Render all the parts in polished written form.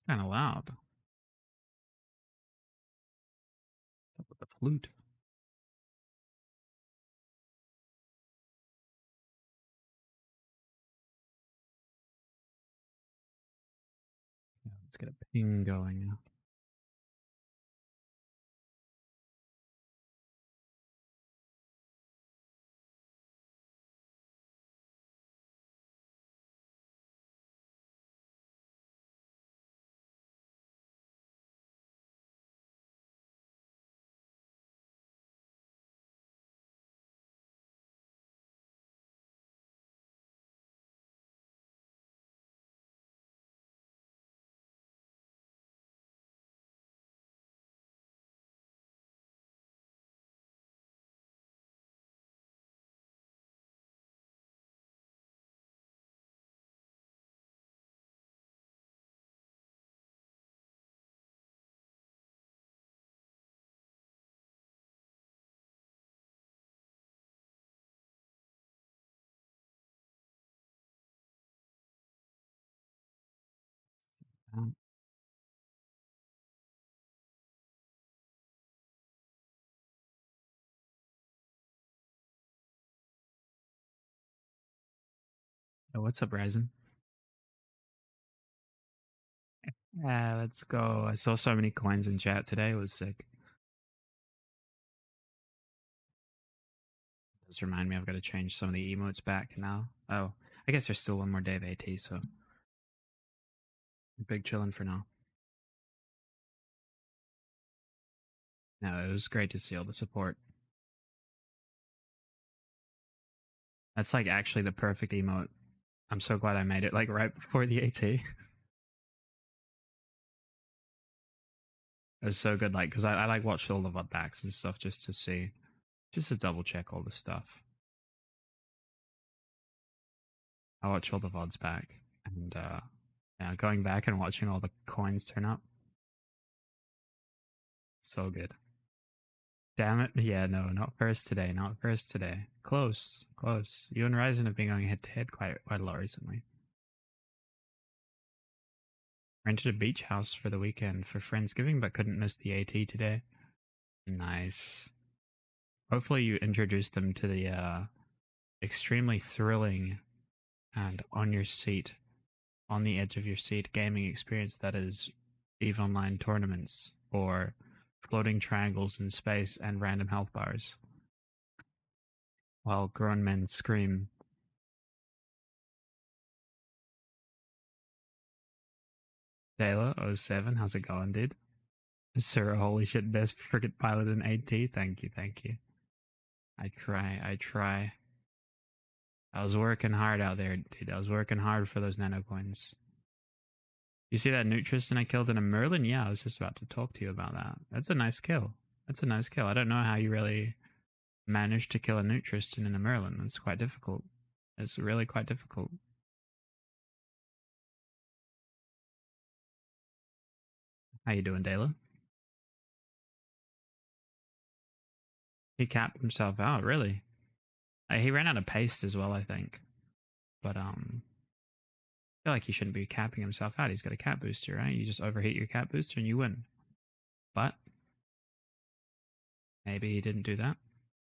Kind of loud. With the flute. Yeah, let's get a ping going. Um, what's up, Ryzen? Yeah, let's go. I saw so many coins in chat today. It was sick. Does remind me I've got to change some of the emotes back now. Oh, I guess there's still one more day of AT, so big chillin' for now. No, it was great to see all the support. That's like actually the perfect emote. I'm so glad I made it like right before the AT. It was so good, like because I like watched all the VOD backs and stuff just to see, just to double check all the stuff. I watch all the VODs back, and yeah, going back and watching all the coins turn up, so good. Damn it! Yeah, no, not first today, not first today. Close, close. You and Ryzen have been going head to head quite a lot recently. Rented a beach house for the weekend for Friendsgiving, but couldn't miss the AT today. Nice. Hopefully, you introduced them to the extremely thrilling and on your seat, on the edge of your seat gaming experience that is EVE Online tournaments or floating triangles in space and random health bars while grown men scream. Taylor07, how's it going, dude? Sir, holy shit, best frigate pilot in AT. Thank you, thank you. I try. I was working hard out there, dude. I was working hard for those nano coins. You see that Nutristan I killed in a Merlin? Yeah, I was just about to talk to you about that. That's a nice kill. That's a nice kill. I don't know how you really managed to kill a Nutristan in a Merlin. That's quite difficult. It's really quite difficult. How you doing, Dayla? He capped himself out, really. He ran out of paste as well, I think. But I feel like he shouldn't be capping himself out. He's got a cap booster, right? You just overheat your cap booster and you win. But maybe he didn't do that.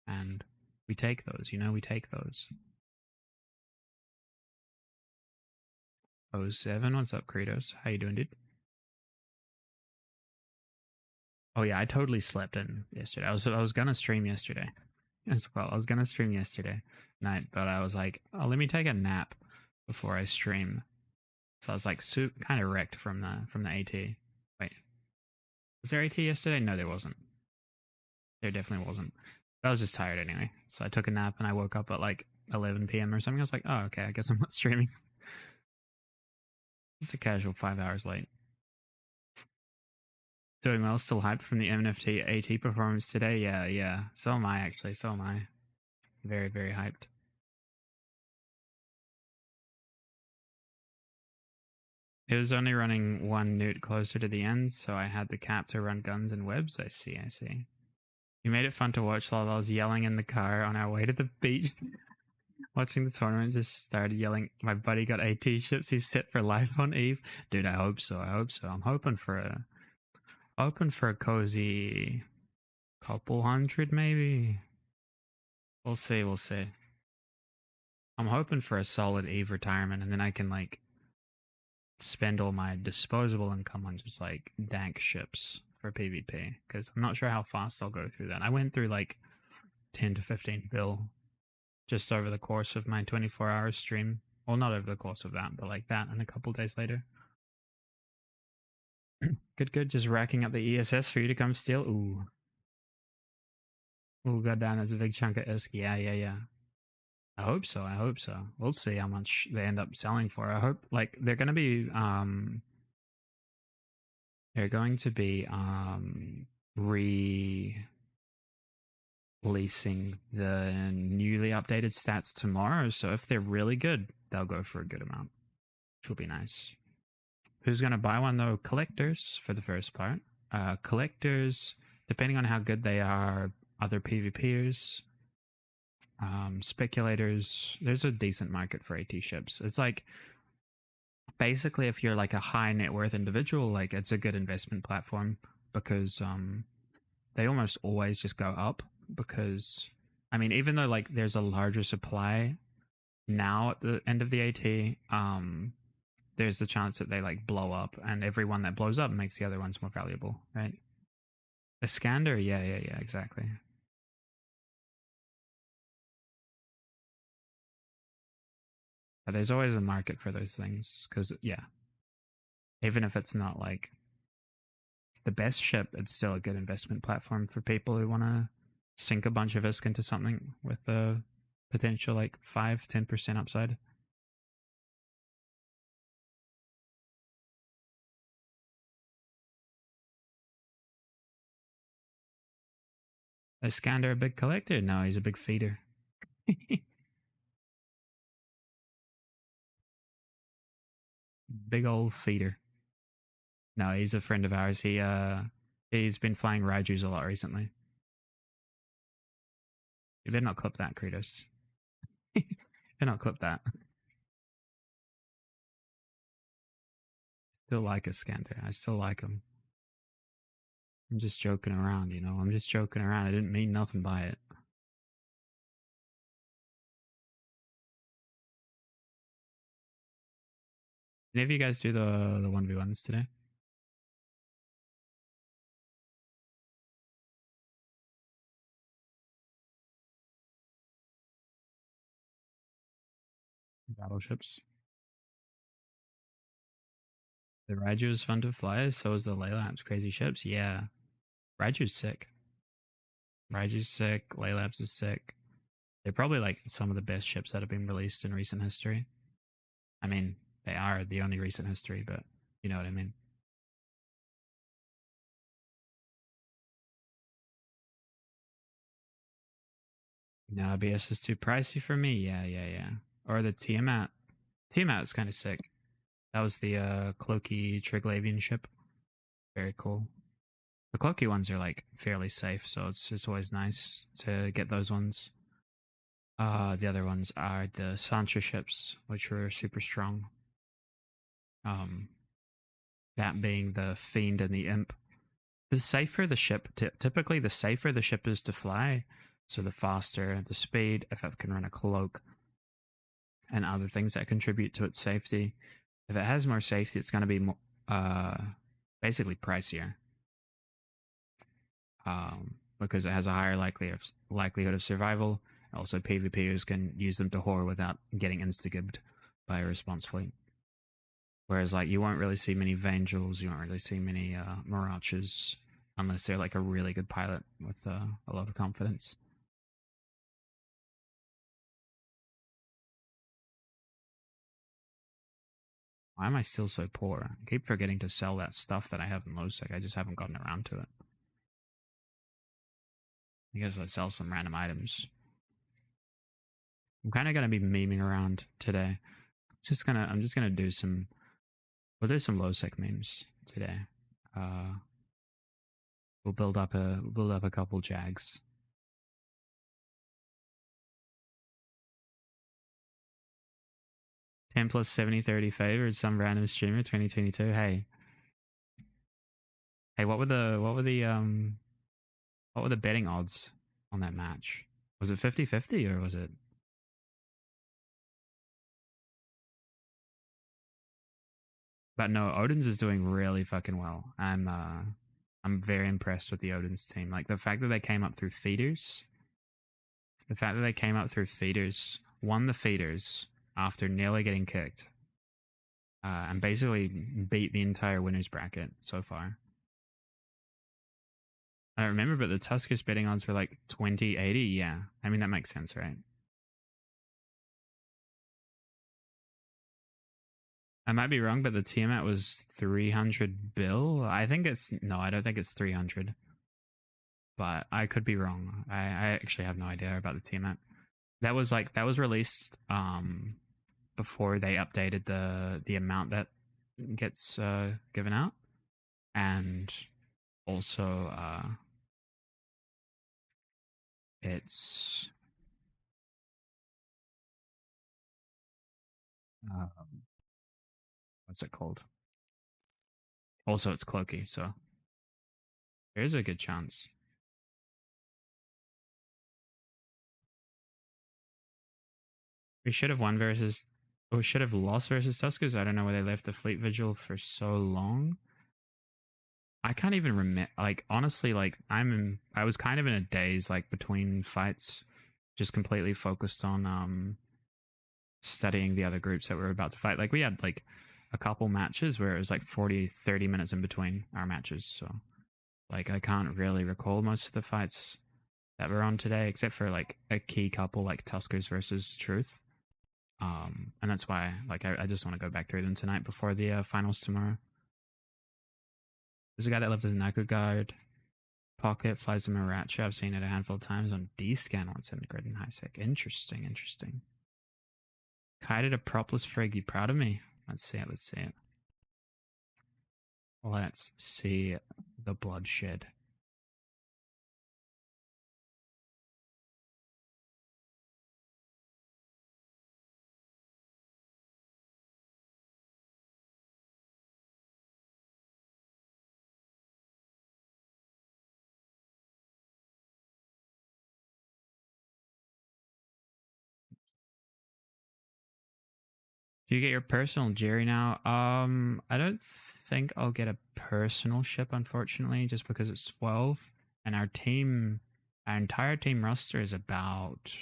And we take those, we take those. 07, what's up, Kratos? How you doing, dude? Oh yeah, I totally slept in yesterday. I was gonna stream yesterday as well. I was gonna stream yesterday night, but I was like, oh, let me take a nap before I stream. So I was like, kind of wrecked from the AT. Wait, was there AT yesterday? No, there wasn't. There definitely wasn't. I was just tired anyway. So I took a nap and I woke up at like 11 p.m. or something. I was like, oh, okay, I guess I'm not streaming. Just a casual 5 hours late. Doing well, still hyped from the MNFT AT performance today. Yeah. So am I, actually. So am I. Very, very hyped. It was only running one newt closer to the end, so I had the cap to run guns and webs. I see. You made it fun to watch while I was yelling in the car on our way to the beach. watching the tournament, just started yelling. My buddy got AT ships. He's set for life on Eve. Dude, I hope so. I hope so. I'm hoping for a cozy couple hundred, maybe. We'll see. We'll see. I'm hoping for a solid Eve retirement, and then I can like spend all my disposable income on just like dank ships for PvP. Because I'm not sure how fast I'll go through that. I went through like 10 to 15 bill just over the course of my 24-hour stream. Well, not over the course of that, but like that and a couple days later. Good, good. Just racking up the ESS for you to come steal. Ooh. Ooh, goddamn, that's a big chunk of ISK. Yeah, yeah, yeah. I hope so. I hope so. We'll see how much they end up selling for. I hope like they're going to be releasing the newly updated stats tomorrow. So if they're really good, they'll go for a good amount, which will be nice. Who's going to buy one though? Collectors for the first part. Collectors, depending on how good they are, other PvPers, speculators. There's a decent market for AT ships. It's like basically if you're like a high net worth individual, like it's a good investment platform because they almost always just go up because I mean even though like there's a larger supply now at the end of the AT, there's the chance that they like blow up and every one that blows up makes the other ones more valuable, right? A scander, yeah, exactly. But there's always a market for those things because yeah, even if it's not like the best ship, it's still a good investment platform for people who want to sink a bunch of ISK into something with a potential like 5-10% upside. Is Skander a big collector? No, he's a big feeder. Big old feeder. No, he's a friend of ours. He's been flying Raijus a lot recently. You better not clip that, Kratos. You better not clip that. Still like a Skander. I still like him. I'm just joking around, you know. I'm just joking around. I didn't mean nothing by it. Any of you guys do the 1v1s today? Battleships. The Raiju is fun to fly, so is the Laylap's crazy ships. Yeah. Raiju's sick. Raiju's sick. Laylap's is sick. They're probably like some of the best ships that have been released in recent history. I mean, they are the only recent history, but you know what I mean. No, BS is too pricey for me. Yeah. Or the Tiamat. Tiamat is kind of sick. That was the Cloaky Triglavian ship. Very cool. The Cloaky ones are like fairly safe, so it's always nice to get those ones. The other ones are the Sancha ships, which were super strong. That being the Fiend and the Imp. The safer the ship, typically the safer the ship is to fly, so the faster the speed, if it can run a cloak, and other things that contribute to its safety. If it has more safety, it's going to be more, basically pricier. Because it has a higher likelihood of survival. Also, PvPers can use them to whore without getting insta-gibbed by a response fleet. Whereas, like, you won't really see many Vangels, you won't really see many Mirages, unless they're like a really good pilot with a lot of confidence. Why am I still so poor? I keep forgetting to sell that stuff that I have in Lowsec. I just haven't gotten around to it. I guess I sell some random items. I'm kind of gonna be memeing around today. I'm just gonna do some. We'll do some Lowsec memes today. We'll build up a couple Jags. 10 plus 70 30 favored some random streamer 2022. Hey, what were the betting odds on that match? Was it 50-50 or was it? But no, Odin's is doing really fucking well. I'm very impressed with the Odin's team. Like the fact that they came up through feeders, won the feeders after nearly getting kicked, and basically beat the entire winners bracket so far. I don't remember, but the Tuskers betting odds were like 20-80. Yeah, I mean that makes sense, right? I might be wrong, but the Tiamat was 300 bill. I think it's no, I don't think it's 300, but I could be wrong. I actually have no idea about the Tiamat. That was released before they updated the amount that gets given out, and also it's what's it called? Also, it's cloaky, so there's a good chance. We should have won versus, or we should have lost versus Tuskers. I don't know why they left the Fleet Vigil for so long. I can't even remember. Like honestly, like I was kind of in a daze, like between fights, just completely focused on studying the other groups that we were about to fight. Like we had like a couple matches where it was like 40, 30 minutes in between our matches. So like I can't really recall most of the fights that were on today, except for like a key couple like Tuskers versus Truth. And that's why like I just want to go back through them tonight before the finals tomorrow. There's a guy that lives in Naku Guard. Pocket flies the Maracha. I've seen it a handful of times on D-Scan on 7 grid and high sec. Interesting. Kited a propless frig. You proud of me? Let's see it. Let's see the bloodshed. Do you get your personal Jerry now? I don't think I'll get a personal ship, unfortunately, just because it's 12, and our entire team roster is about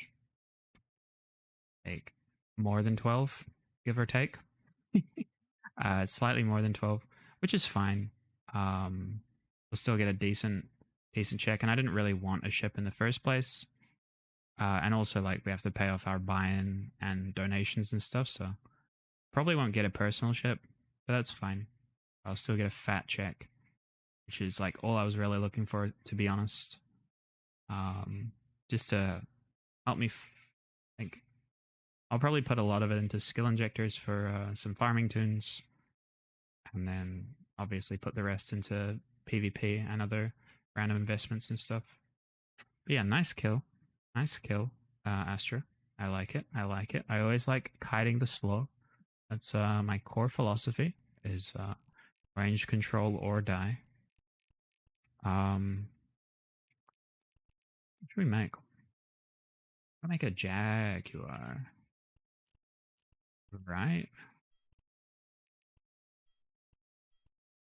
like more than 12, give or take. Slightly more than 12, which is fine. We'll still get a decent check, and I didn't really want a ship in the first place. And also, like, we have to pay off our buy-in and donations and stuff, so probably won't get a personal ship, but that's fine. I'll still get a fat check, which is like all I was really looking for, to be honest. Just to help me, like, I'll probably put a lot of it into skill injectors for some farming tunes, and then obviously put the rest into PvP and other random investments and stuff. But yeah, nice kill, Astra. I like it. I always like kiting the slow. That's my core philosophy is range control or die. What should we make? I'll make a Jaguar. Right?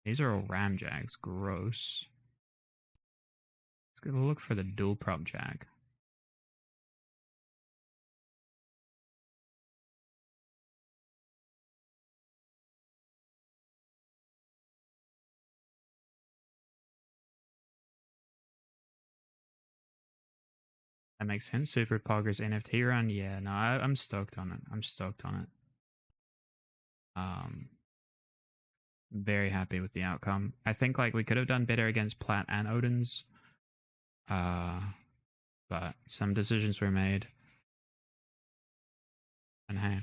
These are all Ram Jags. Gross. Let's go look for the dual prop Jag. That makes sense. Super Poggers NFT run. Yeah, no, I'm stoked on it. Very happy with the outcome. I think like we could have done better against Plat and Odin's. But some decisions were made. And hey,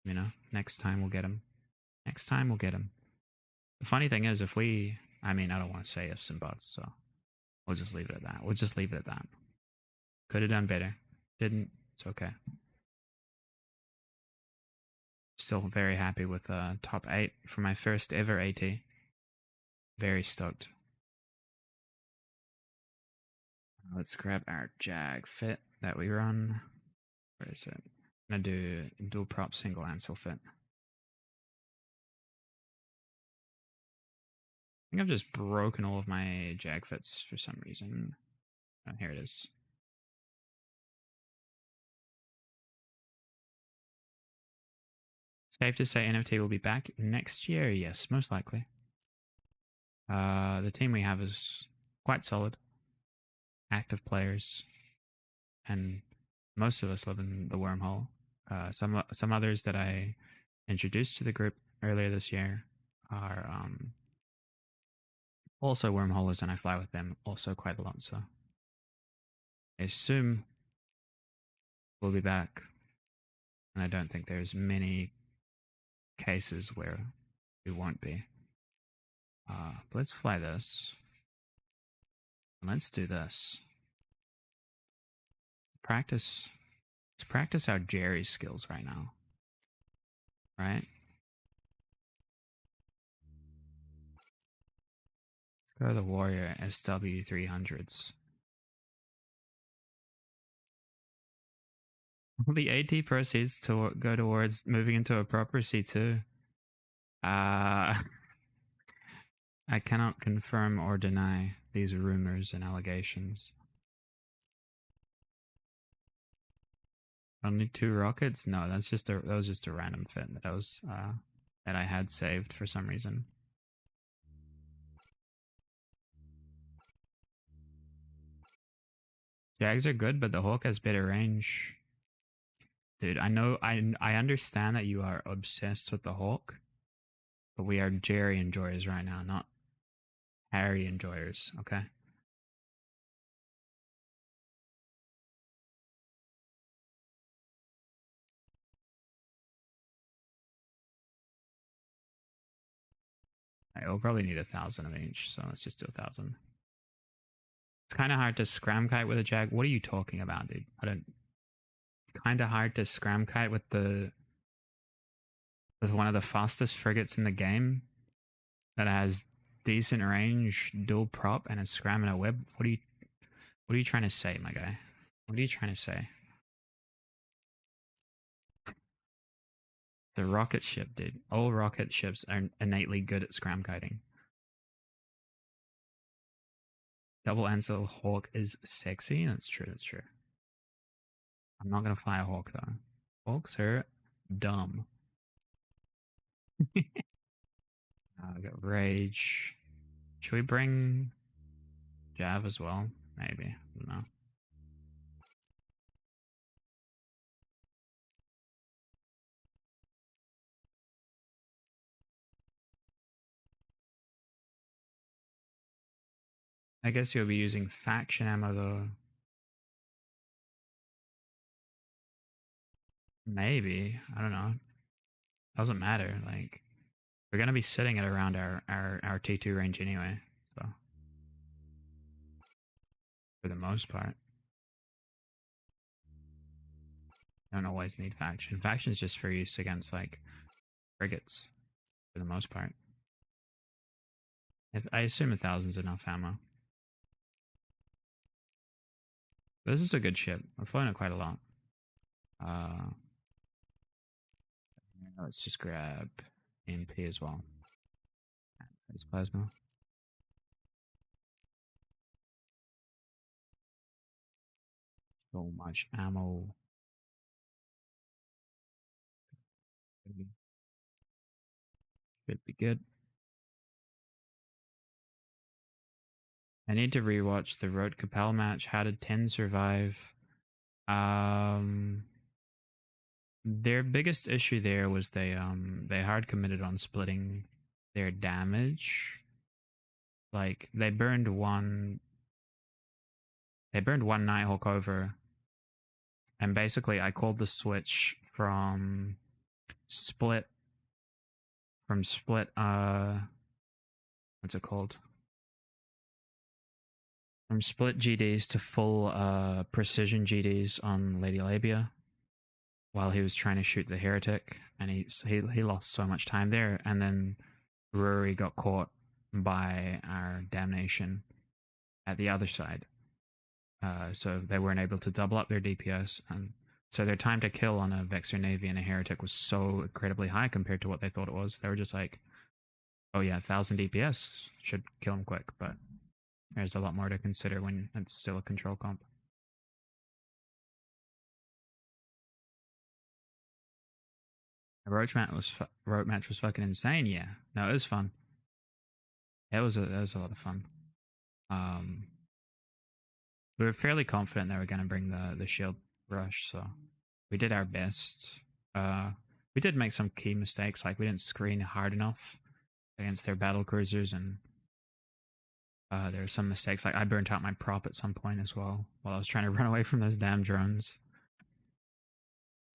you know, next time we'll get him. The funny thing is, I don't want to say ifs and buts, so we'll just leave it at that. Could have done better. Didn't. It's okay. still very happy with top 8 for my first ever AT. Very stoked. Let's grab our Jag fit that we run. Where is it? I'm gonna do dual prop single ansel fit. I think I've just broken all of my Jag fits for some reason. Oh, here it is. Safe to say NFT will be back next year? Yes, most likely. The team we have is quite solid. Active players. And most of us live in the wormhole. Some others that I introduced to the group earlier this year are also wormholers, and I fly with them also quite a lot. So I assume we'll be back, and I don't think there's many cases where we won't be. But let's fly this. And let's do this. Let's practice our Jerry skills right now. Right? Let's go to the Warrior SW300s. The AT proceeds to go towards moving into a proper C2. I cannot confirm or deny these rumors and allegations. Only 2 rockets? No, that was just a random fit that I had saved for some reason. Jags are good, but the Hawk has better range. Dude, I know I understand that you are obsessed with the Hawk, but we are Jerry enjoyers right now, not Harry enjoyers, okay? We'll probably need 1,000 of each, so let's just do 1,000. It's kind of hard to scram kite with a Jag. What are you talking about, dude? Kind of hard to scram kite with one of the fastest frigates in the game that has decent range, dual prop, and a scram and a web. What are you trying to say, my guy? What are you trying to say? The rocket ship, dude. All rocket ships are innately good at scram kiting. Double Ansel Hawk is sexy. That's true. That's true. I'm not gonna fly a Hawk though. Hawks are dumb. I got Rage. Should we bring Jav as well? Maybe. I don't know. I guess you'll be using faction ammo though. Maybe. I don't know. Doesn't matter. Like, we're gonna be sitting at around our T2 range anyway, so for the most part. Don't always need faction. Faction's just for use against like frigates for the most part. I assume 1,000's enough ammo. This is a good ship. I've flown it quite a lot. Let's just grab MP as well. It's plasma. So much ammo. Should be good. I need to rewatch the Road Capel match. How did 10 survive? Their biggest issue there was they hard committed on splitting their damage. Like they burned one Nighthawk over, and basically I called the switch from split what's it called? From split GDs to full precision GDs on Lady Labia. while he was trying to shoot the heretic, and he lost so much time there. And then Rory got caught by our damnation at the other side, so they weren't able to double up their DPS, and so their time to kill on a Vexor Navy and a heretic was so incredibly high compared to what they thought it was. They were just like, "Oh yeah, 1,000 DPS should kill him quick," but there's a lot more to consider when it's still a control comp. The roach match was fucking insane. Yeah, no, it was fun. It was a lot of fun. We were fairly confident they were going to bring the shield rush, so we did our best. We did make some key mistakes, like we didn't screen hard enough against their battle cruisers, and there were some mistakes. Like I burnt out my prop at some point as well while I was trying to run away from those damn drones.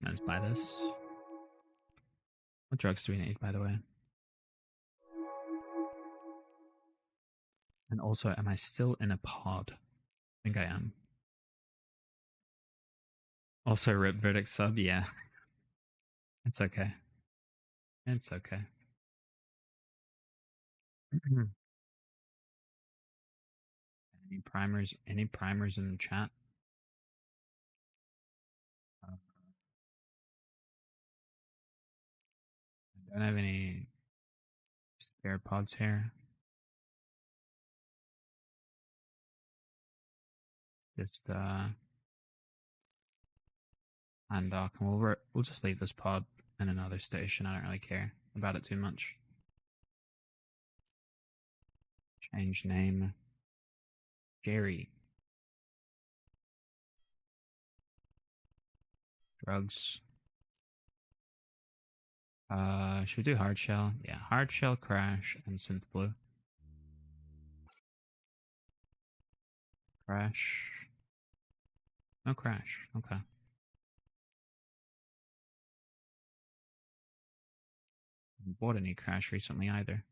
Let's buy this. What drugs do we need, by the way? And also, am I still in a pod? I think I am. Also, rip verdict sub, yeah. It's okay. It's okay. Any primers? Any primers in the chat? I don't have any spare pods here. Just undock, and we'll just leave this pod in another station. I don't really care about it too much. Change name. Jerry. Drugs. Should we do hard shell? Yeah, hard shell, crash, and synth blue. Crash. No crash. Okay. Haven't bought any crash recently either.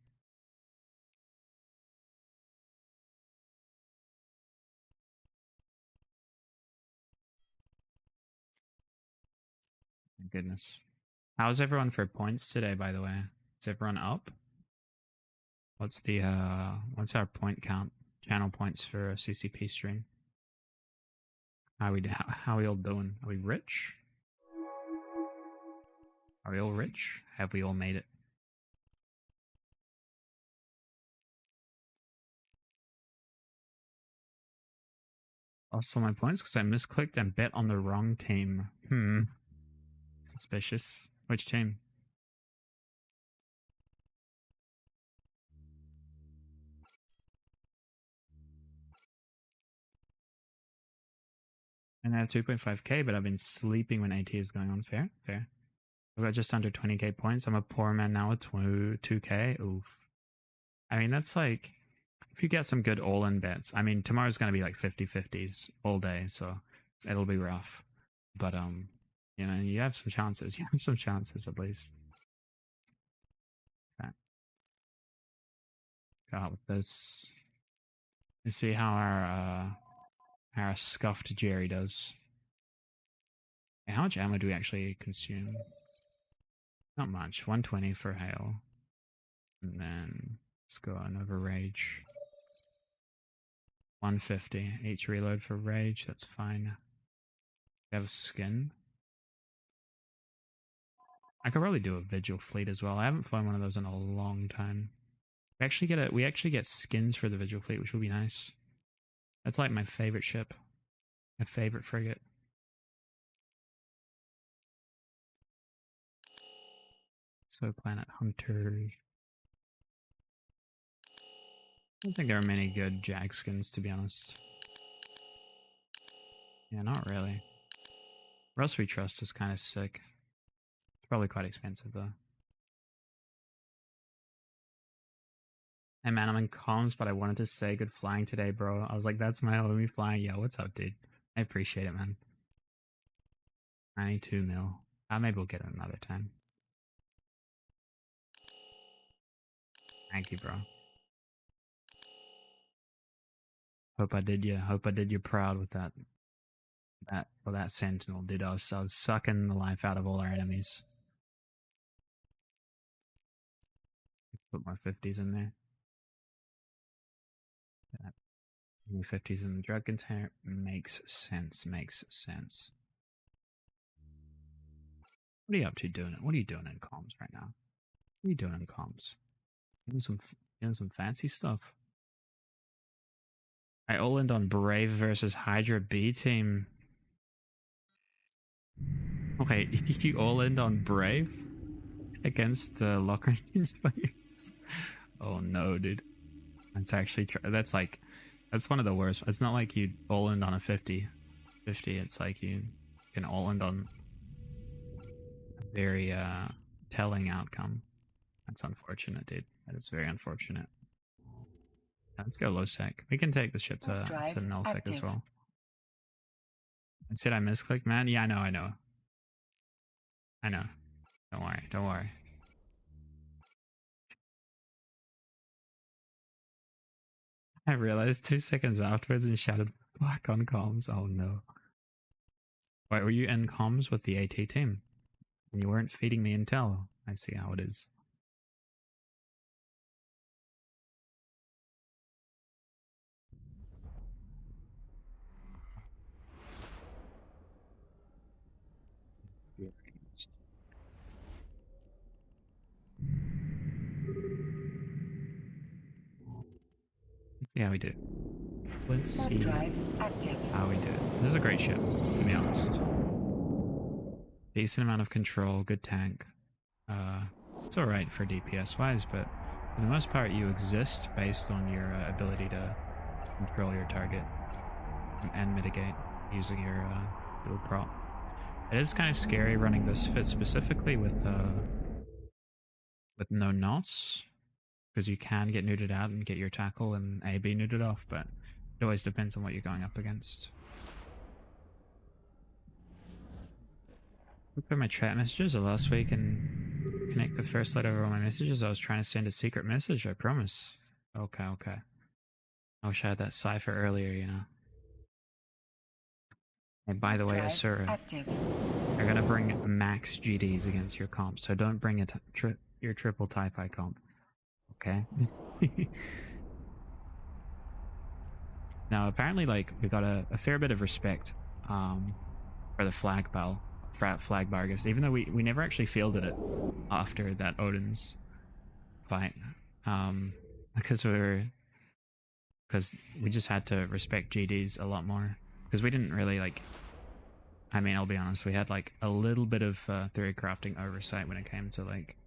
My goodness. How's everyone for points today, by the way? Is everyone up? What's our point count? Channel points for a CCP stream? How we all doing? Are we rich? Are we all rich? Have we all made it? Lost all my points because I misclicked and bet on the wrong team. Suspicious. Which team? And I have 2.5k, but I've been sleeping when AT is going on. Fair, fair. I've got just under 20k points. I'm a poor man now with 2k. Oof. I mean, that's like, if you get some good all-in bets. I mean, tomorrow's going to be like 50-50s all day, so it'll be rough. But, you know, you have some chances. You have some chances at least. Okay. Go out with this. Let's see how our scuffed Jerry does. And how much ammo do we actually consume? Not much. 120 for hail. And then let's go another rage. 150 each reload for rage. That's fine. We have a skin. I could probably do a vigil fleet as well. I haven't flown one of those in a long time. We actually get skins for the vigil fleet, which will be nice. That's like my favorite ship. My favorite frigate. So planet hunters. I don't think there are many good Jag skins, to be honest. Yeah, not really. Rust We Trust is kind of sick. It's probably quite expensive, though. Hey man, I'm in comms, but I wanted to say good flying today, bro. I was like, that's my homie flying. Yo, what's up, dude? I appreciate it, man. 92 mil. Maybe we'll get it another time. Thank you, bro. Hope I did you proud with that. That sentinel did. I was sucking the life out of all our enemies. Put more 50s in there. New 50s in the drug container makes sense. Makes sense. What are you up to doing? What are you doing in comms right now? What are you doing in comms? Doing some fancy stuff. I all-in on Brave versus Hydra B team. Wait, you all-in on Brave against Locker players? Oh no, dude. That's actually that's like that's one of the worst. It's not like you all-in on a 50. It's like you can all-in on a very telling outcome. That's unfortunate, dude. That is very unfortunate. Let's go low sec. We can take the ship to null sec as well. I said I misclicked, man. Yeah, I know. Don't worry. I realized 2 seconds afterwards and shouted black on comms. Oh no. Wait, were you in comms with the AT team? And you weren't feeding me intel. I see how it is. Let's see how we do. Let's see how we do it. This is a great ship, to be honest. Decent amount of control, good tank. It's alright for DPS wise, but for the most part you exist based on your ability to control your target and mitigate using your dual prop. It is kind of scary running this fit specifically with no NOS, because you can get neutered out and get your tackle and AB neutered off, but it always depends on what you're going up against. Look at my chat messages last week and connect the first letter of all my messages. I was trying to send a secret message, I promise. Okay. I wish I had that cipher earlier, you know. And by the way, Asura, you're gonna bring max GDs against your comp, so don't bring your triple TIE comp. Okay? Now, apparently, like, we got a fair bit of respect for the flag bar, I guess, even though we never actually fielded it after that Odin's fight, because we just had to respect GDs a lot more, because we didn't really, like, I mean, I'll be honest, we had like a little bit of theory crafting oversight when it came to like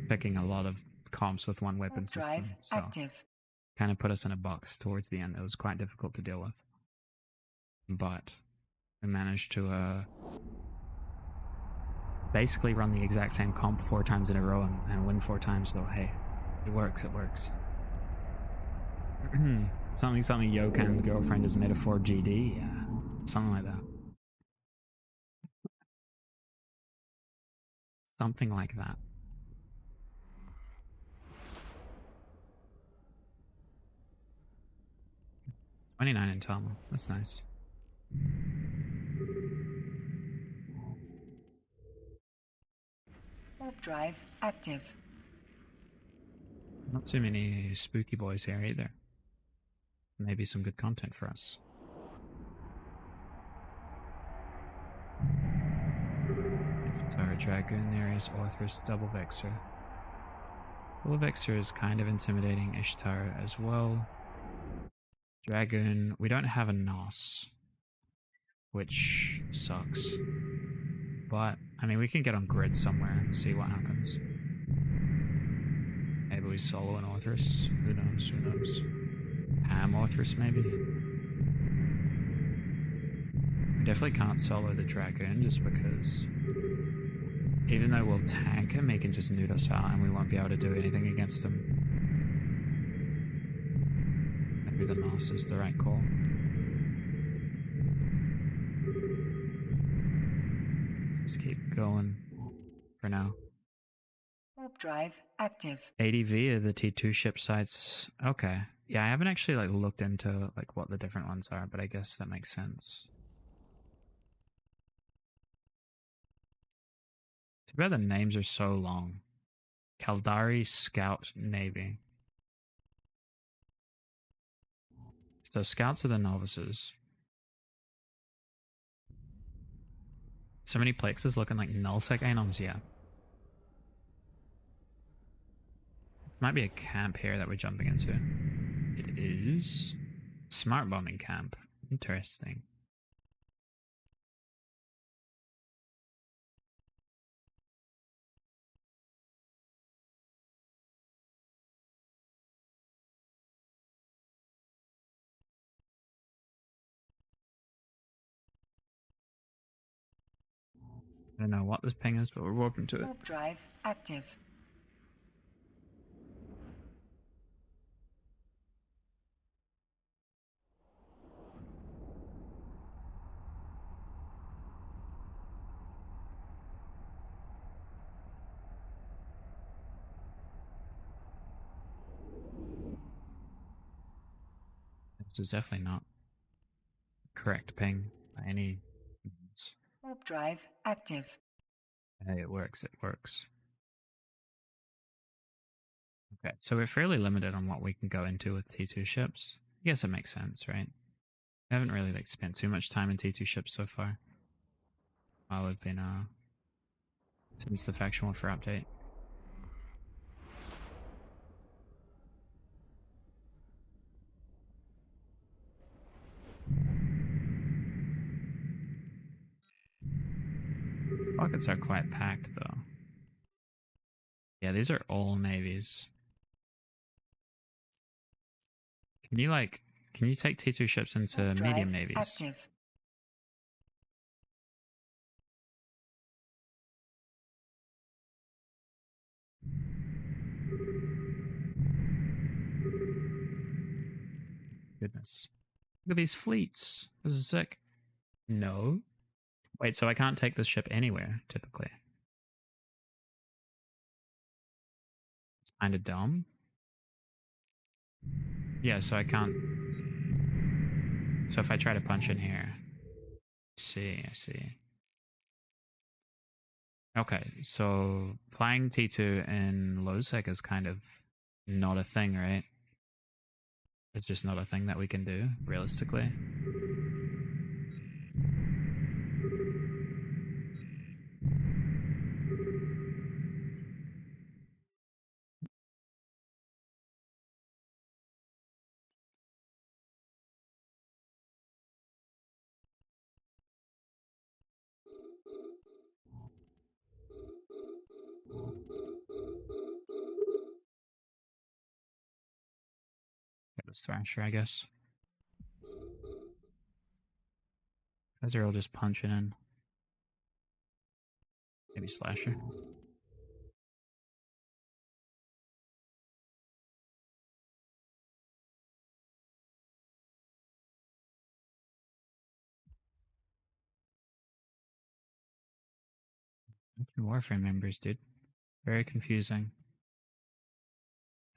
picking a lot of comps with one weapon system, so kind of put us in a box towards the end. It was quite difficult to deal with, but we managed to basically run the exact same comp 4 times in a row and win 4 times, so hey, it works. Something Yokan's girlfriend is metaphor GD, yeah, something like that. Something like that. $29 in Tama, that's nice. Warp drive active. Not too many spooky boys here either. Maybe some good content for us. Tara Dragoon, Nereus, Orthrus, Double Vexer. Double Vexer is kind of intimidating. Ishtar as well. Dragoon, we don't have a NOS, which sucks. But, I mean, we can get on grid somewhere and see what happens. Maybe we solo an Orthrus. Who knows? Ham Orthrus, maybe? We definitely can't solo the Dragoon just because even though we'll tank him, he can just nude us out and we won't be able to do anything against him. Maybe the NOS is the right call. Let's just keep going for now. Warp drive active. ADV are the T2 ship sites. Okay. Yeah, I haven't actually like looked into like what the different ones are, but I guess that makes sense. Too bad the names are so long. Kaldari Scout Navy. So scouts are the novices. So many plexes looking like nullsec anoms, yeah. Might be a camp here that we're jumping into. It is. Smart bombing camp. Interesting. I don't know what this ping is, but we're warping to it. Warp drive active. This is definitely not correct ping by any means. Warp drive active. Hey, it works, it works. Okay, so we're fairly limited on what we can go into with T2 ships. I guess it makes sense, right? We haven't really like spent too much time in T2 ships so far. While we've been since the faction warfare update. Pockets are quite packed though. Yeah, these are all navies. Can you take T2 ships into Warp drive medium navies? active. Goodness. Look at these fleets. This is sick. No. Wait, so I can't take this ship anywhere, typically. It's kind of dumb. Yeah, so I can't. So if I try to punch in here. I see. Okay, so flying T2 in low sec is kind of not a thing, right? It's just not a thing that we can do, realistically. Get this Thrasher, I guess. Those are all just punching in. Maybe Slasher. Warframe members, dude. Very confusing.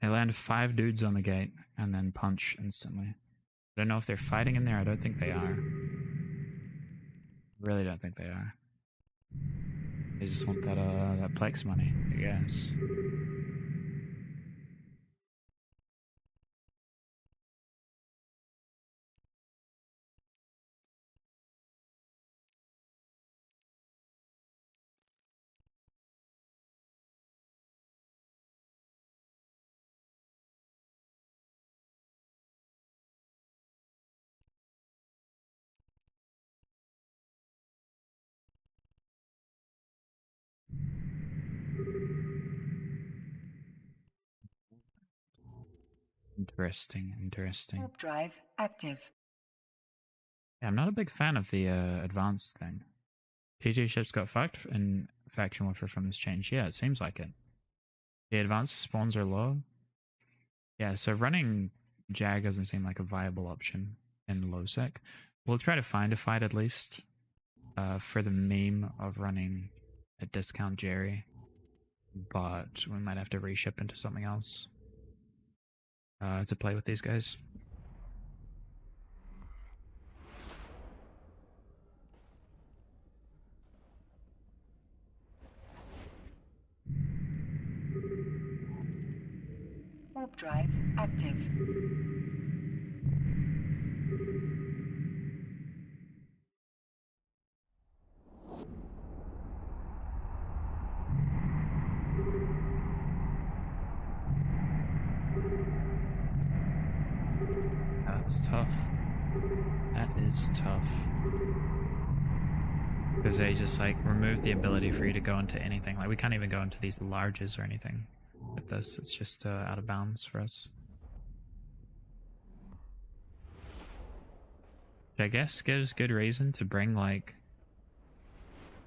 They land 5 dudes on the gate and then punch instantly. I don't know if they're fighting in there. I don't think they are. Really don't think they are. They just want that Plex money, I guess. Interesting. Warp drive active. Yeah, I'm not a big fan of the advanced thing. PG ships got fucked in faction warfare from this change. Yeah, it seems like it. The advanced spawns are low. Yeah, so running Jag doesn't seem like a viable option in low sec. We'll try to find a fight at least for the meme of running a discount Jerry. but we might have to reship into something else to play with these guys. Warp drive active. That's tough. That is tough. Because they just like remove the ability for you to go into anything. Like we can't even go into these larges or anything with this. It's just out of bounds for us. Which I guess gives good reason to bring like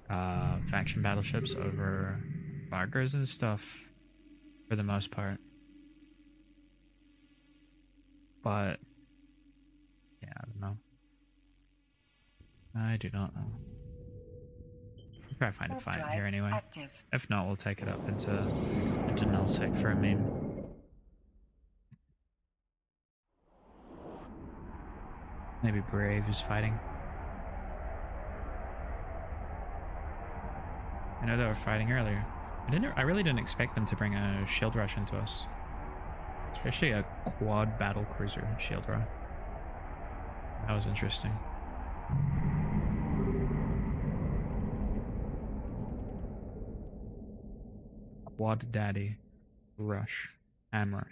faction battleships over Vargas and stuff for the most part. But yeah, I don't know. I do not know. We'll try to find a Warp fight drive here anyway. active. If not, we'll take it up into nullsec for a meme. Maybe Brave is fighting. I know they were fighting earlier. I really didn't expect them to bring a shield rush into us. Especially a quad battle cruiser shield rush. That was interesting. Quad Daddy Rush. Amrush.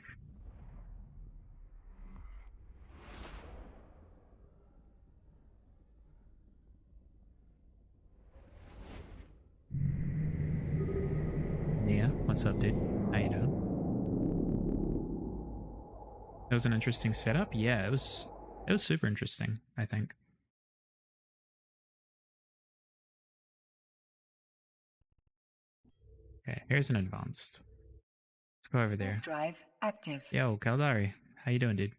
Yeah, what's up, dude? How you doing? It was an interesting setup. Yeah, it was super interesting, I think. Okay, here's an advanced. Let's go over there. Warp drive active. Yo, Kaldari. How you doing, dude?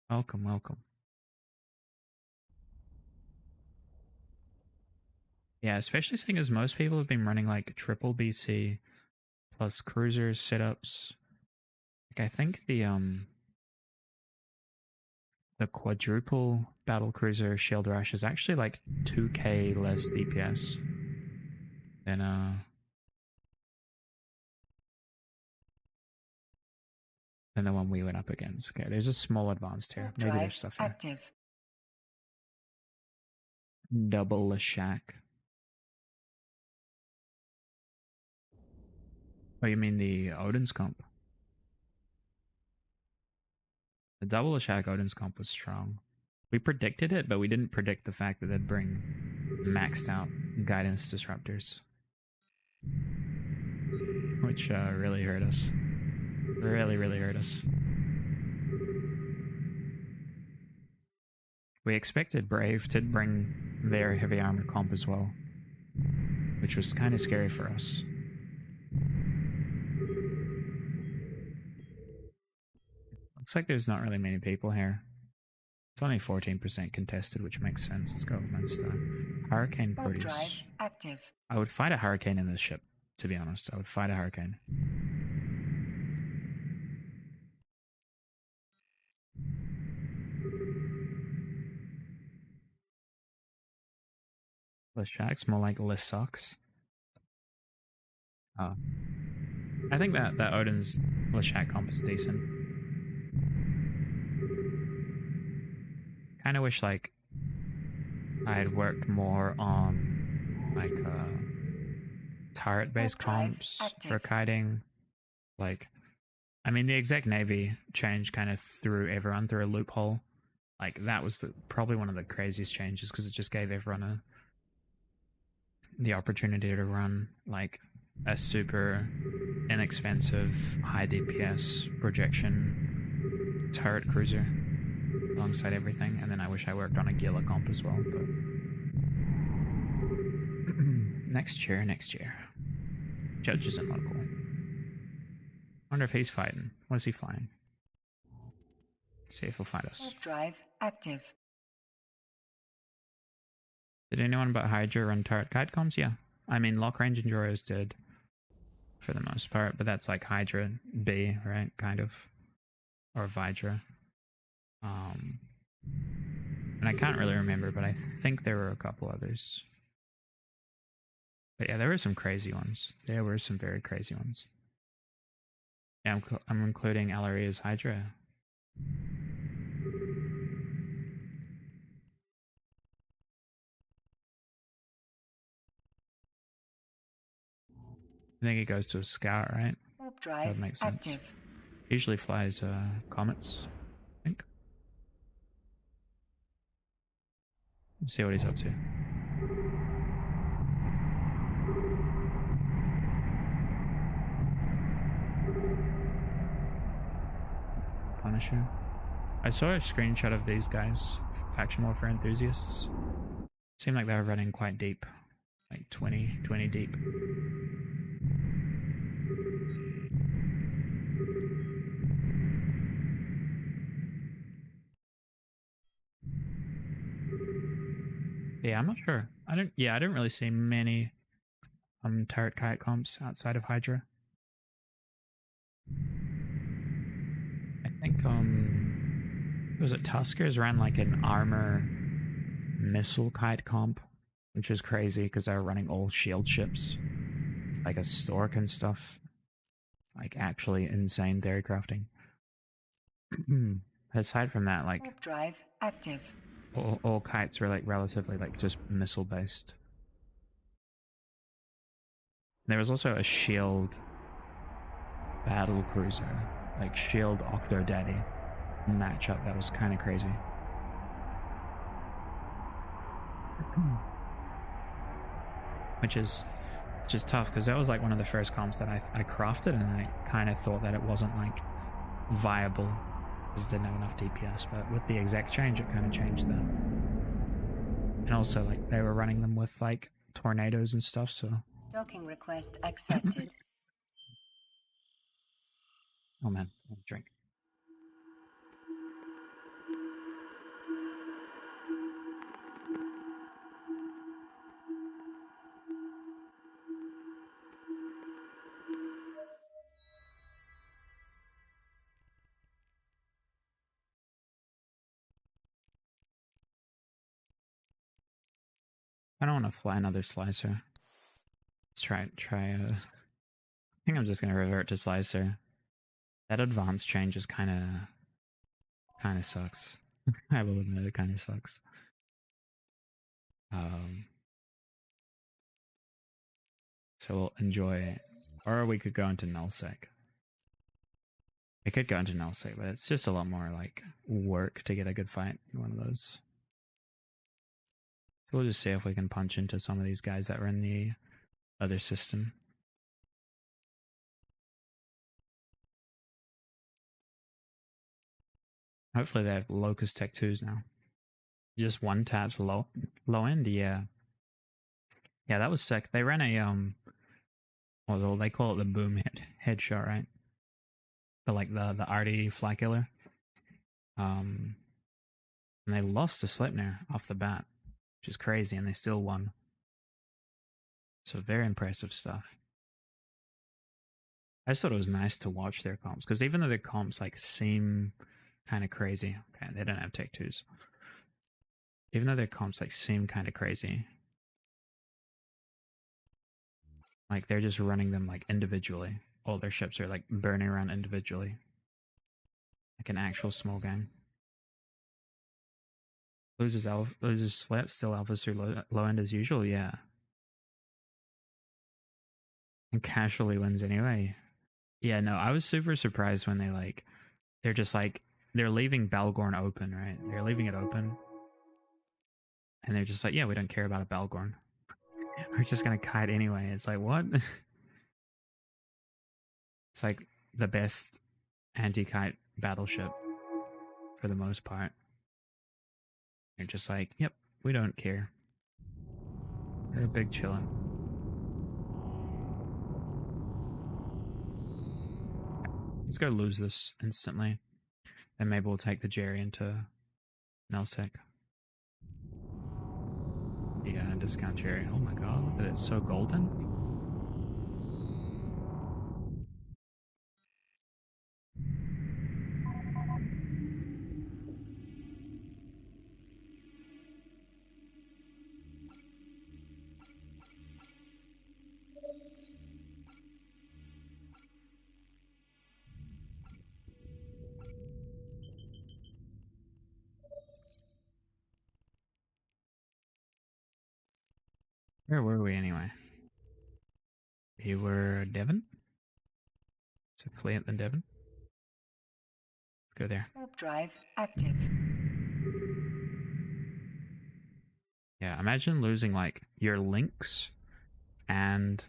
Welcome, welcome. Yeah, especially seeing as most people have been running like triple BC plus cruisers setups. Like I think the quadruple battle cruiser shield rush is actually like 2k less DPS than the one we went up against. Okay, there's a small advanced here. Warp Maybe drive there's stuff here. active. Double shack. Oh, you mean the Odin's comp? The double shack Odin's comp was strong. We predicted it, but we didn't predict the fact that they'd bring maxed out guidance disruptors. Which really hurt us. Really, really hurt us. We expected Brave to bring their heavy armor comp as well, which was kind of scary for us. Looks like there's not really many people here. It's only 14% contested, which makes sense. It's government stuff. Hurricane Warp drive Proteus. active. I would fight a Hurricane in this ship, to be honest. I would fight a Hurricane. Less shacks, more like less socks. Oh. I think that Odin's Lashak comp is decent. Kind of wish like I had worked more on like turret-based comps for kiting. Like, I mean, the exec navy change kind of threw everyone through a loophole. Like that was probably one of the craziest changes because it just gave everyone the opportunity to run like a super inexpensive high DPS projection turret cruiser alongside everything. And then I wish I worked on a Gila comp as well, but next year. Judge isn't local. Wonder if he's fighting. What is he flying? See if he'll fight us. Warp drive active. Did anyone but Hydra run turret kite comms? Yeah, I mean, Lock Range Enduro is good for the most part, but that's like Hydra B, right? Kind of. Or Vidra. And I can't really remember, but I think there were a couple others. But yeah, there were some crazy ones. There were some very crazy ones. Yeah, I'm including LRE as Hydra. I think it goes to a scout, right? Warp That drive would make sense. active. Usually flies comets, I think. Let's see what he's up to. Punisher. I saw a screenshot of these guys, faction warfare enthusiasts. Seemed like they were running quite deep, like 20 deep. Yeah, I'm not sure. I didn't really see many turret kite comps outside of Hydra. I think was it Tuskers ran like an armor missile kite comp, which was crazy because they were running all shield ships, like a stork and stuff. Like actually insane theory crafting. Aside from that, like Warp drive active. all kites were like relatively like just missile based. There was also a shield battle cruiser, like shield Octo Daddy matchup that was kind of crazy. Which is tough because that was like one of the first comps that I crafted, and I kind of thought that it wasn't like viable because it didn't have enough DPS, but with the exec change it kind of changed that. And also like they were running them with like tornadoes and stuff, so Docking request accepted. oh man, I'll drink. I don't want to fly another slicer. Let's try I think I'm just gonna revert to slicer. That advanced change is kinda sucks. I will admit it kinda sucks. So we'll enjoy, or we could go into nullsec. We could go into nullsec, but it's just a lot more like work to get a good fight in one of those. So we'll just see if we can punch into some of these guys that were in the other system. Hopefully they have Locust Tech 2s now. Just one taps low end, yeah. Yeah, that was sick. They ran a well they call it the boom headshot, right? But like the arty fly killer. And they lost to Sleipnir off the bat, which is crazy, and they still won. So very impressive stuff. I just thought it was nice to watch their comps, because even though their comps like seem kind of crazy, okay, they don't have Tech 2s. Even though their comps like seem kind of crazy, like they're just running them like individually. All their ships are like burning around individually, like an actual small gang. Loses slap, still alphas through low end as usual, yeah. And casually wins anyway. Yeah, no, I was super surprised when they're just like, they're leaving Balgorn open, right? They're leaving it open. And they're just like, yeah, we don't care about a Balgorn. We're just gonna kite anyway. It's like, what? It's like the best anti-kite battleship for the most part. They're just like, yep, we don't care. They're a big chillin'. Let's go lose this instantly. Then maybe we'll take the Jerry into nullsec. the discount cherry. Oh my god, look at it. It's so golden. Where were we anyway? We were Devon? So Fleet than Devon? Let's go there. Warp drive active. Yeah, imagine losing like your links and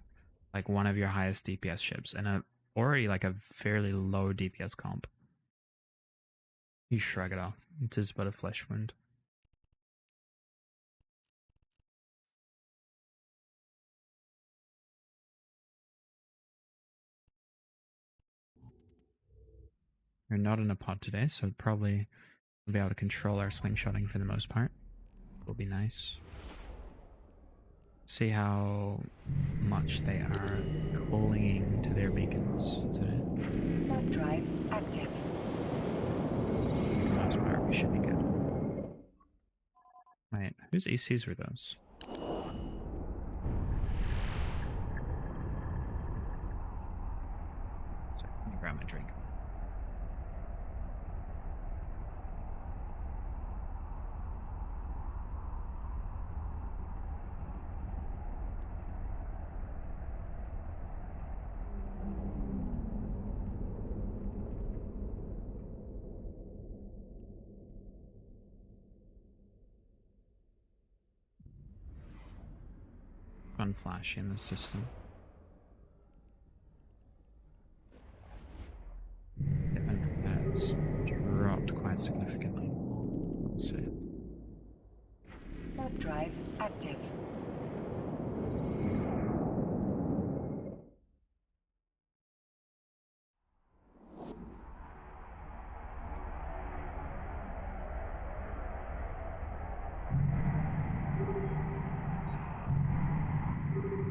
like one of your highest DPS ships and a already like a fairly low DPS comp. You shrug it off. It is but a flesh wound. We're not in a pod today, so probably we'll be able to control our slingshotting for the most part. Will be nice. See how much they are clinging to their beacons today. Warp drive active. For the most part, we should be good. Wait, whose ECs were those? Sorry, let me grab my drink. Fun flash in the system. It has dropped quite significantly. Let's see. Warp drive active.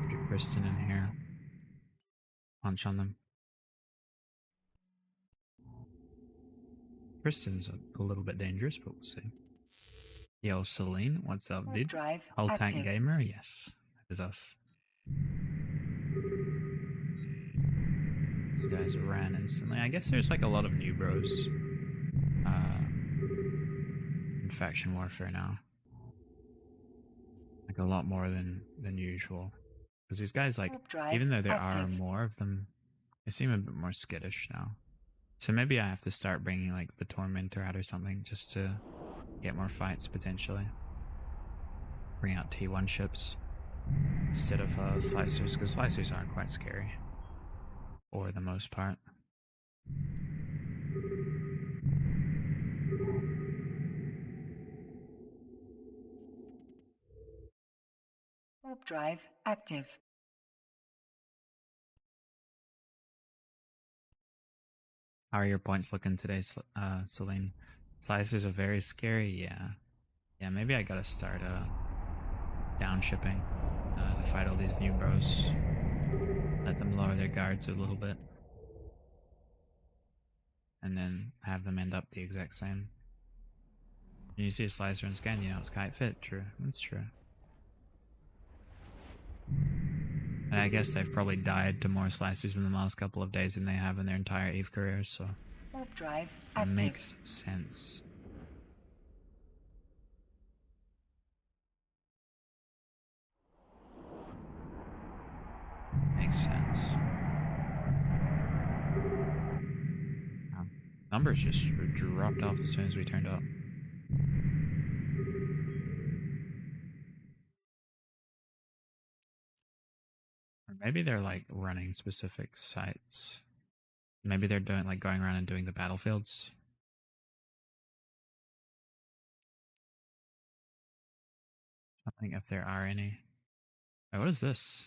Get Kristen in here. Punch on them. Kristen's a little bit dangerous, but we'll see. Yo, Celine, what's up, Warp dude? drive Whole Tank active. Gamer? Yes, that is us. These guys ran instantly. I guess there's like a lot of new bros in faction warfare now. Like a lot more than usual. Because these guys, like, Warp drive even though there are active. more of them, they seem a bit more skittish now. So maybe I have to start bringing like the Tormentor out or something just to get more fights potentially. Bring out T1 ships instead of slicers, because slicers aren't quite scary for the most part. Warp drive active. How are your points looking today, Celine? Slicers are very scary, yeah. Yeah, maybe I gotta start downshipping to fight all these new bros. Let them lower their guards a little bit. And then have them end up the exact same. And you see a slicer and scan, you know, it's kite fit. True, that's true. And I guess they've probably died to more slicers in the last couple of days than they have in their entire EVE careers, so Warp drive it active. makes sense. Makes sense. Wow. Numbers just dropped off as soon as we turned up. Or maybe they're like running specific sites. Maybe they're doing like going around and doing the battlefields. Something if there are any. Oh, what is this?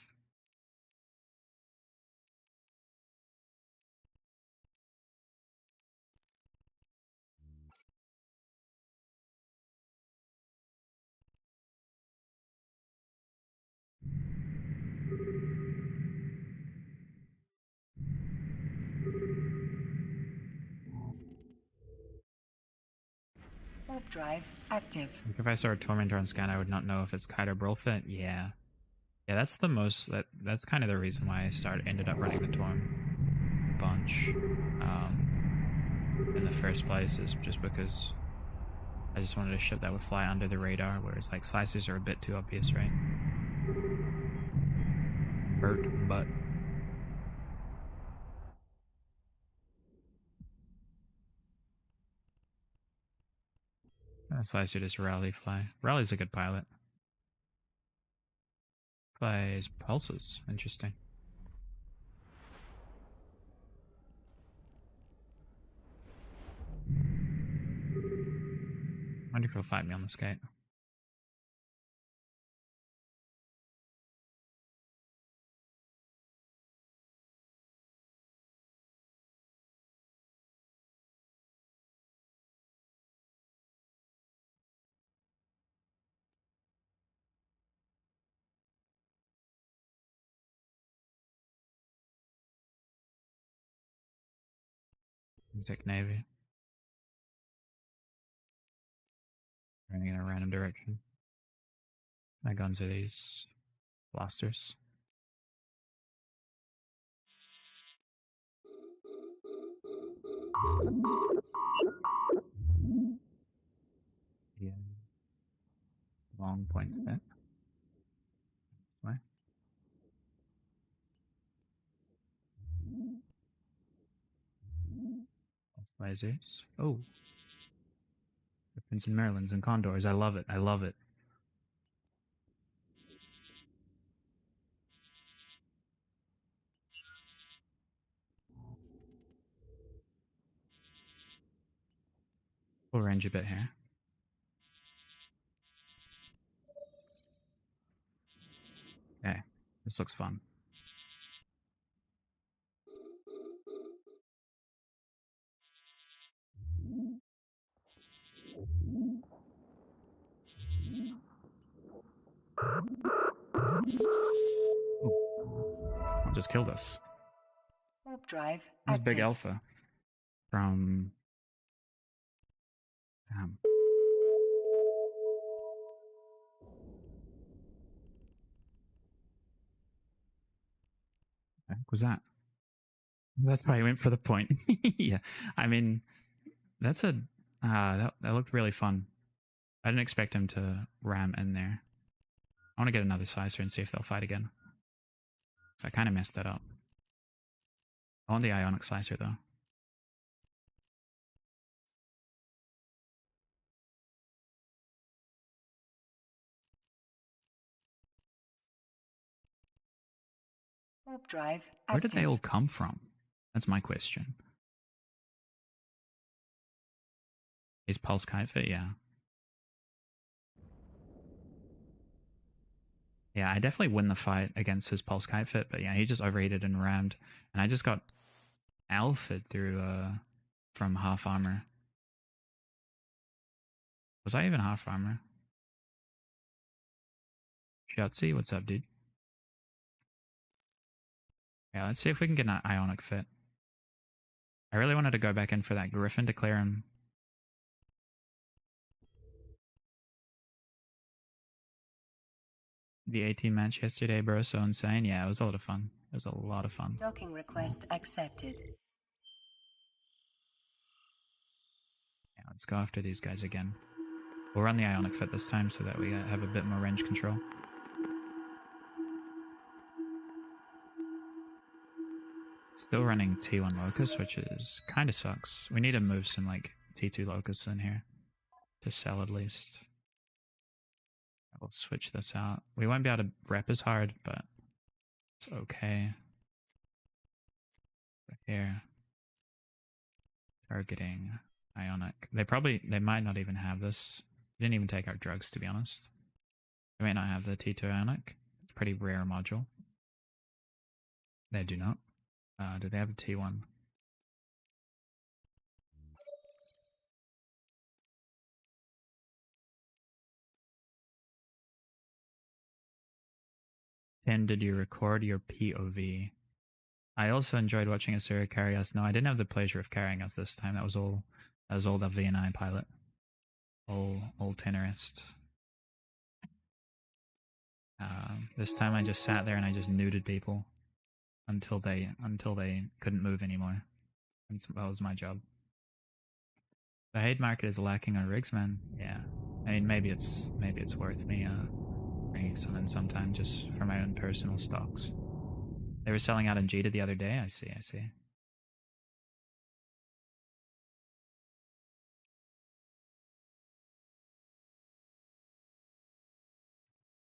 drive active. Like if I saw a Tormentor on scan, I would not know if it's kite or brawl fit. Yeah. Yeah, that's the most that's kind of the reason why I ended up running the Torm bunch in the first place, is just because I just wanted a ship that would fly under the radar, whereas like slicers are a bit too obvious, right? Hurt butt. Slicer just rally fly. Rally's a good pilot. Flies pulses. Interesting. Wonder if he'll fight me on this gate. Zick Navy. Running in a random direction. My guns are these blasters. Yeah. Long point fit. This way. Lasers. Oh. Griffins and Merlins and Condors. I love it. I love it. We'll range a bit here. Okay. This looks fun. Just killed us. Warp drive This active. big alpha from. Damn. What was that? That's why I went for the point. Yeah, I mean, that's a that looked really fun. I didn't expect him to ram in there. I want to get another slicer and see if they'll fight again. So I kind of messed that up. I want the ionic slicer though. Warp drive active. Where did they all come from? That's my question. Is Pulse kite fit? Yeah. Yeah, I definitely win the fight against his Pulse kite fit, but yeah, he just overheated and rammed. And I just got alphaed through from half armor. Was I even half armor? Shotzi, what's up, dude? Yeah, let's see if we can get an ionic fit. I really wanted to go back in for that Griffin to clear him. The 18 match yesterday, bro, so insane. Yeah, it was a lot of fun. It was a lot of fun. Docking request accepted. Yeah, let's go after these guys again. We'll run the ionic fit this time so that we have a bit more range control. Still running T1 Locust, which is kind of sucks. We need to move some like T2 Locusts in here to sell at least. We'll switch this out. We won't be able to rep as hard, but it's okay. Here, targeting ionic. They might not even have this. We didn't even take our drugs, to be honest. They might not have the T2 ionic. It's a pretty rare module. They do not. Do they have a T1? And did you record your POV? I also enjoyed watching Asura carry us. No, I didn't have the pleasure of carrying us this time. That was all the VNI pilot. All tenorist. This time I just sat there and I just neutered people until they couldn't move anymore. That was my job. The hate market is lacking on rigs, man. Yeah, I mean maybe it's worth me bringing some in sometime just for my own personal stocks. They were selling out in Jita the other day. I see.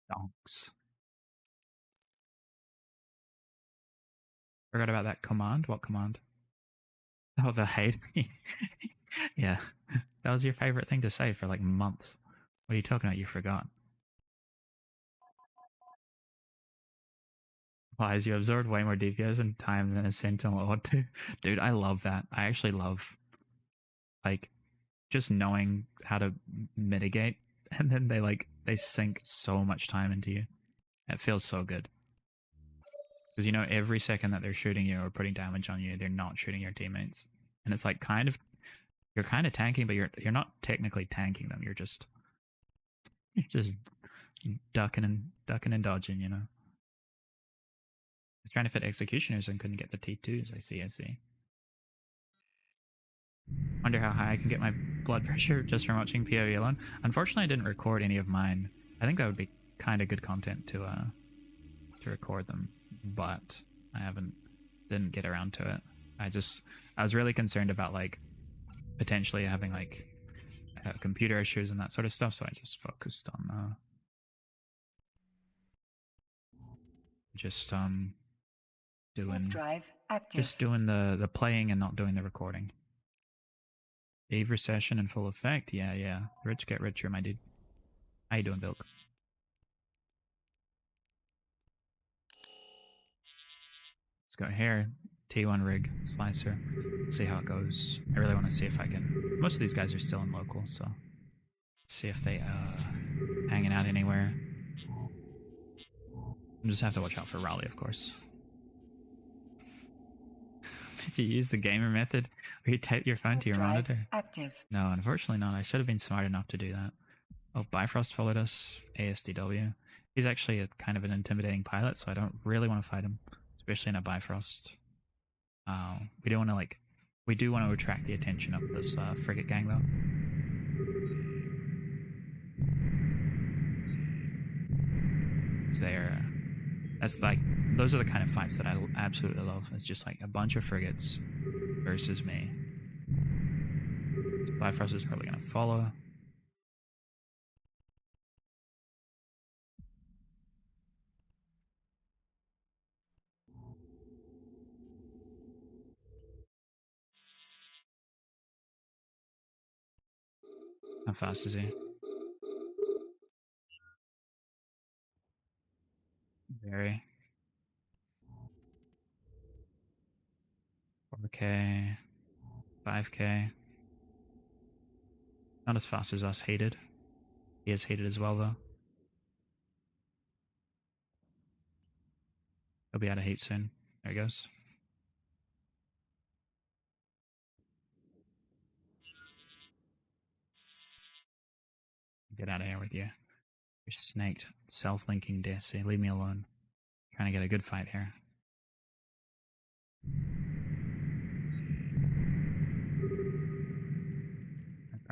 Donks. Forgot about that command. What command? Oh, the hate. Yeah, that was your favorite thing to say for like months. What are you talking about? You forgot. Wise, you absorbed way more DPS and time than a Sentinel ought to. Dude, I love that. I actually love like just knowing how to mitigate, and then they sink so much time into you. It feels so good. Because you know every second that they're shooting you or putting damage on you, they're not shooting your teammates. And it's like you're kind of tanking, but you're not technically tanking them. You're just ducking and dodging, you know. I was trying to fit executioners and couldn't get the T2s. I see. Wonder how high I can get my blood pressure just from watching PoE alone. Unfortunately, I didn't record any of mine. I think that would be kind of good content to record them, but I didn't get around to it. I was really concerned about like potentially having like computer issues and that sort of stuff, so I just focused on doing drive active. just doing the playing and not doing the recording. Eve recession in full effect. Yeah. Rich get richer, my dude. How you doing, Bilk? Let's go here. T1 rig slicer. See how it goes. I really want to see if I can. Most of these guys are still in local, so see if they hanging out anywhere. I just have to watch out for Raleigh, of course. Did you use the gamer method where you tape your phone to your monitor? Active. No, unfortunately not. I should have been smart enough to do that. Oh, Bifrost followed us. ASDW. He's actually a kind of an intimidating pilot, so I don't really want to fight him, especially in a Bifrost. We don't want to we do want to attract the attention of this frigate gang though. Those are the kind of fights that I absolutely love. It's just like a bunch of frigates versus me. So Bifrost is probably going to follow. How fast is he? Very. 4K. 5K. Not as fast as us hated. He is hated as well though. He'll be out of heat soon. There he goes. Get out of here with you. You're snaked. Self-linking Desi. Leave me alone. Trying to get a good fight here.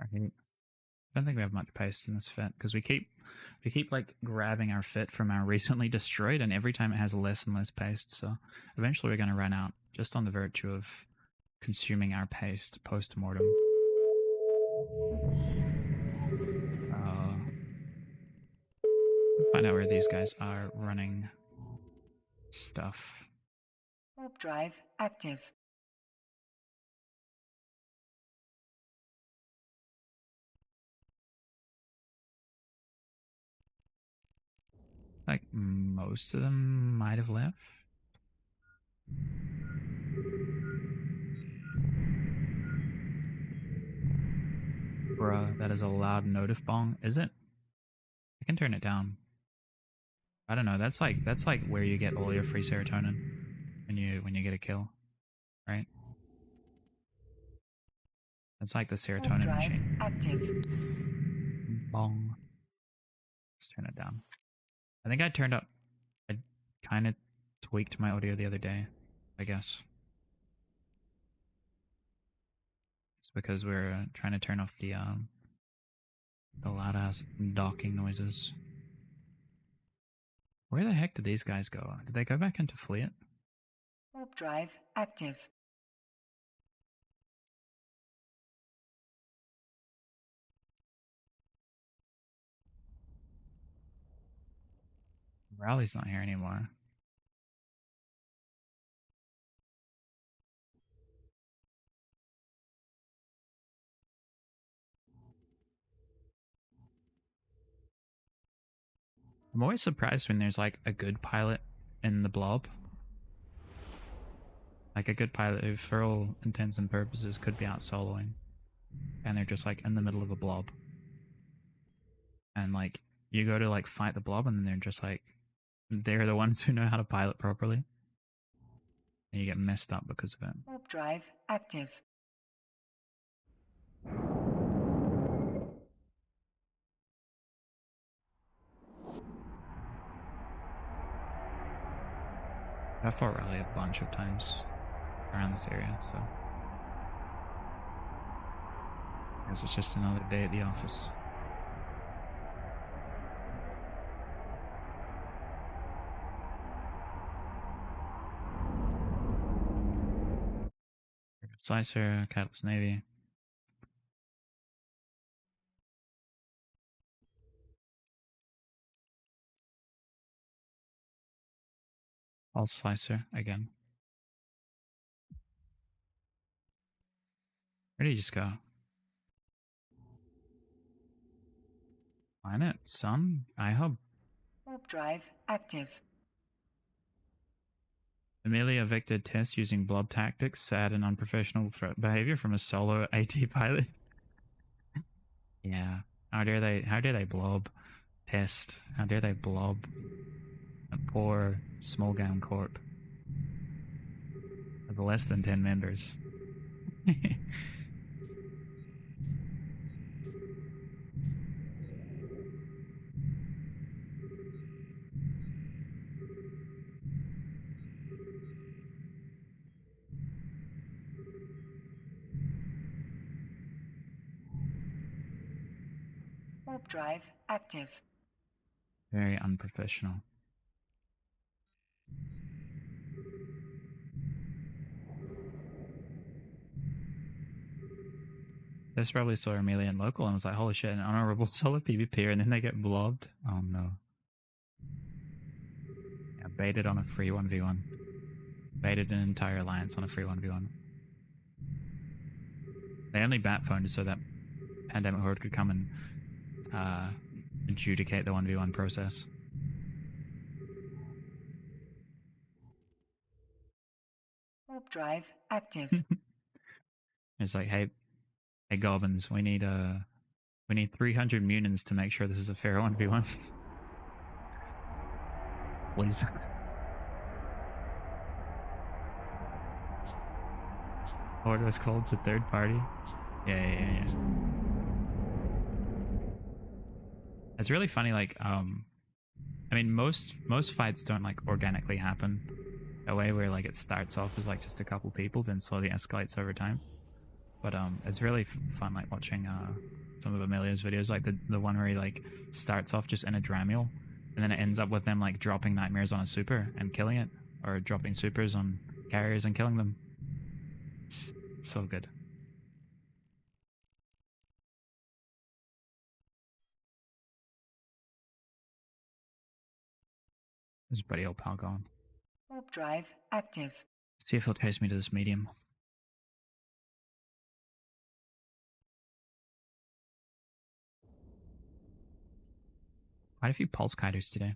I don't think we have much paste in this fit because we keep like grabbing our fit from our recently destroyed, and every time it has less and less paste. So eventually we're going to run out just on the virtue of consuming our paste post mortem. Find out where these guys are running stuff. Warp drive active. Like most of them might have left. Bruh, that is a loud notif bong. Is it? I can turn it down. I don't know. That's like where you get all your free serotonin when you get a kill, right? That's like the serotonin machine. Active. Bong. Let's turn it down. I think I kind of tweaked my audio the other day, I guess. It's because we're trying to turn off the loud ass docking noises. Where the heck did these guys go? Did they go back into Fleet? Warp drive active. Rowley's not here anymore. I'm always surprised when there's like a good pilot in the blob. Like a good pilot who, for all intents and purposes, could be out soloing. And they're just like in the middle of a blob. And like, you go to like fight the blob and then they're just like, they're the ones who know how to pilot properly. And you get messed up because of it. Warp drive active. I fought Raleigh a bunch of times around this area, so I guess it's just another day at the office. Slicer, Catalyst Navy. All Slicer again. Where did he just go? Planet? Sun? iHub? Warp drive active. Amelia Victor test using blob tactics, sad and unprofessional behavior from a solo AT pilot. Yeah. How dare they blob test? How dare they blob a poor small gown corp with less than 10 members? Warp drive active. Very unprofessional. This probably saw Amelia in local and was like, holy shit, an honorable solo PvP, and then they get blobbed. Oh no. Yeah, baited on a free 1v1. Baited an entire alliance on a free 1v1. They only bat phoned so that Pandemic Horde could come and adjudicate the 1v1 process. Warp drive active. It's like, hey Goblins, we need 300 Munins to make sure this is a fair 1v1. Please. What was called to third party? Yeah. It's really funny, like, I mean, most fights don't, like, organically happen that way, where, like, it starts off as, like, just a couple people, then slowly escalates over time. But, it's really fun, like, watching, some of Amelia's videos, like, the one where he, like, starts off just in a Dramule, and then it ends up with them, like, dropping Nightmares on a super and killing it, or dropping supers on carriers and killing them. It's so good. There's buddy old pal going. Warp drive active. See if he'll chase me to this medium. Quite a few pulse kiters today.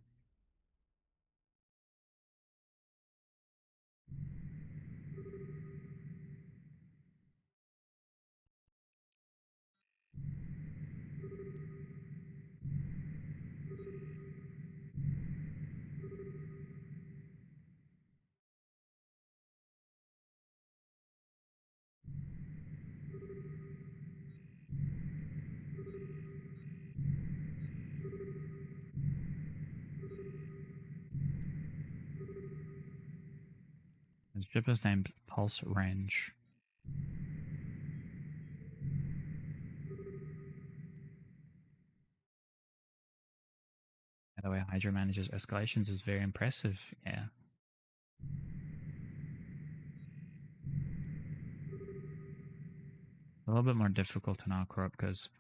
The ship is named Pulse Range. By the way, Hydra manages escalations is very impressive. Yeah. A little bit more difficult in our corp because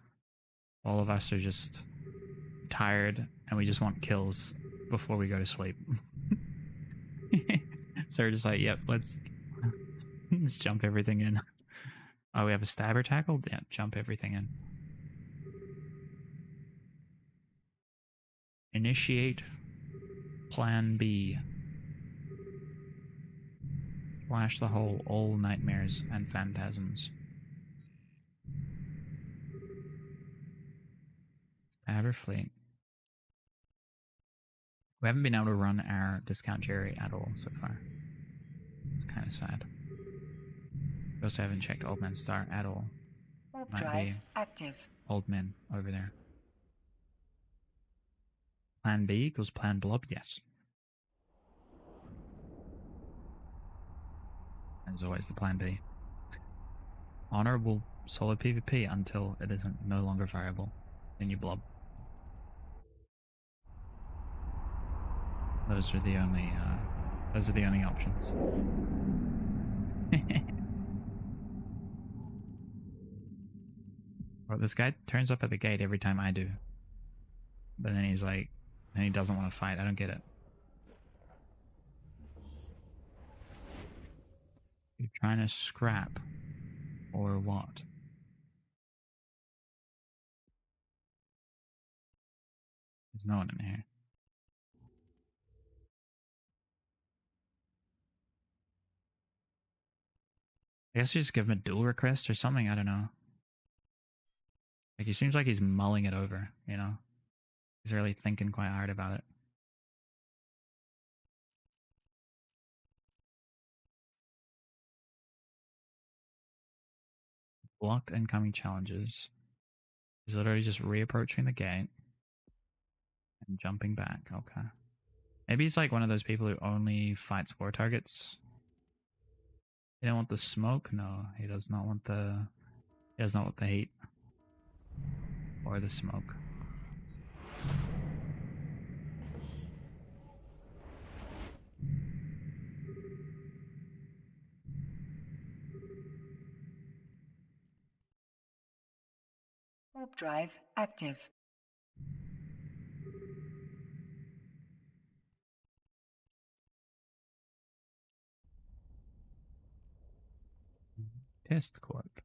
all of us are just tired and we just want kills before we go to sleep. So we're just like, yep, let's jump everything in. Oh, we have a stabber tackle? Yeah, jump everything in. Initiate Plan B. Flash the hole, all nightmares and phantasms. Stabber fleet. We haven't been able to run our discount Jerry at all so far. It's kind of sad. We also haven't checked Old Man Star at all. Warp Might drive be active. old men over there. Plan B equals Plan Blob, yes. As always, the Plan B. Honorable solid PvP until it isn't no longer viable. Then you blob. Those are the only options. Well, this guy turns up at the gate every time I do. But then he's like, and he doesn't want to fight. I don't get it. You're trying to scrap or what? There's no one in here. I guess you just give him a duel request or something. I don't know. Like, he seems like he's mulling it over, you know? He's really thinking quite hard about it. Blocked incoming challenges. He's literally just reapproaching the gate and jumping back. Okay. Maybe he's like one of those people who only fights war targets. He don't want the smoke? No, he does not want the... He does not want the heat. Or the smoke. Warp drive active. Test corp.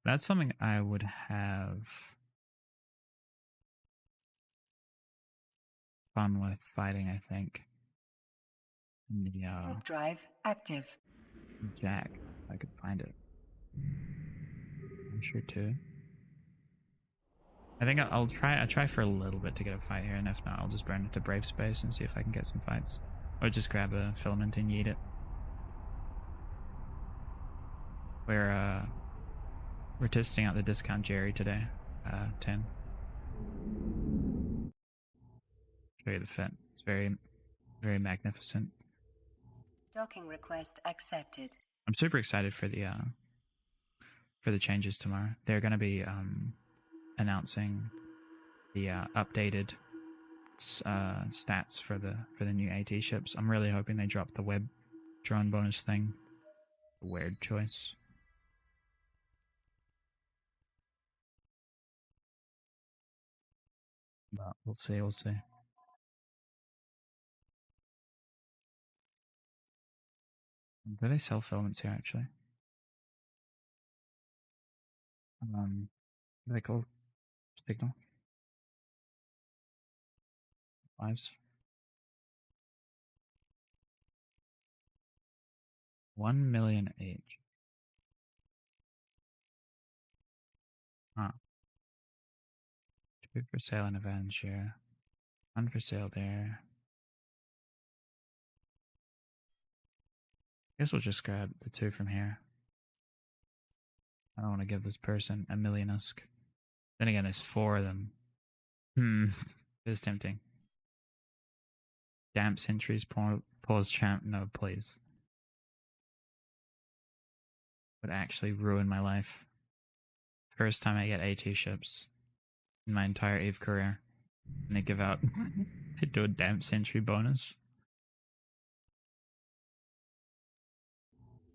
That's something I would have fun with fighting, I think. The Warp drive active. Jack, if I could find it. I'm sure too. I think I'll try for a little bit to get a fight here, and if not, I'll just burn it to Brave Space and see if I can get some fights. Or just grab a filament and yeet it. We're testing out the discount Jerry today. 10. Show you the fit. It's very, very magnificent. Docking request accepted. I'm super excited for the changes tomorrow. They're going to be announcing the updated stats for the new AT ships. I'm really hoping they drop the web drone bonus thing. Weird choice. But we'll see, we'll see. Do they sell filaments here actually? What are they called? Signal? Lives? 1 million each. Huh. Food for sale and Avenger. One for sale there. Guess we'll just grab the 2 from here. I don't want to give this person a million usk. Then again, there's 4 of them. It is tempting. Damp sentries, pause champ. No, please. Would actually ruin my life. First time I get AT ships in my entire EVE career. And they give out to do a damp sentry bonus.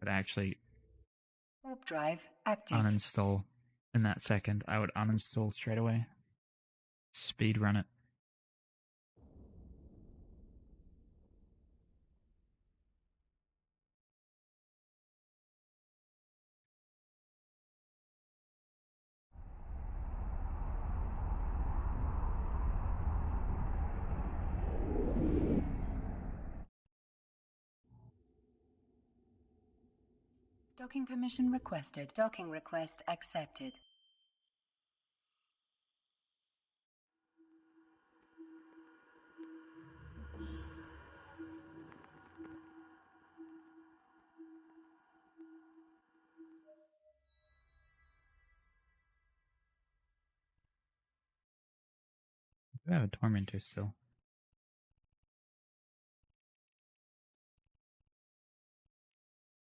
Would actually Warp drive active. uninstall in that second. I would uninstall straight away. Speed run it. Docking permission requested. Docking request accepted. I have a tormentor still.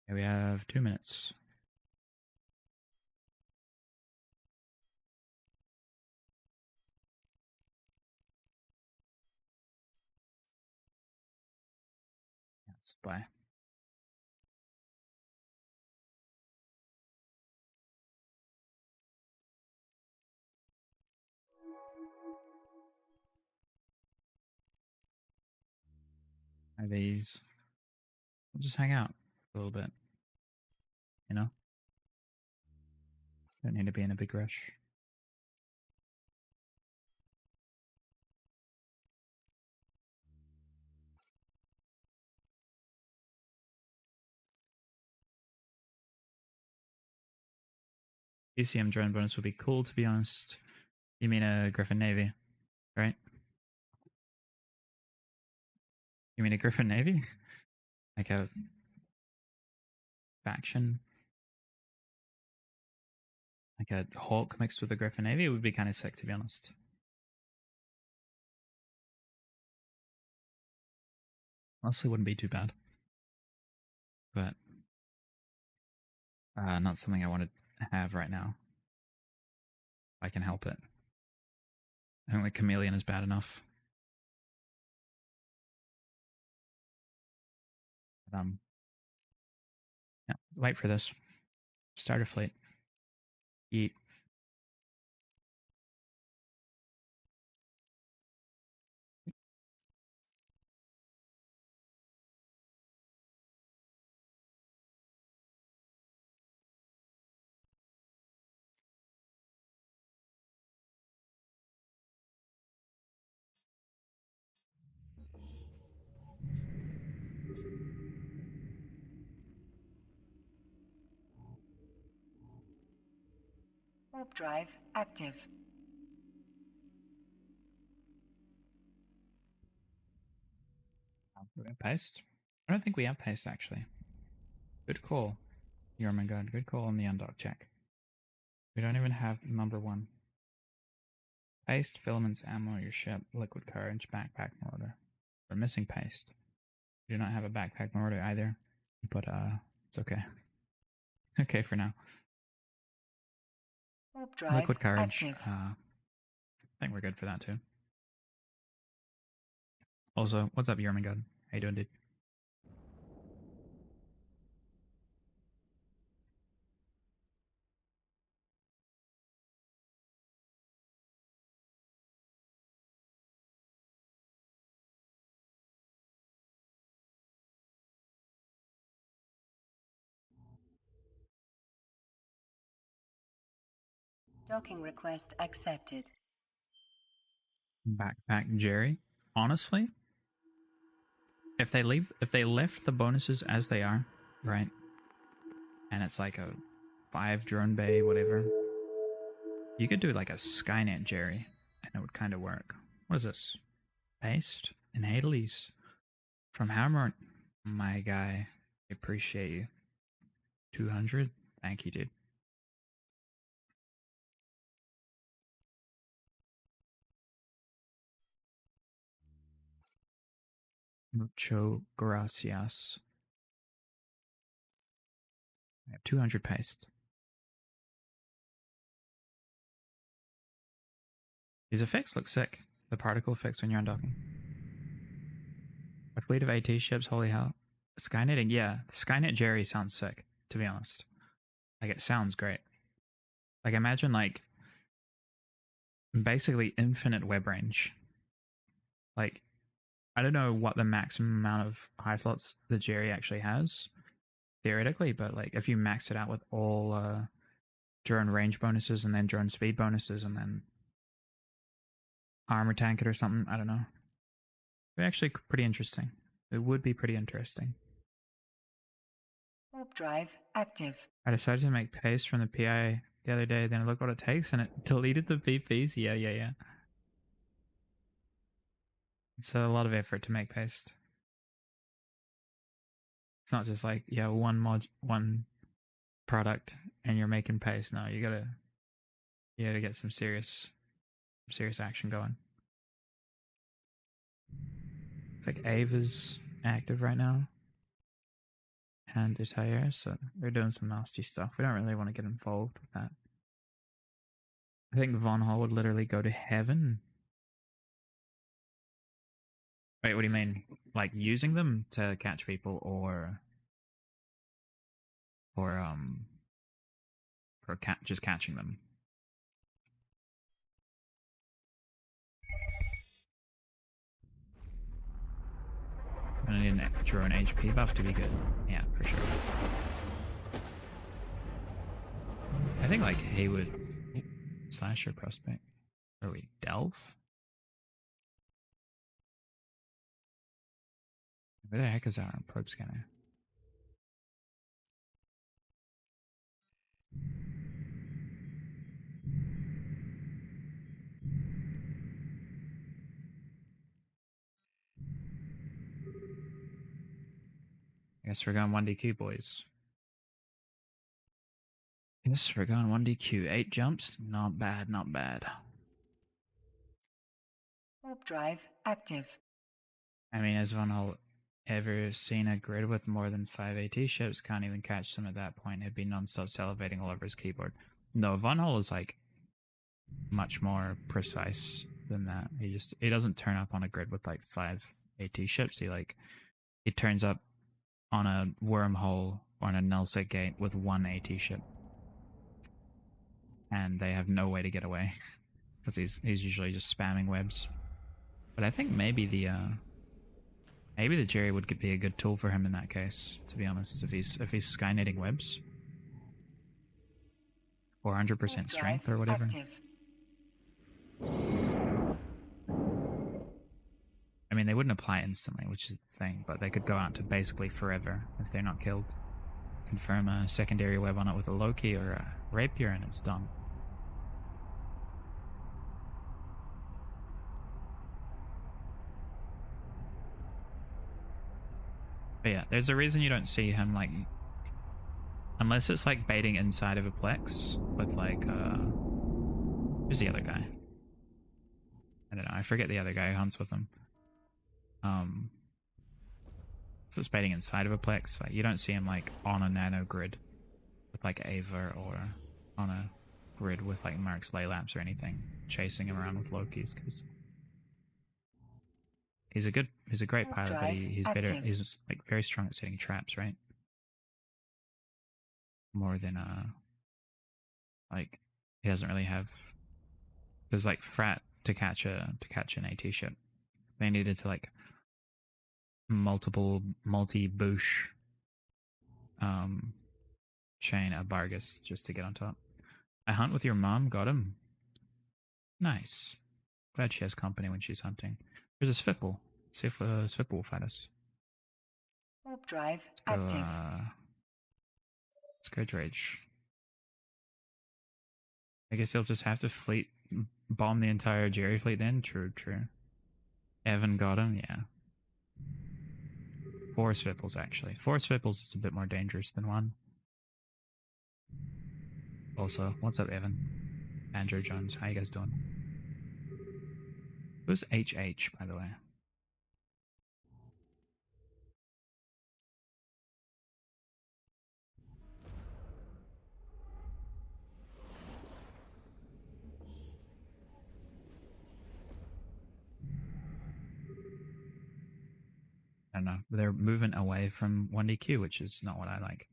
Okay, we have 2 minutes. Yes, bye. These. We'll just hang out for a little bit. You know? Don't need to be in a big rush. PCM drone bonus would be cool, to be honest. You mean a Griffin Navy, right? You mean a Griffin Navy? Like a faction? Like a Hawk mixed with a Griffin Navy? It would be kind of sick, to be honest. Honestly, wouldn't be too bad. But not something I want to have right now. If I can help it. I don't think Chameleon is bad enough. But, yeah, wait for this. Start a fleet. Eat. Warp drive active. Paste? I don't think we have paste, actually. Good call. Oh my god, good call on the undock check. We don't even have number 1. Paste, filaments, ammo, your ship, liquid courage, backpack mortar. We're missing paste. We do not have a backpack mortar either. But it's okay. It's okay for now. Warp drive Liquid courage. active. I think we're good for that too. Also, what's up, Yermangod? How you doing, dude? Docking request accepted. Backpack Jerry. Honestly, if they left the bonuses as they are, right? And it's like a 5 drone bay, whatever. You could do like a Skynet Jerry, I and it would kind of work. What is this? Paste and Hades from Hammer. My guy, I appreciate you. 200. Thank you, dude. Mucho gracias. I have 200 paste. These effects look sick. The particle effects when you're undocking. A fleet of AT ships, holy hell. Skynetting, yeah. Skynet Jerry sounds sick, to be honest. Like, it sounds great. Like, imagine, like, basically infinite web range. Like, I don't know what the maximum amount of high slots the Jerry actually has, theoretically, but, like, if you max it out with all drone range bonuses and then drone speed bonuses and then armor tank it or something, I don't know. It'd be actually pretty interesting. It would be pretty interesting. Warp drive active. I decided to make paste from the PI the other day, then look what it takes, and it deleted the PPs. Yeah. It's a lot of effort to make paste. It's not just like, yeah, one product and you're making paste. No, you gotta get some serious action going. It's like Ava's active right now. And Desire, so they're doing some nasty stuff. We don't really want to get involved with that. I think Von Hall would literally go to heaven. Wait, what do you mean? Like using them to catch people, or just catching them? I need an drone HP buff to be good. Yeah, for sure. I think like Haywood Slasher Prospect. Are we Delph? Where the heck is our probe scanner? I guess we're going 1DQ, boys. Yes, we're going 1DQ. 8 jumps. Not bad, not bad. Warp drive active. I mean, has Von Hull ever seen a grid with more than 5 AT ships? Can't even catch them at that point. He'd be non-stop salivating all over his keyboard. No, Von Hull is like much more precise than that. He doesn't turn up on a grid with like 5 AT ships. He turns up on a wormhole or on a nullset gate with 1 AT ship, and they have no way to get away because he's usually just spamming webs. But I think maybe the Jerry would be a good tool for him in that case, to be honest, if he's skynetting webs. 400% strength or whatever. Active. I mean, they wouldn't apply instantly, which is the thing, but they could go out to basically forever if they're not killed. Confirm a secondary web on it with a Loki or a Rapier and it's done. But yeah, there's a reason you don't see him, like, unless it's like baiting inside of a Plex with like, who's the other guy? I don't know, I forget the other guy who hunts with him. So it's baiting inside of a Plex, like you don't see him like on a nano grid with like Ava, or on a grid with like Mark's Laylaps or anything, chasing him around with Lokis, because he's a great pilot, but he's like very strong at setting traps, right? More than like he doesn't really have, there's like Frat to catch an AT ship. They needed to like multi-boosh chain a Bargus just to get on top. I hunt with your mom, got him. Nice. Glad she has company when she's hunting. There's a Svipple. Let's see if Svipple will fight us. Warp drive active. Let's go Dredge. I guess he'll just have to fleet bomb the entire Jerry fleet then? True, true. Evan got him, yeah. 4 Swipples, actually. 4 Swipples is a bit more dangerous than 1. Also, what's up, Evan? Andrew Jones, how you guys doing? Who's HH, by the way? I don't know. They're moving away from 1DQ, which is not what I like.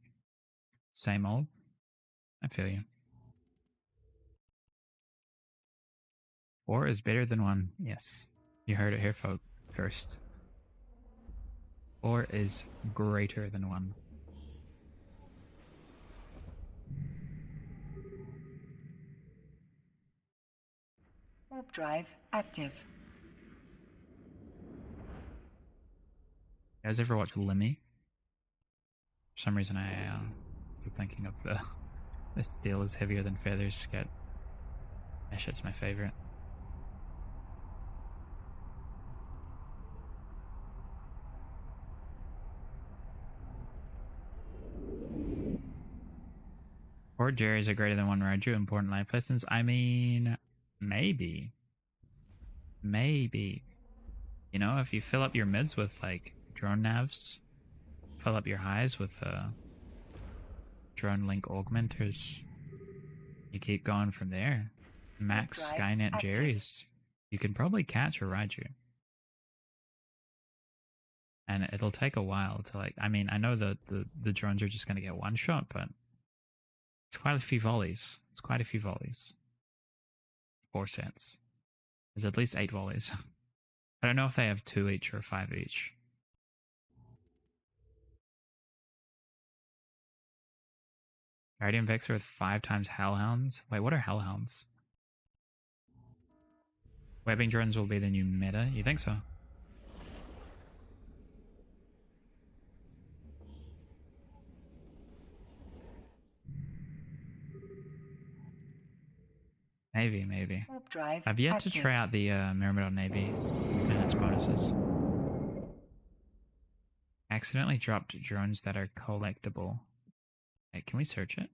Same old. I feel you. 4 is better than 1. Yes. You heard it here, folk. First. 4 is greater than 1. Warp drive active. You guys ever watch Lemmy? For some reason, I was thinking of the steel is heavier than feathers skit. That shit's my favorite. Or Jerry's are greater than 1 Raju. Important life lessons. I mean, maybe. Maybe. You know, if you fill up your mids with like drone navs, fill up your highs with drone link augmenters, you keep going from there. Max Skynet active. Jerry's. You can probably catch a Raju. And it'll take a while to like, I mean, I know that the drones are just going to get one shot, but it's quite a few volleys. It's quite a few volleys. 4 sets. There's at least 8 volleys. I don't know if they have 2 each or 5 each. Guardian Vexor with 5 times Hellhounds? Wait, what are Hellhounds? Webbing drones will be the new meta? You think so? Maybe, maybe. I've yet to try out the Myrmidon Navy and its bonuses. Accidentally dropped drones that are collectible. Hey, can we search it?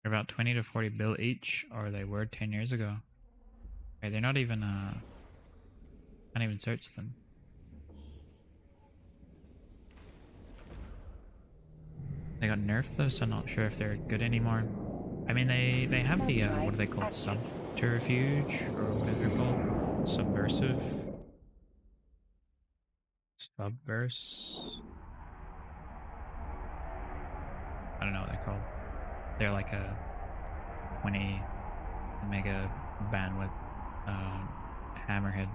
They're about 20 to 40 bill each, or they were 10 years ago. Okay, they're not even, can't even search them. They got nerfed though, so I'm not sure if they're good anymore. I mean, they have the, what are they called? Subterfuge? Or whatever they're called? Subversive? Subverse? I don't know what they're called. They're like a 20 mega bandwidth hammerhead.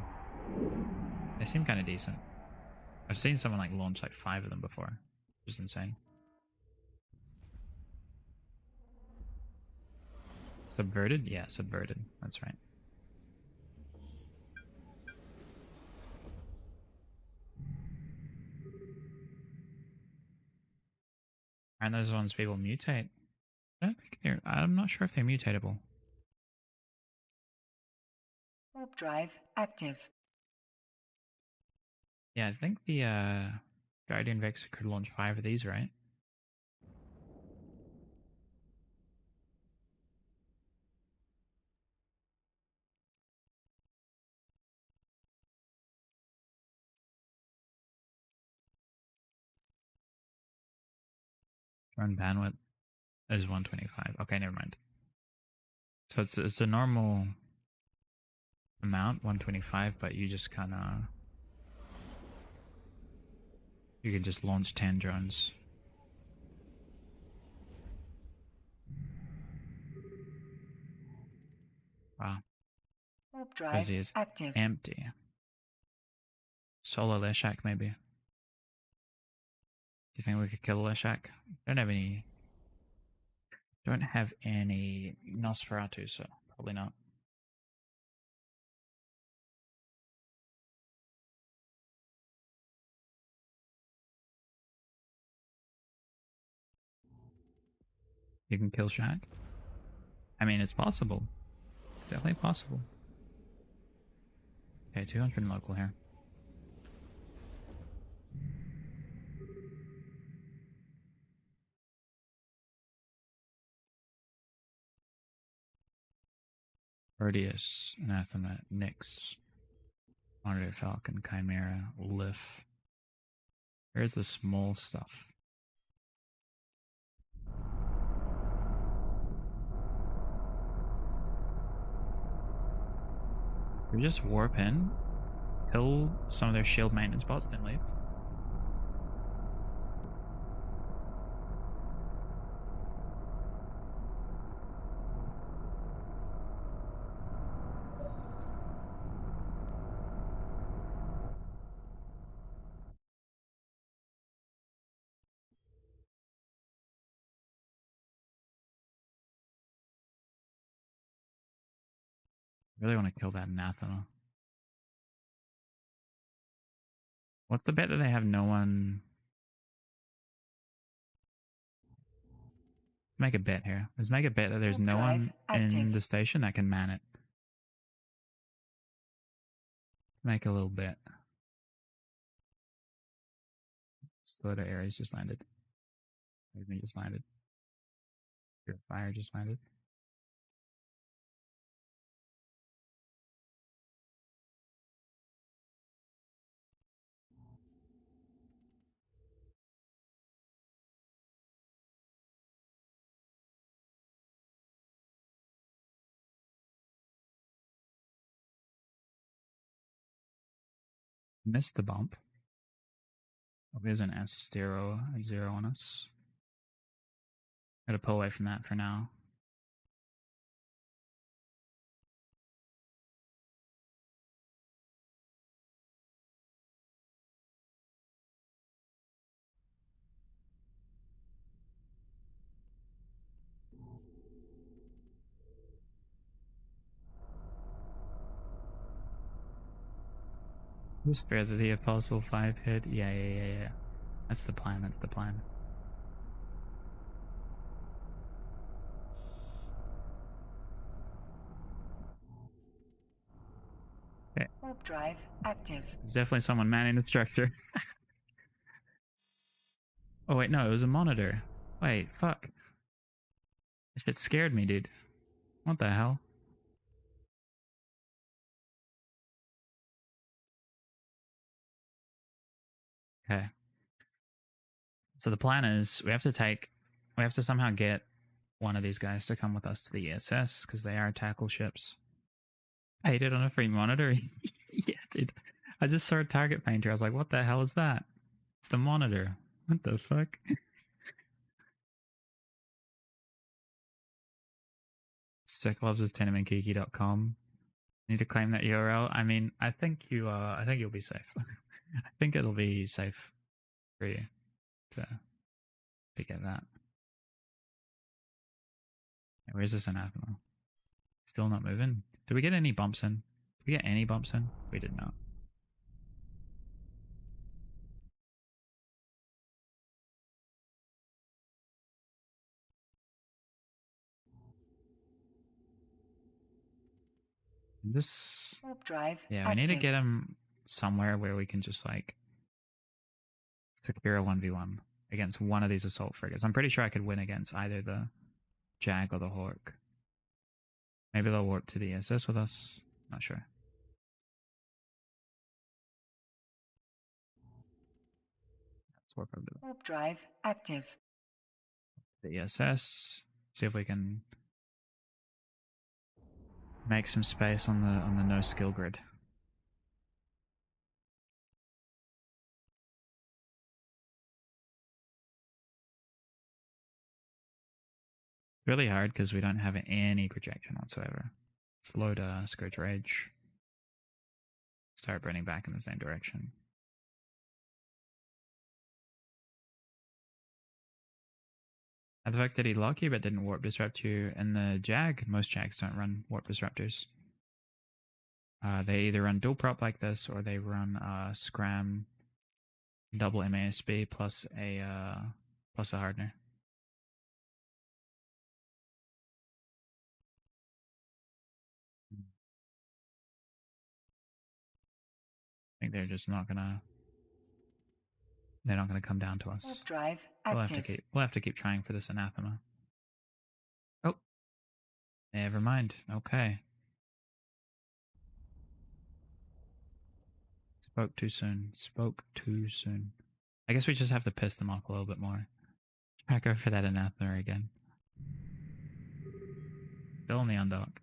They seem kind of decent. I've seen someone like launch like 5 of them before, which is insane. Subverted? Yeah, subverted. That's right. And those ones people mutate. I don't think they're. I'm not sure if they're mutatable. Warp drive active. Yeah, I think the Guardian Vexor could launch 5 of these, right? Run bandwidth is 125. Okay, never mind. So it's a normal amount, 125, but you just kind of you can just launch 10 drones. Wow. Warp drive is active. Empty. Solo Leshak, maybe. Do you think we could kill Leshak? Don't have any Nosferatu, so probably not. You can kill Shaq. I mean, it's possible. It's definitely possible. Okay, 200 local here. Proteus, Anathema, Nyx, Monitor Falcon, Chimera, Lif. Here's the small stuff. We just warp in, kill some of their shield maintenance bots, then leave. I really want to kill that Anathema. What's the bet that they have no one? Make a bet here. Let's make a bet that there's no one in the station that can man it. Make a little bet. Slaughter Ares just landed. Everything just landed. Your fire just landed. Missed the bump. Oh, there's an S0 on us. Gotta pull away from that for now. It was fair that the Apostle 5 hit. Yeah. That's the plan, that's the plan. Okay. Warp drive active. There's definitely someone manning the structure. Oh wait, no, it was a monitor. Wait, fuck. That shit scared me, dude. What the hell? Okay. So the plan is we have to somehow get one of these guys to come with us to the ESS because they are tackle ships. I hit it on a free monitor. Yeah, dude. I just saw a target painter. I was like, what the hell is that? It's the monitor. What the fuck? Steklovs is tenementkiki.com. Need to claim that URL. I mean, I think you'll be safe. I think it'll be safe for you to get that. Where's this Anathema? Still not moving. Did we get any bumps in? Did we get any bumps in? We did not. This warp drive. Yeah, we need to get him somewhere where we can just like secure a 1v1 against one of these assault frigates. I'm pretty sure I could win against either the Jag or the Hawk. Maybe they'll warp to the SS with us. Not sure. Let's warp over to warp drive active. The ESS. See if we can make some space on the no skill grid. Really hard because we don't have any projection whatsoever. Let's load Scourge Rage. Start burning back in the same direction. The fact that he lock you but didn't warp disrupt you, and the Jag, most Jags don't run warp disruptors. They either run dual prop like this or they run Scram double MASB plus a hardener. think they're just not gonna. They're not gonna come down to us. Warp drive We'll active. have to keep trying for this anathema. Oh, never mind. Okay. Spoke too soon. Spoke too soon. I guess we just have to piss them off a little bit more. Try go for that anathema again. Still on the undock.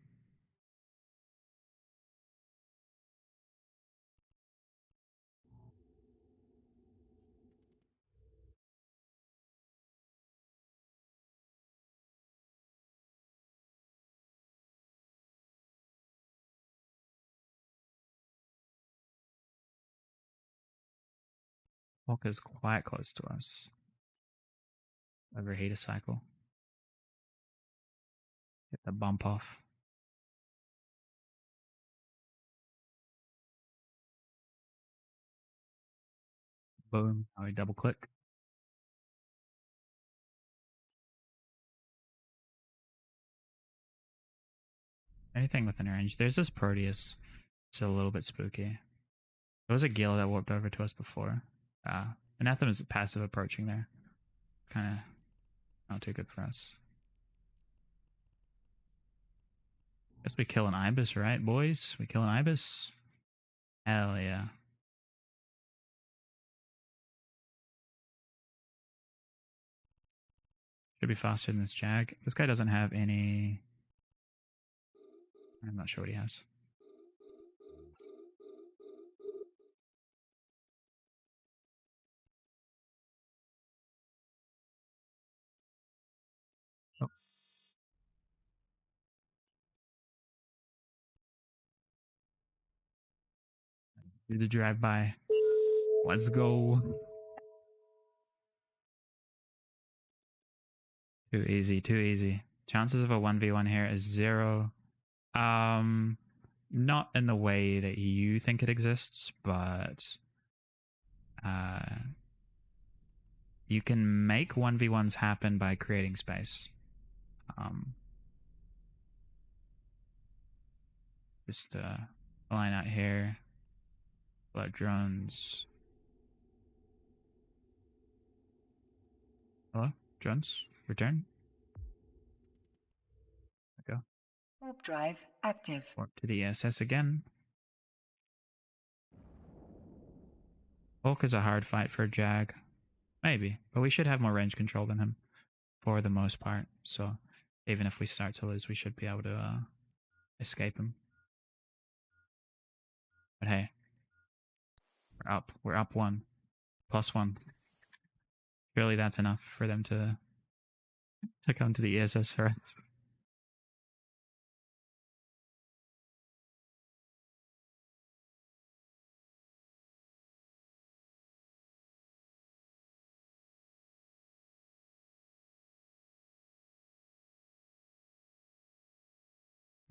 Walker's quite close to us. Overheat a cycle. Get the bump off. Boom. Now we double click. Anything within range. There's this Proteus. It's a little bit spooky. There was a Gil that warped over to us before. Anathema's passive approaching there. Kind of not too good for us. Guess we kill an Ibis, right, boys? We kill an Ibis? Hell yeah. Should be faster than this Jag. This guy doesn't have any... I'm not sure what he has. Oh. Do the drive-by. Let's go. Too easy, too easy. Chances of a 1v1 here is 0. Not in the way that you think it exists, but you can make 1v1s happen by creating space. Just line out here. Blood drones. Hello? Drones? Return? There we go. Warp drive active. Warp to the ESS again. Hulk is a hard fight for a Jag. Maybe. But we should have more range control than him. For the most part. So even if we start to lose, we should be able to escape him. But hey. We're up. We're up 1. +1. Surely that's enough for them to come to the ESS for us.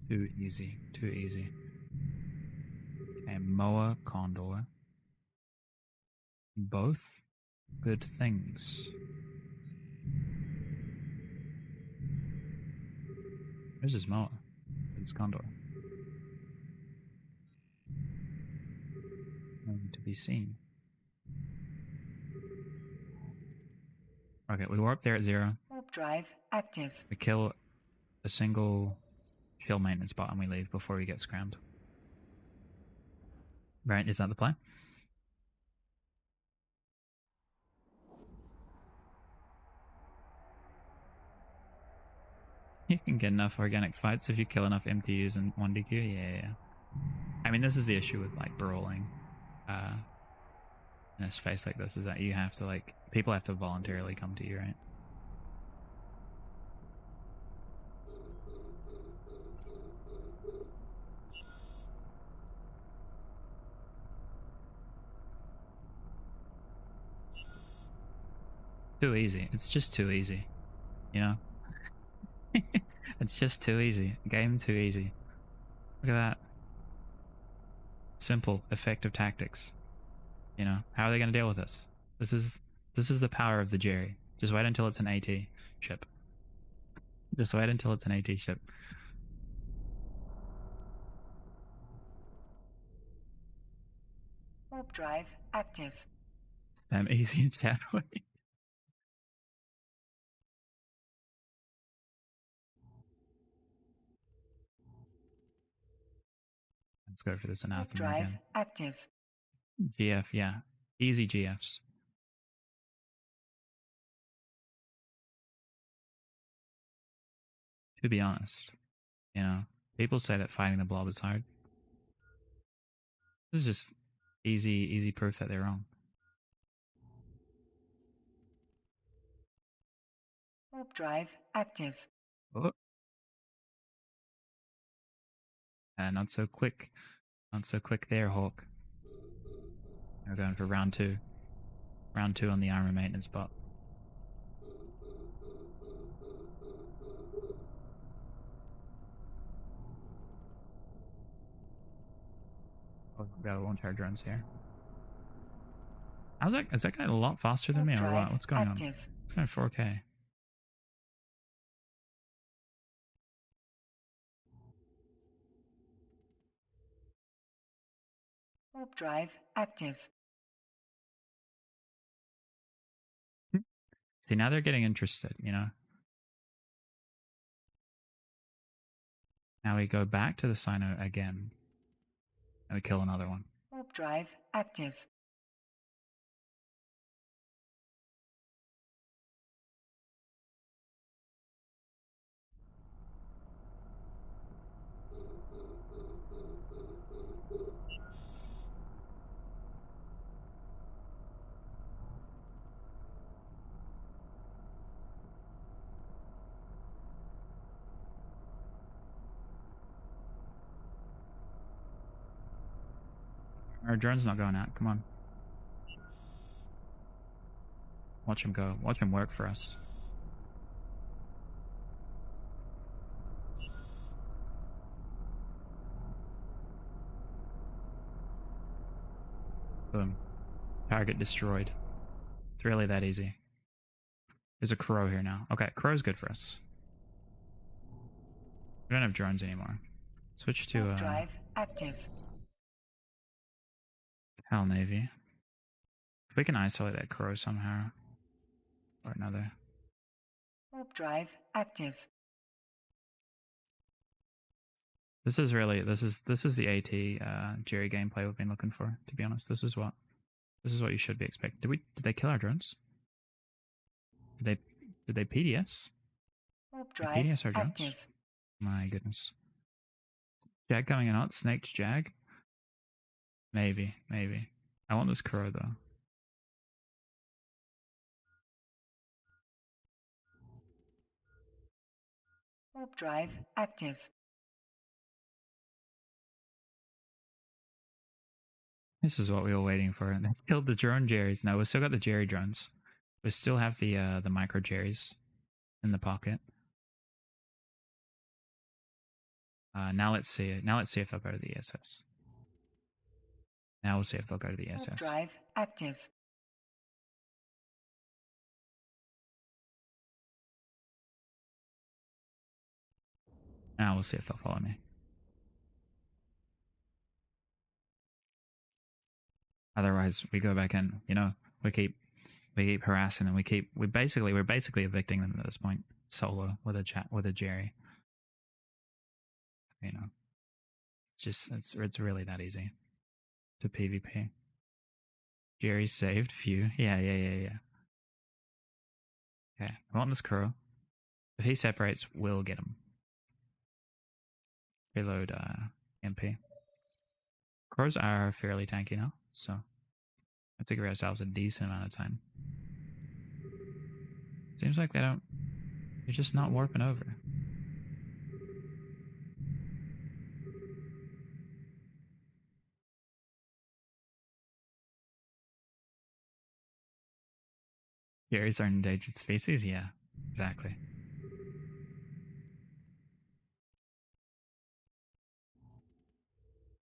Too easy. Too easy. Okay, Moa, Condor. Both good things. Where's his Moa? It's Condor. Going to be seen. Okay, we warp there at 0. Warp drive active. We kill a single shield maintenance bot and we leave before we get scrammed. Right, is that the plan? You can get enough organic fights if you kill enough MTUs and 1DQ, yeah. I mean, this is the issue with, like, brawling in a space like this, is that you have to, like, people have to voluntarily come to you, right? Too easy. It's just too easy, you know? It's just too easy. Game too easy. Look at that. Simple, effective tactics. You know, how are they going to deal with this? This is the power of the Jerry. Just wait until it's an AT ship. Just wait until it's an AT ship. Warp drive active. Spam easy in chat. Let's go for this Warp anathema drive again. active. GF, yeah. Easy GFs. To be honest, you know, people say that fighting the blob is hard. This is just easy proof that they're wrong. Warp drive active. Oh. Not so quick. Not so quick there, Hawk. We're going for round 2. Round 2 on the armor maintenance bot. Oh, we gotta launch our drones here. How's that? Is that guy a lot faster than me or what? What's going on? It's going 4K. Warp drive active. See, now they're getting interested, you know? Now we go back to the Sino again. And we kill another one. Warp drive active. Our drone's not going out. Come on. Watch him go. Watch him work for us. Boom. Target destroyed. It's really that easy. There's a crow here now. Okay, crow's good for us. We don't have drones anymore. Switch to drive active. Hell Navy. If we can isolate that crow somehow or another. Warp drive active. This is really this is the AT Jerry gameplay we've been looking for, to be honest. This is what you should be expecting. Did they kill our drones? Did they PDS? Warp drive PDS our drones? active. My goodness. Jag coming out, snaked Jag? Maybe. I want this crow though. Warp drive active. This is what we were waiting for. And they killed the drone Jerrys. No, we still got the Jerry drones. We still have the micro Jerrys in the pocket. Now let's see it. Now let's see if they'll go to the ESS. Now we'll see if they'll go to the ESS. Warp drive active. Now we'll see if they'll follow me. Otherwise, we go back in. You know, we keep harassing them. We're basically evicting them at this point, solo with a Jerry. You know, it's really that easy to PvP. Jerry saved few. Yeah. Okay, I want this crow. If he separates, we'll get him. Reload MP. Crows are fairly tanky now, so we have to give ourselves a decent amount of time. Seems like they're just not warping over. Jerry's are an endangered species? Yeah, exactly.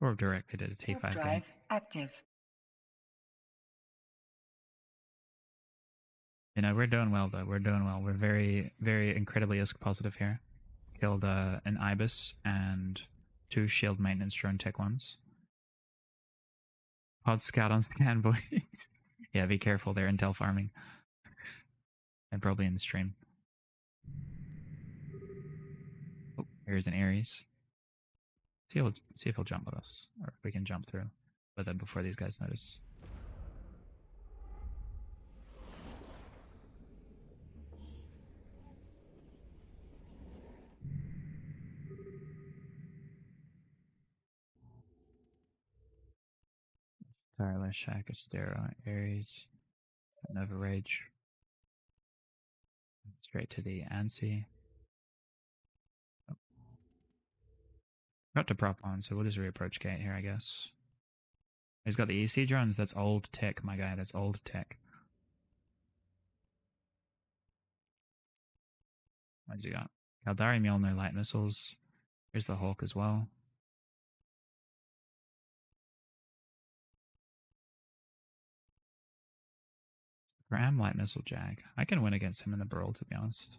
Or directed at a T5 drive game. Active. You know, we're doing well though. We're doing well. We're very, very incredibly ISK positive here. Killed an Ibis and 2 shield maintenance drone tech ones. Pod scout on scan, boys. Yeah, be careful. They're intel farming. And probably in the stream. Oh, here's an Ares. See if he'll jump with us, or if we can jump through with him before these guys notice. Tireless, Shack, Astera, Ares, Nova Rage. Straight to the ANSI. Oh. Got to prop on, so we'll just reapproach gate here, I guess. He's got the EC drones. That's old tech, my guy. That's old tech. What's he got? Caldari Mjolnir light missiles. Here's the Hulk as well. Ram light missile Jag. I can win against him in the Burl, to be honest.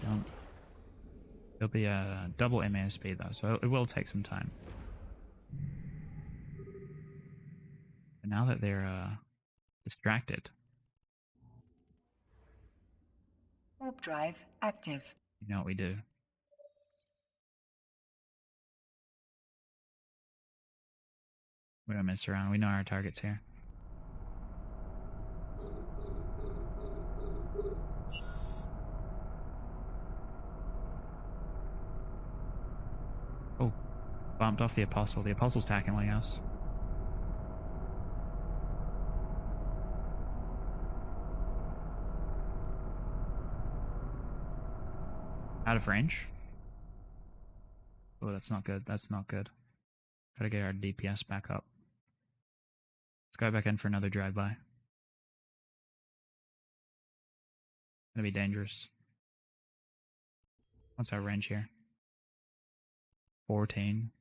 Jump. It'll be a double MASP though, so it will take some time. But now that they're distracted. Warp drive active. You know what we do. We don't mess around. We know our targets here. Oh, bumped off the Apostle. The Apostle's tackling us. Out of range. Oh, that's not good. That's not good. Gotta get our DPS back up. Let's go back in for another drive-by. Gonna be dangerous. What's our range here? 14.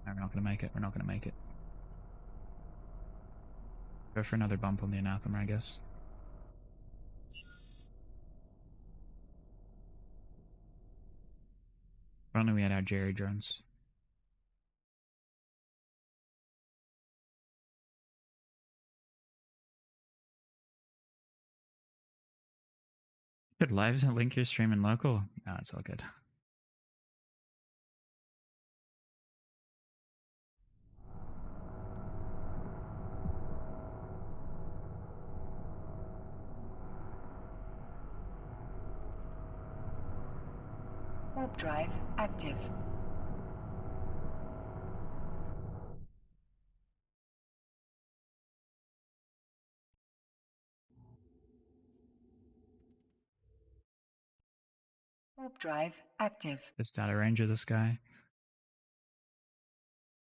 No, we're not gonna make it. We're not gonna make it. Go for another bump on the Anathema, I guess. If only we had our Jerry drones. Could live link your stream in local? No, it's all good. Warp drive active. Warp drive active. Just out of range of this guy.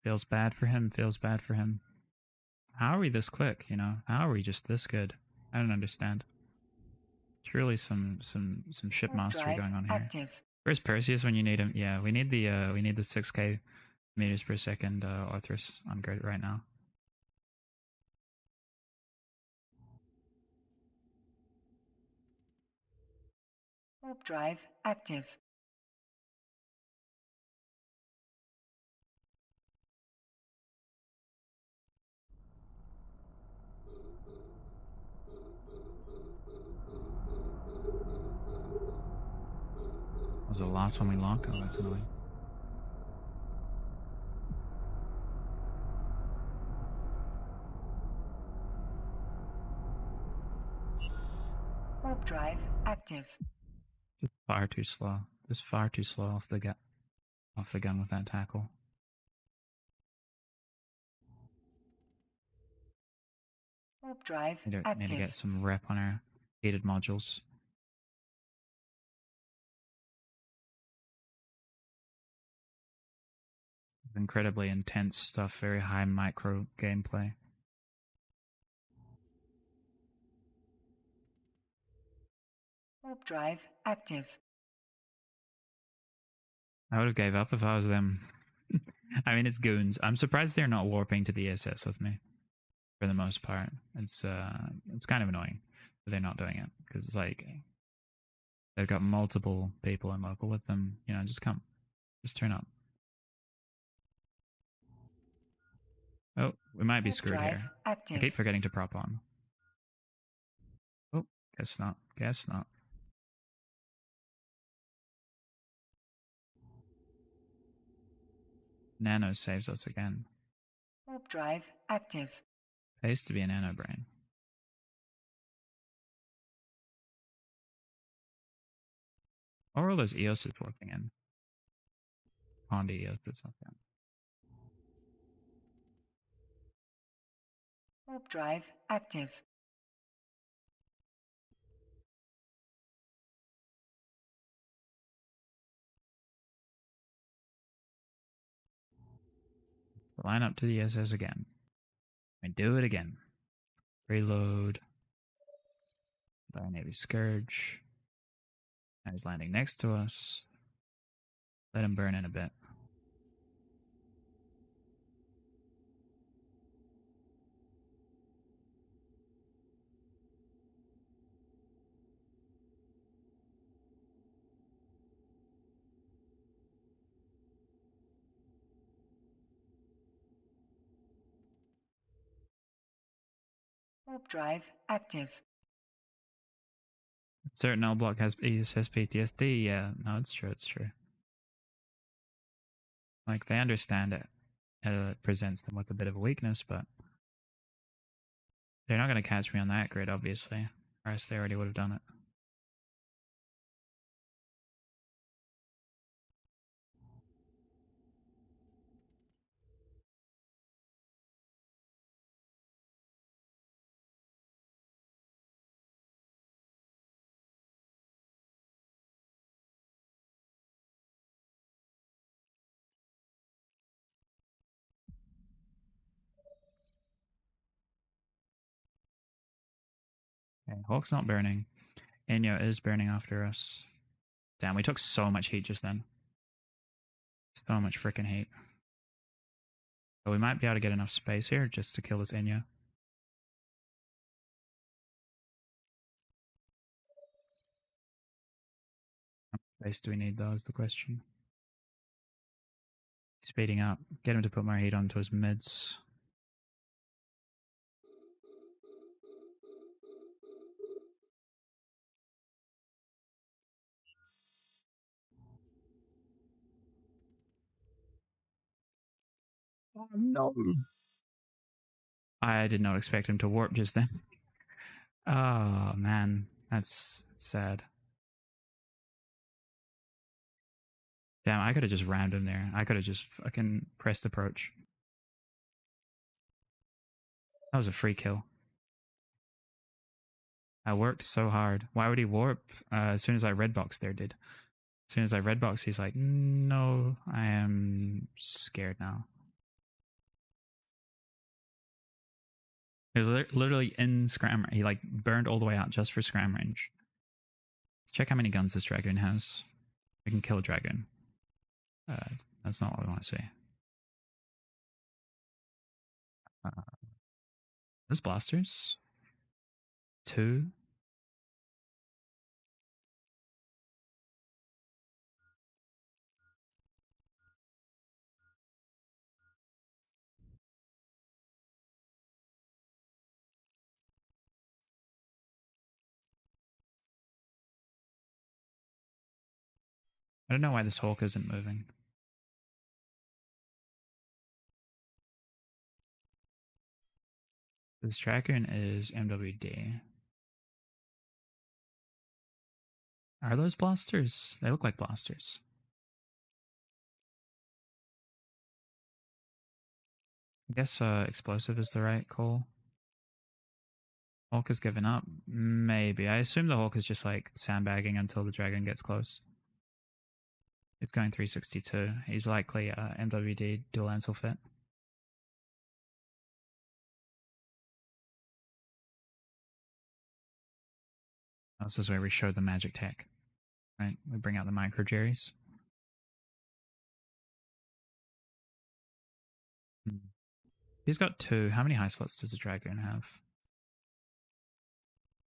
Feels bad for him, feels bad for him. How are we this quick, you know? How are we just this good? I don't understand. It's really some ship mastery going on here. Active. Where's Perseus when you need him? Yeah, we need the 6k meters per second Arthurus on grid right now. Warp drive active. Was the last one we locked? Oh, that's annoying. Warp drive active. Just far too slow. Just far too slow off the gun with that tackle. Warp drive Need active. to get some rep on our gated modules. Incredibly intense stuff, very high micro gameplay. Warp drive active. I would have gave up if I was them. I mean, it's goons. I'm surprised they're not warping to the ESS with me. For the most part, it's kind of annoying that they're not doing it, because it's like They've got multiple people in local with them. You know, just come. Just turn up. Oh, we might be Warp screwed drive here. I active. keep forgetting to prop on. Oh, guess not. Guess not. Nano saves us again. Warp drive active. Pays to be a nano brain. What are all those EOSs working in? Honda EOSs, okay. Warp drive active. Line up to the ESS again. And do it again. Reload. By Navy Scourge. Now he's landing next to us. Let him burn in a bit. Warp drive active. Certain L block has PTSD. Yeah, no, it's true. It's true. Like they understand it. It presents them with a bit of a weakness, but they're not going to catch me on that grid, obviously, or else they already would have done it. Okay, Hawk's not burning. Inyo is burning after us. Damn, we took so much heat just then. So much freaking heat. But we might be able to get enough space here just to kill this Inyo. How much space do we need though is the question. Speeding up. Get him to put more heat onto his mids. Oh no. I did not expect him to warp just then. Oh man, that's sad. Damn, I could have just rammed him there. I could have just fucking pressed approach. That was a free kill. I worked so hard. Why would he warp? As soon as I redbox there, did. As soon as I redbox, he's like, no, I am scared now. He was literally in scram. He like burned all the way out just for scram range. Let's check how many guns this dragoon has. We can kill a dragoon. That's not what we want to see. Those blasters? 2? I don't know why this Hawk isn't moving. This dragoon is MWD. Are those blasters? They look like blasters. I guess explosive is the right call. Hawk has given up. Maybe. I assume the Hawk is just like sandbagging until the dragon gets close. It's going 362. He's likely MWD dual Ansel fit. This is where we show the magic tech. Right? We bring out the micro jerrys. He's got 2. How many high slots does a dragoon have?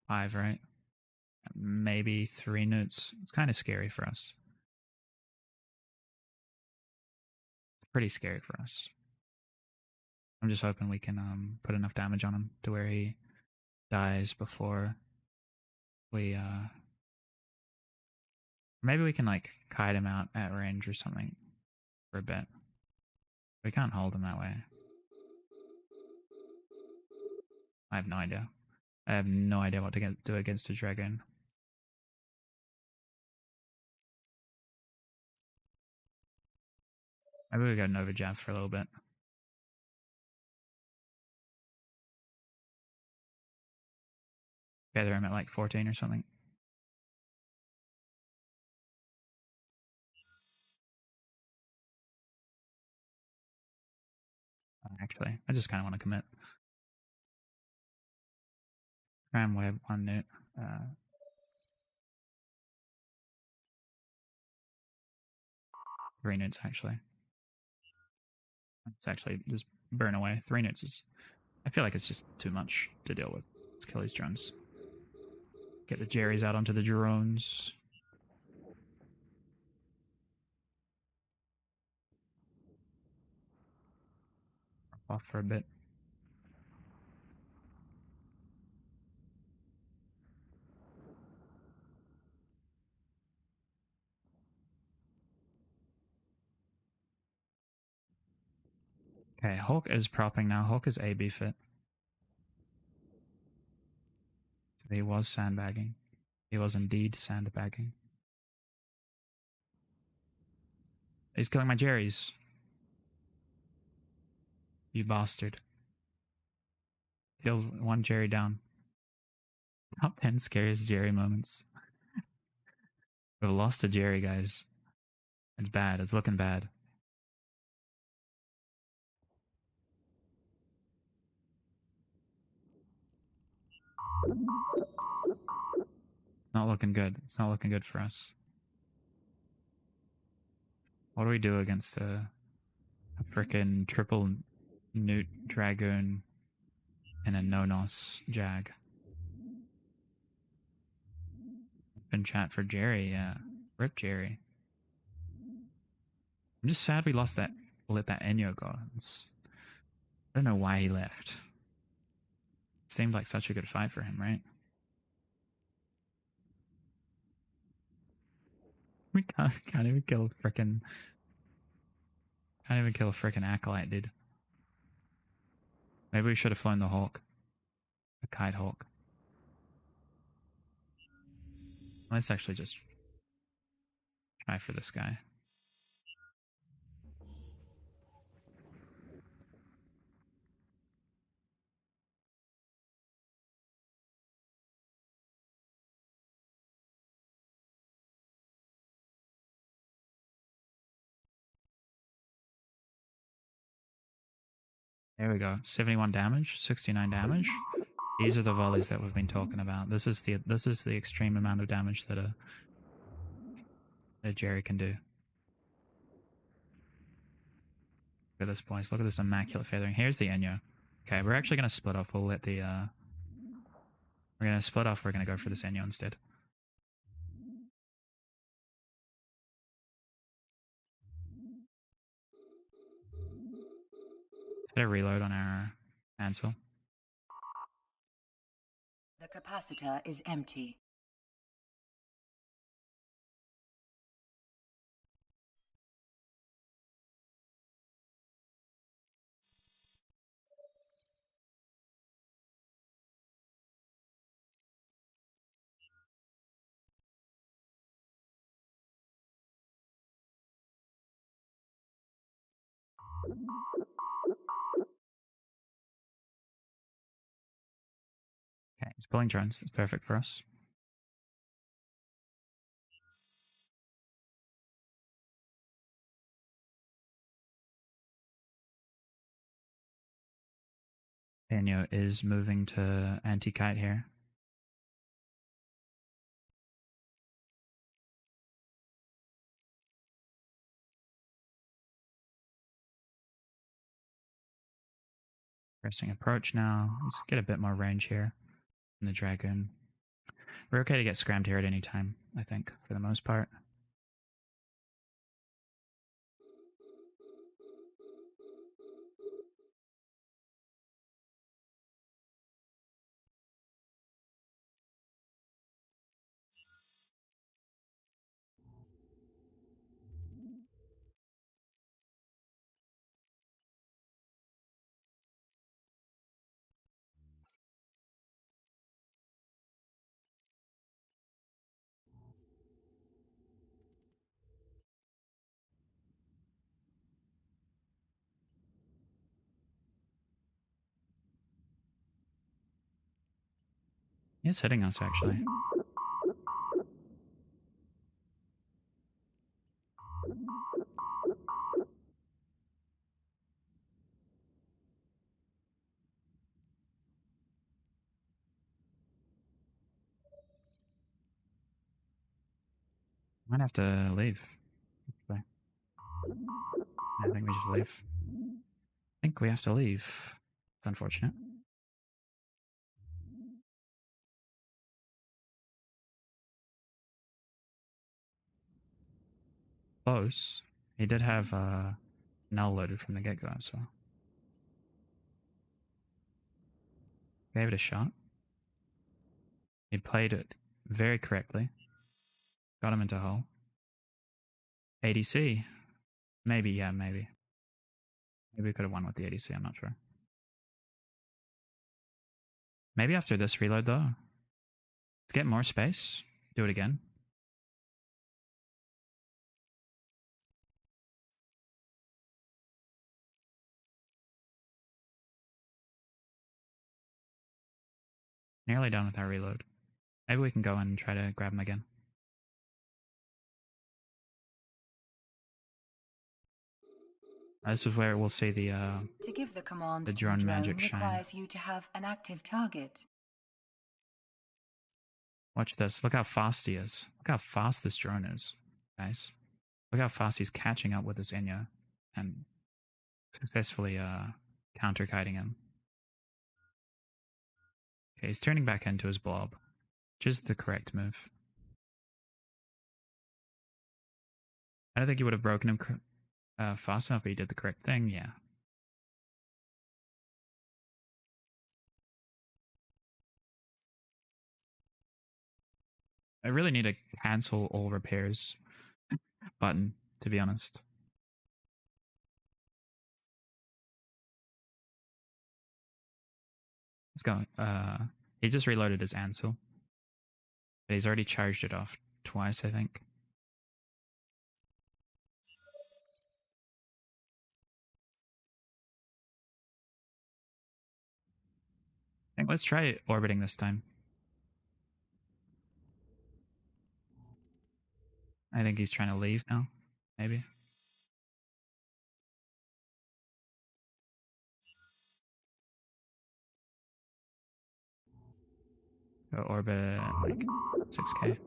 5, right? maybe 3 newts. It's kind of scary for us. Pretty scary for us. I'm just hoping we can put enough damage on him to where he dies before we maybe we can like kite him out at range or something for a bit. We can't hold him that way. I have no idea. I have no idea what to do against a dragon. Maybe we go Nova Jab for a little bit. Gather him at like 14 or something. Actually, I just kind of want to commit. Cram web 1 newt. 3 newts actually. It's actually just burn away. 3 newts is. I feel like it's just too much to deal with. Let's kill these drones. Get the Jerrys out onto the drones. Off for a bit. Okay, Hulk is propping now. Hulk is AB fit. So he was sandbagging. He was indeed sandbagging. He's killing my Jerrys. You bastard. Kill 1 Jerry down. Top 10 scariest Jerry moments. We've lost a Jerry, guys. It's bad. It's looking bad. It's not looking good. It's not looking good for us. What do we do against a frickin' triple newt dragoon and a no-nos jag? Been chat for Jerry, yeah. Rip Jerry. I'm just sad we lost that. Let that Enyo go. I don't know why he left. Seemed like such a good fight for him, right? We can't even kill a frickin'. Can't even kill a frickin' acolyte, dude. Maybe we should have flown the Hawk. The Kite Hawk. Let's actually just try for this guy. There we go. 71 damage, 69 damage. These are the volleys that we've been talking about. This is the extreme amount of damage that a Jerry can do. Look at this, boys. Look at this immaculate feathering. Here's the Enyo. Okay, we're actually gonna split off. We'll let the we're gonna split off. We're gonna go for this Enyo instead. Hit a reload on our Ansel. The capacitor is empty. Okay, he's pulling drones. That's perfect for us. Enyo is moving to anti-kite here. Pressing approach now. Let's get a bit more range here in the Dragoon. We're okay to get scrammed here at any time, I think, for the most part. He's hitting us, actually. Might have to leave. I think we just leave. I think we have to leave. It's unfortunate. Close. He did have null loaded from the get-go, so gave it a shot. He played it very correctly. Got him into hull. ADC. Maybe, yeah, maybe. Maybe we could have won with the ADC, I'm not sure. Maybe after this reload, though. Let's get more space. Do it again. Nearly done with our reload. Maybe we can go and try to grab him again. This is where we'll see the To give the command the to drone the drone magic shine. requires you to have an active target. Watch this. Look how fast he is. Look how fast this drone is, guys. Look how fast he's catching up with this Enya and successfully counter-kiting him. Okay, he's turning back into his blob, which is the correct move. I don't think you would have broken him fast enough, but he did the correct thing, yeah. I really need a cancel all repairs button, to be honest. Let's go. He just reloaded his Ansel. But he's already charged it off twice, I think. I think let's try orbiting this time. I think he's trying to leave now. Maybe. Go orbit like 6K.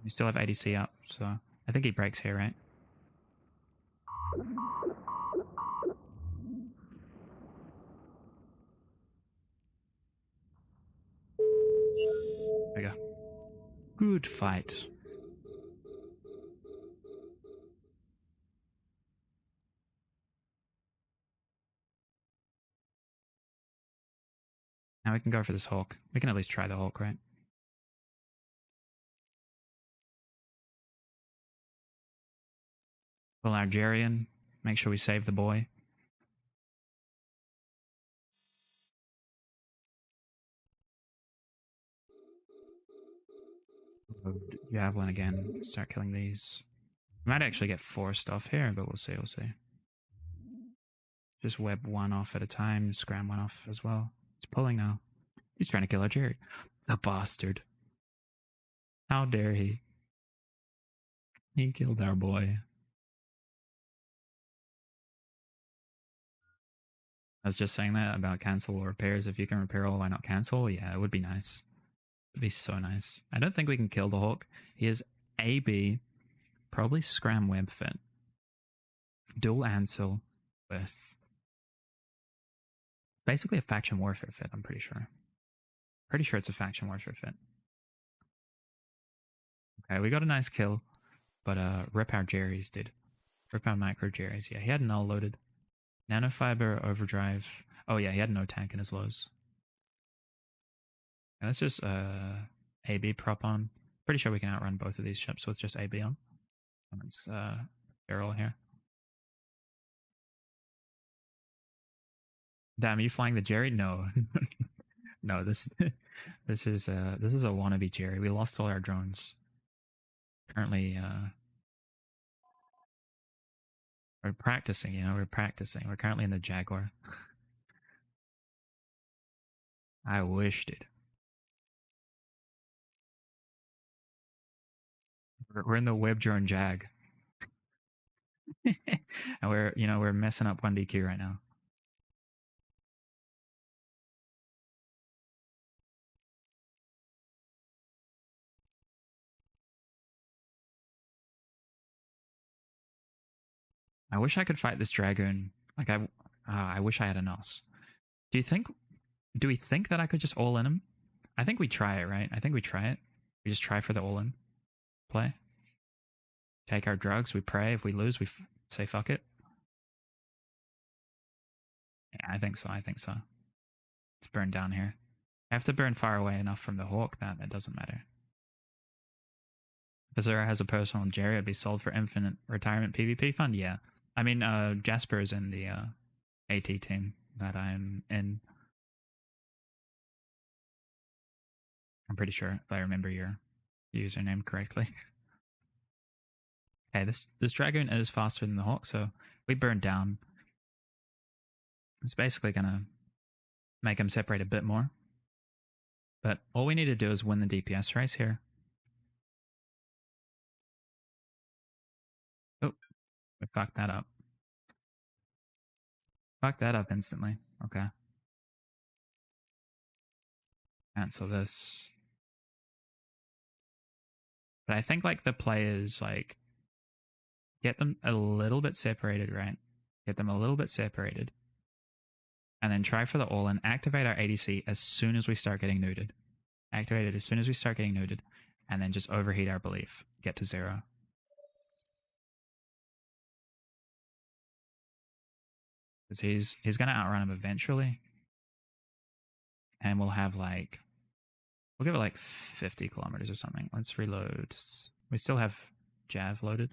We still have ADC up, so I think he breaks here, right? There we go. Good fight. Now we can go for this Hawk. We can at least try the Hawk, right? Well, Algerian. Make sure we save the boy. Javelin again. Start killing these. We might actually get forced off here, but we'll see, we'll see. Just web one off at a time, scram one off as well. He's pulling now. He's trying to kill our Jerry. The bastard. How dare he? He killed our boy. I was just saying that about cancel repairs. If you can repair all, why not cancel? Yeah, it would be nice. It'd be so nice. I don't think we can kill the Hawk. He is AB, probably scram web fit. Dual Ansel with basically a faction warfare fit, I'm pretty sure. Pretty sure it's a faction warfare fit. Okay, we got a nice kill, but rip our Jerry's, dude. Rip our micro Jerry's. Yeah, he had null loaded. Nanofiber, overdrive. Oh yeah, he had no tank in his lows. And let's just AB prop on. Pretty sure we can outrun both of these ships with just AB on. And it's barrel here. Damn, are you flying the Jerry? No. No, this is a wannabe Jerry. We lost all our drones. Currently we're practicing, we're practicing. We're currently in the Jaguar. I wished it. We're in the web drone Jag. And we're messing up 1DQ right now. I wish I could fight this Dragoon. Like I wish I had a NOS. Do we think that I could just all in him? I think we try it, right? I think we try it. We just try for the all in play. Take our drugs, we pray. If we lose, we say fuck it. Yeah, I think so. Let's burn down here. I have to burn far away enough from the Hawk that it doesn't matter. If Azura has a personal Jerry, it'd be sold for infinite retirement PvP fund. Yeah, I mean Jasper is in the AT team that I'm in. I'm pretty sure if I remember your username correctly. Okay, this Dragoon is faster than the Hawk, so we burn down. It's basically gonna make him separate a bit more. But all we need to do is win the DPS race here. Oh, we fucked that up. Fucked that up instantly. Okay. Cancel this. But I think like the players like get them a little bit separated, right? Get them a little bit separated. And then try for the all-in. Activate our ADC as soon as we start getting neutered. Activate it as soon as we start getting neutered. And then just overheat our belief. Get to 0. Because he's going to outrun him eventually. And we'll have like... We'll give it like 50 kilometers or something. Let's reload. We still have Jav loaded.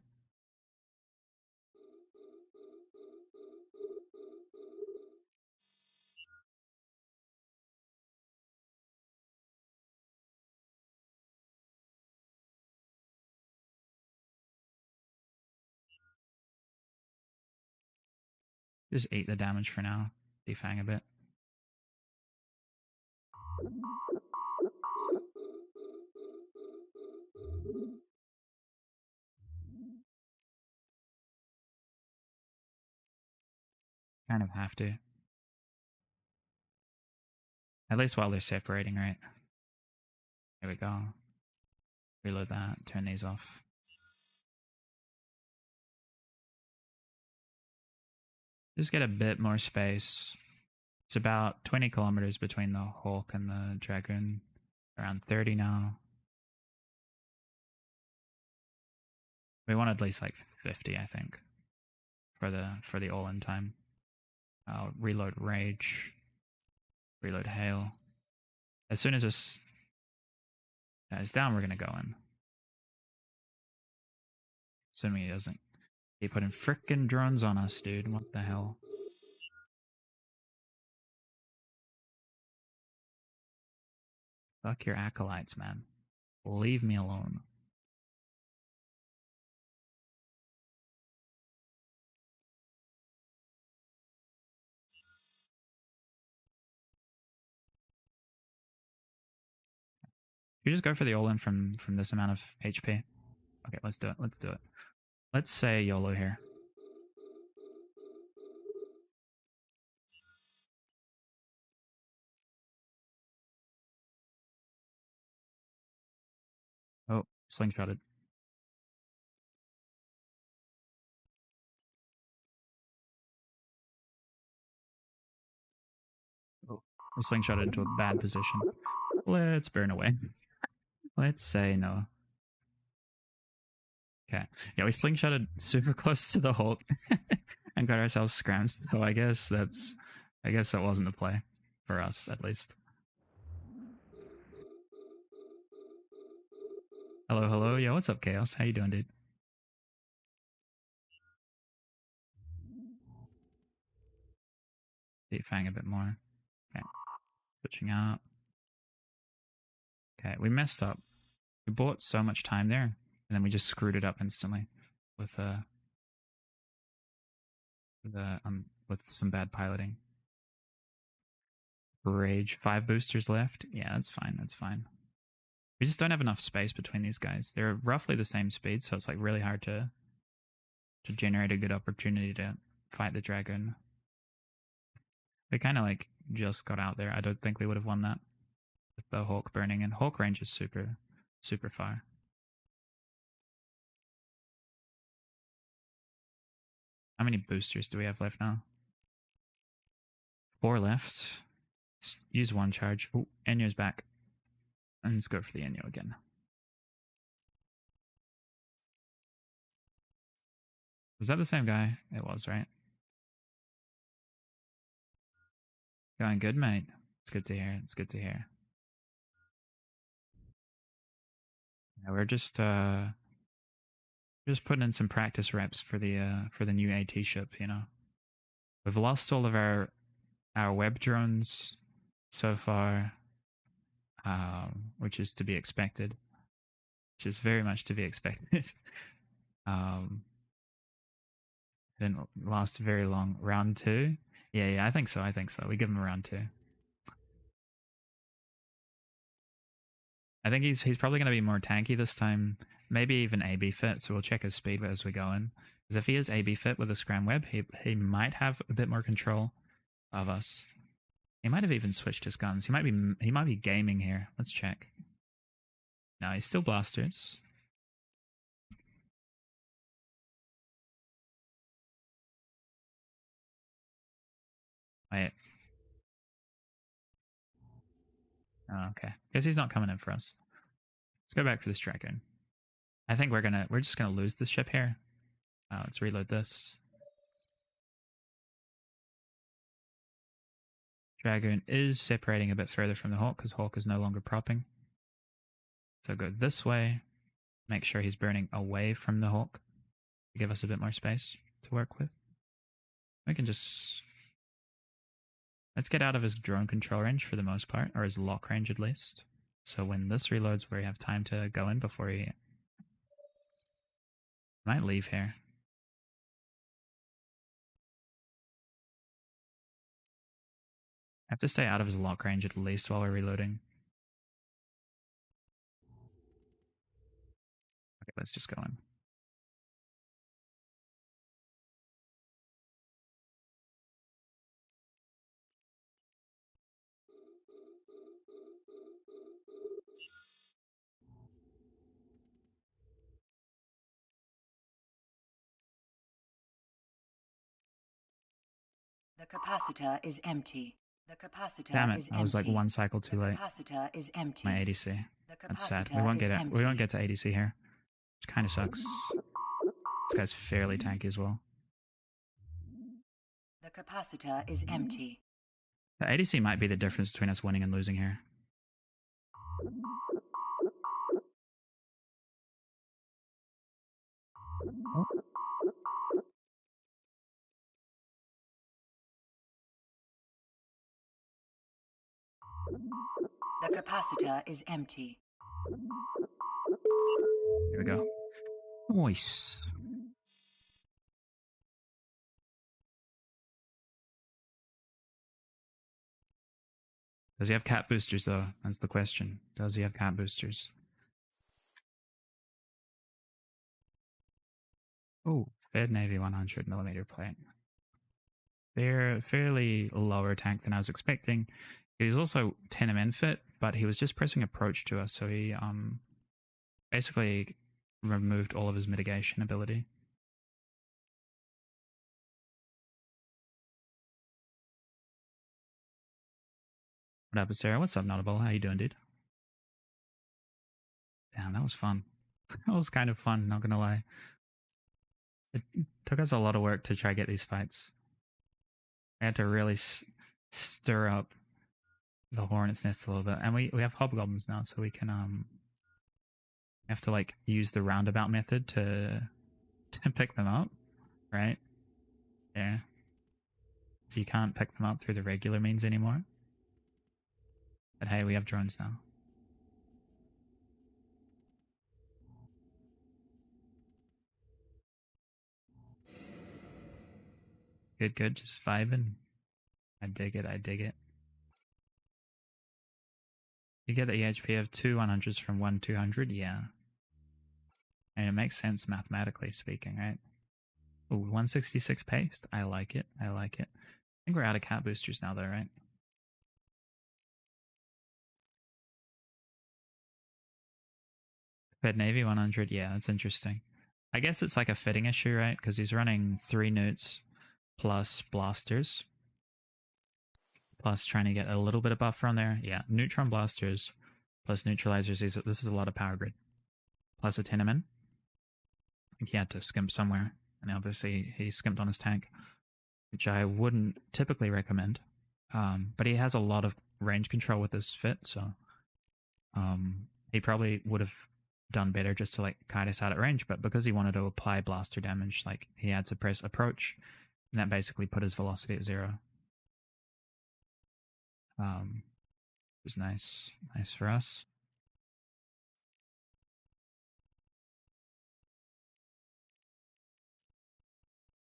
Just eat the damage for now. Defang a bit. Kind of have to. At least while they're separating, right? Here we go. Reload that. Turn these off. Just get a bit more space. It's about 20 kilometers between the Hawk and the Dragoon. Around 30 now. We want at least like 50, I think, for the all-in time. I'll reload Rage. Reload Hail. As soon as this guy's down, we're gonna go in. Assuming he doesn't keep putting frickin' drones on us, dude. What the hell? Fuck your acolytes, man. Leave me alone. You just go for the all-in from this amount of HP. Okay, let's do it. Let's do it. Let's say YOLO here. Oh, slingshotted. Oh, we slingshotted into a bad position. Let's burn away. Let's say no. Okay. Yeah, we slingshotted super close to the Hulk and got ourselves scrammed. So I guess that wasn't the play for us, at least. Hello, hello. Yeah, what's up, Chaos? How you doing, dude? Deep Fang a bit more. Okay. Switching out. Okay, we messed up. We bought so much time there, and then we just screwed it up instantly with with some bad piloting. Rage. 5 boosters left. Yeah, that's fine. That's fine. We just don't have enough space between these guys. They're roughly the same speed, so it's like really hard to generate a good opportunity to fight the dragon. We kind of like just got out there. I don't think we would have won that with the Hawk burning, and Hawk range is super, super far. How many boosters do we have left now? 4 left. Let's use 1 charge. Oh, Enyo's back. And let's go for the Enyo again. Was that the same guy? It was, right? Going good, mate. It's good to hear. It's good to hear. Yeah, we're just putting in some practice reps for the new AT ship, you know. We've lost all of our web drones so far, which is to be expected. Which is very much to be expected. Didn't last very long. Round 2? Yeah, I think so. We give him a round 2. I think he's probably going to be more tanky this time. Maybe even AB fit, so we'll check his speed as we go in. Because if he is AB fit with a scram web, he might have a bit more control of us. He might have even switched his guns. He might be gaming here. Let's check. No, he's still blasters. Wait. Oh, okay. Guess he's not coming in for us. Let's go back for this dragon. I think we're just gonna lose this ship here. Let's reload this. Dragoon is separating a bit further from the Hawk because Hawk is no longer propping. So go this way. Make sure he's burning away from the Hawk to give us a bit more space to work with. We can just... Let's get out of his drone control range for the most part, or his lock range at least. So when this reloads, we have time to go in before he might leave here. I have to stay out of his lock range at least while we're reloading. Okay, let's just go in. The capacitor is empty. The capacitor Damn it, is I was like empty. 1 cycle too late. The capacitor is empty. My ADC. The That's sad. capacitor We won't is get it. empty. We won't get to ADC here. Which kind of sucks. This guy's fairly tanky as well. The capacitor is empty. The ADC might be the difference between us winning and losing here. Oh. The capacitor is empty. Here we go. Nice. Does he have cat boosters though? That's the question. Does he have cat boosters? Oh, Fed Navy 100mm plate. They're fairly lower tank than I was expecting. He's also 10mm fit, but he was just pressing approach to us, so he basically removed all of his mitigation ability. What up, Sarah? What's up, Notable? How you doing, dude? Damn, that was fun. That was kind of fun, not gonna lie. It took us a lot of work to try to get these fights. I had to really stir up the hornet's nest a little bit, and we have hobgoblins now, so we can have to like use the roundabout method to pick them up, right? Yeah. So you can't pick them up through the regular means anymore. But hey, we have drones now. Good, good. Just vibing. I dig it. I dig it. You get the EHP of two 100s from one 200? Yeah. And it makes sense mathematically speaking, right? Ooh, 166 paste. I like it. I like it. I think we're out of cat boosters now, though, right? Fed Navy 100. Yeah, that's interesting. I guess it's like a fitting issue, right? Because he's running 3 newts plus blasters. Plus trying to get a little bit of buffer on there. Yeah, neutron blasters plus neutralizers. This is a lot of power grid. Plus a Tenement. I think he had to skimp somewhere. And obviously he skimped on his tank, which I wouldn't typically recommend. But he has a lot of range control with his fit, so he probably would have done better just to like kite us out at range. But because he wanted to apply blaster damage, like he had to press approach, and that basically put his velocity at 0. It was nice for us.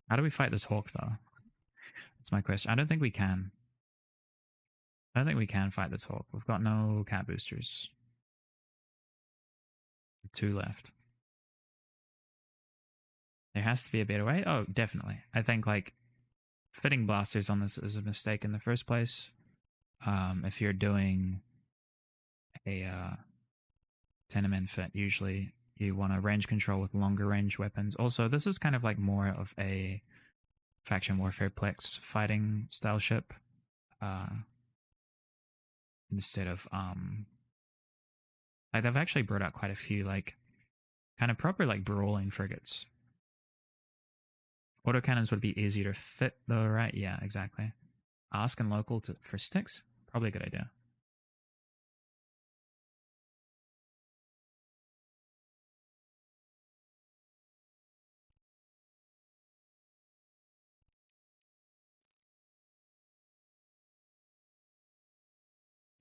How do we fight this hawk though? That's my question. I don't think we can. I don't think we can fight this hawk. We've got no cat boosters. 2 left. There has to be a better way. Oh, definitely. I think like fitting blasters on this is a mistake in the first place. If you're doing a 10mm fit, usually you want to range control with longer range weapons. Also, this is kind of like more of a faction warfare plex fighting style ship, instead of like they've actually brought out quite a few like kind of proper like brawling frigates. Autocannons would be easier to fit though, right? Yeah, exactly. Asking local for sticks, probably a good idea.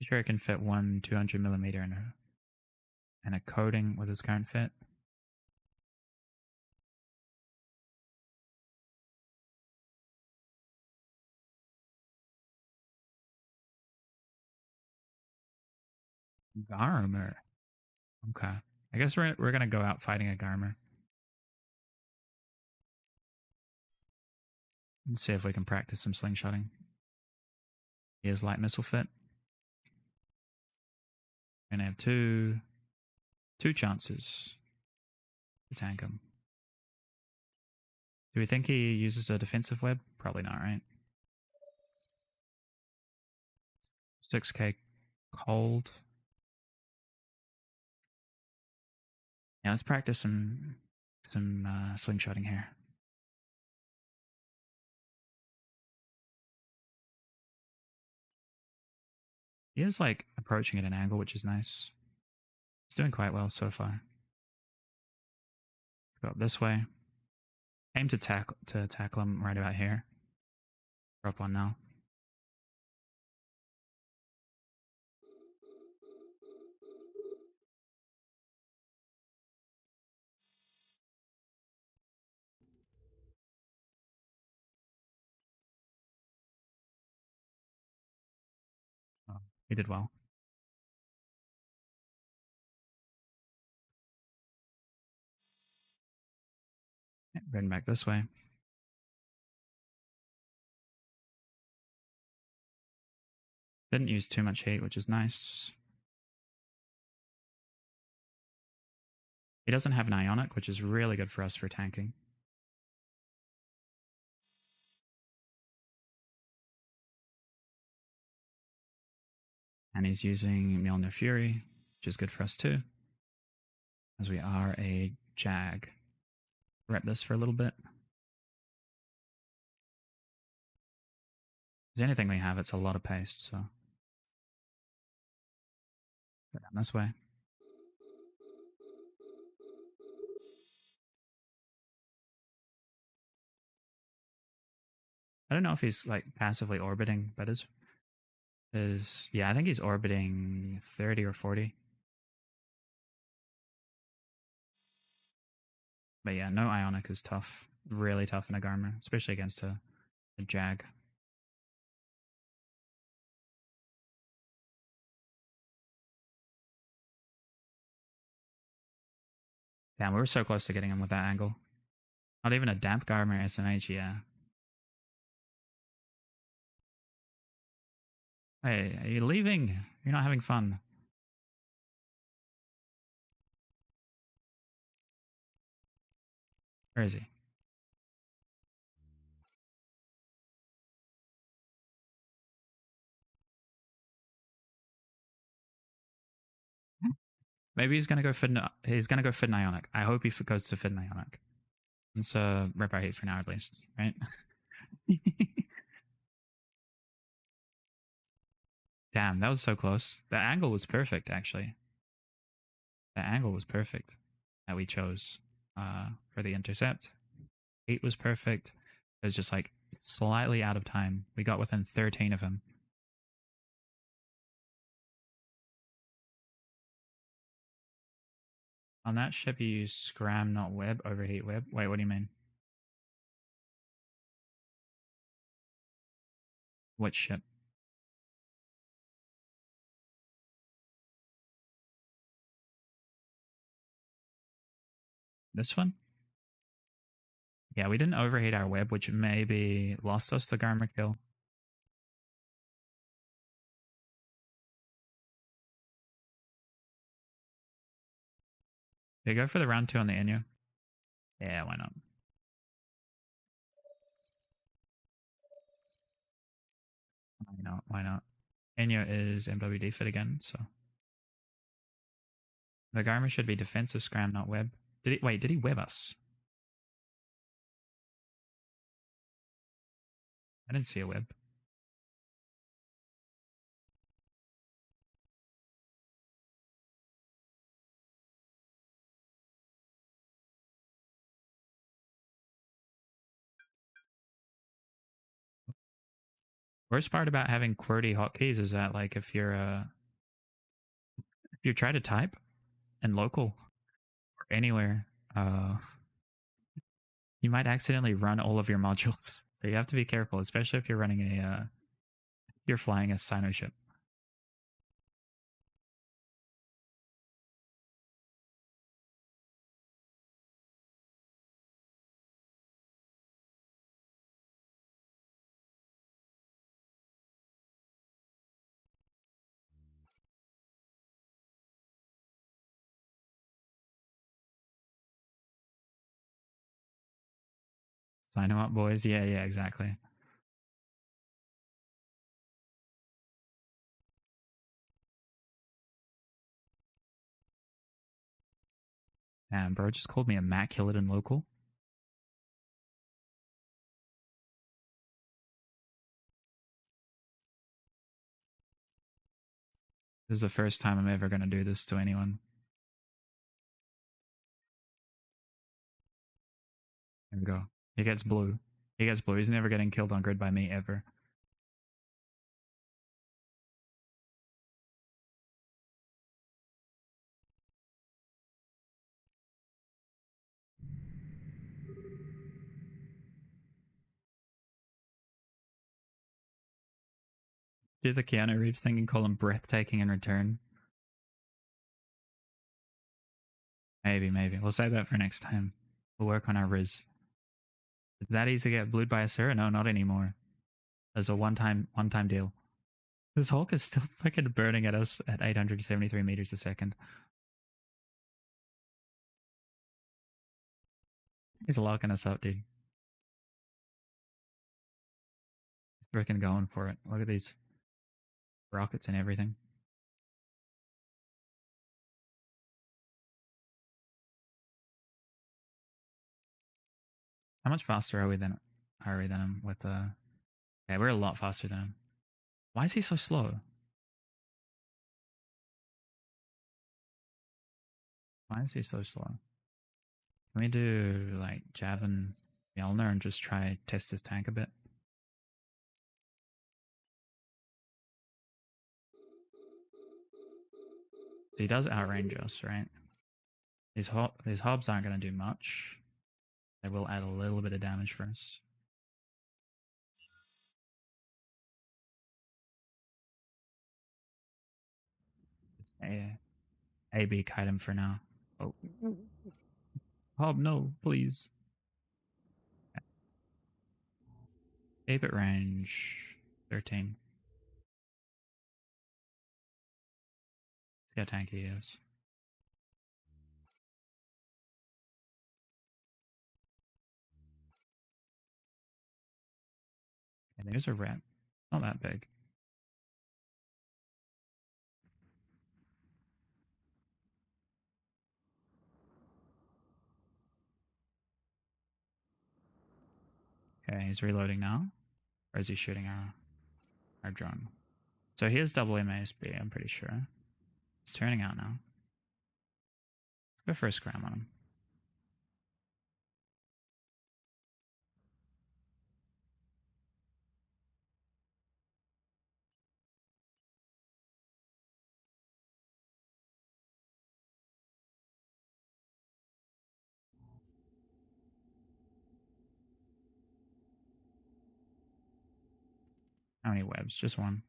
Sure, I can fit one 200mm and a coating with his current fit. Garmer. Okay. I guess we're gonna go out fighting a Garmer. Let's see if we can practice some slingshotting. He has light missile fit. Gonna have two chances to tank him. Do we think he uses a defensive web? Probably not, right? 6k cold. Yeah, let's practice some slingshotting here. He is like approaching at an angle, which is nice. He's doing quite well so far. Go up this way. Aim to tackle him right about here. Drop one now. He did well. Heading back this way. Didn't use too much heat, which is nice. He doesn't have an ionic, which is really good for us for tanking. And he's using Mjolnir Fury, which is good for us too, as we are a Jag. Rep this for a little bit. Because anything we have, it's a lot of paste, so. Go down this way. I don't know if he's like passively orbiting, but yeah, I think he's orbiting 30 or 40. But yeah, no Ionic is tough. Really tough in a Garmer, especially against a Jag. Damn, we were so close to getting him with that angle. Not even a damp Garmer SMH, yeah. Hey, are you leaving? You're not having fun. Where is he? Maybe he's gonna go he's gonna go Fid Ionic. I hope he goes to Fid Ionic. Let's rep our hate for now at least, right? Damn, that was so close. The angle was perfect, actually. The angle was perfect that we chose for the intercept. 8 was perfect. It was just like slightly out of time. We got within 13 of him. On that ship, you use Scram, not Web, Overheat Web. Wait, what do you mean? Which ship? This one? Yeah, we didn't overheat our web, which maybe lost us the Garmer kill. Did you go for the round 2 on the Inu? Yeah, why not? Why not? Why not? Inu is MWD fit again, so. The Garmer should be defensive Scram, not web. Did he web us? I didn't see a web. Worst part about having QWERTY hotkeys is that like if you try to type in local or anywhere, you might accidentally run all of your modules. So you have to be careful, especially if you're running you're flying a Sino ship. Sino up, boys. Yeah, exactly. Damn, bro, just called me immaculate in local. This is the first time I'm ever going to do this to anyone. There we go. He gets blue. He gets blue. He's never getting killed on grid by me ever. Do the Keanu Reeves thing and call him breathtaking in return. Maybe. We'll save that for next time. We'll work on our Riz. Is it that easy to get blued by a Sura? No, not anymore. There's a one-time deal. This Hulk is still fucking burning at us at 873 meters a second. He's locking us up, dude. He's freaking going for it. Look at these rockets and everything. How much faster are we than him with yeah, we're a lot faster than him. Why is he so slow? Why is he so slow? Can we do like Javin Mjolnir and just try test his tank a bit? He does outrange us, right? These hobs aren't going to do much. They will add a little bit of damage for us. AB kite him for now. Oh. Hob, no, please. 8-bit range 13. See how tanky he is. And there's a rat. Not that big. Okay, he's reloading now. Or is he shooting our drone? So he has double MASB, I'm pretty sure. It's turning out now. Let's go for a scram on him. How many webs? Just one.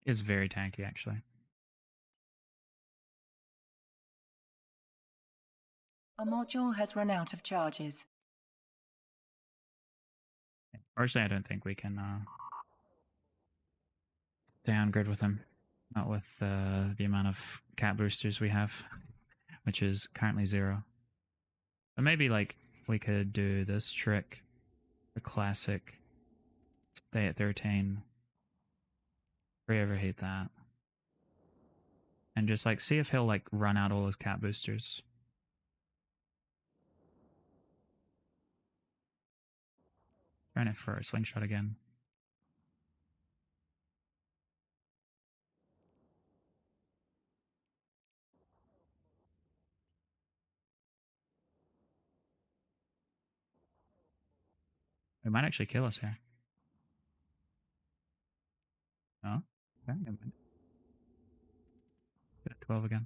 It's very tanky, actually. A module has run out of charges. Personally, I don't think we can downgrade with him. Not with the amount of cat boosters we have, which is currently 0. But maybe like we could do this trick, the classic, stay at 13, re-overheat that, and just like see if he'll like run out all his cat boosters. Trying it for a slingshot again. It might actually kill us here. No? Okay, never mind. Get it 12 again.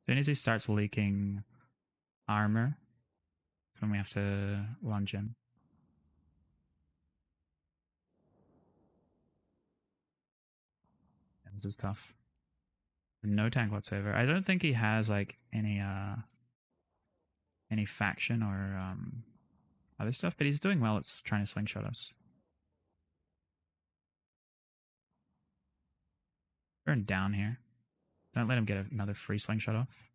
As soon as he starts leaking armor, that's when we have to lunge in. Yeah, this is tough. No tank whatsoever. I don't think he has like any faction or other stuff, but he's doing well at trying to slingshot us. Burn down here. Don't let him get another free slingshot off.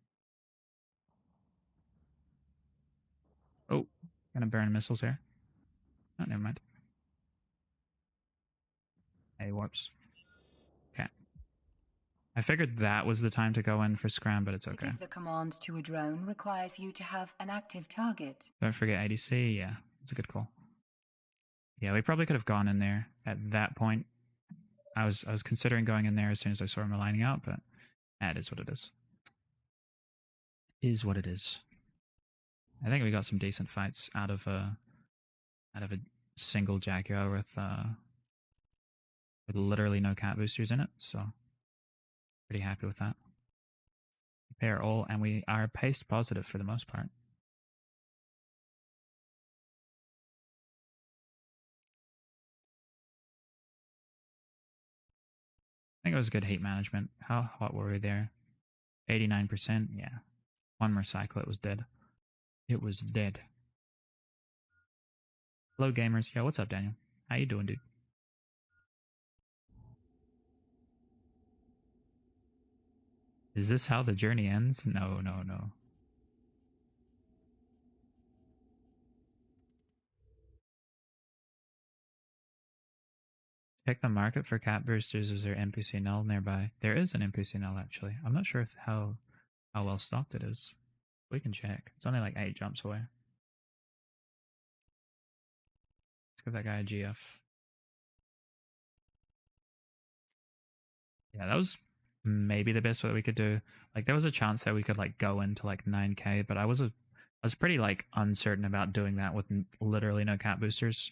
Oh, gonna burn missiles here. Oh, never mind. Hey, warps. Okay. I figured that was the time to go in for scram, but it's okay. To give the command to a drone requires you to have an active target. Don't forget ADC. Yeah, it's a good call. Yeah, we probably could have gone in there at that point. I was considering going in there as soon as I saw him lining up, but that is what it is. Is what it is. I think we got some decent fights out of a single Jaguar with with literally no cat boosters in it, so pretty happy with that. Repair all, and we are paste positive for the most part. I think it was good heat management. How hot were we there? 89%? Yeah. One more cycle, it was dead. It was dead. Hello, gamers. Yeah, what's up, Daniel? How you doing, dude? Is this how the journey ends? No, no, no. Check the market for cat boosters. Is there NPC null nearby? There is an NPC null, actually. I'm not sure if how well stocked it is. We can check. It's only like 8 jumps away. Let's give that guy a GF. Yeah, that was maybe the best way we could do. Like, there was a chance that we could like go into like 9k, but I was pretty like uncertain about doing that with literally no cat boosters.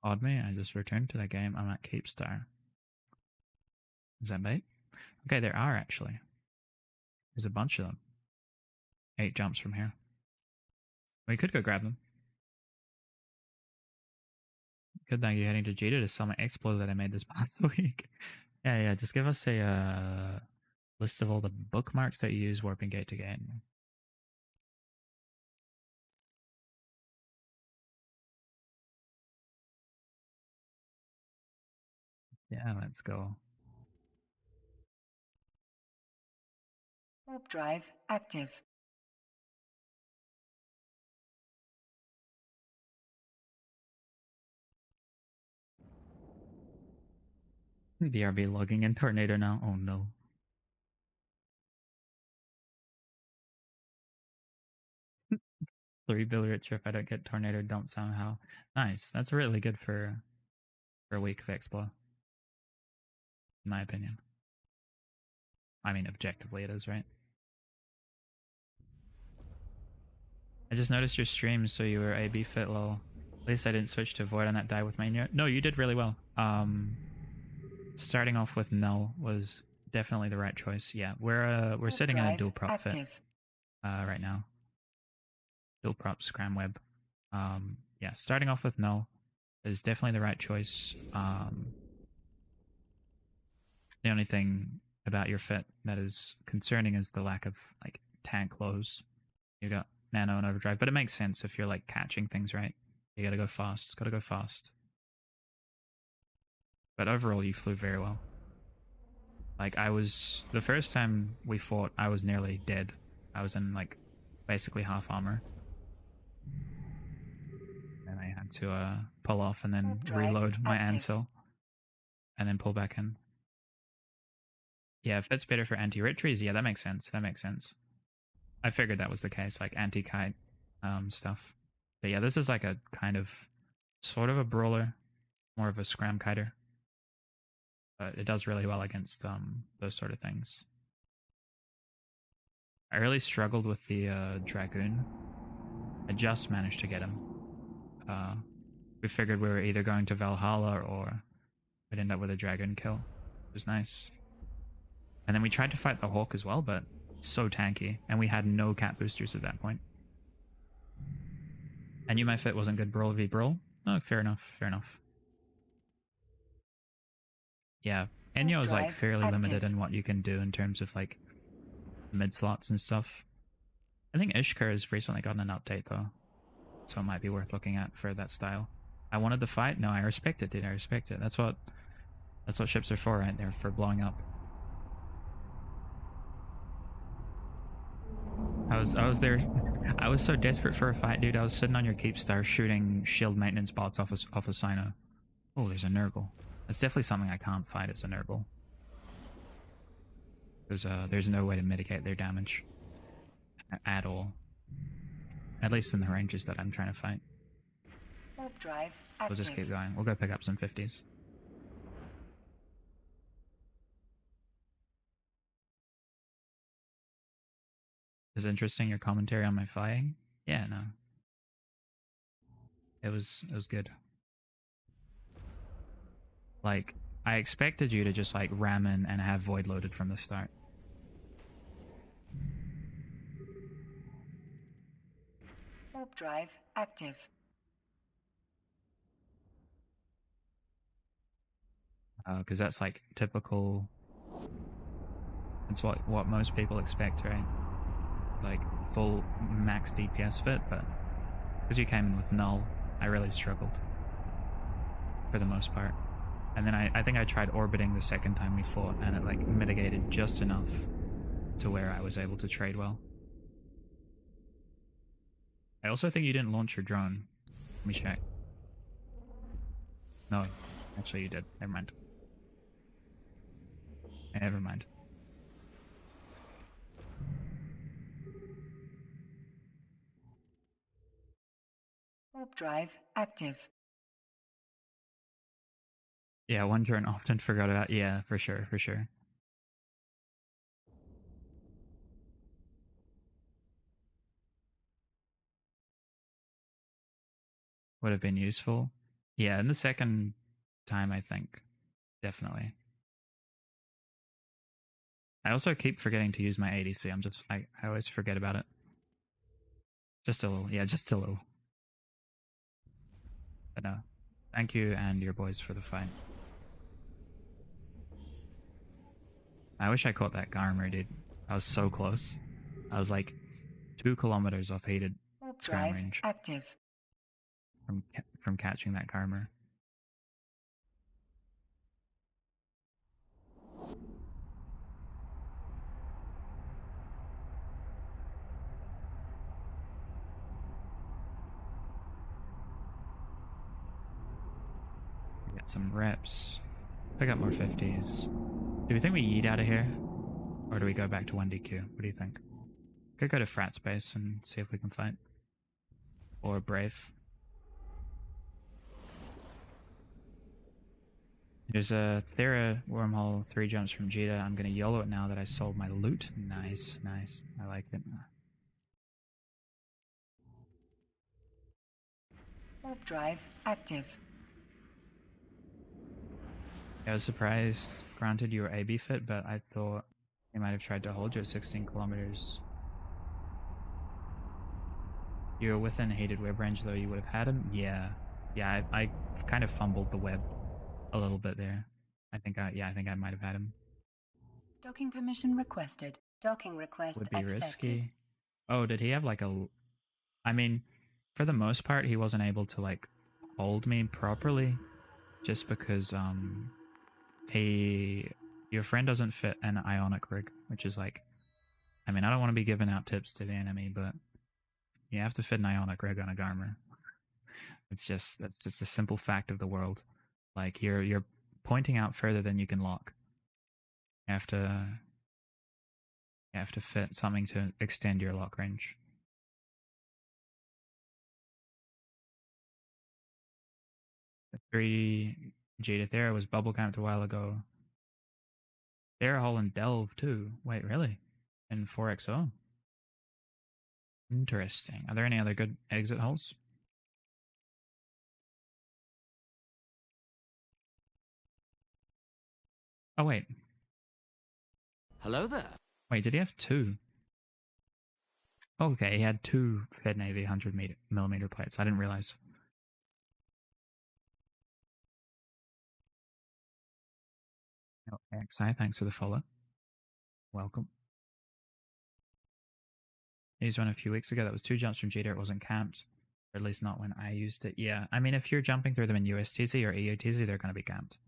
Odd me, I just returned to that game. I'm at Keepstar. Is that bait? Okay, there are actually. There's a bunch of them. 8 jumps from here. We could go grab them. Good thing you're heading to Jita to sell my exploit that I made this past week. Yeah, just give us a list of all the bookmarks that you use warping gate to gate. Yeah, let's go. Warp drive active. BRB logging in tornado now. Oh no. 3 bill richer if I don't get tornado dump somehow. Nice. That's really good for a week of Explo. In my opinion. I mean, objectively it is, right? I just noticed your stream, so you were AB fit lol. At least I didn't switch to void on that die with mania. No, you did really well. Starting off with null was definitely the right choice. Yeah, we're sitting in a dual prop fit right now. Dual prop scram web. Yeah, starting off with null is definitely the right choice. The only thing about your fit that is concerning is the lack of like tank lows. You got nano and overdrive, but it makes sense if you're like catching things, right? You gotta go fast. Gotta go fast. But overall, you flew very well. Like, the first time we fought, I was nearly dead. I was in like basically half armor. And I had to pull off and then reload my Ansel. And then pull back in. Yeah, if it's better for anti-retries, yeah, that makes sense. That makes sense. I figured that was the case, like anti-kite stuff. But yeah, this is like a kind of, sort of a brawler, more of a scram kiter. But it does really well against those sort of things. I really struggled with the Dragoon. I just managed to get him. We figured we were either going to Valhalla or we'd end up with a Dragoon kill. It was nice. And then we tried to fight the Hawk as well, but so tanky. And we had no cat boosters at that point. I knew my fit wasn't good Brawl v Brawl. Oh, fair enough, fair enough. Yeah, Enyo is like fairly limited in what you can do in terms of like mid slots and stuff. I think Ishkur has recently gotten an update though, so it might be worth looking at for that style. I wanted the fight. No, I respect it, dude. I respect it. That's what ships are for, right? They're for blowing up. I was there. I was so desperate for a fight, dude. I was sitting on your Keepstar shooting shield maintenance bots off a Sino. Oh, there's a Nurgle. That's definitely something I can't fight as a Nurgle. There's no way to mitigate their damage at all. At least in the ranges that I'm trying to fight. We'll just keep going. We'll go pick up some 50s. was interesting, your commentary on my flying. Yeah, no. It was good. Like, I expected you to just like ram in and have void loaded from the start. Warp drive active. Because that's like typical. It's what most people expect, right? Like full max DPS fit, but because you came in with null, I really struggled for the most part. And then I think I tried orbiting the second time we fought, and it like mitigated just enough to where I was able to trade well. I also think you didn't launch your drone. Let me check. No, actually you did. Never mind. Never mind. Warp drive active. Yeah, one drone often forgot about. Yeah, for sure, for sure. Would have been useful. Yeah, in the second time, I think. Definitely. I also keep forgetting to use my ADC. I always forget about it. Just a little. Yeah, just a little. But no. Thank you and your boys for the fight. I wish I caught that Garmer, dude. I was so close. I was like 2 kilometers off hated scram range active. from catching that Garmer. Get some reps. Pick up more 50s. Do we think we yeet out of here? Or do we go back to 1DQ? What do you think? Could go to frat space and see if we can fight. Or brave. There's a Thera wormhole 3 jumps from Jita. I'm gonna YOLO it now that I sold my loot. Nice, nice. I like it. Warp drive active. I was surprised. Granted, you were AB fit, but I thought they might have tried to hold you at 16 kilometers. You were within hated web range, though. You would have had him. Yeah, yeah. I kind of fumbled the web a little bit there. I think I might have had him. Docking permission requested. Docking request Would be accepted. risky. Oh, did he have like a? I mean, for the most part, he wasn't able to like hold me properly, just because your friend doesn't fit an ionic rig, which is like, I mean, I don't want to be giving out tips to the enemy, but you have to fit an ionic rig on a Garmer. That's just a simple fact of the world. Like you're pointing out further than you can lock. You have to fit something to extend your lock range. The 3 Jada Thera was bubble camped a while ago. Thera Hole and Delve too. Wait, really? In 4XO? Interesting. Are there any other good exit holes? Oh, wait. Hello there. Wait, did he have 2? Okay, he had 2 Fed Navy 100mm plates. I didn't realize. Oh, XI, thanks for the follow. Welcome. I used one a few weeks ago. That was 2 jumps from Jita. It wasn't camped. Or at least not when I used it. Yeah, I mean, if you're jumping through them in USTZ or EUTZ, they're going to be camped.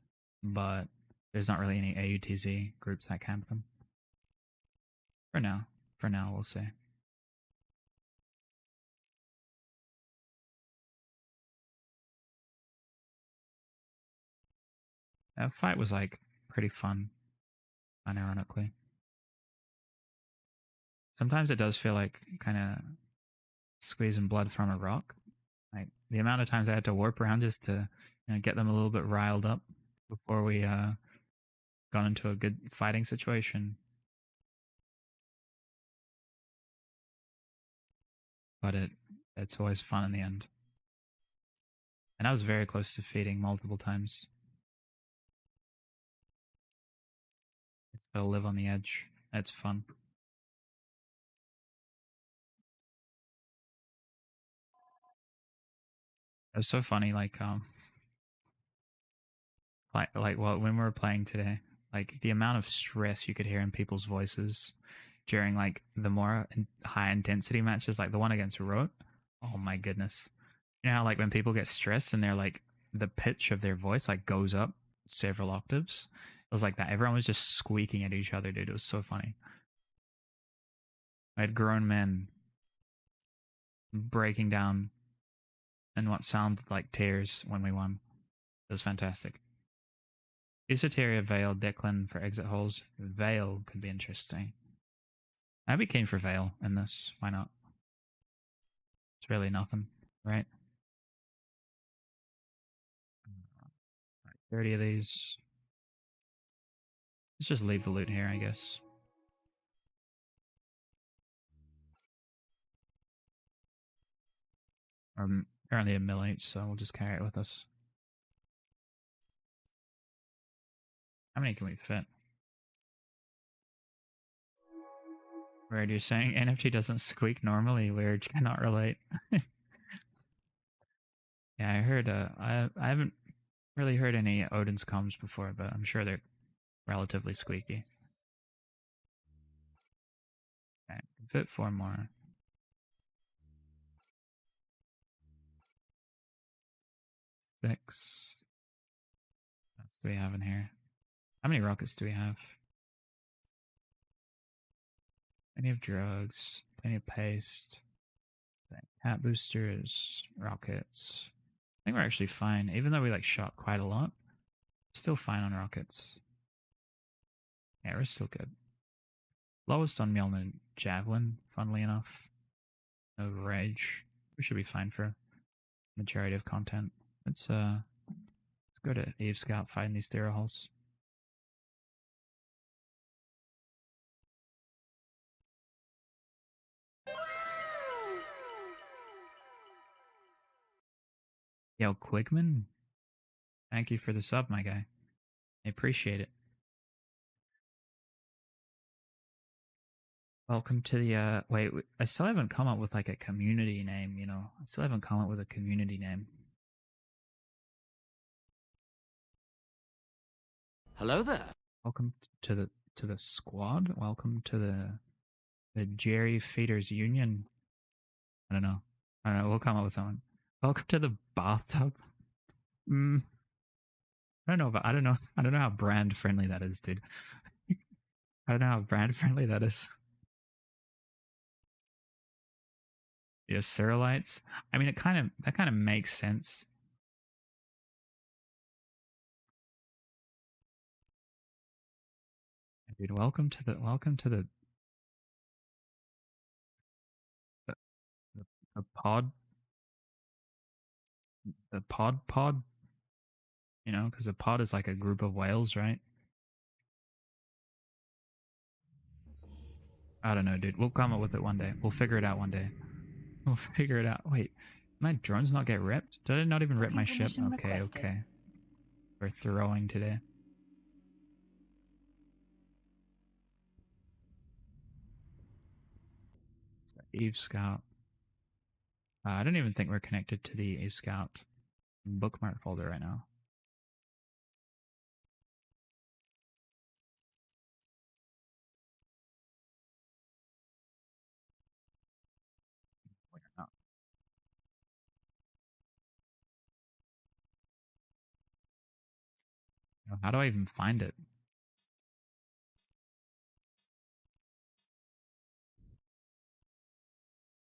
But there's not really any AUTZ groups that camp them. For now. For now, we'll see. That fight was like pretty fun, unironically. Sometimes it does feel like kind of squeezing blood from a rock. Like the amount of times I had to warp around just to get them a little bit riled up before we got into a good fighting situation. but it's always fun in the end. And I was very close to feeding multiple times. It's gotta live on the edge. It's fun. It was so funny, well, when we were playing today, like the amount of stress you could hear in people's voices during like the more high intensity matches, like the one against Rote. Oh my goodness! You know how like when people get stressed and they're like the pitch of their voice like goes up several octaves. It was like that. Everyone was just squeaking at each other, dude. It was so funny. I had grown men breaking down in what sounded like tears when we won. It was fantastic. Esoteria, Vale, Declan for exit holes. Vale could be interesting. I'd be keen for Vale in this. Why not? It's really nothing, right? 30 of these. Let's just leave the loot here, I guess. Or apparently a mill each, so we'll just carry it with us. How many can we fit? Weird, you're saying NFT doesn't squeak normally. Weird, cannot relate. Yeah, I heard. I haven't really heard any Odin's comms before, but I'm sure they're relatively squeaky. Okay, fit 4 more. 6. What else do we have in here? How many rockets do we have? Plenty of drugs, plenty of paste, cat boosters, rockets. I think we're actually fine, even though we like shot quite a lot. Still fine on rockets. Yeah, we're still good. Lowest on Mjolnir Javelin, funnily enough. No rage. We should be fine for majority of content. Let's go to Eve Scout fighting these Theraholes. Yo, Quigman, thank you for the sub, my guy. I appreciate it. Welcome to the wait, I still haven't come up with like a community name, you know. I still haven't come up with a community name. Hello there. Welcome to the squad. Welcome to the Jerry Feeders Union. I don't know. We'll come up with something. Welcome to the bathtub. I don't know, but I don't know how brand friendly that is, dude. I don't know how brand friendly that is. Yeah, Ceralites. I mean, that kind of makes sense. Dude, welcome to the the, the pod, the pod. You know, because a pod is like a group of whales, right? I don't know, dude. We'll come up with it one day. We'll figure it out one day. We'll figure it out. Wait, my drones not get ripped? Did I not even rip my ship? Okay, okay. We're throwing today. Eve Scout. I don't even think we're connected to the Eve Scout bookmark folder right now. We're not. How do I even find it?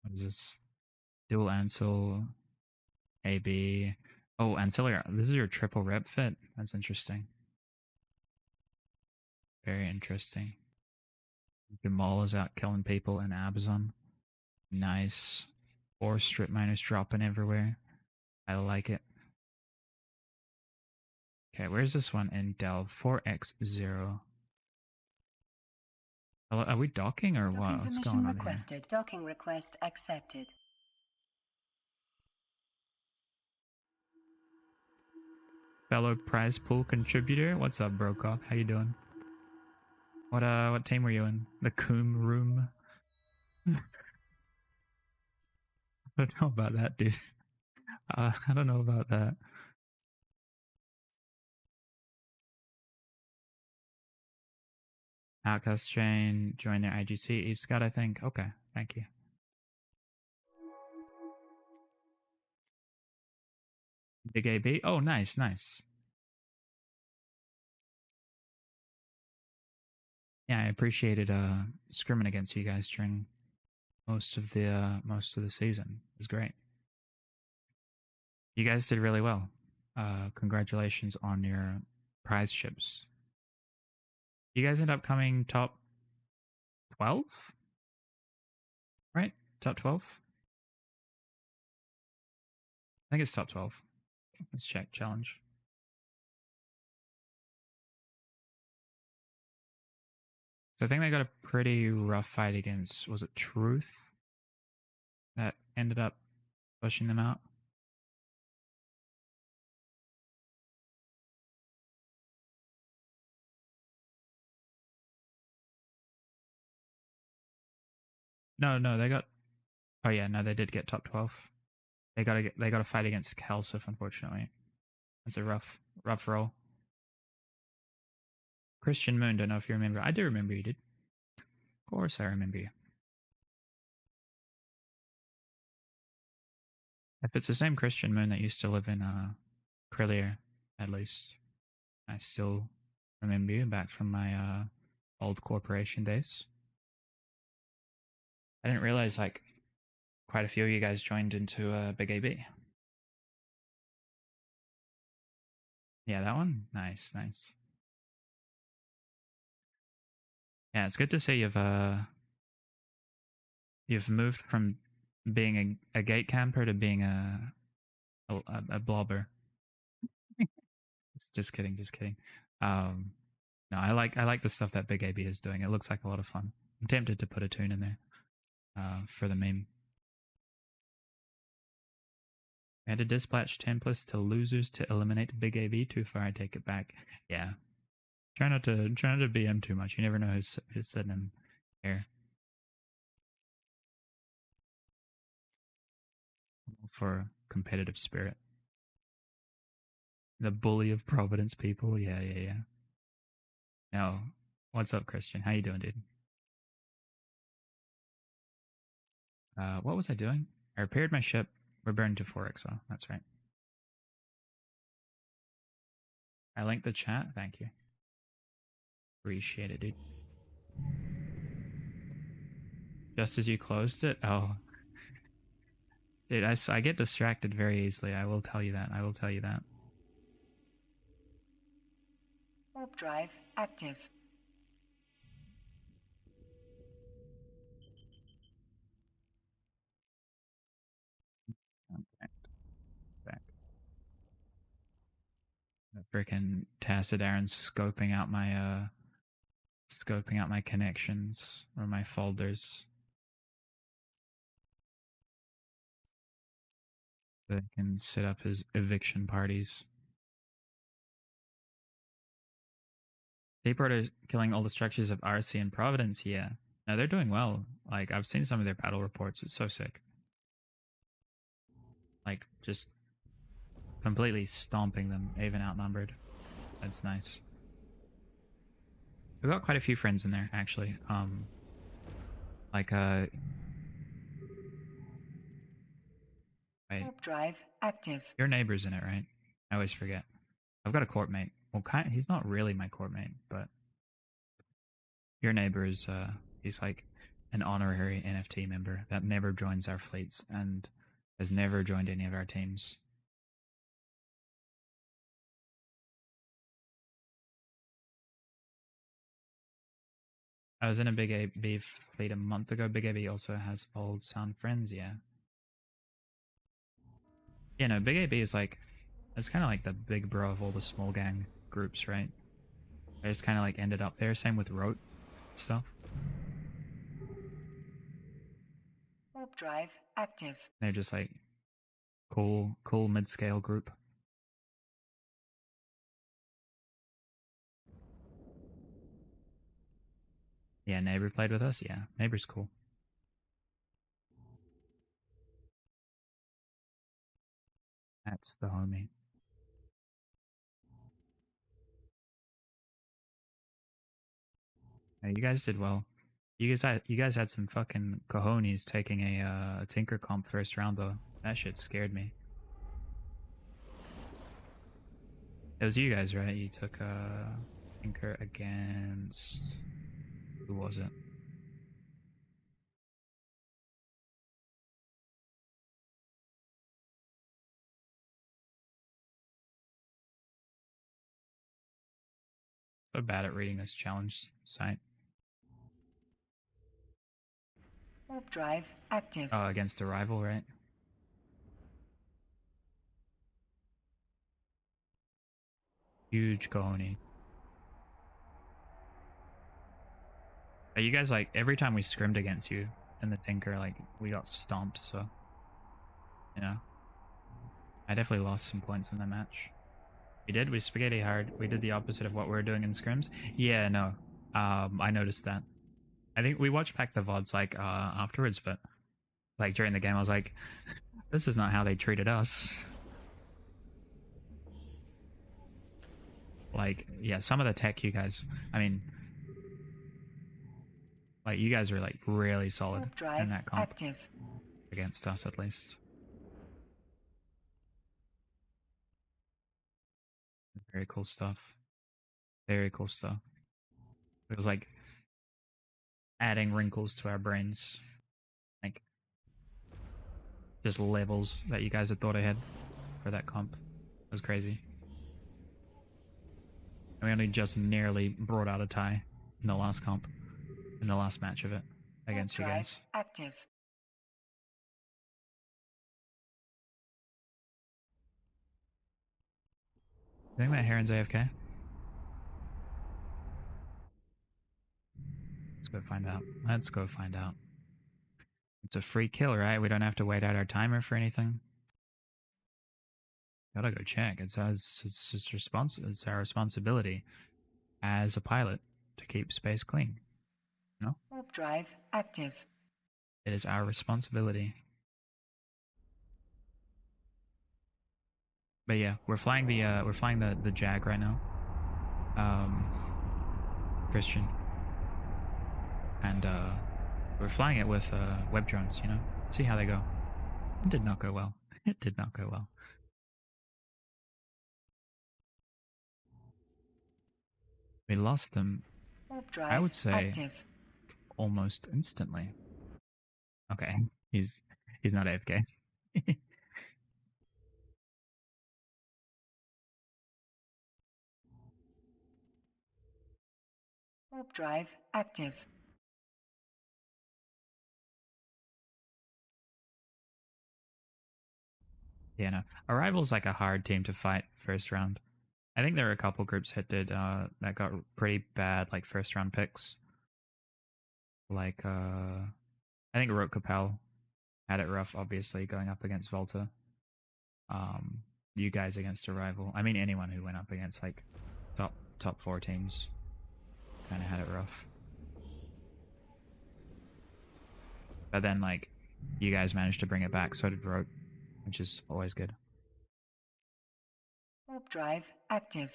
What is this? Dual Ansel, AB. Oh, ancillary. This is your triple rep fit. That's interesting. Very interesting. Jamal is out killing people in Abzon. Nice. 4 strip miners dropping everywhere. I like it. Okay, where's this one in Delve? 4x0. Are we docking or what? What's going on requested. here? Docking request accepted. fellow prize pool contributor. What's up, Brokoff? How you doing? What team were you in? The Coom Room? I don't know about that, dude. I don't know about that. Outcast Chain, join their IGC. Eve Scott, I think. Okay, thank you. Big AB. Oh, nice, nice. Yeah, I appreciated scrimming against you guys during most of the season. It was great. You guys did really well. Congratulations on your prize ships. You guys end up coming top 12? Right? Top 12? I think it's top 12. Let's check challenge. So I think they got a pretty rough fight against, was it Truth? That ended up pushing them out. No, they got. Oh yeah, no, they did get top 12. They got to fight against Kelsif, unfortunately. It's a rough roll. Christian Moon, don't know if you remember. I do remember you did. Of course I remember you. If it's the same Christian Moon that used to live in Krillier, at least, I still remember you back from my old corporation days. I didn't realize like quite a few of you guys joined into Big AB. Yeah, that one? Nice, nice. Yeah, it's good to see you've moved from being a gate camper to being a blobber. Just kidding, just kidding. No, I like the stuff that Big AB is doing. It looks like a lot of fun. I'm tempted to put a tune in there for the meme. I had to dispatch templates to losers to eliminate Big AB. Too far, I take it back. Yeah. Try not to BM too much. You never know who's sitting in here. For competitive spirit. The bully of Providence people. Yeah. No. What's up, Christian? How you doing, dude? What was I doing? I repaired my ship. We're burned to 4XO. That's right. I linked the chat. Thank you. Appreciate it, dude. Just as you closed it? Oh. Dude, I get distracted very easily. I will tell you that. Warp drive active. Okay. Back. Freaking Tacidaron scoping out my connections or my folders. They can set up his eviction parties. People are killing all the structures of RC and Providence. Yeah, no, they're doing well. Like I've seen some of their battle reports. It's so sick. Like just completely stomping them, even outnumbered. That's nice. We've got quite a few friends in there actually. Like wait, Warp drive active. your neighbor's in it, right? I always forget. I've got a court mate. Well, he's not really my court mate, but your neighbor is he's like an honorary NFT member that never joins our fleets and has never joined any of our teams. I was in a Big AB fleet a month ago. Big AB also has old sound friends, yeah. Yeah, no, Big AB is like, it's kind of like the big bro of all the small gang groups, right? I just kind of like ended up there. Same with Rote stuff. Warp drive active. They're just like cool mid-scale group. Yeah, neighbor played with us. Yeah, neighbor's cool. That's the homie. Yeah, you guys did well. You guys had some fucking cojones taking a Tinker comp first round though. That shit scared me. It was you guys, right? You took Tinker against who was it? So bad at reading this challenge site. Warp drive active. Oh, against a rival, right? Huge cojones. You guys, like, every time we scrimmed against you in the Tinker, like, we got stomped, so, you know. I definitely lost some points in the match. We did, we spaghetti hard. We did the opposite of what we were doing in scrims. Yeah, no. I noticed that. I think we watched back the VODs, like, afterwards, but, like, during the game, I was like, this is not how they treated us. Like, yeah, some of the tech you guys, I mean, like, you guys were, like, really solid Warp drive in that comp. active. Against us, at least. Very cool stuff. Very cool stuff. It was like adding wrinkles to our brains. Like, just levels that you guys had thought ahead for that comp. It was crazy. And we only just nearly brought out a tie in the last comp. In the last match of it. Against you Warp drive guys. active. You think that Heron's AFK? Let's go find out. Let's go find out. It's a free kill, right? We don't have to wait out our timer for anything. Gotta go check. It's our responsibility as a pilot to keep space clean. No? Warp drive active. It is our responsibility. But yeah, we're flying the Jag right now. Christian. And we're flying it with web drones, you know? See how they go. It did not go well. It did not go well. We lost them, Warp drive I would say, active. almost instantly. Okay, he's not AFK. Warp drive active. Yeah, no. Arrival's like a hard team to fight first round. I think there were a couple groups that did that got pretty bad like first round picks. Like I think Rote Capel had it rough, obviously, going up against Volta. You guys against Arrival. I mean anyone who went up against like top 4 teams kinda had it rough. But then like you guys managed to bring it back, so did Rote, which is always good. Warp drive active.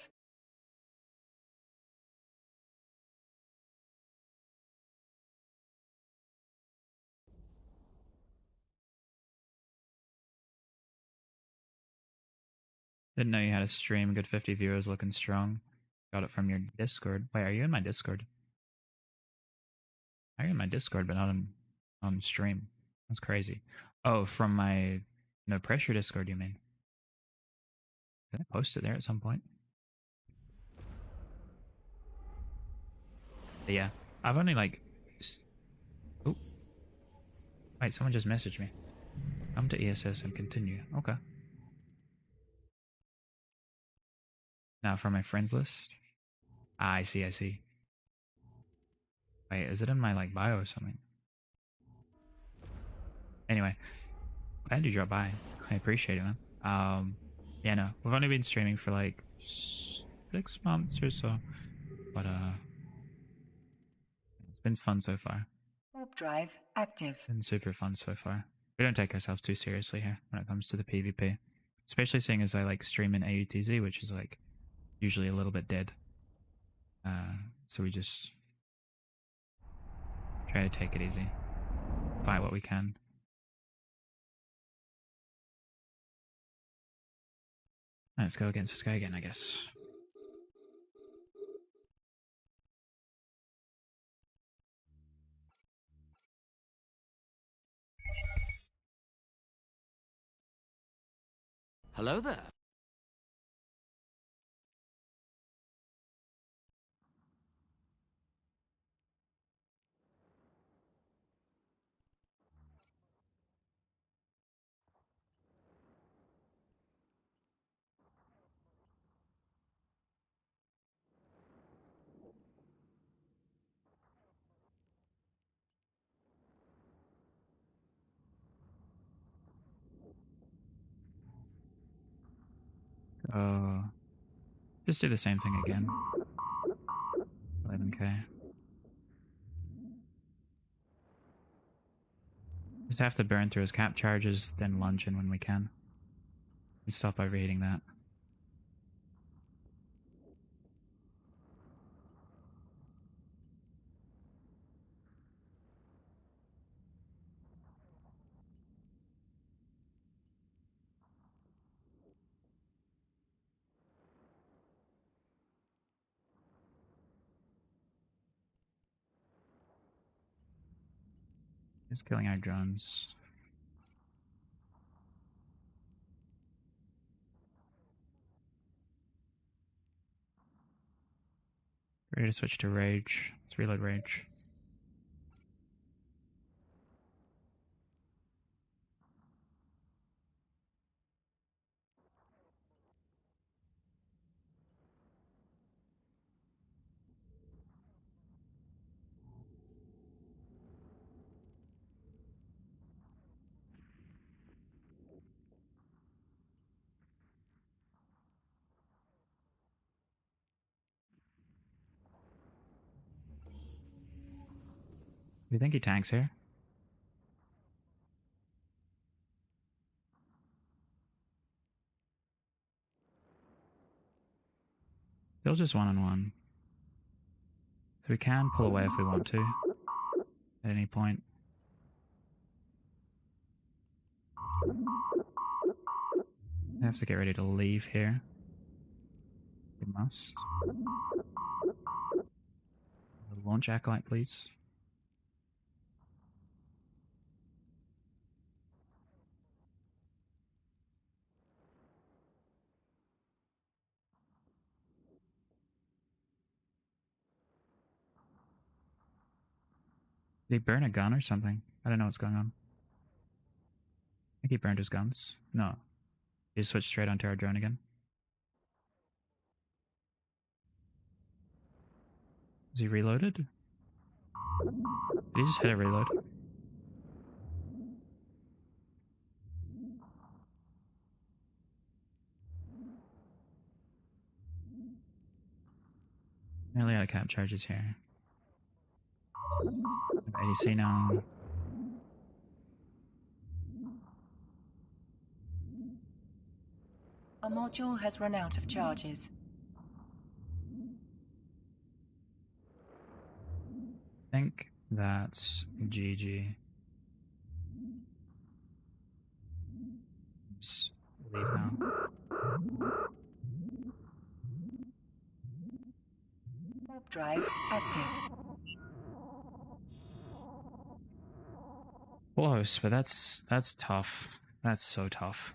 Didn't know you had a stream. Good 50 viewers, looking strong. Got it from your Discord. Wait, are you in my Discord? Are you in my Discord, but not on stream? That's crazy. Oh, from my No Pressure Discord, you mean? Did I post it there at some point? But yeah, I've only like. Oh, wait! Someone just messaged me. Come to ESS and continue. Okay. Now from my friends list. Ah, I see. I see. Wait, is it in my like bio or something? Anyway, glad you dropped by. I appreciate it, man. Yeah, no, we've only been streaming for like 6 months or so, but It's been fun so far. Warp drive active. Been super fun so far. We don't take ourselves too seriously here when it comes to the PvP. Especially seeing as I like stream in AUTZ, which is like usually a little bit dead. So we just try to take it easy. Fight what we can. Let's go against this guy again, I guess. Hello there. Oh, just do the same thing again. 11k. Just have to burn through his cap charges, then lunge in when we can. And stop overheating that. Just killing our drones. Ready to switch to rage. Let's reload rage. Do you think he tanks here? Still just one-on-one. So we can pull away if we want to. At any point. I have to get ready to leave here. We must. Launch Acolyte, please. Did he burn a gun or something? I don't know what's going on. I think he burned his guns. No. He just switched straight onto our drone again. Is he reloaded? Did he just hit a reload? Nearly out of cap charges here. ADC now. Our module has run out of charges. I think that's GG. Just leave now. Warp drive active. Close, but that's tough. That's so tough.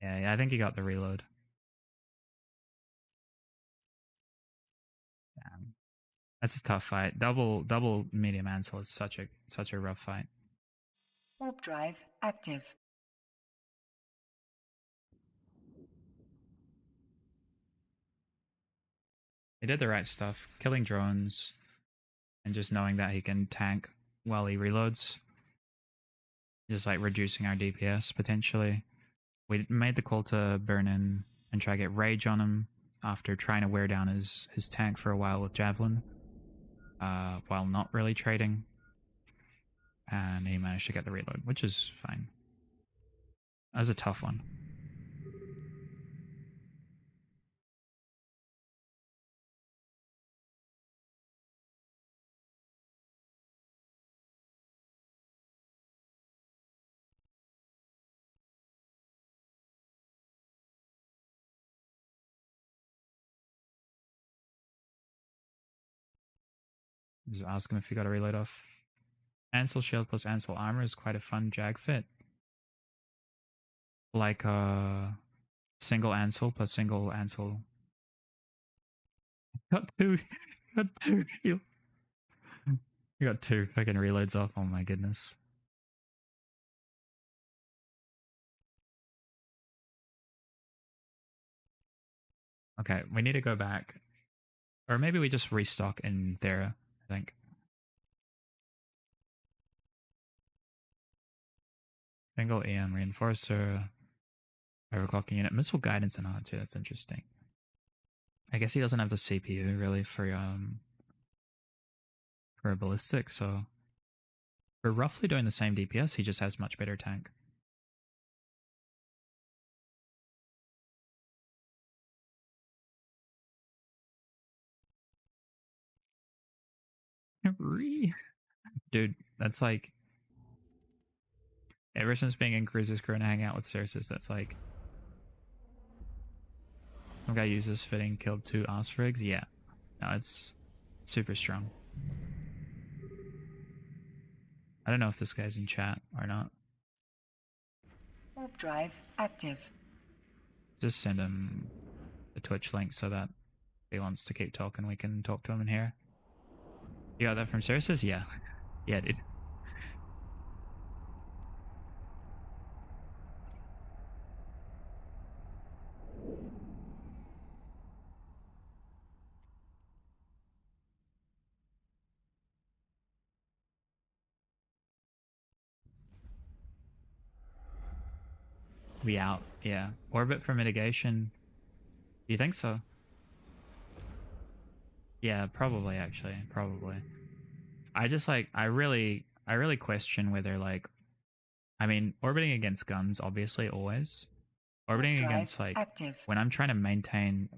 Yeah, I think he got the reload. Damn. That's a tough fight. Double medium Ansel is such a rough fight. Warp drive active. He did the right stuff, killing drones, and just knowing that he can tank while he reloads. Just like reducing our DPS potentially. We made the call to burn in and try to get rage on him after trying to wear down his tank for a while with Javelin, while not really trading. And he managed to get the reload, which is fine. That was a tough one. Just ask him if he got a reload off. Ansel shield plus Ansel armor is quite a fun jag fit. Like single Ansel plus single Ansel. Got two. Got two. You got two fucking reloads off. Oh my goodness. Okay, we need to go back. Or maybe we just restock in Thera, I think. Single EM reinforcer. Overclocking unit. Missile guidance and R2, that's interesting. I guess he doesn't have the CPU really for a ballistic, so we're roughly doing the same DPS, he just has much better tank. Dude, that's like ever since being in Cruiser's Crew and hanging out with Cersus, that's like some guy uses fitting, killed 2 Osfrigs. Yeah. No, it's super strong. I don't know if this guy's in chat or not. Warp drive active. Just send him the Twitch link so that if he wants to keep talking, we can talk to him in here. You got that from Cersus? Yeah. Yeah, dude. We out, yeah. Orbit for mitigation. You think so? Yeah, probably actually. Probably. I just like I really question whether like I mean, orbiting against guns, obviously always. Orbiting Drive against like active. when I'm trying to maintain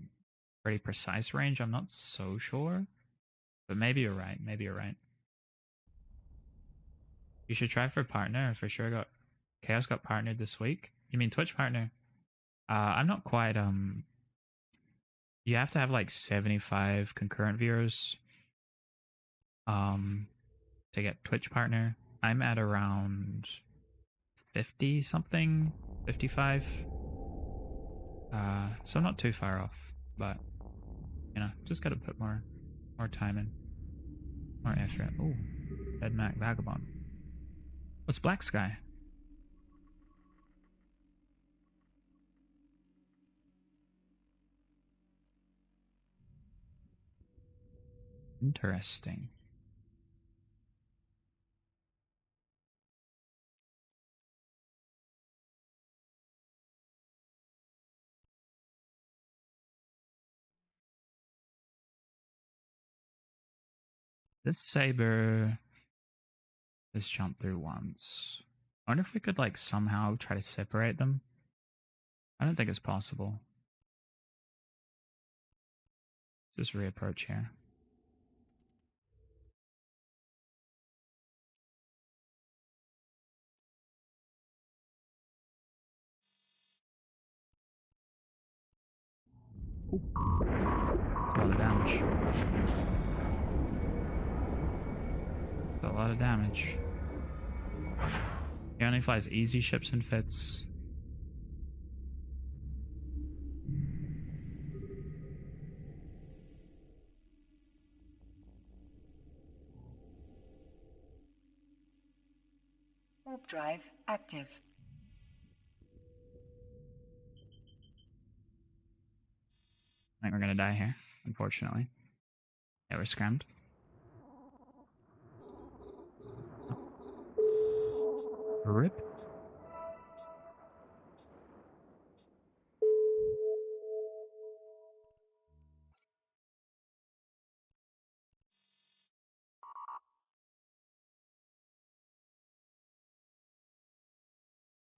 pretty precise range, I'm not so sure. But maybe you're right. Maybe you're right. You should try for partner. For sure got Chaos got partnered this week. You mean Twitch partner? I'm not quite you have to have like 75 concurrent viewers to get Twitch partner. I'm at around 50 something, 55. So I'm not too far off, but you know, just gotta put more time in. More effort. Ooh. Dead Mac Vagabond. What's Black Sky? Interesting. This saber just jumped through once. I wonder if we could like somehow try to separate them. I don't think it's possible. Just reapproach here. That's a lot of damage. That's a lot of damage. He only flies easy ships and fits. Warp drive active. I think we're gonna die here, unfortunately. Yeah, we're scrammed. Rip.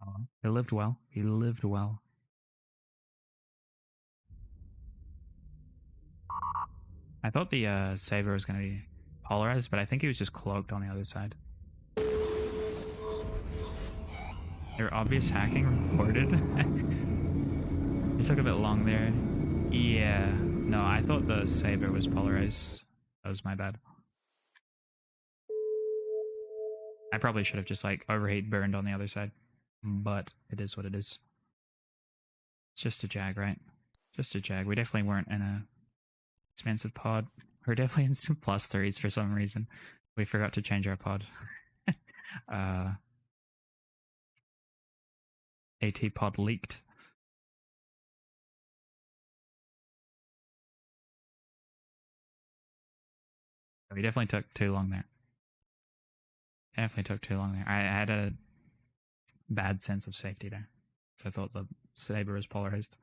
Oh, he lived well. He lived well. I thought the saber was going to be polarized, but I think he was just cloaked on the other side. There obvious hacking reported. It took a bit long there. Yeah. No, I thought the saber was polarized. That was my bad. I probably should have just like overheat burned on the other side. But it is what it is. It's just a jag, right? Just a jag. We definitely weren't in a expensive pod. We're definitely in some plus threes for some reason. We forgot to change our pod. AT pod leaked. We definitely took too long there. Definitely took too long there. I had a bad sense of safety there. So I thought the saber was polarized.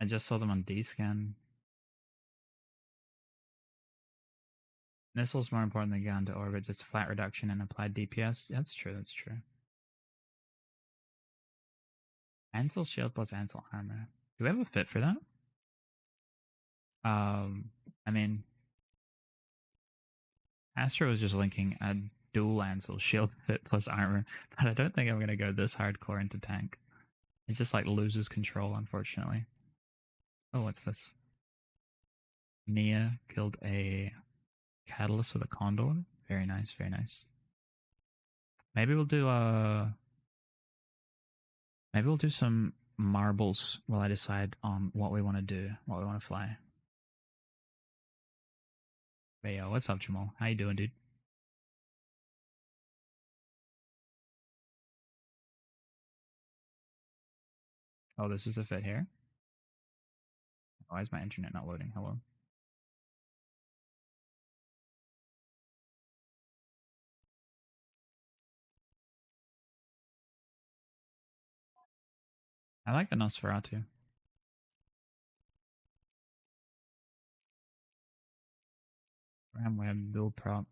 I just saw them on D-scan. Missile's more important than gun to orbit, just flat reduction and applied DPS. That's true, that's true. Ansel shield plus Ansel armor. Do we have a fit for that? I mean, Astro is just linking a dual Ansel shield fit plus armor, but I don't think I'm gonna go this hardcore into tank. It just like loses control, unfortunately. Oh, what's this? Nia killed a catalyst with a condor. Very nice, very nice. Maybe we'll do maybe we'll do some marbles while I decide on what we want to do, what we want to fly. Hey yo, what's up, Jamal? How you doing, dude? Oh, this is the fit here. Why is my internet not loading? Hello. I like the Nosferatu. Ram web, dual prop,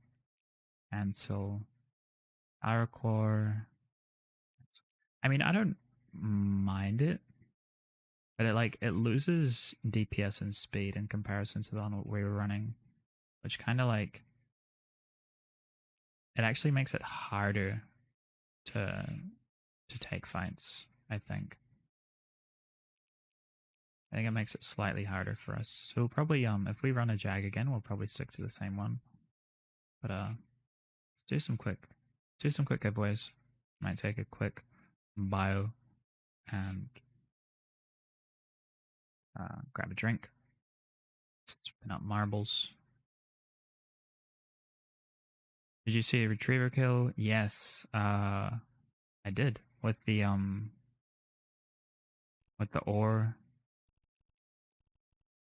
Ansel, Aracore. I mean, I don't mind it, but it loses DPS and speed in comparison to the one we were running, which kind of like it actually makes it harder to take fights. I think it makes it slightly harder for us. So we'll probably if we run a jag again, we'll probably stick to the same one. But let's do some quick giveaways. Might take a quick bio and grab a drink. Spin up marbles. Did you see a retriever kill? Yes, I did with the ore.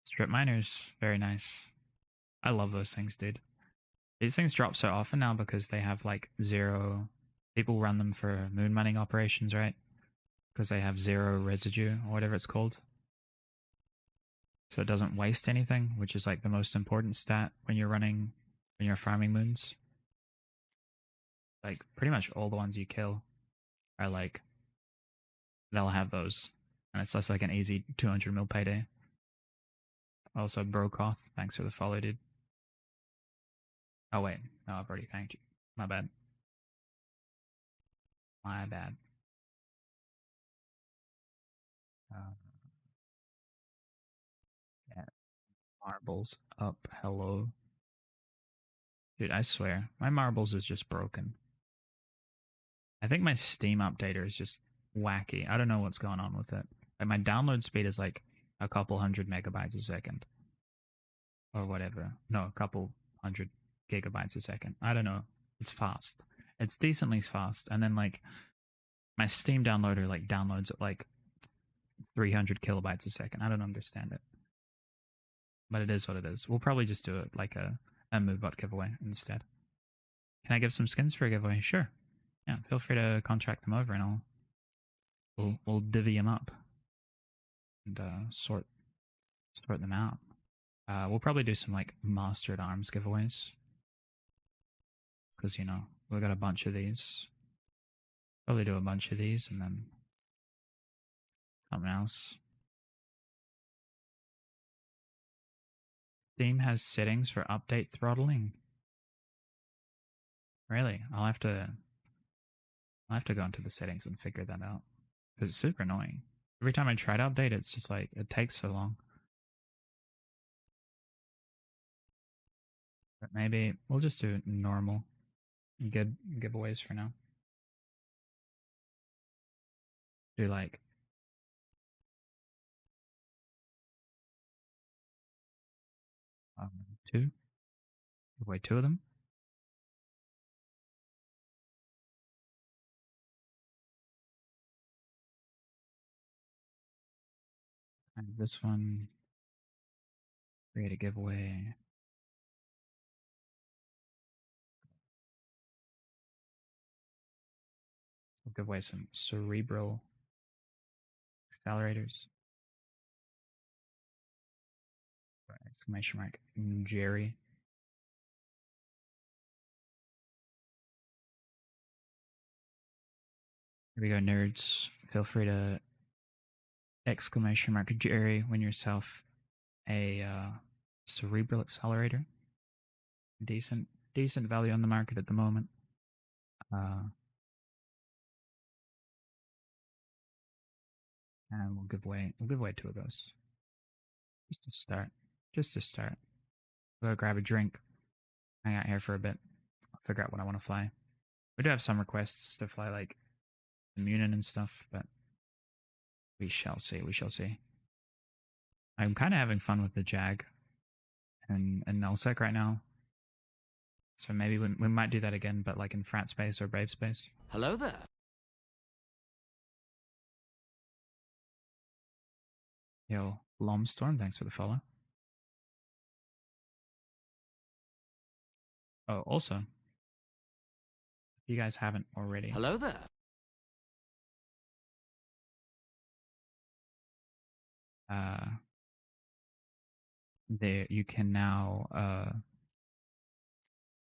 Strip miners, very nice. I love those things, dude. These things drop so often now because they have like zero. People run them for moon mining operations, right? Because they have zero residue or whatever it's called. So it doesn't waste anything, which is like the most important stat when you're farming moons. Like pretty much all the ones you kill are like they'll have those, and it's just like an easy 200 mil payday. Also, Brokoth, thanks for the follow, dude. Oh wait, no, I've already thanked you. My bad. My bad. Yeah. Marbles up, hello. Dude, I swear, my marbles is just broken. I think my Steam updater is just wacky. I don't know what's going on with it. Like my download speed is like a couple hundred megabytes a second. Or whatever. No, a couple hundred gigabytes a second. I don't know. It's fast. It's decently fast. And then like my Steam downloader like downloads at like 300 kilobytes a second. I don't understand it. But it is what it is. We'll probably just do it like a a Moodbot giveaway instead. Can I give some skins for a giveaway? Sure. Yeah, feel free to contract them over, and we'll divvy them up and sort them out. We'll probably do some like Mastered Arms giveaways because we got a bunch of these. Probably do a bunch of these and then something else. Steam has settings for update throttling. Really? I'll have to go into the settings and figure that out because it's super annoying. Every time I try to update, it's just like it takes so long. But maybe we'll just do normal giveaways for now. Do like two. Give away two of them. And this one, create a giveaway. We'll give away some cerebral accelerators. Exclamation mark, Jerry. Here we go, nerds. Feel free to exclamation mark Jerry, win yourself a cerebral accelerator. Decent value on the market at the moment. And we'll give away two of those. Just to start. Go grab a drink. Hang out here for a bit. I'll figure out what I want to fly. We do have some requests to fly like Munin and stuff, but we shall see. I'm kind of having fun with the Jag and Nullsec right now. So maybe we might do that again, but like in Frat Space or Brave Space. Hello there. Yo, Lomstorm, thanks for the follow. Oh, also, if you guys haven't already. Hello there. There you can now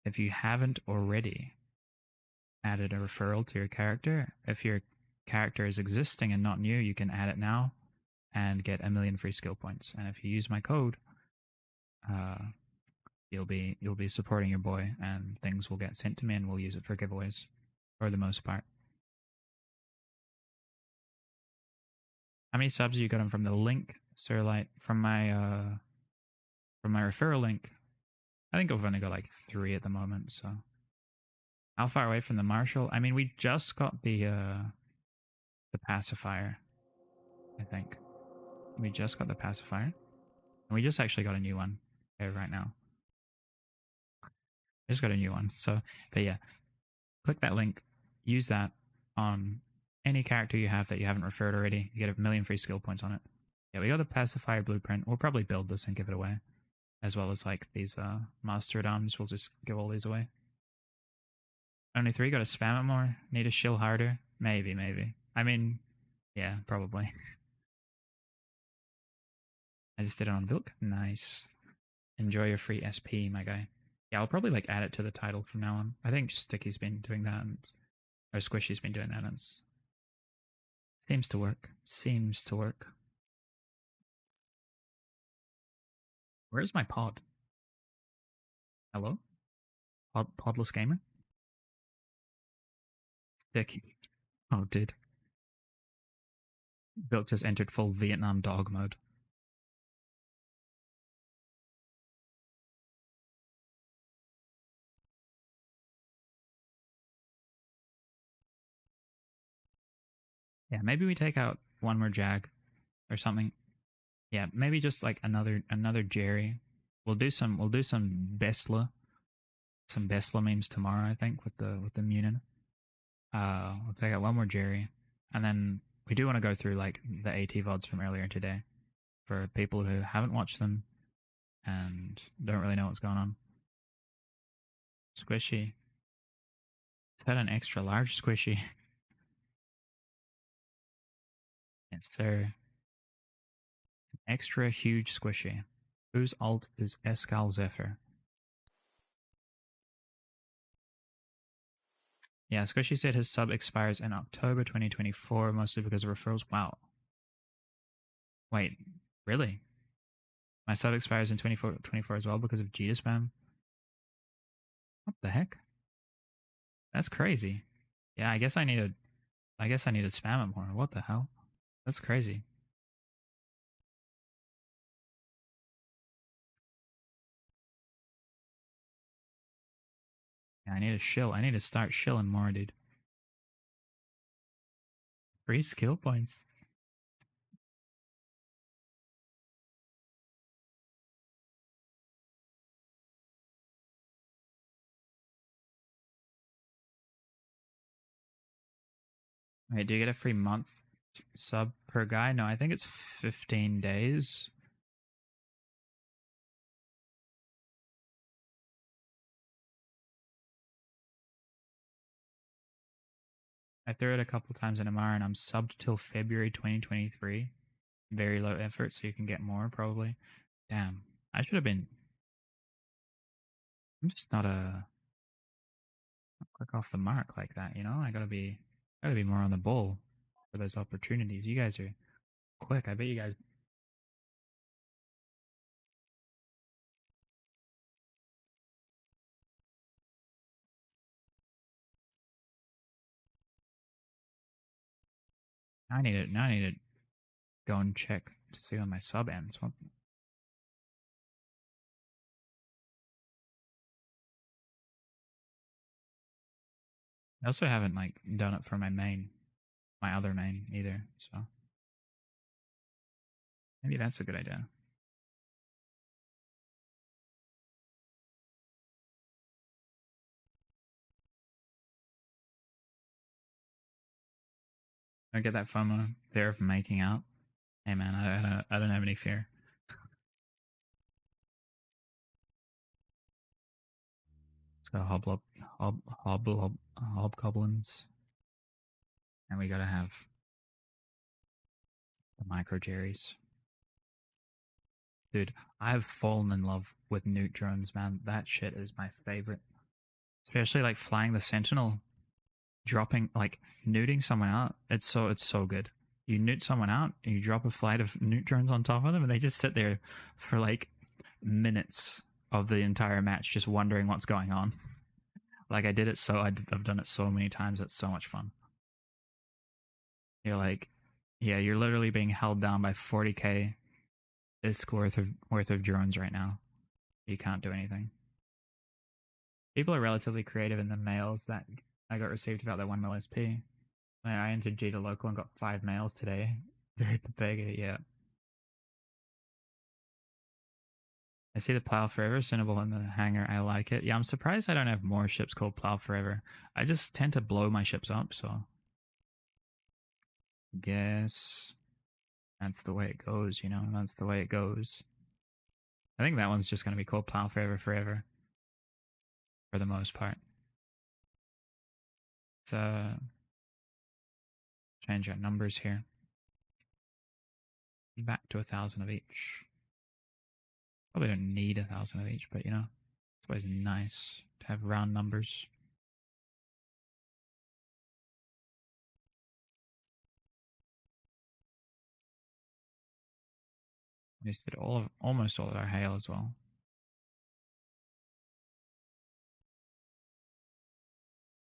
if you haven't already added a referral to your character, if your character is existing and not new, you can add it now and get 1,000,000 free skill points. And if you use my code, you'll be supporting your boy, and things will get sent to me, and we'll use it for giveaways for the most part. How many subs you got them from the link, Sirlight? From my referral link, I think I've only got like 3 at the moment. So, how far away from the Marshal? I mean, we just got the pacifier. I think we just got the pacifier, and we just actually got a new one here right now. I just got a new one. So, but yeah, click that link, use that on any character you have that you haven't referred already. You get 1,000,000 free skill points on it. Yeah, we got the pacifier blueprint. We'll probably build this and give it away, as well as like these mastered arms. We'll just give all these away. Only 3. Got to spam it more. Need to shill harder. Maybe. I mean, yeah, probably. I just did it on Vilk. Nice. Enjoy your free SP, my guy. Yeah, I'll probably like add it to the title from now on. I think Sticky's been doing that, or Squishy's been doing that, and it seems to work. Where's my pod? Hello? Podless gamer? Sticky. Oh, dude. Vilk just entered full Vietnam dog mode. Yeah, maybe we take out one more Jag or something. Yeah, maybe just like another Jerry. We'll do some Besla. Some Besla memes tomorrow, I think, with the Munin. We'll take out one more Jerry. And then we do want to go through like the AT VODs from earlier today for people who haven't watched them and don't really know what's going on. Squishy. Is that an extra large squishy? Yes, sir. Extra huge squishy. Whose alt is Escal Zephyr? Yeah, Squishy said his sub expires in October 2024, mostly because of referrals. Wow. Wait, really? My sub expires in 24 as well because of Gita spam? What the heck? That's crazy. Yeah, I guess I need to spam it more. What the hell? That's crazy. Yeah, I need to shill. I need to start shilling more, dude. Free skill points. Wait, do you get a free month sub per guy? No, I think it's 15 days. I threw it a couple times in Amara and I'm subbed till February 2023. Very low effort, so you can get more probably. Damn. I should have been. I'm just not quick off the mark like that, you know? I gotta be more on the ball for those opportunities. You guys are quick. I bet you guys. Now I need to go and check to see when my sub ends. What? I also haven't like done it for my other main either. So maybe that's a good idea. I get that FOMO fear of making out. Hey man, I don't have any fear. Let's go hobgoblins, and we gotta have the micro jerrys. Dude, I have fallen in love with newt drones, man. That shit is my favorite. Especially like flying the sentinel, dropping like newting someone out. It's so good. You newt someone out, and you drop a flight of newt drones on top of them, and they just sit there for like minutes of the entire match, just wondering what's going on. Like I've done it so many times. It's so much fun. You're like, yeah, you're literally being held down by 40k ISK worth of drones right now. You can't do anything. People are relatively creative in the mails that I got received about that 1 mil SP. I entered G to local and got 5 mails today. Very pathetic, yeah. I see the Plow Forever symbol in the hangar. I like it. Yeah, I'm surprised I don't have more ships called Plow Forever. I just tend to blow my ships up, so guess that's the way it goes, you know? That's the way it goes. I think that one's just going to be called Plow Forever Forever for the most part. Let's change our numbers here. Back to 1,000 of each. Probably don't need 1,000 of each, but you know, it's always nice to have round numbers. We just did almost all of our hail as well.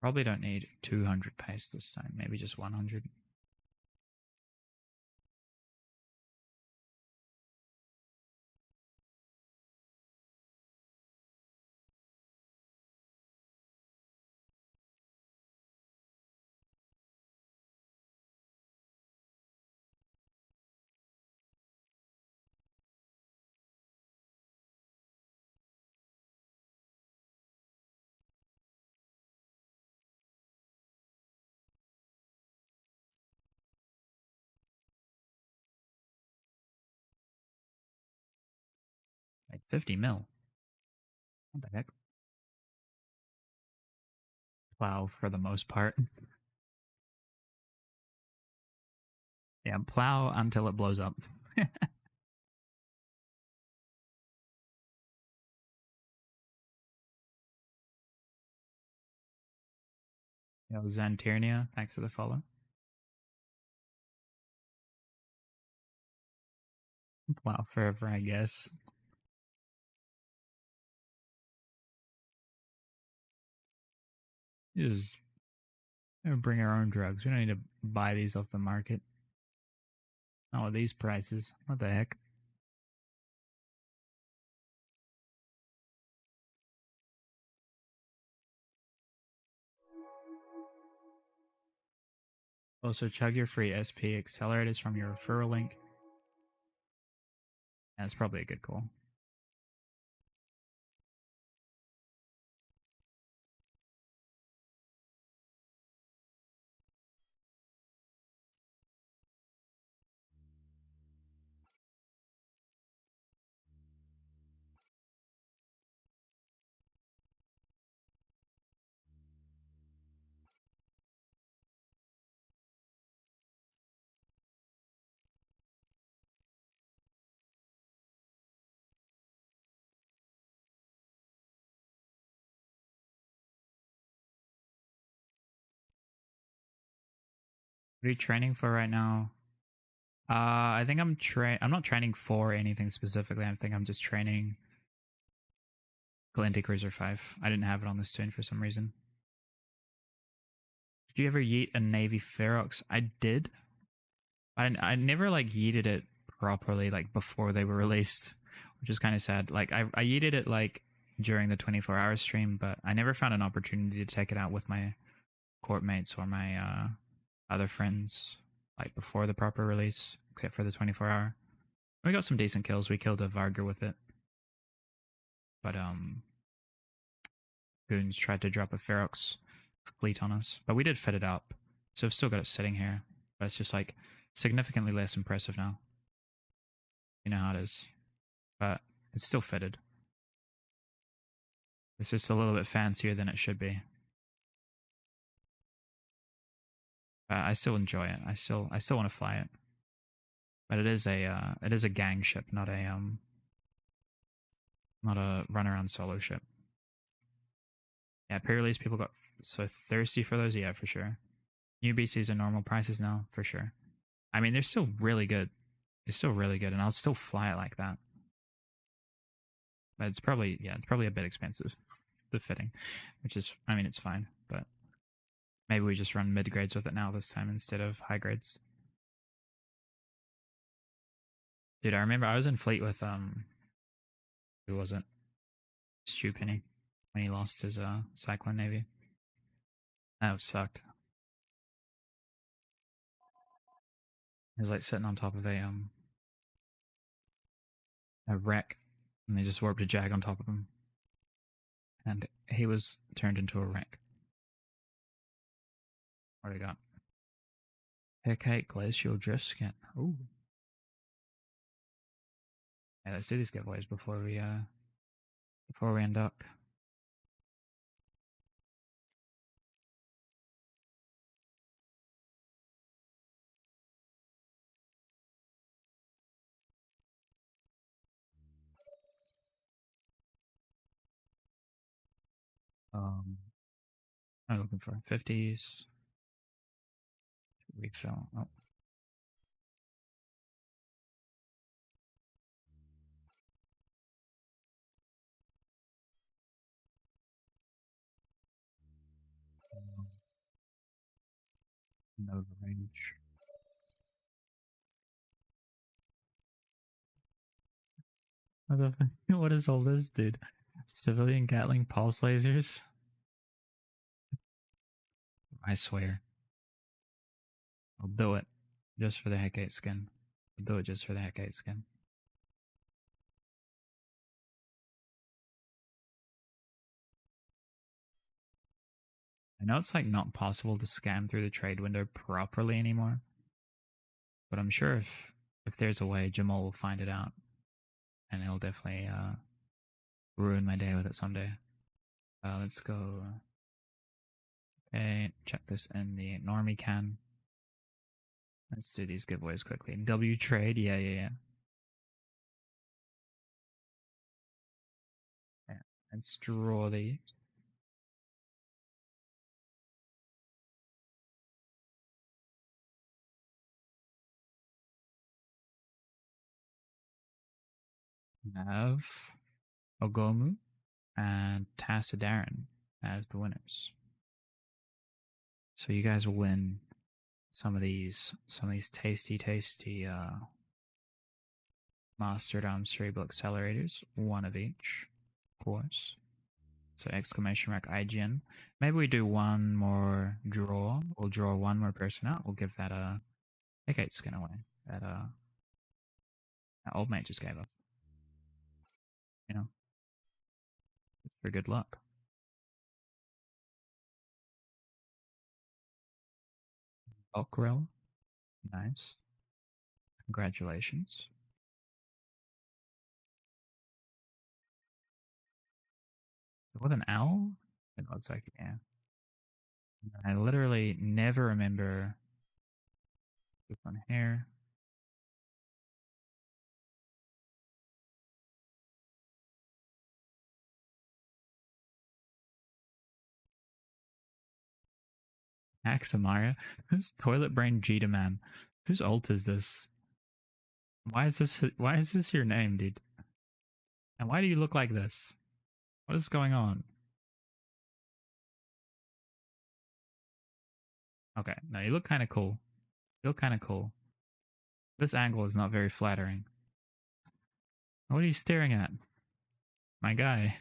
Probably don't need 200 paste this time, maybe just 100. Like 50 mil. What the heck? plow for the most part. Yeah, plow until it blows up. Xanternia, thanks for the follow. Plow forever, I guess. Just bring our own drugs. We don't need to buy these off the market. Not with these prices. What the heck? Also, chug your free SP accelerators from your referral link. That's probably a good call. What are you training for right now? I think I'm not training for anything specifically. I think I'm just training Atlantic Cruiser 5. I didn't have it on this tune for some reason. Did you ever yeet a Navy Ferox? I did. I never like yeeted it properly like before they were released, which is kind of sad. Like I yeeted it like during the 24-hour stream, but I never found an opportunity to take it out with my court mates or my other friends like before the proper release, except for the 24-hour. We got some decent kills. We killed a Varger with it, but goons tried to drop a Ferox fleet on us, but we did fit it up, so I've still got it sitting here. But it's just like significantly less impressive now. You know how it is, but it's still fitted. It's just a little bit fancier than it should be. I still enjoy it. I still want to fly it, but it is a gang ship, not a run around solo ship. Yeah, pre-release people got so thirsty for those. Yeah, for sure. New BCs are normal prices now, for sure. I mean, they're still really good. They're still really good, and I'll still fly it like that. But it's probably a bit expensive, the fitting, which is, I mean, it's fine, but maybe we just run mid grades with it now this time instead of high grades. Dude, I remember I was in fleet with who was it? Stu Penny when he lost his Cyclone Navy. That sucked. He was like sitting on top of a wreck, and they just warped a jag on top of him, and he was turned into a wreck. What do we got? Hecate Glacial Drift Skin. Ooh. Yeah, let's do these giveaways before we undock. I'm looking for 50s. Refill. Oh. No range. What is all this, dude? Civilian Gatling pulse lasers? I swear. I'll do it. Just for the Hecate skin. I'll do it just for the Hecate skin. I know it's like not possible to scam through the trade window properly anymore. But I'm sure if there's a way, Jamal will find it out. And he'll definitely ruin my day with it someday. Let's go Okay, check this in the normie can. Let's do these giveaways quickly. W trade, yeah. Yeah, let's draw these. Have Ogomu and Tassidaran as the winners. So you guys will win some of these tasty Mastered Arms Cerebral Accelerators, one of each, of course. So exclamation mark IGN. Maybe we do one more draw. We'll draw one more person out. We'll give that a Hecate skin away. That old mate just gave us. You know, it's for good luck. Okrel, nice. Congratulations. With an owl? It looks like, yeah. I literally never remember this one here. Axamaria? Who's Toilet Brain Jita Man? Whose alt is this? Why is this your name, dude? And why do you look like this? What is going on? Okay, no, you look kind of cool. You look kind of cool. This angle is not very flattering. What are you staring at? My guy.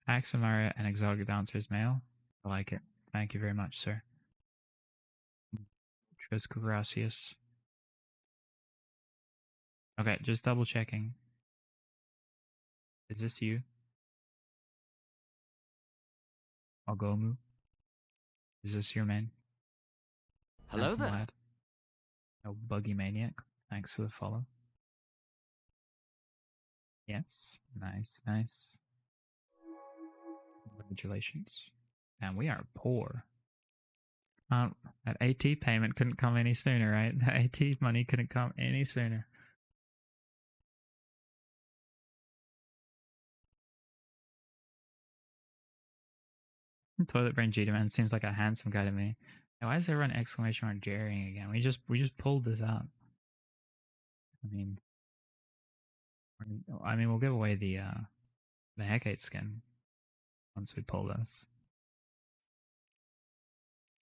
Axamaria and Exotic Dancers male. I like it. Thank you very much, sir. Muchas gracias. Okay, just double checking. Is this you? Ogomu? Is this your man? Hello Handsome there. lad? No buggy maniac. Thanks for the follow. Yes. Nice. Congratulations. And we are poor. That AT payment couldn't come any sooner, right? That AT money couldn't come any sooner. Toilet Brain Cheetah Man seems like a handsome guy to me. Now, why is everyone exclamation mark jerrying again? We just pulled this out. We'll give away the Hecate skin once we pull this.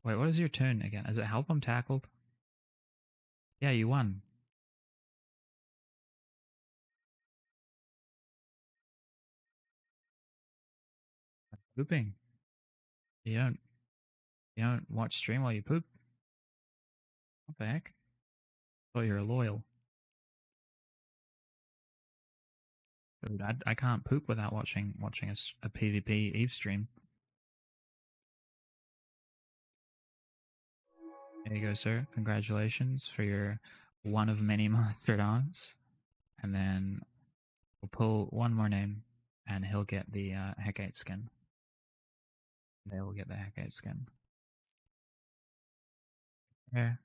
Wait, what is your turn again? Is it help I'm tackled? Yeah, you won. Pooping. You don't watch stream while you poop? What the heck? Oh, you're loyal. Dude, I can't poop without watching a PvP Eve stream. There you go, sir. Congratulations for your one of many monstered arms. And then we'll pull one more name, and he'll get the Hecate skin. They will get the Hecate skin. There.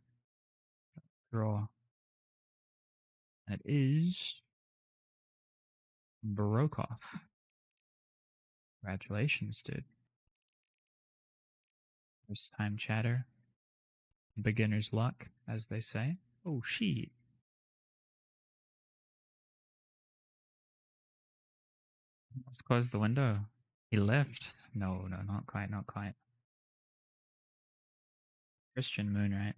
Draw. And it is Barokov. Congratulations, dude. First time chatter. Beginner's luck, as they say. Oh, shit. Let's close the window. He left. No, not quite. Christian Moon, right?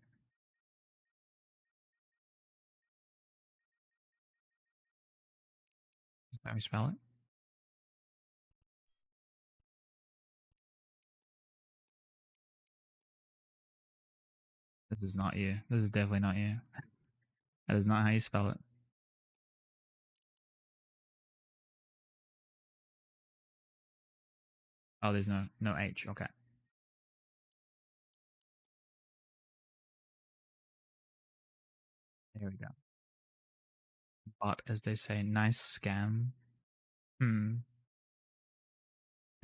Is that how you spell it? This is not you. This is definitely not you. That is not how you spell it. Oh, there's no H. Okay. There we go. Bot, as they say, nice scam. Hmm.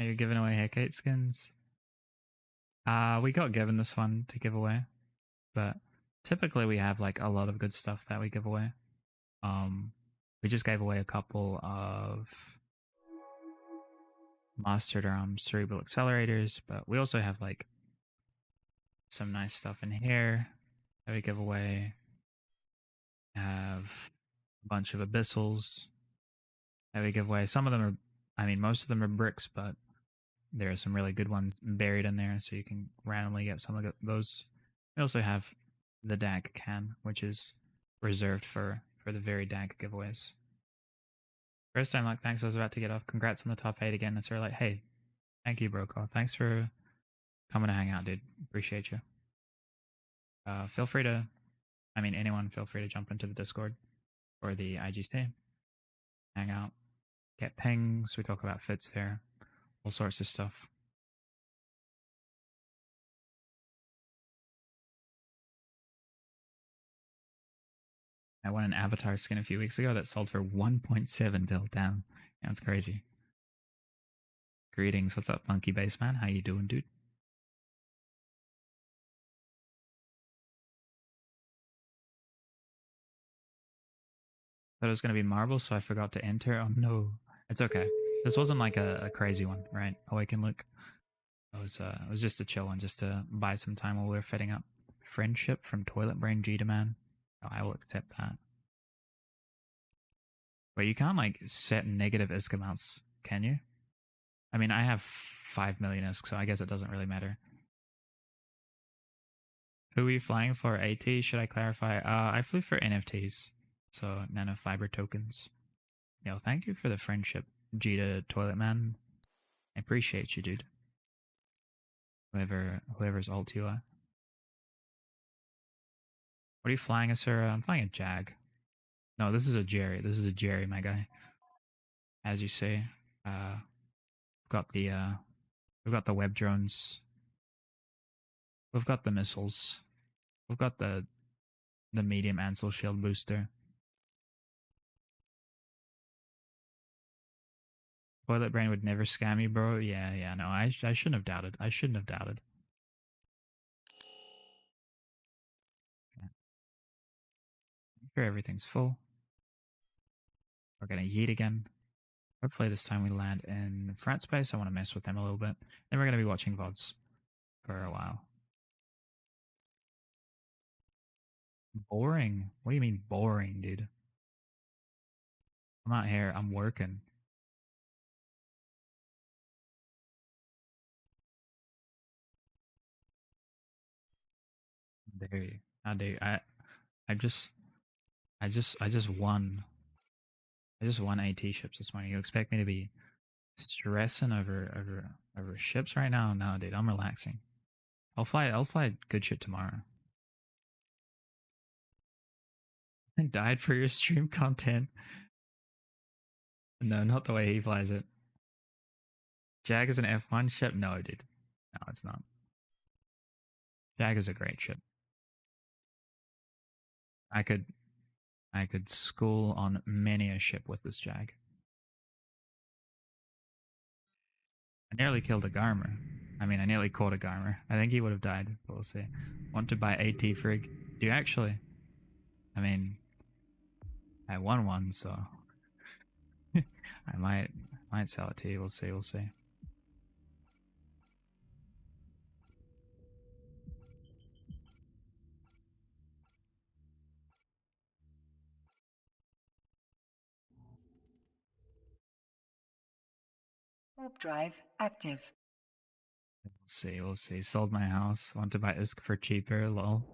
Are you giving away Hecate skins? We got given this one to give away, but typically we have like a lot of good stuff that we give away. We just gave away a couple of mastered cerebral accelerators, but we also have like some nice stuff in here that we give away. Have a bunch of abyssals that we give away. Some of them are, I mean, most of them are bricks, but there are some really good ones buried in there, so you can randomly get some of those. We also have the DAG can, which is reserved for the very DAG giveaways. First time luck, thanks. I was about to get off. Congrats on the top 8 again. It's like, hey, thank you, Brokaw. Thanks for coming to hang out, dude. Appreciate you. Feel free to, I mean, anyone, feel free to jump into the Discord or the IGC, hang out, get pings. We talk about fits there, all sorts of stuff. I won an avatar skin a few weeks ago that sold for 1.7 bill. Damn, that's crazy. Greetings, what's up, Monkey Base Man? How you doing, dude? Thought it was gonna be marble, so I forgot to enter. Oh no, it's okay. This wasn't like a crazy one, right? Awaken Luke. It was just a chill one, just to buy some time while we were fitting up. Friendship from Toilet Brain G Man. Oh, I will accept that. But you can't like set negative ISK amounts, can you? I mean, I have 5 million ISK, so I guess it doesn't really matter. Who are you flying for? AT? Should I clarify? I flew for NFTs, so nanofiber tokens. Yo, thank you for the friendship, G to Toilet Man. I appreciate you, dude. Whoever's alt you are. What are you flying, Asura? I'm flying a Jag. No, this is a Jerry. This is a Jerry, my guy. As you say, we've got the web drones. We've got the missiles. We've got the medium Ansel shield booster. Toilet Brain would never scam you, bro. Yeah, no, I shouldn't have doubted. I shouldn't have doubted. Okay. Sure, everything's full. We're gonna yeet again. Hopefully this time we land in front space. I want to mess with them a little bit. Then we're gonna be watching VODs for a while. Boring? What do you mean boring, dude? I'm out here. I'm working. How dare you? How dare you? I just won. I just won AT ships this morning. You expect me to be stressing over ships right now? No, dude. I'm relaxing. I'll fly good shit tomorrow. I died for your stream content. No, not the way he flies it. Jag is an F1 ship? No, dude. No, it's not. Jag is a great ship. I could school on many a ship with this Jag. I nearly killed a Garmer. I mean, I nearly caught a Garmer. I think he would have died, but we'll see. Want to buy AT Frig? Do you actually? I mean, I won one, so I might sell it to you. We'll see. We'll see. Warp drive active. We'll see. We'll see. Sold my house. Want to buy ISK for cheaper? Lol.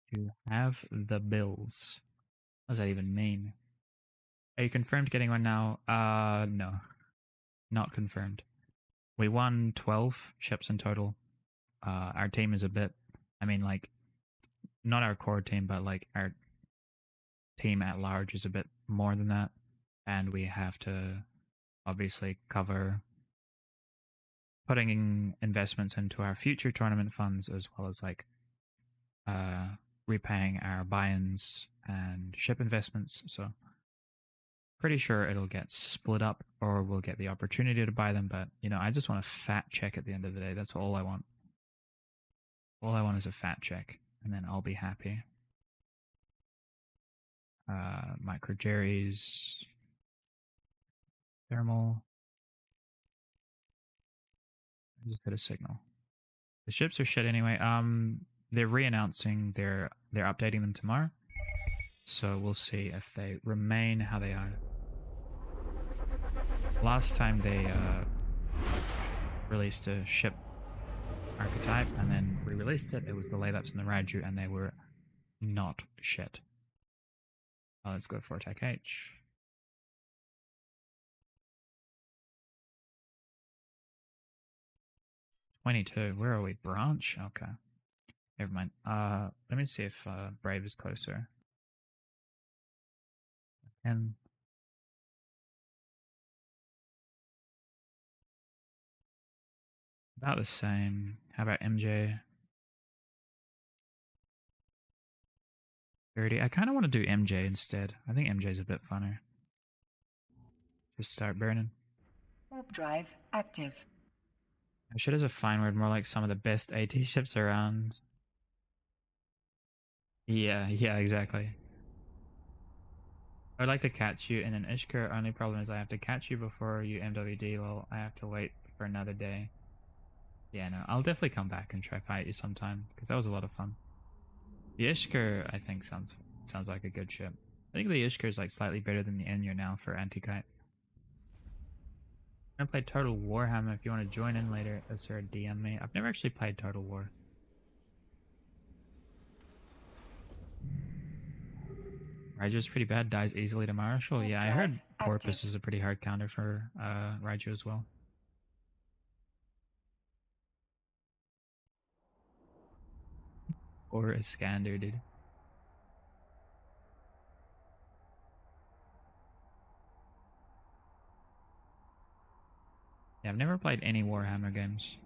You have the bills. What does that even mean? Are you confirmed getting one now? No. Not confirmed. We won 12 ships in total. Our team is a bit, I mean, like, not our core team, but like our team at large is a bit more than that. And we have to obviously cover putting in investments into our future tournament funds as well as like repaying our buy-ins and ship investments. So pretty sure it'll get split up or we'll get the opportunity to buy them. But, you know, I just want a fat check at the end of the day. That's all I want. All I want is a fat check, and then I'll be happy. Micro Jerry's. Thermal. I just hit a signal. The ships are shit anyway. They're re-announcing they're updating them tomorrow. So we'll see if they remain how they are. Last time they released a ship archetype and then re-released it, it was the Laylaps and the Raiju, and they were not shit. Let's go for Tech H. $22. Where are we? Branch? Okay. Never mind. Let me see if Brave is closer. And about the same. How about MJ? 30. I kind of want to do MJ instead. I think MJ's a bit funner. Just start burning. Warp drive active. Shit is a fine word, more like some of the best AT ships around. Yeah, exactly. I'd like to catch you in an Ishkur. Only problem is I have to catch you before you MWD. Lol, I have to wait for another day. Yeah, no, I'll definitely come back and try fight you sometime, because that was a lot of fun. The Ishkur, I think, sounds like a good ship. I think the Ishkur is like slightly better than the Enya now for anti-kite. I'm gonna play Total Warhammer. If you want to join in later, or DM me. I've never actually played Total War. Raiju's pretty bad, dies easily to Marshall. Yeah, I heard Porpoise is a pretty hard counter for Raiju as well. Or a Scander, dude. Yeah, I've never played any Warhammer games.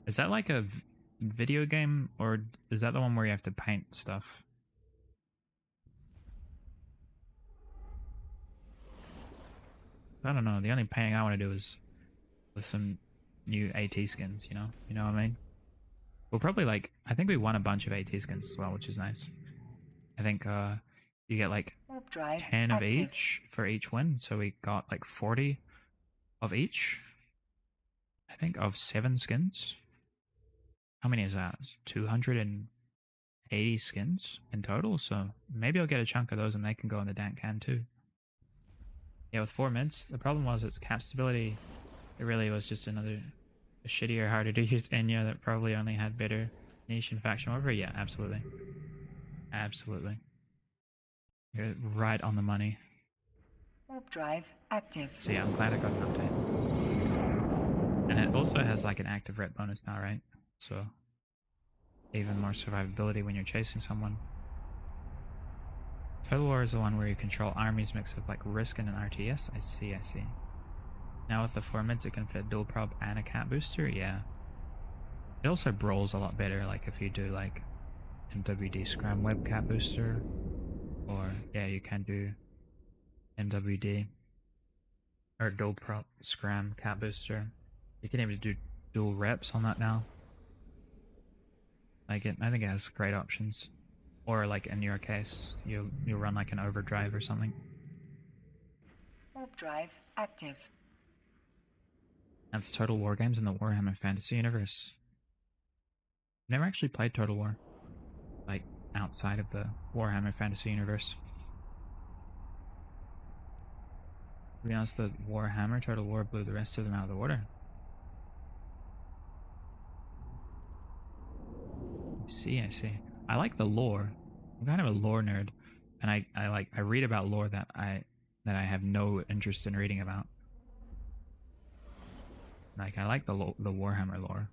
Is that like a video game, or is that the one where you have to paint stuff? I don't know. The only painting I want to do is with some new AT skins, you know? You know what I mean? We'll probably like, I think we won a bunch of AT skins as well, which is nice. I think you get like 10 of each for each win. So we got like 40 of each. I think of 7 skins. How many is that? 280 skins in total. So maybe I'll get a chunk of those and they can go in the dank can too. Yeah, with 4 mints, the problem was its cap stability. It really was just a shittier, harder to use Enya that probably only had better niche and faction over. Yeah, absolutely. Absolutely. You're right on the money. Warp drive active. So yeah, I'm glad I got an update. And it also has like an active ret bonus now, right? So even more survivability when you're chasing someone. Total War is the one where you control armies mixed with like Risk and an RTS. I see. Now with the 4 mints, it can fit dual prob and a cat booster. Yeah. It also brawls a lot better, like if you do like MWD Scram Web cat booster, or yeah, you can do MWD or dual prop Scram cat booster. You can even do dual reps on that now. I think it has great options. Or like in your case, you'll run like an overdrive or something. Warp drive active. That's Total War games in the Warhammer Fantasy Universe. Never actually played Total War, like outside of the Warhammer Fantasy Universe. To be honest, the Warhammer Total War blew the rest of them out of the water. I see. I like the lore. I'm kind of a lore nerd, and I read about lore that I have no interest in reading about. Like I like the Warhammer lore.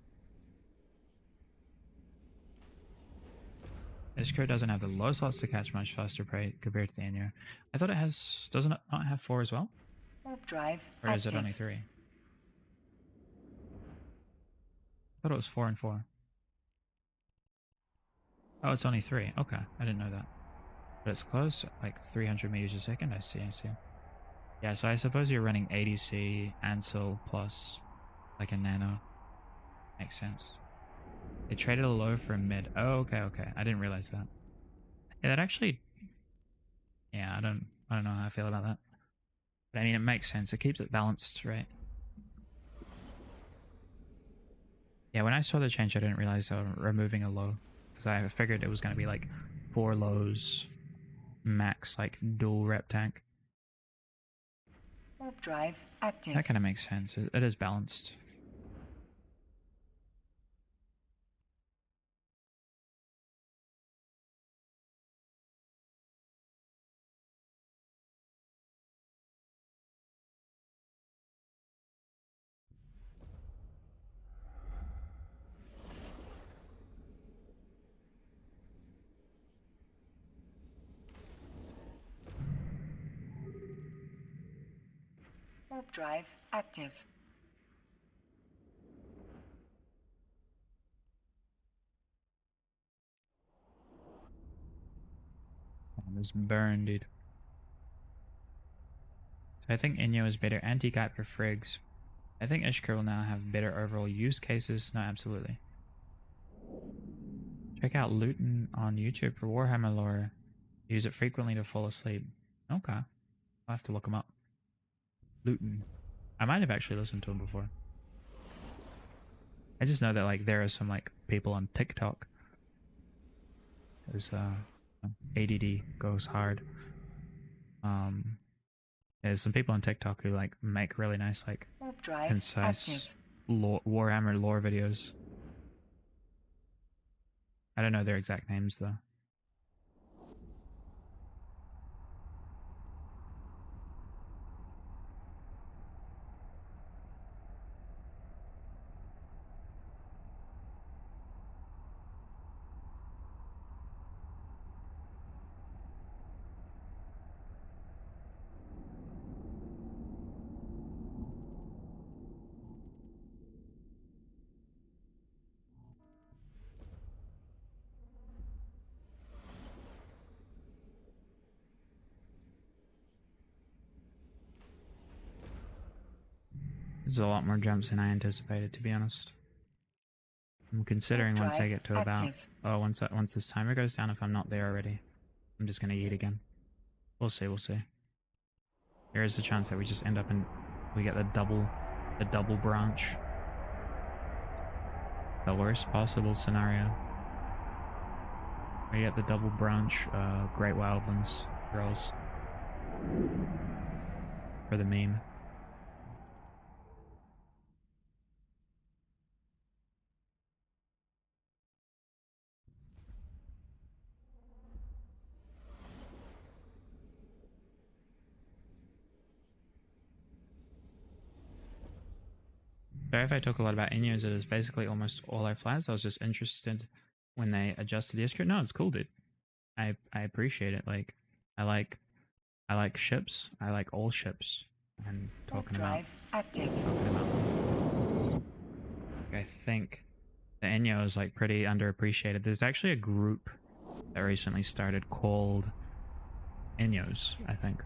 Ishkur doesn't have the low slots to catch much faster prey compared to the Enya. I thought it has. Doesn't it not have 4 as well? Warp drive or active. is it only 3? I thought it was 4 and 4. Oh, it's only 3. Okay, I didn't know that. But it's close, like 300 meters a second. I see, I see. Yeah, so I suppose you're running ADC, Ansel plus like a nano. Makes sense. They traded a low for a mid. Oh, okay, okay. I didn't realize that. Yeah, that actually. Yeah, I don't know how I feel about that. But I mean, it makes sense. It keeps it balanced, right? Yeah, when I saw the change, I didn't realize they were removing a low because I figured it was going to be like 4 lows max, like dual rep tank. Warp drive active. That kind of makes sense. It is balanced. Warp drive active. Oh, this burn, dude. So I think Inyo is better anti-guide for Frigs. I think Ishkur will now have better overall use cases. No, absolutely. Check out Luton on YouTube for Warhammer lore. Use it frequently to fall asleep. Okay. I'll have to look him up. Luton. I might have actually listened to him before. I just know that like there are some like people on TikTok. There's ADD goes hard. There's some people on TikTok who like make really nice like Warp drive concise active. Warhammer lore videos. I don't know their exact names though. This is a lot more jumps than I anticipated, to be honest. I'm considering once I get to about once this timer goes down, if I'm not there already, I'm just gonna eat again. We'll see, we'll see. There is the chance that we just end up in we get the double branch. The worst possible scenario. We get the double branch Great Wildlands girls. For the meme. Sorry if I talk a lot about Inyos, it is basically almost all I flags. I was just interested when they adjusted the script. No, it's cool, dude. I appreciate it. Like I like ships. I like all ships. And talking about I think the Inyo is like pretty underappreciated. There's actually a group that recently started called Inyos, I think.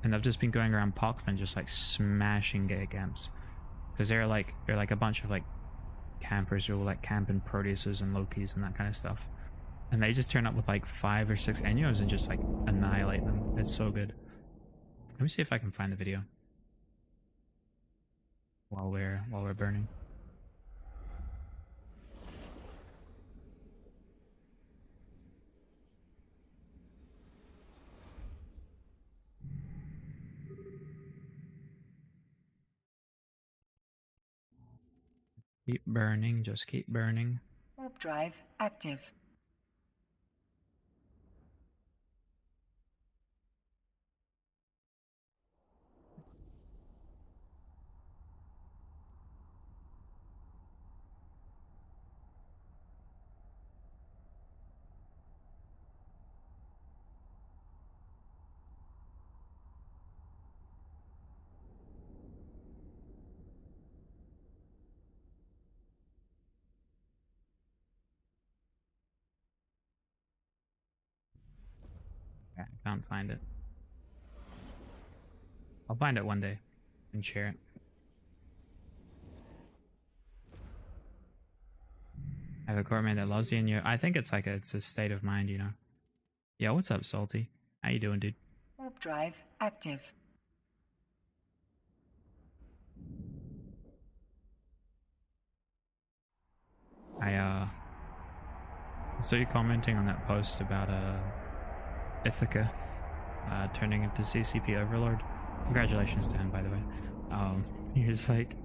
And they've just been going around Parkfin just like smashing gay camps. Because they're like a bunch of like campers who will like camp in Proteuses and Lokis and that kind of stuff. And they just turn up with like 5 or 6 Enyos and just like annihilate them. It's so good. Let me see if I can find the video. While we're burning. Keep burning, just keep burning. Warp drive active. can't find it. I'll find it one day and share it. I have a core mate that loves you and you. I think it's like it's a state of mind, you know. Yo, what's up, Salty? How you doing, dude? Warp drive active. I saw you commenting on that post about Ithaca turning into CCP Overlord. Congratulations to him, by the way. He was like,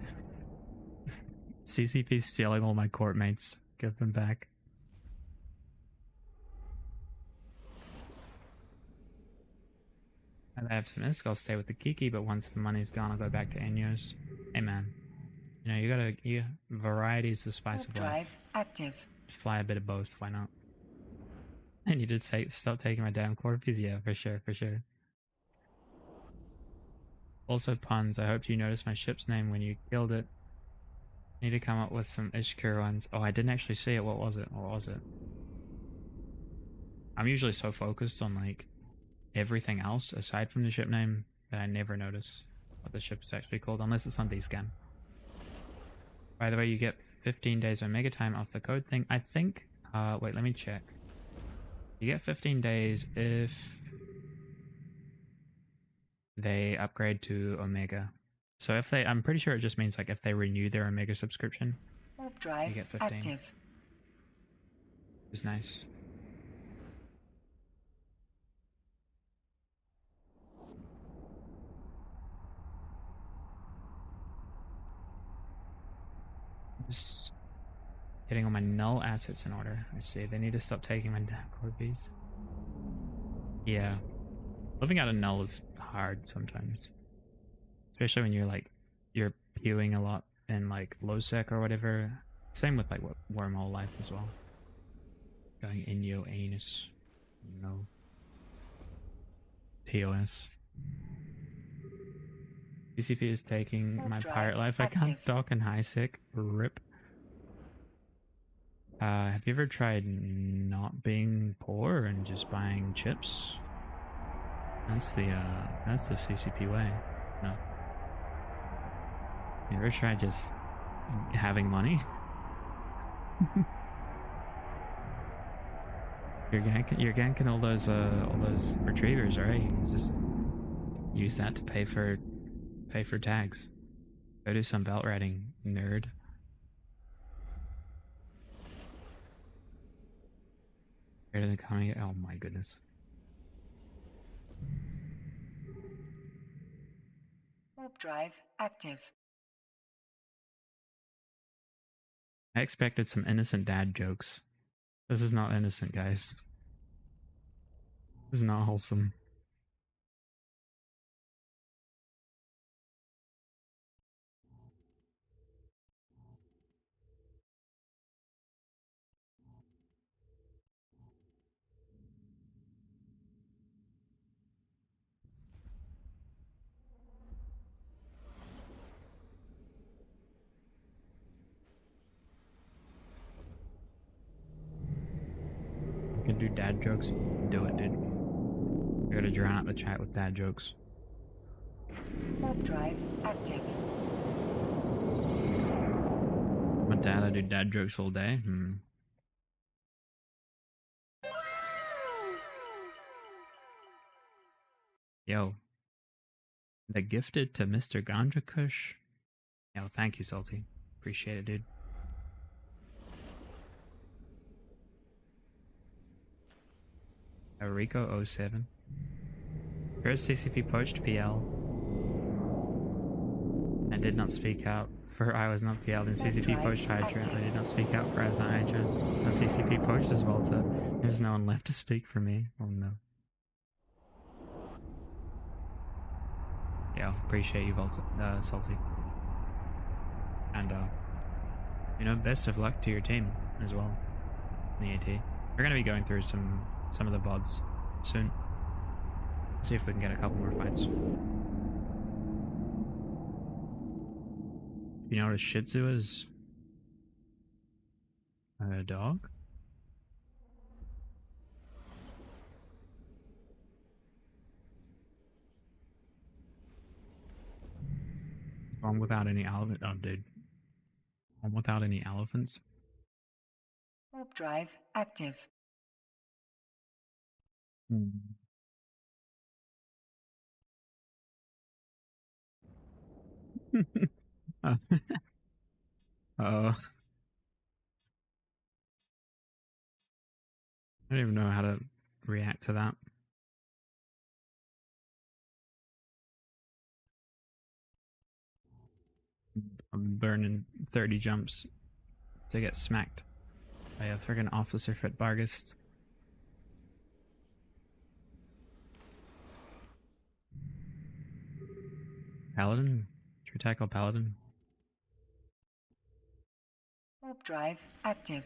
CCP's stealing all my court mates. Give them back. I have some Isk, I'll stay with the Kiki, but once the money's gone, I'll go back to Enyos. Hey man, you know, variety is the spice Warp of drive life. active. Fly a bit of both, why not? And you did say, stop taking my damn corpus? Yeah, for sure, for sure. Also puns, I hope you noticed my ship's name when you killed it. Need to come up with some Ishkur ones. Oh, I didn't actually see it. What was it? What was it? I'm usually so focused on like everything else aside from the ship name that I never notice what the ship is actually called unless it's on D-scan. By the way, you get 15 days Omega time off the code thing. I think, wait, let me check. You get 15 days if they upgrade to Omega. So if they, I'm pretty sure it just means like if they renew their Omega subscription, Warp drive you get 15. active. Which is nice. Just getting all my null assets in order. I see. They need to stop taking my damn corpus. Yeah. Living out of null is hard sometimes. Especially when you're like, you're pewing a lot in like low sec or whatever. Same with like wormhole life as well. Going in your anus. No. TOS. CCP is taking Warp my drive pirate life. I can't active. dock in high sec. RIP. Have you ever tried not being poor and just buying chips? That's the CCP way. No. You ever tried just having money? You're ganking all those retrievers, right? Just use that to pay for tags. Go do some belt riding, nerd. Greater than coming. Oh my goodness. Warp drive active. I expected some innocent dad jokes. This is not innocent, guys. This is not wholesome. You can do dad jokes. Do it, dude. You're gonna drown out the chat with dad jokes. Warp drive active. My dad, I do dad jokes all day. Yo. The gifted to Mr. Ganja Kush. Yo, thank you, Salty. Appreciate it, dude. Rico 07. First CCP poached PL and did not speak out for I was not PL. Then CCP poached Hydra. I did not speak out for I was not Hydra. Now CCP poached as Volta. There's no one left to speak for me. Oh no. Yo, appreciate you, Volta, Salty. And, you know, best of luck to your team as well. In the AT. We're gonna be going through some of the VODs soon. See if we can get a couple more fights. You know what a Shih Tzu is? A dog? One without any elephant. Oh, dude. One without any elephants. Warp drive active. Hmm. Oh. Oh. I don't even know how to react to that. I'm burning 30 jumps to get smacked by a friggin' officer fit Bargist. Paladin? Should we tackle Paladin? Warp drive active.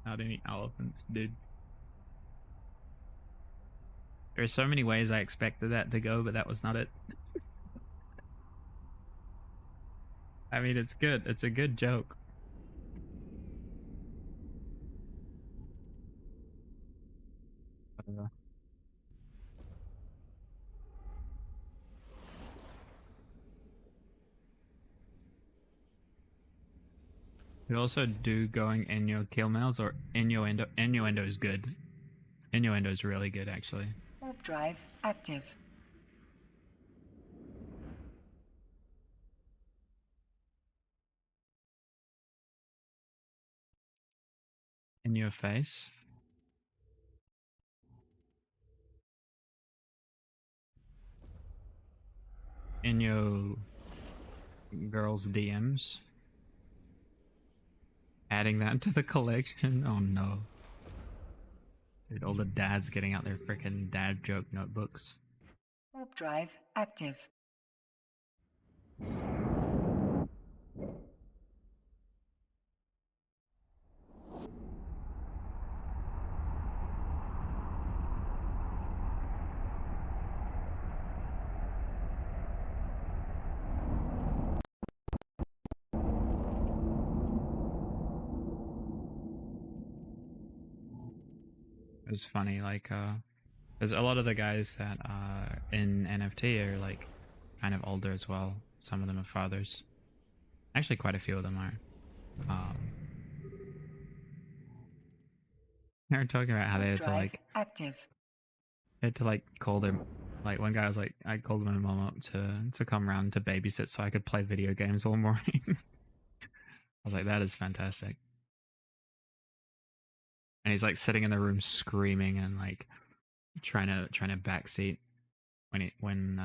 Not any elephants, dude. There's so many ways I expected that to go, but that was not it. I mean, it's good. It's a good joke. You also do going innuendo kill mails or innuendo. Innuendo is good. Innuendo is really good, actually. Warp drive active. In your face. In your girls' DMs. Adding that to the collection. Oh no. Dude, all the dads getting out their freaking dad joke notebooks. Warp drive active. It was funny, like, there's a lot of the guys that in NFT are like kind of older as well. Some of them are fathers. Actually, quite a few of them are. They were talking about how they Warp had to drive like active. they had to like call them. Like one guy was like, I called my mom up to come around to babysit so I could play video games all morning. I was like, that is fantastic. And he's like sitting in the room screaming and like trying to backseat when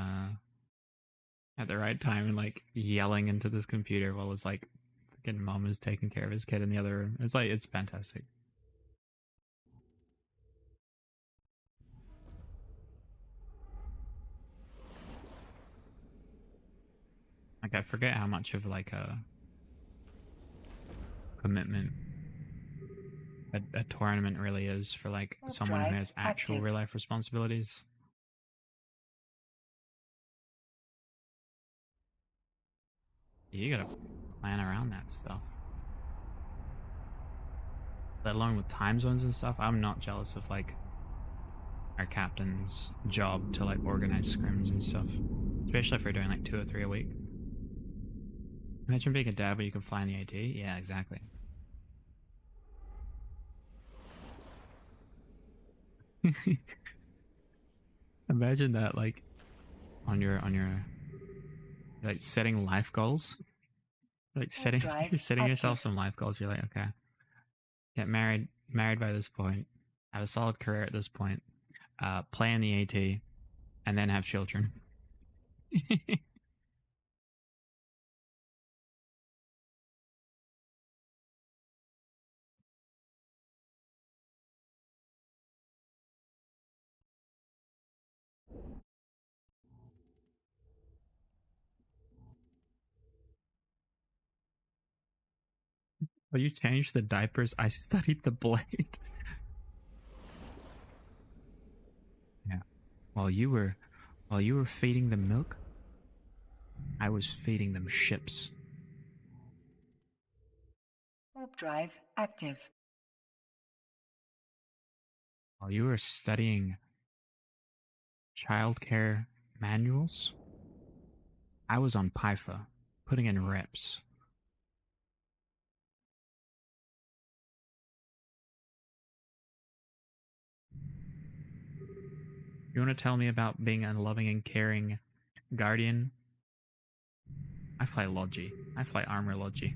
at the right time and like yelling into this computer while his like freaking mom is taking care of his kid in the other room. It's like it's fantastic. Like I forget how much of like a commitment a tournament really is for like Warp someone who drive has actual active. real life responsibilities. You gotta plan around that stuff. Let alone with time zones and stuff. I'm not jealous of like our captain's job to like organize scrims and stuff. Especially if we're doing like 2 or 3 a week. Imagine being a dad where you can fly in the AT. Yeah, exactly. Imagine that like on your like setting life goals. Like setting drive you're setting yourself active. some life goals. You're like, okay, get married by this point, have a solid career at this point, play in the AT, and then have children. Well, you changed the diapers. I studied the blade. Yeah. While you were feeding the milk, I was feeding them ships. Warp drive active. While you were studying childcare manuals, I was on PIFA, putting in reps. You want to tell me about being a loving and caring guardian? I fly Logi. I fly Armor Logi.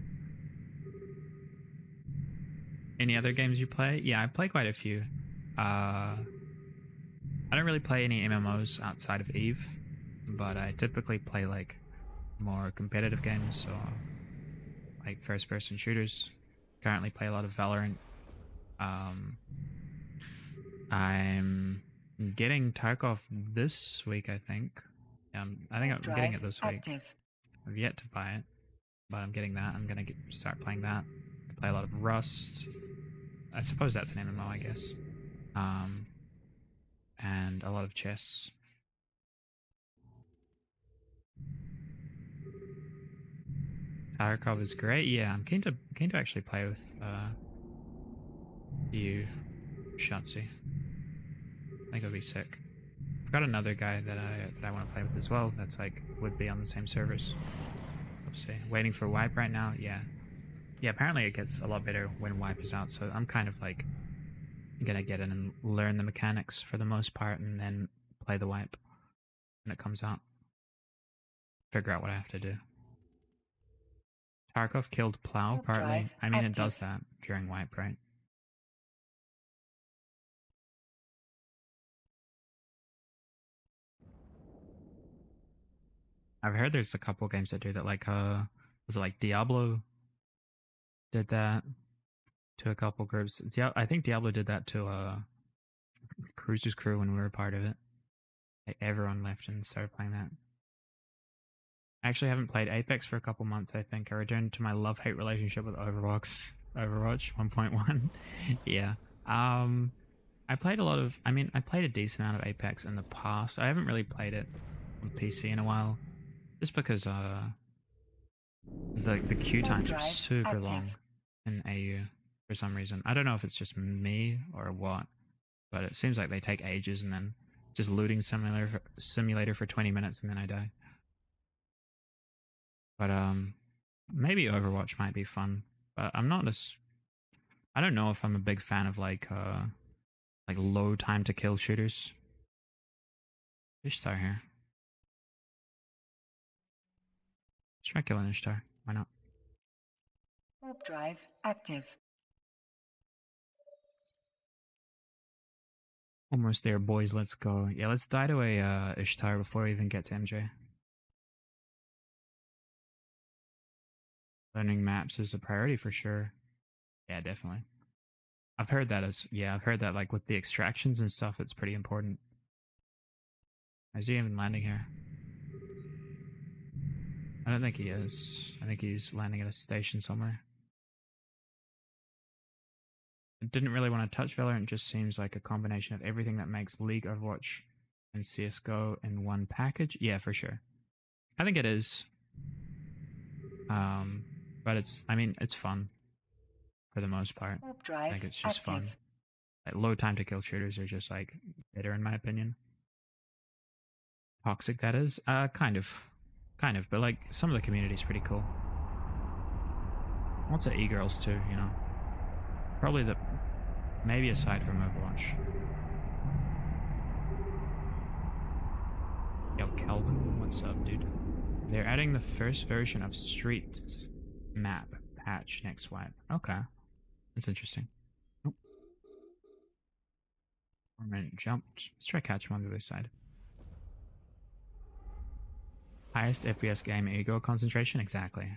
Any other games you play? Yeah, I play quite a few. I don't really play any MMOs outside of Eve, but I typically play like more competitive games, so like first-person shooters. Currently play a lot of Valorant. I'm getting Tarkov this week, I think. I think I'm getting it this week. Active. I've yet to buy it, but I'm getting that. I'm gonna start playing that. I play a lot of Rust. I suppose that's an MMO, I guess. And a lot of chess. Tarkov is great. Yeah, I'm keen to actually play with you, Shatsi. I think it would be sick. I've got another guy that I want to play with as well. That's like would be on the same servers. We'll see. Waiting for wipe right now. Yeah. Apparently it gets a lot better when wipe is out. So I'm kind of like gonna get in and learn the mechanics for the most part, and then play the wipe when it comes out. Figure out what I have to do. Tarkov killed Plow partly. I mean, it does that during wipe, right? I've heard there's a couple games that do that, like was it like Diablo did that to a couple groups. I think Diablo did that to Cruiser's Crew when we were part of it. Like everyone left and started playing that. I actually haven't played Apex for a couple months, I think. I returned to my love-hate relationship with Overwatch 1.1. Yeah. I played I played a decent amount of Apex in the past. I haven't really played it on PC in a while. Just because the queue times are super long in AU for some reason. I don't know if it's just me or what, but it seems like they take ages, and then just looting simulator for 20 minutes and then I die. But maybe Overwatch might be fun. But I don't know if I'm a big fan of like low time to kill shooters. Ishtar here. Let's try killing Ishtar. Why not? Warp drive active. Almost there, boys. Let's go. Yeah, let's die to a Ishtar before we even get to MJ. Learning maps is a priority for sure. Yeah, definitely. I've heard that like with the extractions and stuff, it's pretty important. Is he even landing here? I don't think he is. I think he's landing at a station somewhere. I didn't really want to touch Valorant. It just seems like a combination of everything that makes League, Overwatch, and CSGO in one package. Yeah, for sure. I think it is. But it's fun for the most part. I think it's just fun. Like, low time to kill shooters are just like better in my opinion. Toxic, that is. Kind of, but like some of the community is pretty cool. Lots of e-girls too, you know. Probably maybe aside from Overwatch. Yo, Kelvin, what's up, dude? They're adding the first version of Streets map patch next wipe. Okay, that's interesting. Oh. Ornament jumped. Let's try catch him on the other side. Highest FPS game ego concentration? Exactly.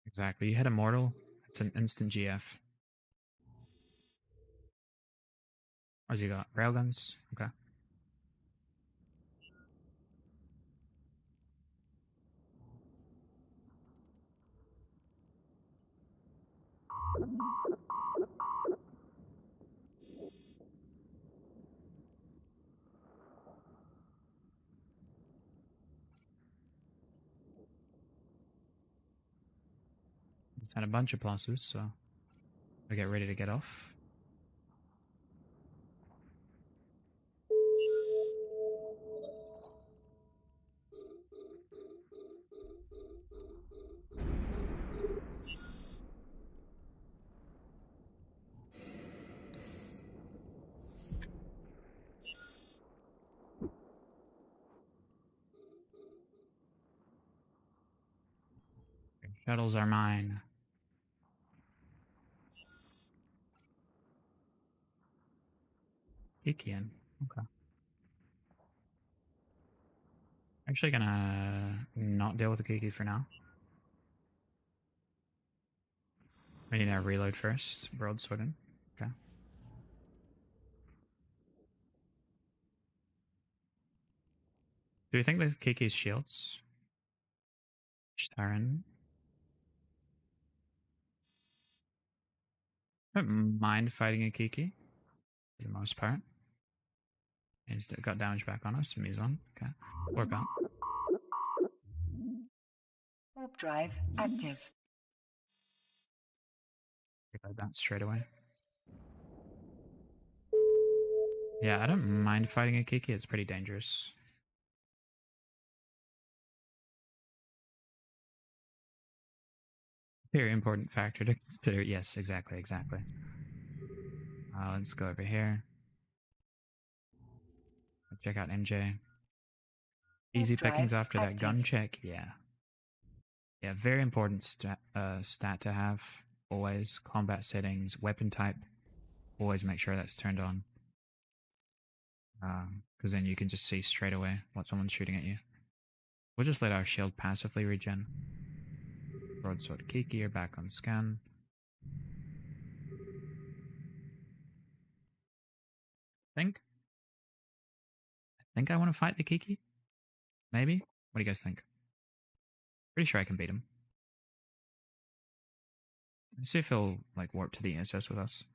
Exactly. You hit Immortal, it's an instant GF. What's he got? Railguns? Okay. It's had a bunch of pluses, so we get ready to get off. Shuttles are mine. Ikian. Okay. Actually gonna not deal with the Kiki for now. We need to reload first. Broadswording. Okay. Do you think the Kiki's shields? Starin. I don't mind fighting a Kiki for the most part. He's got damage back on us. Mizon. Okay. Work on. Warp drive active. Reload that straight away. Yeah, I don't mind fighting a Kiki. It's pretty dangerous. Very important factor to consider. Yes, exactly. Let's go over here. Check out MJ. Easy pickings after that gun check. Yeah. Yeah, very important stat to have. Always. Combat settings, weapon type. Always make sure that's turned on. Because then you can just see straight away what someone's shooting at you. We'll just let our shield passively regen. Broadsword Kiki are back on scan. I think I want to fight the Kiki. Maybe? What do you guys think? Pretty sure I can beat him. Let's see if he'll like warp to the ESS with us.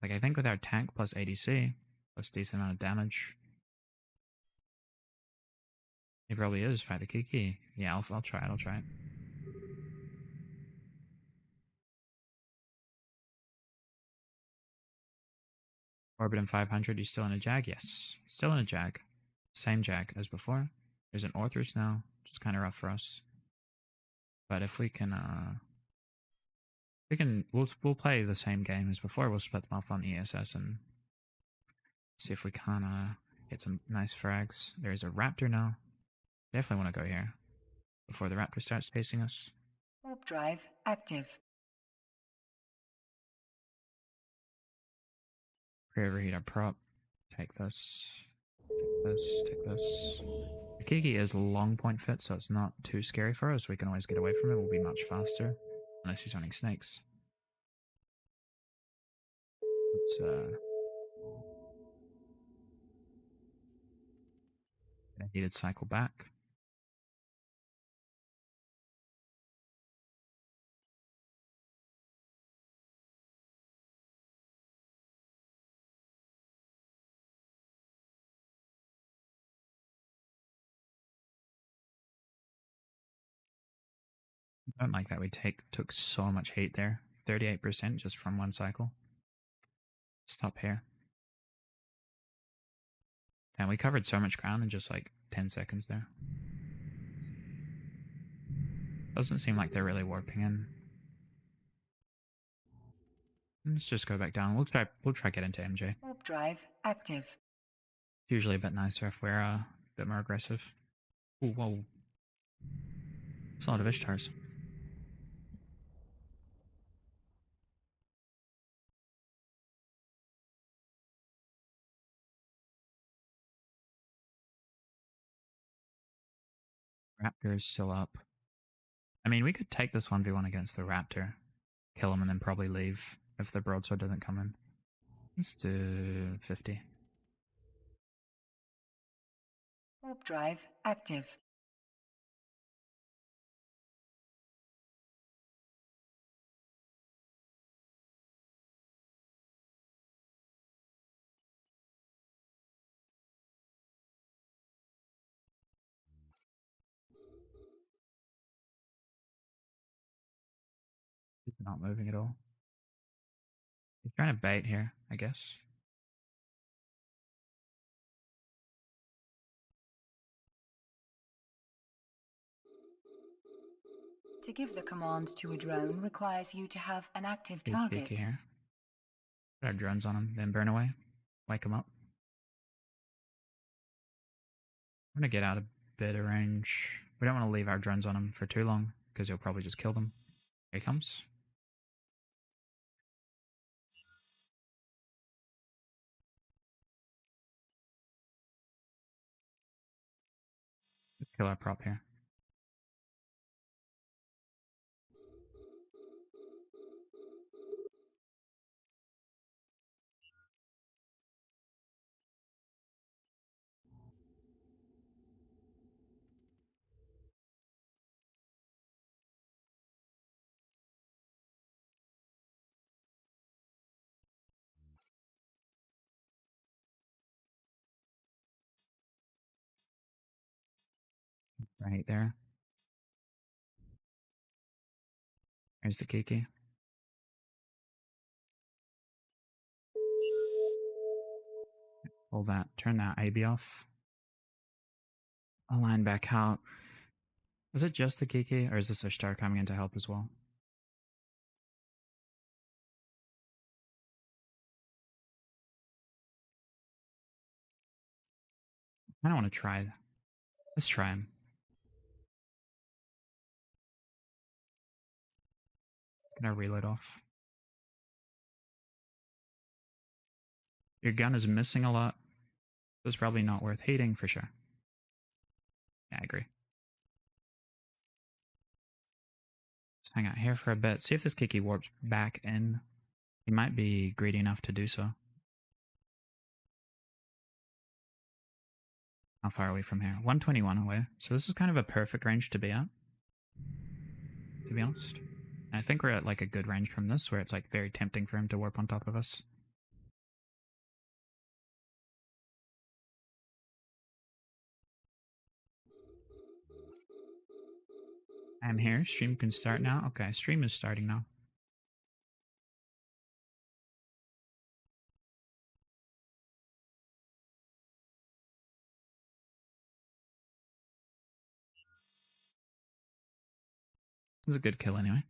Like I think with our tank plus ADC plus decent amount of damage, he probably is fight the Kiki. Yeah, I'll try it. I'll try it. Orbit in 500. You still in a Jag? Yes, still in a Jag. Same Jag as before. There's an Orthrus now, which is kind of rough for us. But if we can, we'll play the same game as before. We'll split them off on ESS and see if we can get some nice frags. There's a Raptor now. Definitely want to go here before the Raptor starts chasing us. Warp drive active. Pre-overheat our prop. Take this. Take this. Take this. The Kiki is long point fit, so it's not too scary for us. We can always get away from it. We'll be much faster. Unless he's running snakes. Let's get a heated cycle back. I don't like that we took so much heat there. 38% just from one cycle. Stop here. And we covered so much ground in just like 10 seconds there. Doesn't seem like they're really warping in. Let's just go back down. We'll try get into MJ. Warp drive active. Usually a bit nicer if we're a bit more aggressive. Ooh, whoa. It's a lot of Ishtars. Raptor is still up. I mean, we could take this 1v1 against the Raptor, kill him, and then probably leave if the broadsword doesn't come in. Let's do 50. Warp drive active. Not moving at all. He's trying to bait here, I guess. To give the command to a drone requires you to have an active Be target. cheeky here. Put our drones on him, then burn away. Wake him up. I'm gonna get out a bit of range. We don't want to leave our drones on him for too long, because he'll probably just kill them. Here he comes. Let's kill our prop here. Right there. There's the Kiki. Pull that. Turn that AB off. Align back out. Is it just the Kiki, or is this our star coming in to help as well? I don't want to try. Let's try him. Gonna reload off. Your gun is missing a lot. So it's probably not worth heating for sure. Yeah, I agree. Let's hang out here for a bit. See if this Kiki warps back in. He might be greedy enough to do so. How far are we from here? 121 away. So this is kind of a perfect range to be at, to be honest. And I think we're at like a good range from this, where it's like very tempting for him to warp on top of us. I'm here. Stream can start now. Okay, stream is starting now. It was a good kill anyway.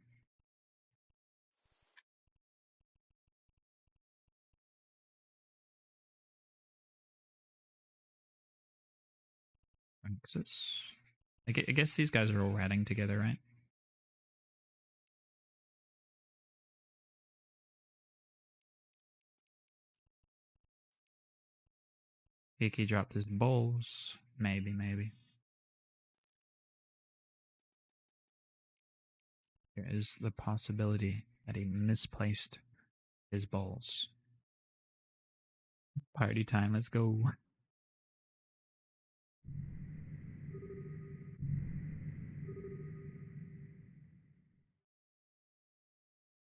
I guess these guys are all ratting together, right? Kiki dropped his bowls. Maybe. There is the possibility that he misplaced his bowls. Party time, let's go.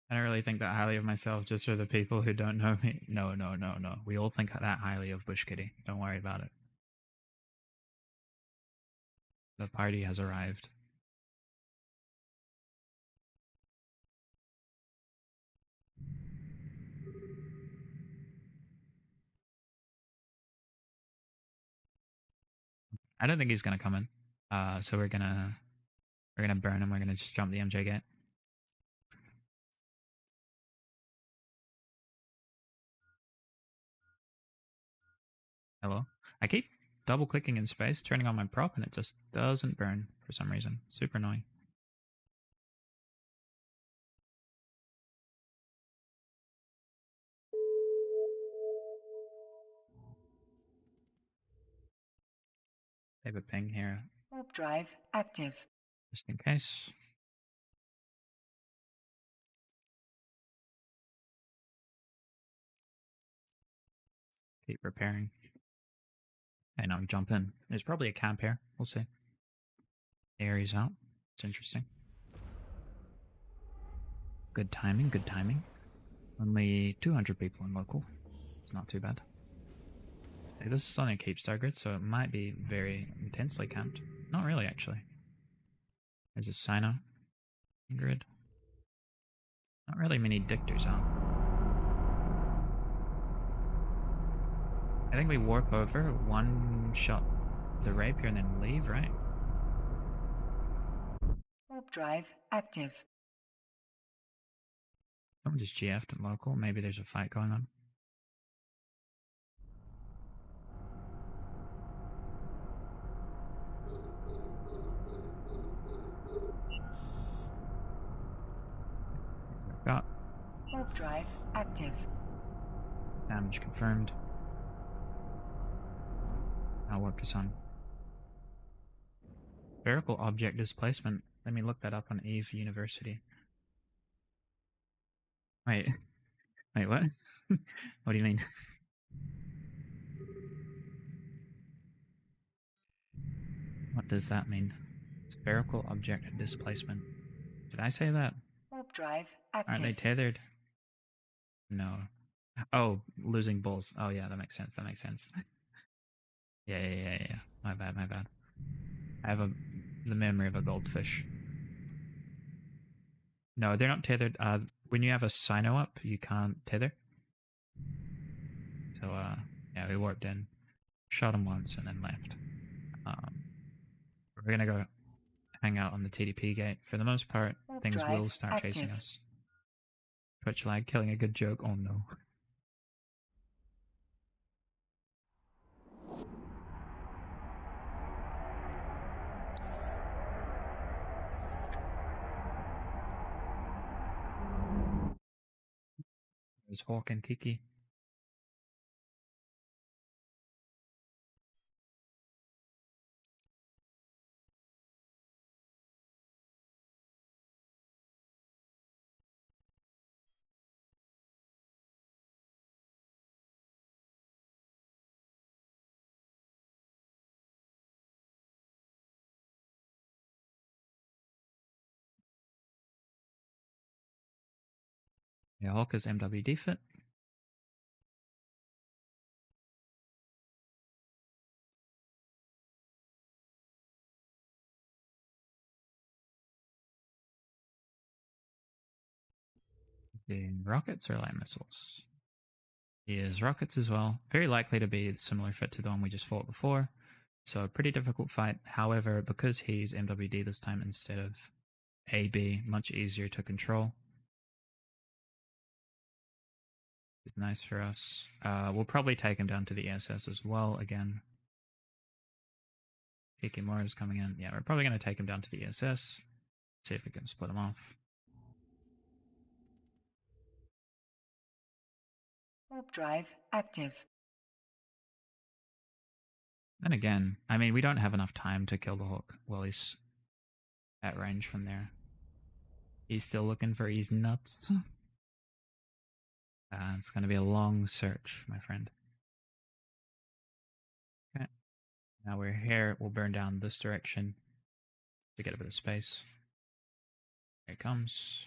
I don't really think that highly of myself, just for the people who don't know me. No. We all think that highly of Bush Kitty. Don't worry about it. The party has arrived. I don't think he's gonna come in. So we're gonna burn him. We're gonna just jump the MJ gate. Hello. I keep double clicking in space, turning on my prop, and it just doesn't burn for some reason. Super annoying. I have a ping here, Warp drive active. just in case. Keep repairing. Hey, now jump in. There's probably a camp here. We'll see. Aries out. It's interesting. Good timing. Only 200 people in local. It's not too bad. Hey, this is on a Cape Star grid, so it might be very intensely camped. Not really, actually. There's a Sino grid. Not really many dictors, huh? I think we warp over, one shot the rapier, and then leave, right? Warp drive active. Someone just GF'd at local. Maybe there's a fight going on. Got Warp drive active. damage confirmed. Now warp to sun. Spherical object displacement. Let me look that up on Eve University. Wait. Wait, what? What do you mean? What does that mean? Spherical object displacement. Did I say that? Warp drive Aren't they active. tethered? No. Oh, losing bulls. Oh yeah, that makes sense. That makes sense. Yeah. My bad, my bad. I have the memory of a goldfish. No, they're not tethered. When you have a sino up, you can't tether. So yeah, we warped in, shot him once, and then left. We're gonna go hang out on the TDP gate. For the most part, Warp things drive will start chasing active. us. Twitch lag, killing a good joke. Oh no. There's Hawk and Kiki. Yeah, Hawk is MWD fit. In rockets or light missiles? He is rockets as well. Very likely to be similar fit to the one we just fought before. So a pretty difficult fight. However, because he's MWD this time instead of AB, much easier to control. It's nice for us. We'll probably take him down to the ESS as well again. Kikimura is coming in. Yeah, we're probably going to take him down to the ESS. See if we can split him off. Warp drive active. And again, I mean, we don't have enough time to kill the Hawk while he's at range from there. He's still looking for his nuts. It's going to be a long search, my friend. Okay. Now we're here. We'll burn down this direction to get a bit of space. Here it comes.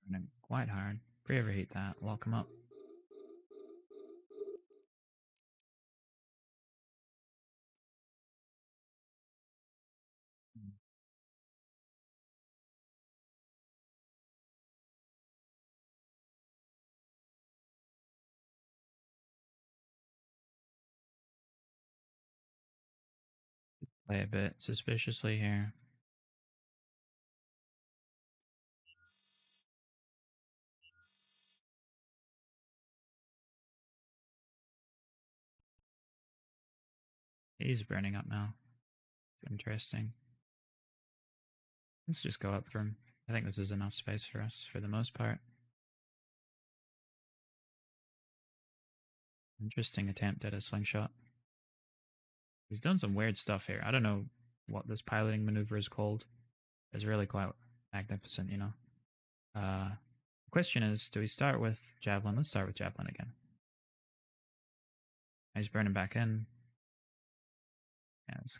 Burning quite hard. Pre-overheat that. Lock him up. Play a bit suspiciously here. He's burning up now. Interesting. Let's just go up for him. I think this is enough space for us for the most part. Interesting attempt at a slingshot. He's done some weird stuff here. I don't know what this piloting maneuver is called. It's really quite magnificent, you know. The question is, do we start with Javelin? Let's start with Javelin again. He's burning back in. Yeah, this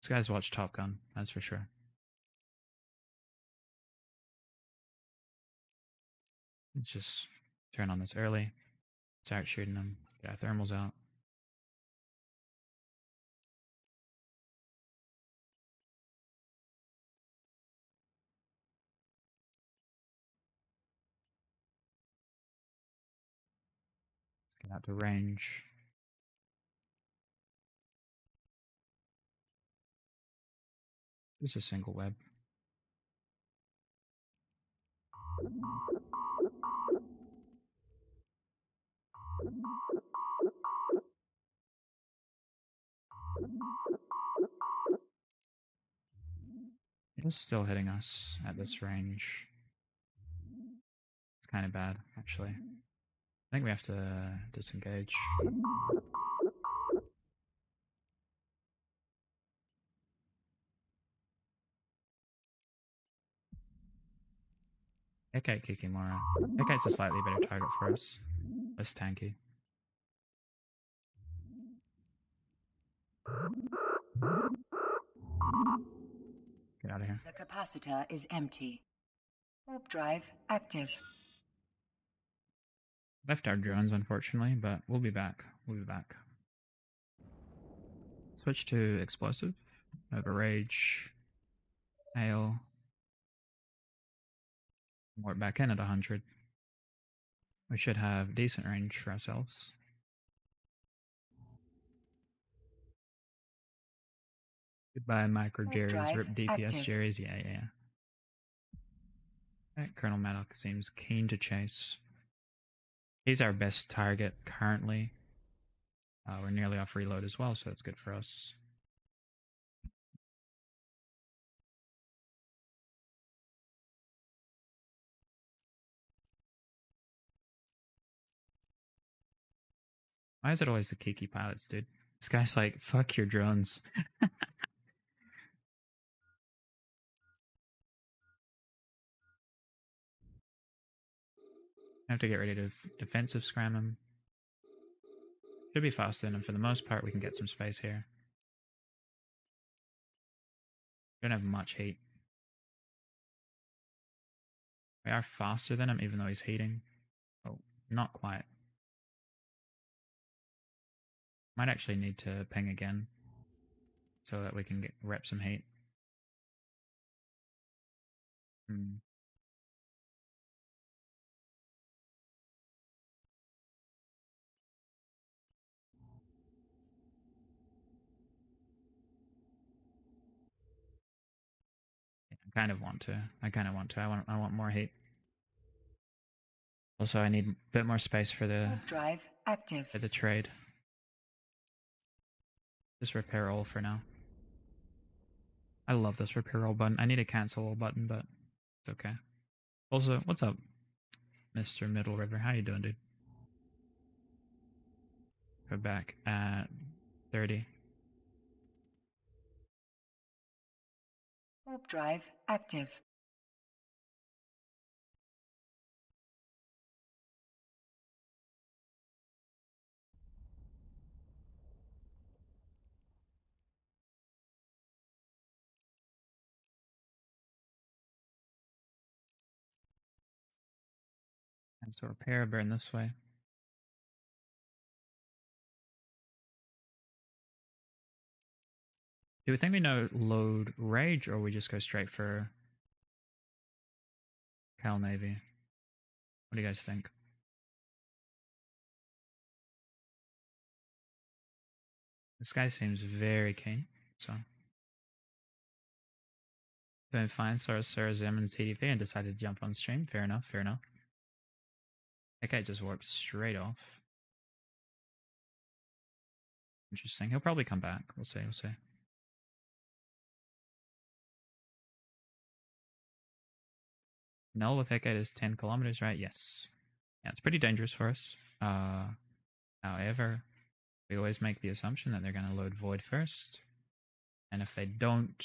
guy's watched Top Gun, that's for sure. Let's just turn on this early. Start shooting him. Yeah, thermal's out. Let's get out to range. Just a single web. It's still hitting us at this range. It's kind of bad, actually. I think we have to disengage. Ekate Kikimura. Ekate's a slightly better target for us. Less tanky. Get out of here. The capacitor is empty. Warp drive active. Left our drones, unfortunately, but we'll be back. We'll be back. Switch to explosive. Nova Rage. Hail. Warp back in at 100. We should have decent range for ourselves. Goodbye, Micro Warp Jerry's. drive Rip DPS active. Jerry's. Yeah. Right, Colonel Maddock seems keen to chase. He's our best target currently. We're nearly off reload as well, so that's good for us. Why is it always the Kiki pilots, dude? This guy's like, fuck your drones. I have to get ready to defensive scram him. Should be faster than him for the most part. We can get some space here. Don't have much heat. We are faster than him, even though he's heating. Oh, not quite. Might actually need to ping again so that we can rep some heat. I kind of want to. I want more heat. Also, I need a bit more space for the Warp drive active. trade. Just repair all for now. I love this repair all button. I need a cancel all button, but it's okay. Also, what's up, Mr. Middle River? How you doing, dude? Go back at 30. Warp drive active. And so repair, burn this way. Do we think we know load rage, or we just go straight for Cal Navy? What do you guys think? This guy seems very keen, so. Doing fine, saw Sarah Zim and TDP and decided to jump on stream. Fair enough, fair enough. That guy just warped straight off. Interesting. He'll probably come back. We'll see, we'll see. Null with Hecate is 10 kilometers, right? Yes. Yeah, it's pretty dangerous for us. However, we always make the assumption that they're going to load Void first. And if they don't,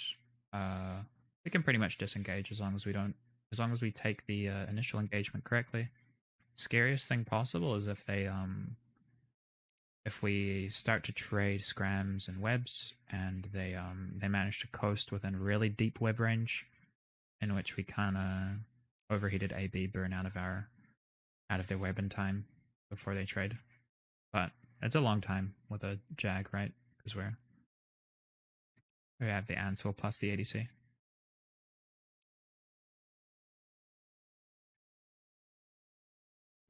we can pretty much disengage as long as we take the initial engagement correctly. Scariest thing possible is if we start to trade scrams and webs and they manage to coast within really deep web range, in which we kind of overheated AB burn out of their web in time before they trade. But It's a long time with a Jag, right? Because we have the Ansel plus the ADC.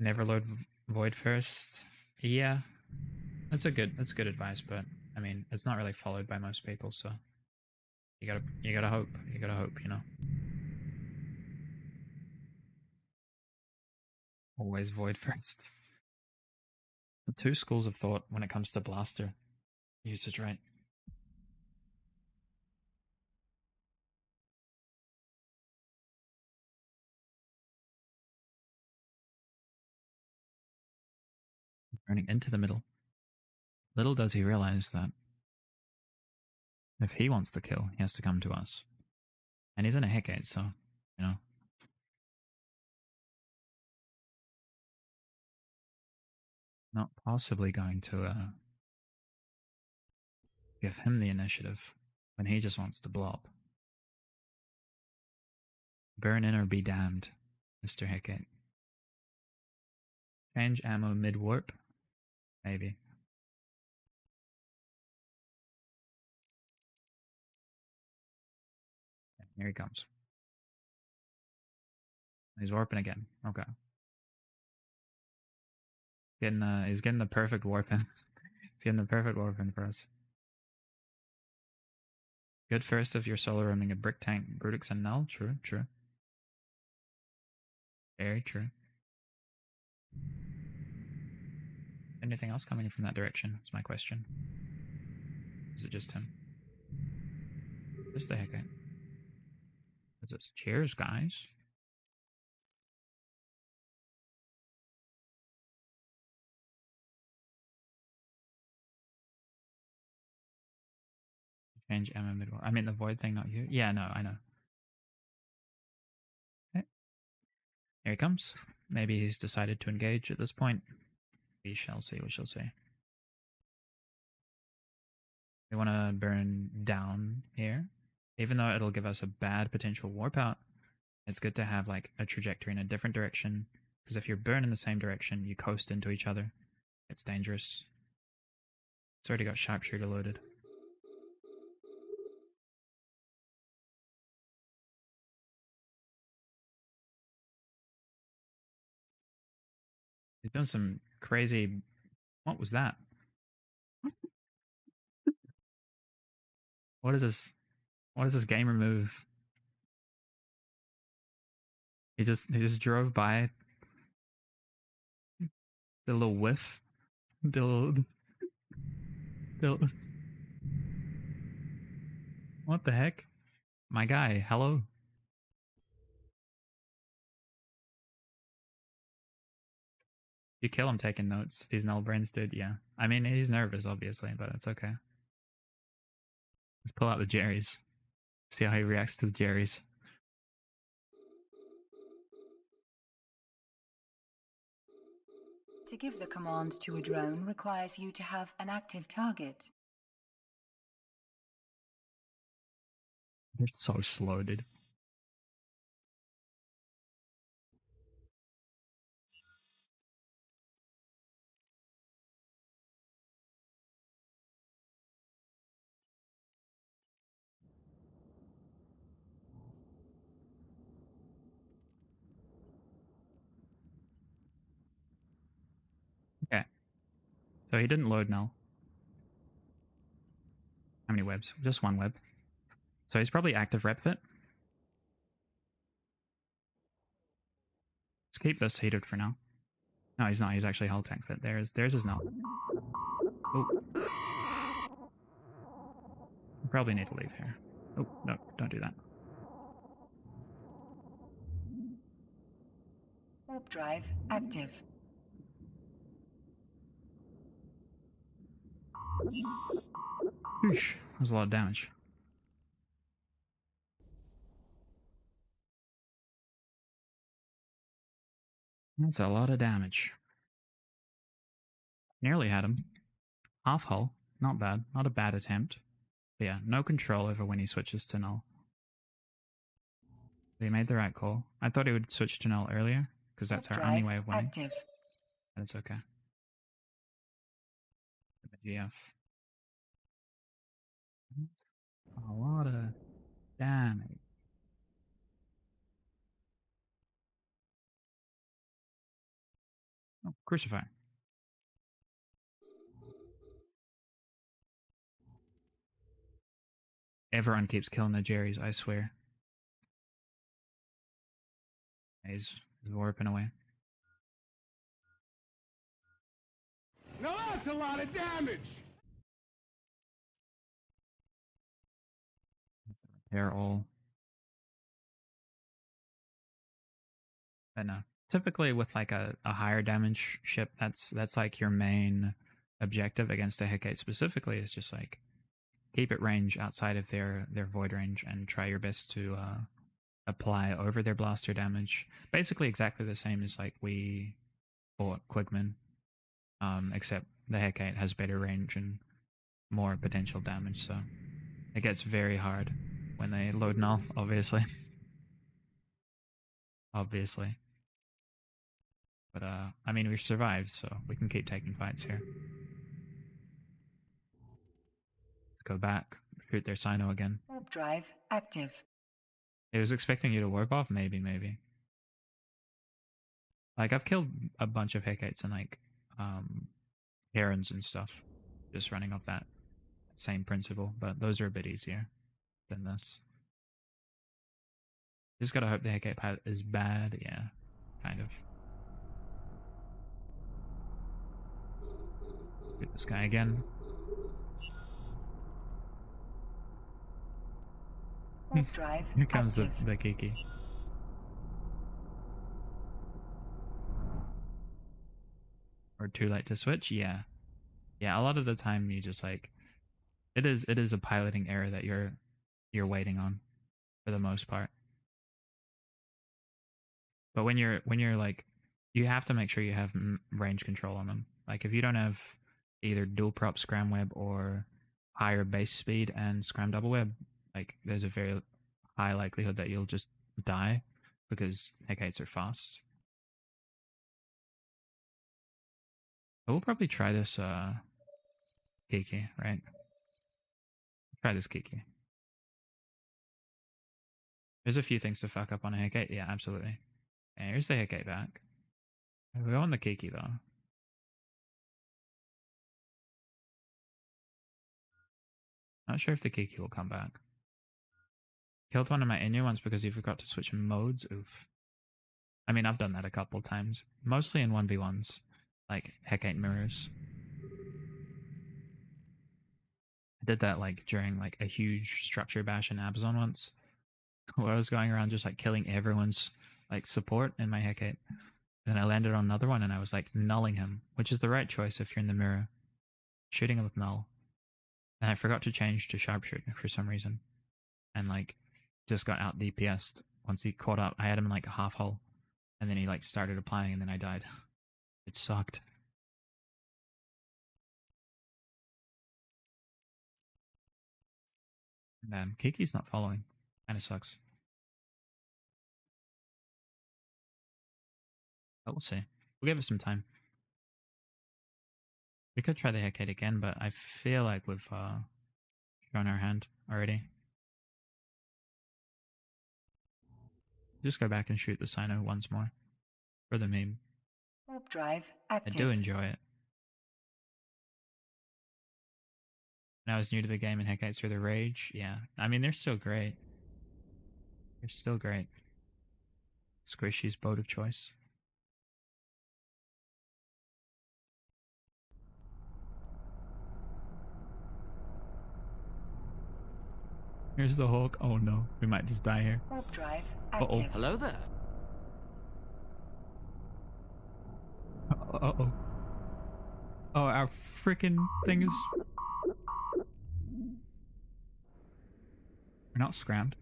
Never load Void first. Yeah, that's good advice, but I mean, it's not really followed by most people, so you gotta hope, you know. Always Void first. The two schools of thought when it comes to blaster usage, right? Running into the middle. Little does he realize that if he wants the kill, he has to come to us. And he's in a Hecate, so, you know. Not possibly going to give him the initiative when he just wants to blob. Burn in or be damned, Mr. Hecate. Change ammo mid-warp? Maybe. Here he comes. He's warping again. Okay. He's getting the perfect warp in. He's getting the perfect warp in for us. Good first if you're solo roaming a brick tank, Brutix and Null. True, true. Very true. Anything else coming from that direction? That's my question. Is it just him? Where's the Hecate? Is this? Cheers, guys. Change ammo mid-war. I mean the void thing, not you. Yeah, no, I know. Okay. Here he comes. Maybe he's decided to engage at this point. We shall see, we shall see. We want to burn down here. Even though it'll give us a bad potential warp out, it's good to have like a trajectory in a different direction. Because if you're burned in the same direction, you coast into each other. It's dangerous. It's already got sharpshooter loaded. He's doing some crazy... What was that? What is this? What is this gamer move? He just drove by. The little whiff. The little... What the heck? My guy, hello? You kill him taking notes. These null brains did, yeah. I mean, he's nervous, obviously, but it's okay. Let's pull out the Jerry's. See how he reacts to the Jerry's. To give the commands to a drone requires you to have an active target. They're so slow, dude. Okay. So he didn't load null. How many webs? Just one web. So he's probably active rep fit. Let's keep this heated for now. No, he's not. He's actually hull tank fit. There's his null. Oh. We probably need to leave here. Oh, no, don't do that. Warp drive active. Oosh, that was a lot of damage. That's a lot of damage. Nearly had him. Half hull. Not bad. Not a bad attempt. But yeah, no control over when he switches to null. But he made the right call. I thought he would switch to null earlier, because that's our only way of winning. Active. But it's okay. GF. A lot of damage. Oh, crucify. Everyone keeps killing the Jerrys, I swear. He's warping away. Now that's a lot of damage! They're all. But no. Typically with like a higher damage ship, that's like your main objective against a Hecate specifically, is just like keep it range outside of their void range and try your best to apply over their blaster damage. Basically exactly the same as like we fought Quigman. Except the Hecate has better range and more potential damage, so it gets very hard when they load null, obviously. Obviously. But I mean, we've survived, so we can keep taking fights here. Let's go back, shoot their Sino again. Warp drive active. He was expecting you to warp off, maybe. Like, I've killed a bunch of Hecates and like Herons and stuff, just running off that same principle, but those are a bit easier than this. Just gotta hope the Hecate pad is bad, yeah, kind of. Shoot this guy again. Warp drive Here comes the active. Kiki. Or too late to switch? Yeah. Yeah, a lot of the time you just like it is a piloting error that you're waiting on for the most part. But when you're like you have to make sure you have range control on them. Like if you don't have either dual prop scram web or higher base speed and scram double web, like there's a very high likelihood that you'll just die because Hecates are fast. But we'll probably try this Kiki, right? Try this Kiki. There's a few things to fuck up on a Hecate. Yeah, absolutely. And here's the Hecate back. We go on the Kiki though. Not sure if the Kiki will come back. Killed one of my Inu ones because he forgot to switch modes. Oof. I mean, I've done that a couple times. Mostly in 1v1s. Like Hecate mirrors. I did that like during like a huge structure bash in Abzon once. Where I was going around just like killing everyone's like support in my Hecate. Then I landed on another one and I was like nulling him, which is the right choice if you're in the mirror. Shooting him with null. And I forgot to change to sharpshooter for some reason. And like just got out DPS'd once he caught up. I had him in like a half hull. And then he like started applying and then I died. It sucked. Man, Kiki's not following. Kinda sucks. But we'll see. We'll give it some time. We could try the Hecate again, but I feel like we've shown our hand already. Just go back and shoot the Sino once more. For the meme. Warp drive I active. do enjoy it. When I was new to the game and Hecates through the rage, yeah. I mean, they're still great. They're still great. Squishy's boat of choice. Here's the Hulk. Oh no, we might just die here. Warp drive Uh-oh. active. Hello there. Uh-oh. Oh, our freaking thing is... We're not scrammed.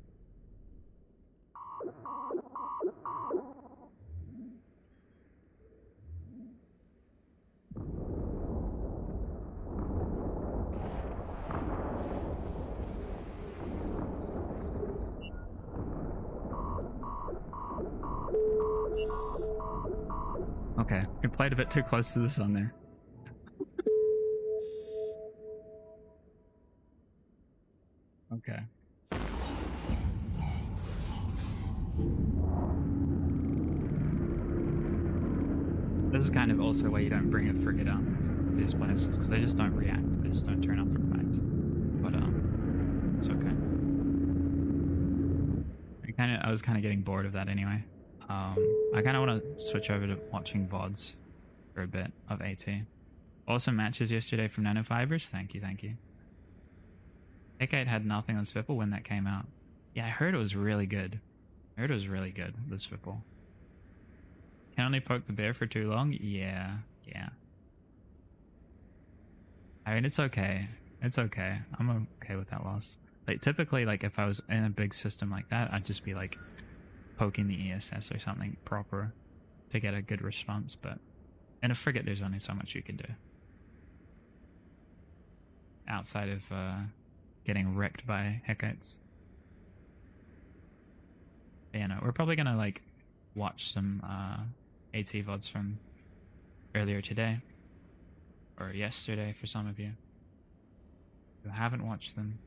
Okay, we played a bit too close to the sun there. Okay. This is kind of also why you don't bring a frigate up to these places, because they just don't react. They just don't turn up for fights. But it's okay. I was kind of getting bored of that anyway. I kind of want to switch over to watching VODs for a bit of AT. Awesome matches yesterday from Nanofibers. Thank you, thank you. Decade had nothing on Svipple when that came out. Yeah, I heard it was really good. I heard it was really good, the Svipple. Can only poke the bear for too long? Yeah, yeah. I mean, it's okay. It's okay. I'm okay with that loss. Like, typically, like, if I was in a big system like that, I'd just be, like, poking the ESS or something proper to get a good response, but in a frigate, there's only so much you can do. Outside of, getting wrecked by Hecates. Yeah, no, we're probably gonna, like, watch some, AT VODs from earlier today. Or yesterday for some of you who haven't watched them.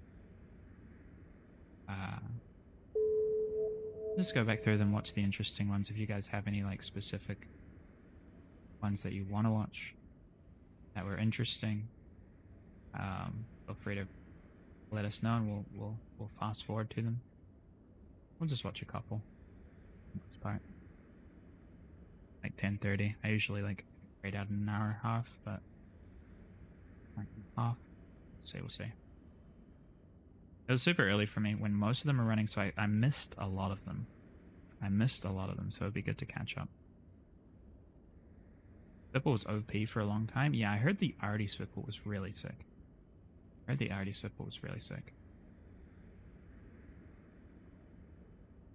Just go back through them, watch the interesting ones. If you guys have any like specific ones that you want to watch that were interesting, feel free to let us know, and we'll fast forward to them. We'll just watch a couple. For the most part, like 10:30. I usually like grade out an hour and a half, but like half. We'll see. It was super early for me when most of them were running, so I missed a lot of them. So it'd be good to catch up. Swipple was OP for a long time. Yeah, I heard the Artie Swipple was really sick.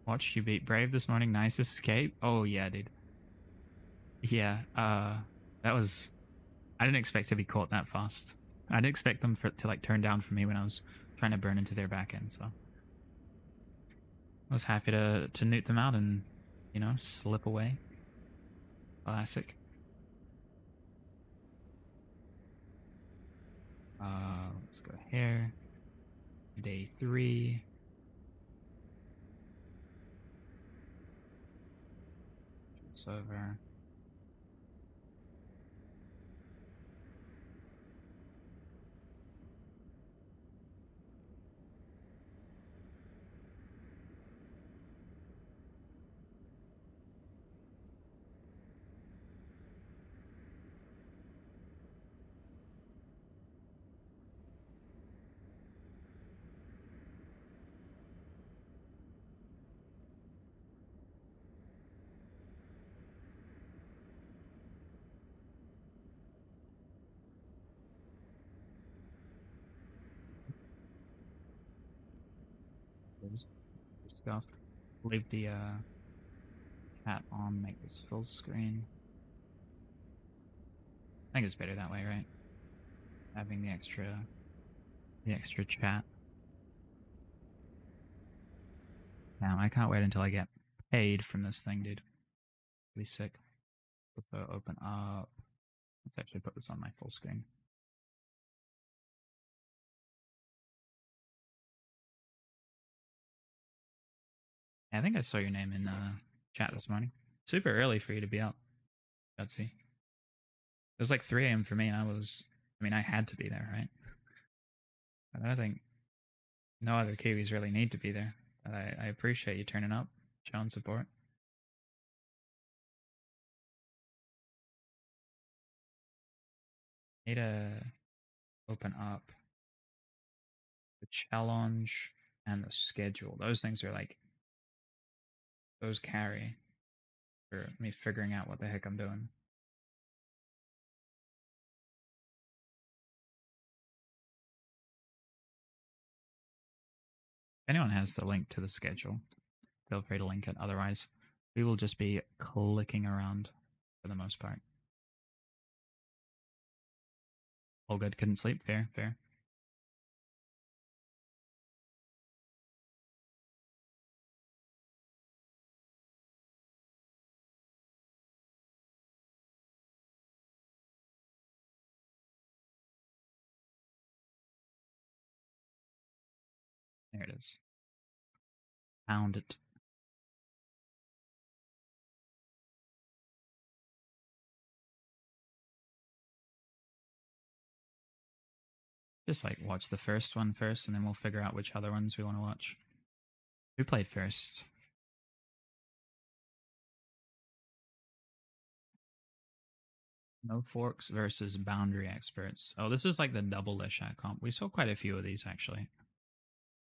Watched you beat Brave this morning. Nice escape. Oh, yeah, dude. Yeah, that was... I didn't expect to be caught that fast. I didn't expect them to like turn down for me when I was trying to burn into their back end, so... I was happy to newt them out and, you know, slip away. Classic. Let's go here. Day 3. It's over. Stuff. Leave the chat on, make this full screen. I think it's better that way, right? Having the extra chat. Damn, I can't wait until I get paid from this thing, dude. It'll be sick. So open up. Let's actually put this on my full screen. I think I saw your name in chat this morning. Super early for you to be out. Let's see. It was like 3 a.m. for me, and I had to be there, right? But I think no other Kiwis really need to be there. But I appreciate you turning up, showing support. Need to open up the challenge and the schedule. Those things are like, those carry for me figuring out what the heck I'm doing. If anyone has the link to the schedule, feel free to link it. Otherwise, we will just be clicking around for the most part. All good, couldn't sleep. Fair. There it is. Found it. Just like watch the first one first, and then we'll figure out which other ones we want to watch. Who played first? No Forks versus Boundary Experts. Oh, this is like the double Leshak comp. We saw quite a few of these actually.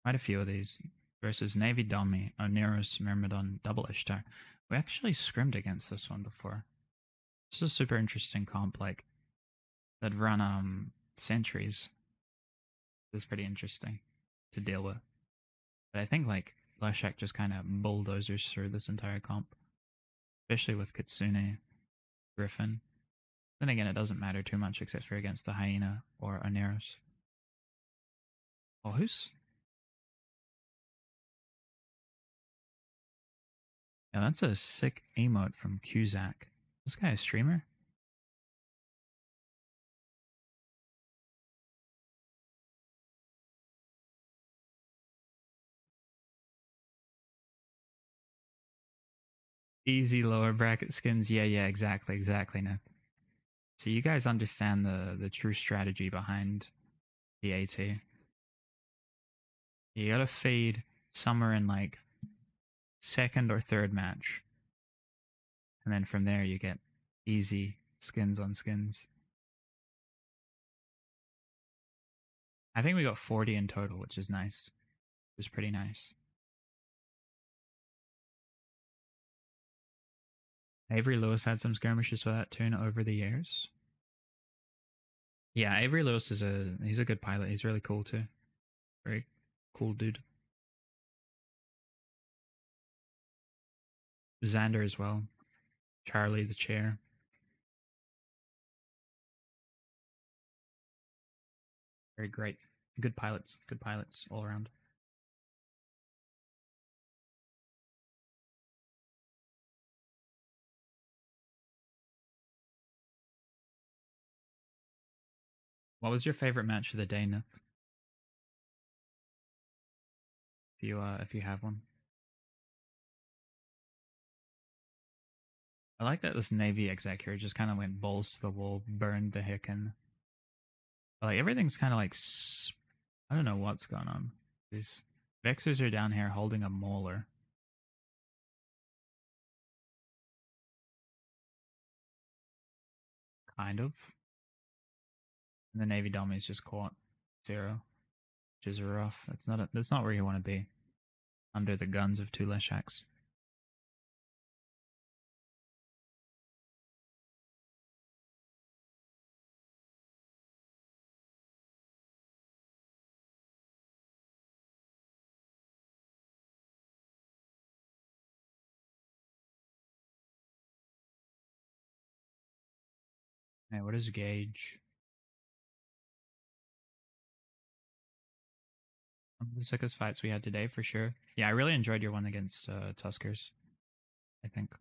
Quite a few of these. Versus Navy Domi, Oneros, Myrmidon, Double Ishtar. We actually scrimmed against this one before. This is a super interesting comp, like that run sentries. This is pretty interesting to deal with. But I think like Leshak just kind of bulldozers through this entire comp. Especially with Kitsune, Griffin. Then again, it doesn't matter too much except for against the Hyena or Oneros. Oh, who's... Yeah, that's a sick emote from Cusack. This guy a streamer? Easy lower bracket skins. Yeah, exactly, Nick. So you guys understand the true strategy behind the AT. You gotta fade somewhere in like second or third match. And then from there you get easy skins on skins. I think we got 40 in total, which is nice. Which is pretty nice. Avery Lewis had some skirmishes with that tune over the years. Yeah, Avery Lewis is he's a good pilot. He's really cool too. Very cool dude. Xander as well. Charlie the chair. Very great. Good pilots all around. What was your favorite match of the day, Nith? If you have one. I like that this Navy exec here just kind of went balls to the wall, burned the heck in. Like everything's kind of like I don't know what's going on. These Vexers are down here holding a Mauler. Kind of. And the Navy Dummy's just caught 0, which is rough. That's not where you want to be. Under the guns of 2 Leshaks. Hey, what is Gauge? One of the sickest fights we had today, for sure. Yeah, I really enjoyed your one against Tuskers. I think it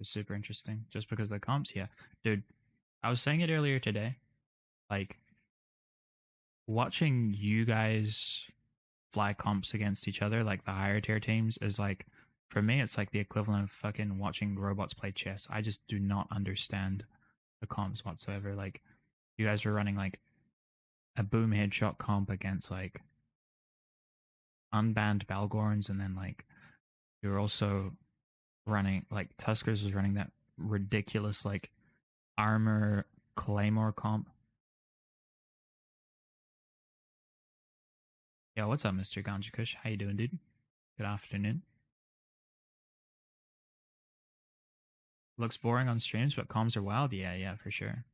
was super interesting. Just because the comps, yeah. Dude, I was saying it earlier today. Like, watching you guys fly comps against each other, like the higher tier teams, is like, for me, it's like the equivalent of fucking watching robots play chess. I just do not understand the comps whatsoever. Like, you guys were running like a boom headshot comp against like unbanned Balgorns, and then like you were also running like Tuskers was running that ridiculous like armor claymore comp. Yeah, what's up, Mr. Ganjakush? How you doing, dude? Good afternoon. Looks boring on streams, but comms are wild. Yeah, for sure.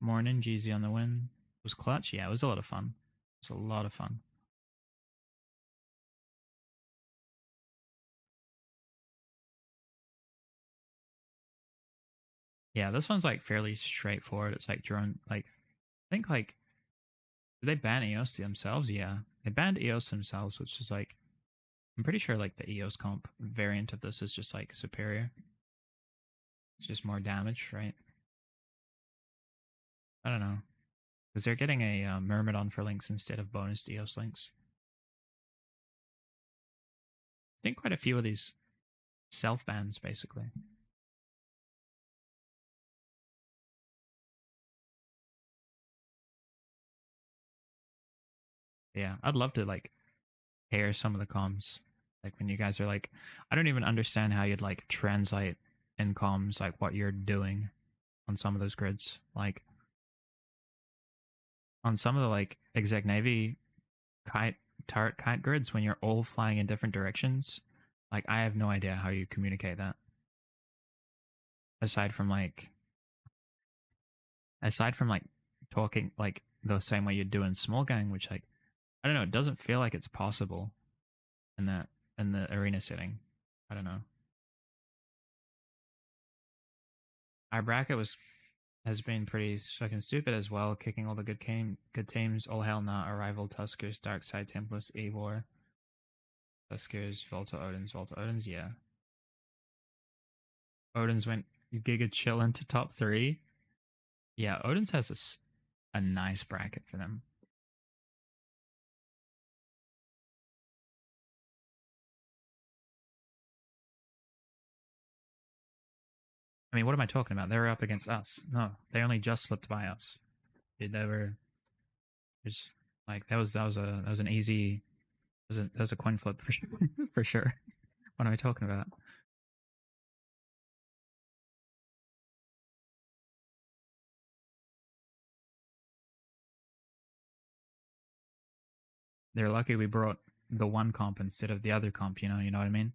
Morning, Jeezy on the win. It was clutch. Yeah, it was a lot of fun. It was a lot of fun. Yeah, this one's like fairly straightforward. It's like drone. Like, I think like did they ban EOS themselves? Yeah, they banned EOS themselves, which is like I'm pretty sure like the EOS comp variant of this is just like superior. It's just more damage, right? I don't know. Because they're getting a Myrmidon for links instead of bonus EOS links. seen quite a few of these self bans, basically. Yeah, I'd love to like hear some of the comms. Like when you guys are like, I don't even understand how you'd like translate in comms like what you're doing on some of those grids. Like on some of the like exec navy turret kite grids when you're all flying in different directions. Like I have no idea how you communicate that. Aside from like talking like the same way you do in small gang, which like I don't know, it doesn't feel like it's possible in the arena setting. I don't know. Our bracket has been pretty fucking stupid as well, kicking all the good teams. All hell nah, Arrival, Tuskers, Darkside, Templars, Evor, Tuskers, Volta Odins, yeah. Odins went Giga Chill into top 3. Yeah, Odins has a nice bracket for them. I mean, what am I talking about? They were up against us. No, they only just slipped by us. Dude, they were just like that was an easy that was a coin flip for sure. For sure. What am I talking about? They're lucky we brought the one comp instead of the other comp, you know what I mean?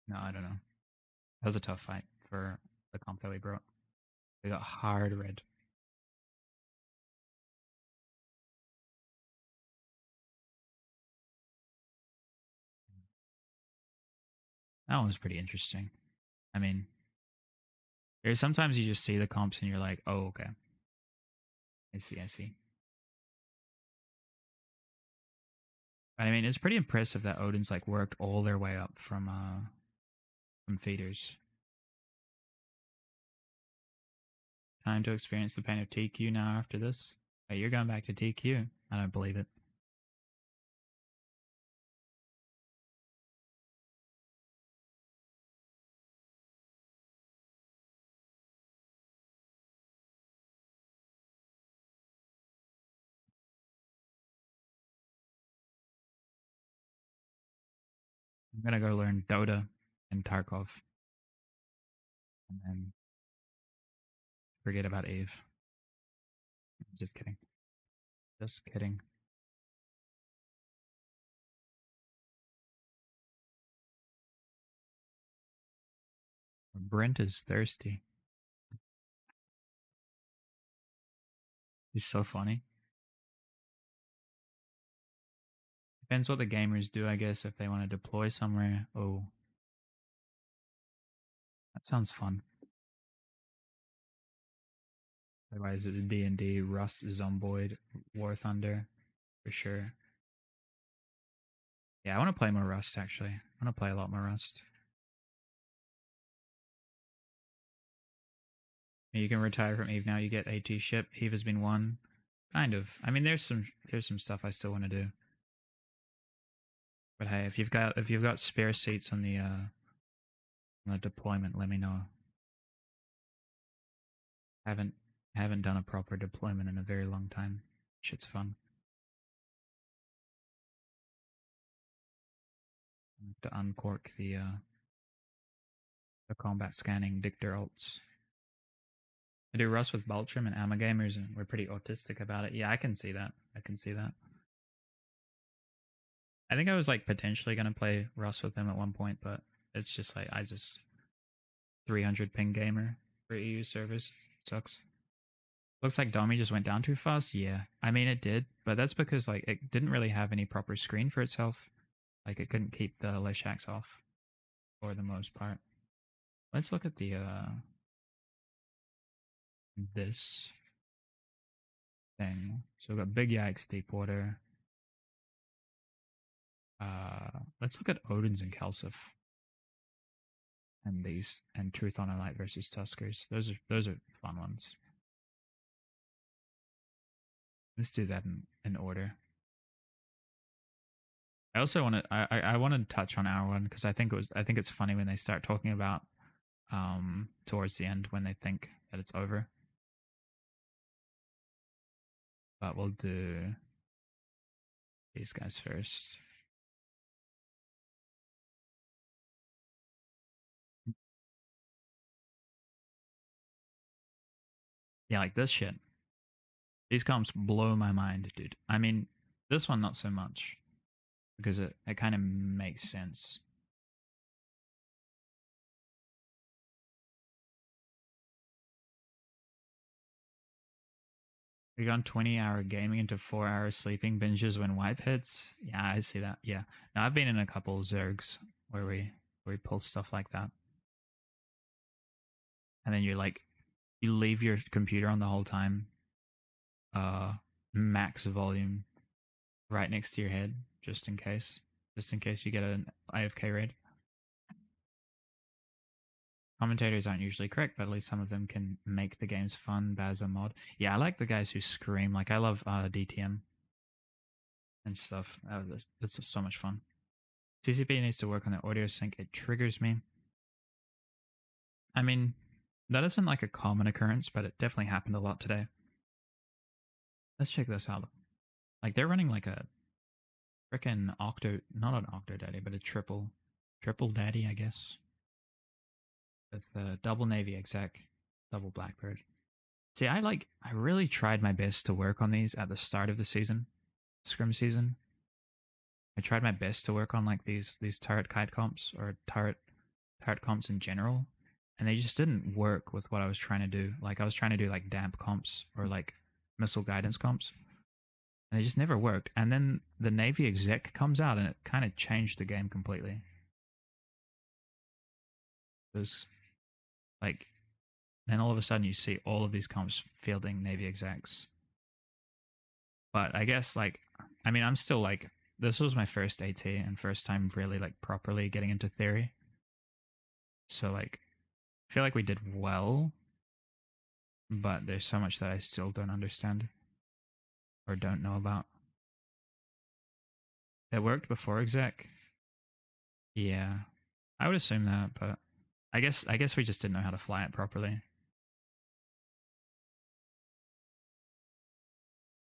No, I don't know. That was a tough fight for the comp that we brought. We got hard red. That one was pretty interesting. I mean, there's sometimes you just see the comps and you're like, oh, okay. I see. I mean, it's pretty impressive that Odin's like worked all their way up from feeders. Time to experience the pain of TQ now after this. Wait, you're going back to TQ? I don't believe it. I'm gonna go learn Dota and Tarkov. And then forget about Eve. Just kidding. Just kidding. Brent is thirsty. He's so funny. Depends what the gamers do, I guess, if they want to deploy somewhere. Oh. That sounds fun. Otherwise, it's D&D, Rust, Zomboid, War Thunder, for sure. Yeah, I want to play more Rust, actually. I want to play a lot more Rust. You can retire from Eve now. You get AT ship. Eve has been won. Kind of. I mean, there's some stuff I still want to do. But hey, if you've got spare seats on the deployment, let me know. Haven't done a proper deployment in a very long time. Shit's fun. I have to uncork the combat scanning dictor alts. I do Rust with Baltram and Amma Gamers, and we're pretty autistic about it. Yeah, I can see that. I think I was like potentially gonna play Rust with him at one point, but it's just like 300 ping gamer for EU servers. Sucks. Looks like Domi just went down too fast. Yeah, I mean it did, but that's because like it didn't really have any proper screen for itself. Like it couldn't keep the Leshaks off for the most part. Let's look at the this thing. So we've got Big Yikes, Deepwater. Let's look at Odins and Kelsif. And Truth on a Light versus Tuskers. Those are fun ones. Let's do that in order. I also want to I want to touch on our one because I think it's funny when they start talking about towards the end when they think that it's over. But we'll do these guys first. Yeah, like this shit. These comps blow my mind, dude. I mean, this one not so much because it kind of makes sense. We gone 20-hour gaming into 4-hour sleeping binges when wipe hits. Yeah, I see that. Yeah, now I've been in a couple Zergs where we pull stuff like that, and then you leave your computer on the whole time, max volume, right next to your head, just in case you get an AFK raid. Commentators aren't usually correct, but at least some of them can make the games fun. Baz a mod. Yeah, I like the guys who scream. Like I love DTM and stuff. It's just so much fun. TCP needs to work on the audio sync. It triggers me. I mean, that isn't like a common occurrence, but it definitely happened a lot today. Let's check this out. Like they're running like a freaking not an octo daddy, but a triple daddy, I guess. With double navy exec, double blackbird. See, I really tried my best to work on these at the start of the season, scrim season. I tried my best to work on like these turret kite comps or turret comps in general, and they just didn't work with what I was trying to do. Like I was trying to do like damp comps or like missile guidance comps, and they just never worked. And then the navy exec comes out, and it kind of changed the game completely. It was like then all of a sudden you see all of these comps fielding navy execs. But I guess I mean I'm still like this was my first AT and first time really like properly getting into theory. So like I feel like we did well, but there's so much that I still don't understand or don't know about. It worked before exec. Yeah. I would assume that, but I guess we just didn't know how to fly it properly.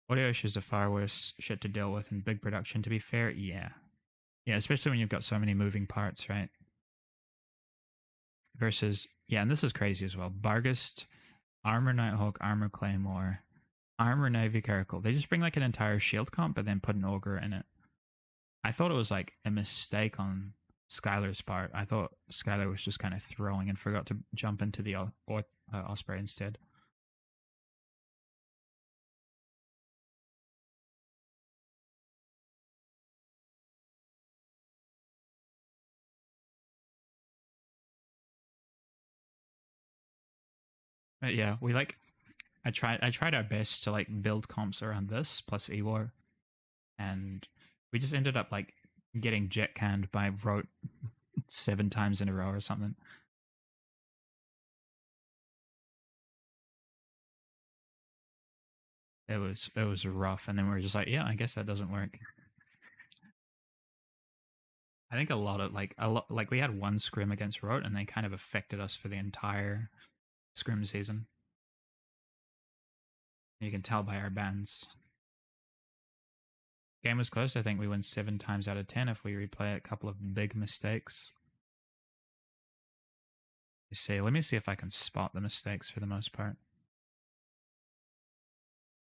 Audio issues are far worse shit to deal with in big production, to be fair. Yeah. Yeah, especially when you've got so many moving parts, right? Versus, yeah, and this is crazy as well. Bargist, Armor Nighthawk, Armor Claymore, Armor Navy Caracal. They just bring like an entire shield comp, but then put an ogre in it. I thought it was like a mistake on Skylar's part. I thought Skylar was just kind of throwing and forgot to jump into the Osprey instead. But yeah, I tried our best to like build comps around this plus Ewar, and we just ended up like getting jet canned by Rote 7 times in a row or something. It was rough, and then we were just like, yeah, I guess that doesn't work. I think a lot like we had one scrim against Rote, and they kind of affected us for the entire scrim season. You can tell by our bans. Game was close. I think we win 7 times out of 10 if we replay a couple of big mistakes. Let me see if I can spot the mistakes for the most part.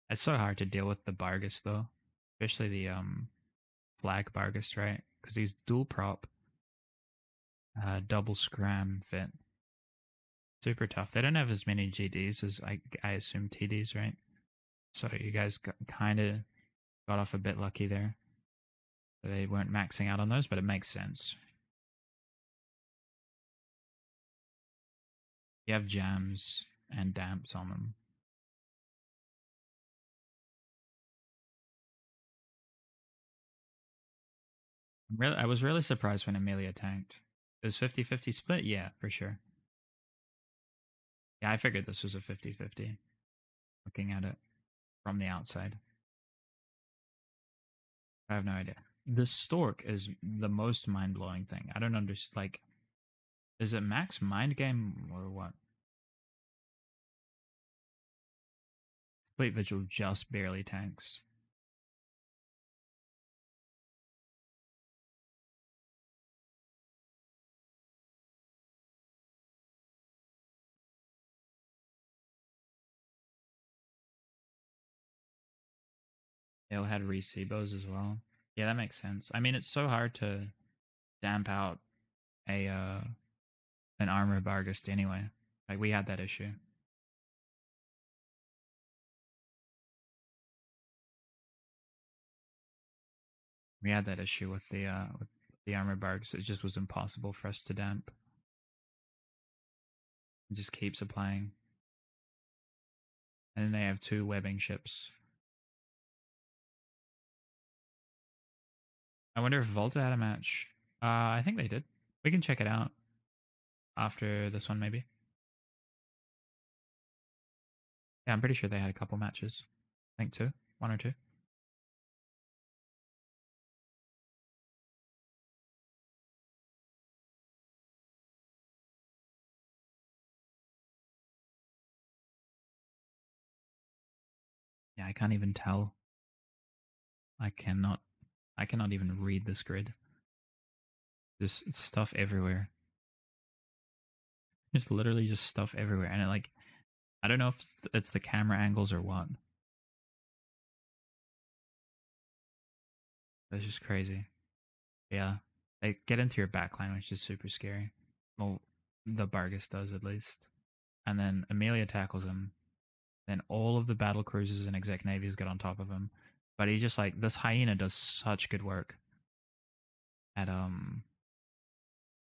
It's so hard to deal with the Bargus though, especially the flag Bargus, right? Because he's dual prop, double scram fit. Super tough. They don't have as many GDs as I assume TDs, right? So you guys kind of got off a bit lucky there. They weren't maxing out on those, but it makes sense. You have jams and damps on them. I was really surprised when Amelia tanked. It was 50-50 split? Yeah, for sure. Yeah, I figured this was a 50-50. Looking at it from the outside. I have no idea. the stork is the most mind blowing thing. I don't understand. Like, is it max mind game or what? Fleet Vigil just barely tanks. It had Recebos as well. Yeah, that makes sense. I mean, it's so hard to damp out a an armor Bargist anyway. Like we had that issue. We had that issue with the armor Bargist. It just was impossible for us to damp. It just keeps applying. And then they have 2 webbing ships. I wonder if Volta had a match. I think they did. We can check it out after this one, maybe. Yeah, I'm pretty sure they had a couple matches. I think 2. 1 or 2. Yeah, I can't even tell. I cannot even read this grid. There's stuff everywhere. There's literally just stuff everywhere. And I don't know if it's the camera angles or what. It's just crazy. Yeah. They get into your backline, which is super scary. Well, the Bargus does at least. And then Amelia tackles him. Then all of the battle cruisers and exec navies get on top of him. But he just this hyena does such good work at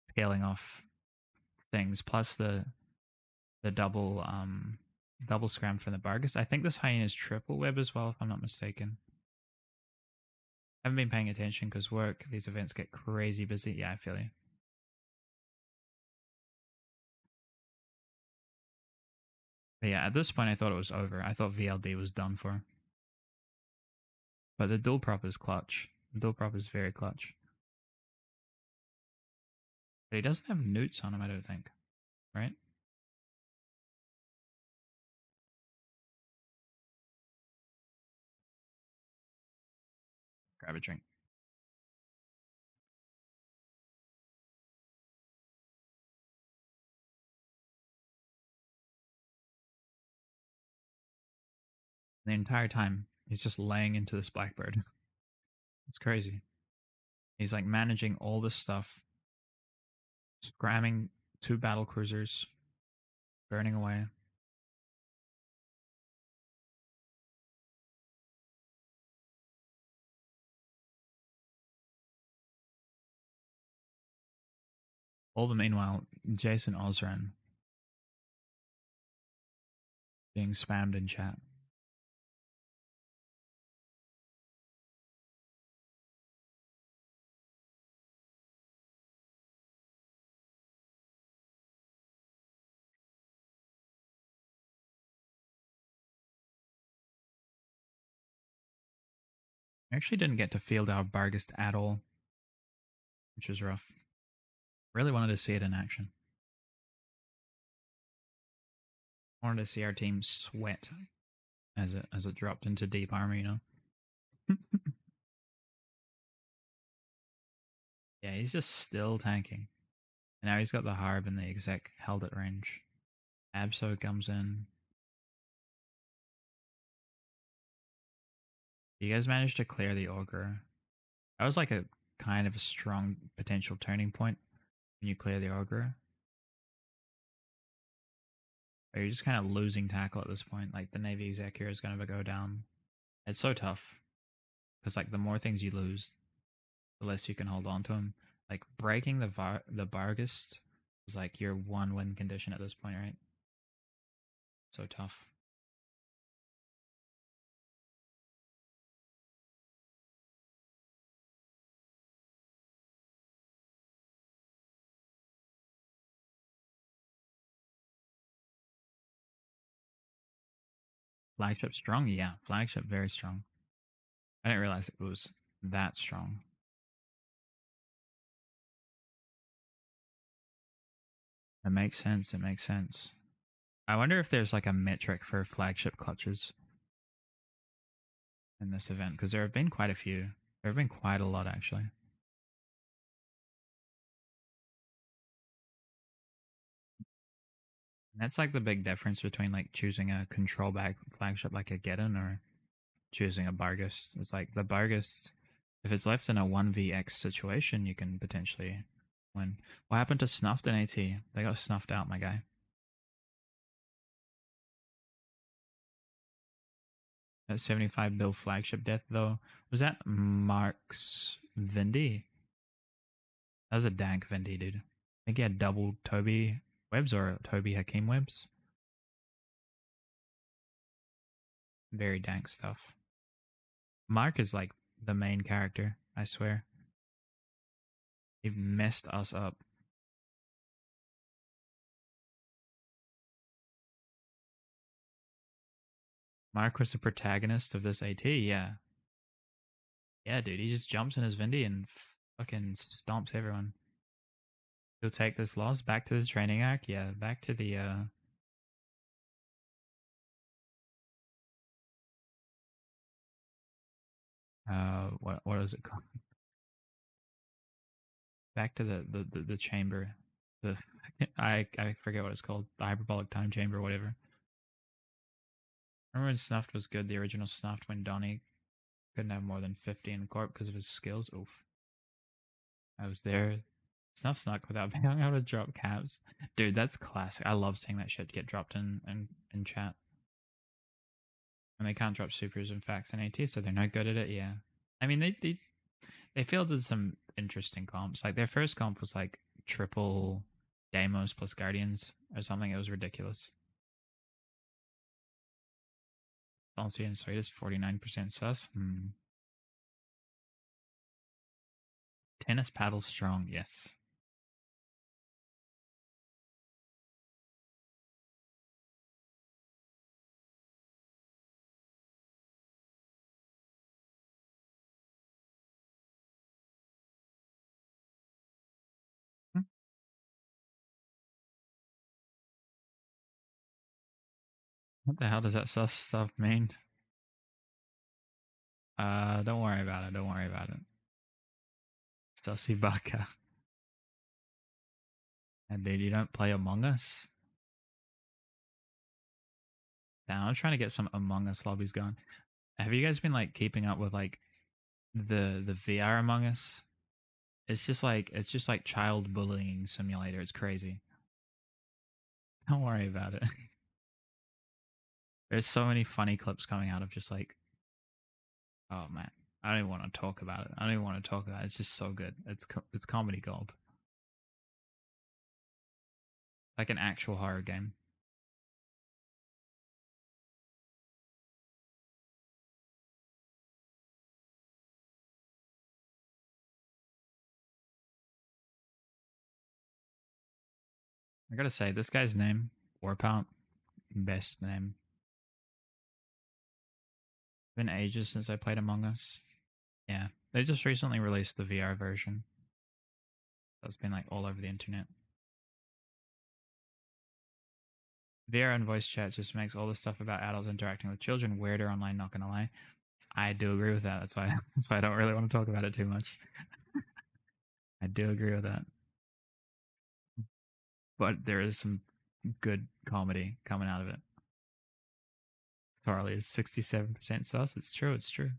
scaling off things. Plus the double scram from the Bargus. I think this hyena is triple web as well, if I'm not mistaken. Haven't been paying attention because work, these events get crazy busy. Yeah, I feel you. But yeah, at this point I thought it was over. I thought VLD was done for. But the dual prop is clutch. The dual prop is very clutch. But he doesn't have newts on him, I don't think. Right? Grab a drink. The entire time, he's just laying into this Blackbird. It's crazy. He's managing all this stuff, scramming 2 battle cruisers, burning away. All the meanwhile, Jason Osran being spammed in chat. I actually didn't get to field our Bargist at all, which was rough. Really wanted to see it in action. Wanted to see our team sweat as it dropped into deep armor, you know. Yeah, he's just still tanking. And now he's got the Harb and the exec held at range. Abso comes in. You guys managed to clear the Ogre. That was a kind of a strong potential turning point when you clear the Ogre. Or you're just kind of losing tackle at this point. The Navy exec here is going to go down. It's so tough. Because the more things you lose, the less you can hold on to them. Breaking the Bargist was your 1 win condition at this point, right? So tough. Flagship strong? Yeah, flagship very strong. I didn't realize it was that strong. It makes sense. It makes sense. I wonder if there's like a metric for flagship clutches in this event, because there have been quite a few. There have been quite a lot, actually. And that's like the big difference between like choosing a control bag flagship like a Geddon or choosing a Bargus. It's like the Bargus, if it's left in a 1vx situation, you can potentially win. What happened to Snuffed in AT? They got snuffed out, my guy. That 75 bill flagship death, though, was that Mark's Vindy? That was a dank Vindy, dude. I think he had double Toby webs or Toby Hakeem webs. Very dank stuff. Mark is like the main character, I swear. He messed us up. Mark was the protagonist of this AT, yeah. Yeah, dude, he just jumps in his Vindy and fucking stomps everyone. He'll take this loss back to the training arc, yeah, back to the what is it called? Back to the chamber. The I forget what it's called. The hyperbolic time chamber, whatever. Remember when Snuffed was good, the original Snuffed, when Donnie couldn't have more than 50 in Corp because of his skills? Oof. I was there. Snuff snuck without being able to drop caps. Dude, that's classic. I love seeing that shit get dropped in chat. And they can't drop supers and facts in AT, so they're not good at it, yeah. I mean, they fielded some interesting comps. Like, their first comp was like triple Deimos plus Guardians or something. It was ridiculous. Salty and sweet is 49% sus. Tennis paddle strong, yes. What the hell does that sus stuff mean? Don't worry about it. Don't worry about it. Sussy baka. And dude, you don't play Among Us? Now I'm trying to get some Among Us lobbies going. Have you guys been like keeping up with like the VR Among Us? It's just like child bullying simulator. It's crazy. Don't worry about it. There's so many funny clips coming out of just like, oh man, I don't even want to talk about it. I don't even want to talk about it. It's just so good. It's comedy gold. Like an actual horror game. I gotta say, this guy's name, Warpout, best name. Been ages since I played Among Us. Yeah, they just recently released the VR version. That's been like all over the internet. VR and voice chat just makes all the stuff about adults interacting with children weirder online. Not gonna lie, I do agree with that. That's why I don't really want to talk about it too much. I do agree with that, but there is some good comedy coming out of it. Carly is 67% sus. It's true. It's true.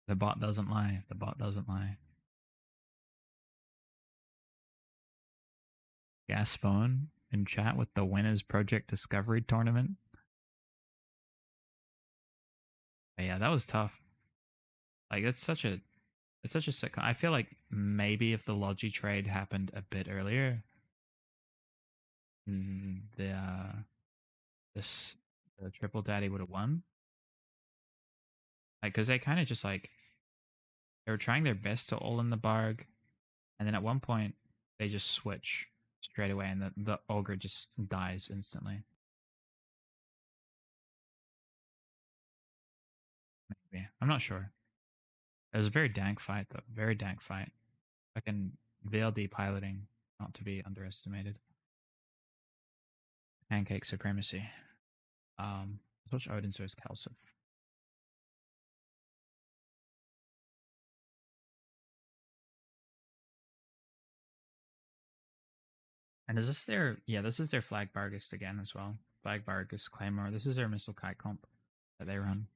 The bot doesn't lie. The bot doesn't lie. Gaspone in chat with the winners Project Discovery tournament. But yeah, that was tough. Like it's such a sick. I feel like maybe if the Logi trade happened a bit earlier, the Triple Daddy would have won. Like, because they kind of just like they were trying their best to all in the barg, and then at one point they just switch straight away, and the ogre just dies instantly. Maybe I'm not sure. It was a very dank fight though. Very dank fight. Fucking VLD piloting. not to be underestimated. Pancake supremacy. Let's watch Odin's vs. Kalsif. And is this their... Yeah, this is their Flag Bargist again as well. Flag Bargist Claymore. This is their Missile Kite comp that they run.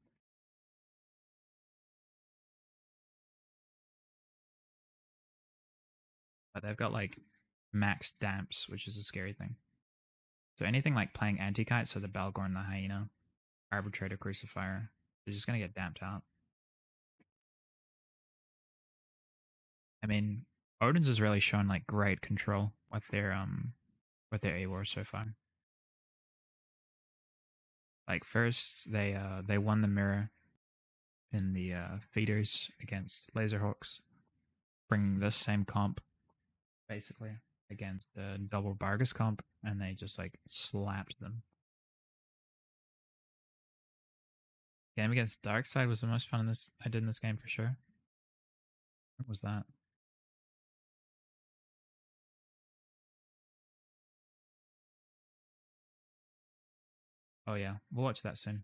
But they've got like max damps, which is a scary thing. So anything like playing anti-kite, so the Balgorn, the Hyena, Arbitrator, Crucifier, they're just gonna get damped out. I mean, Odin's has really shown like great control with their AWAR so far. Like first they won the mirror in the feeders against Laserhawks, bringing this same comp basically against the double Bargus comp, and they just like slapped them. Game against Darkseid was the most fun I did in this game for sure. What was that? Oh yeah, we'll watch that soon.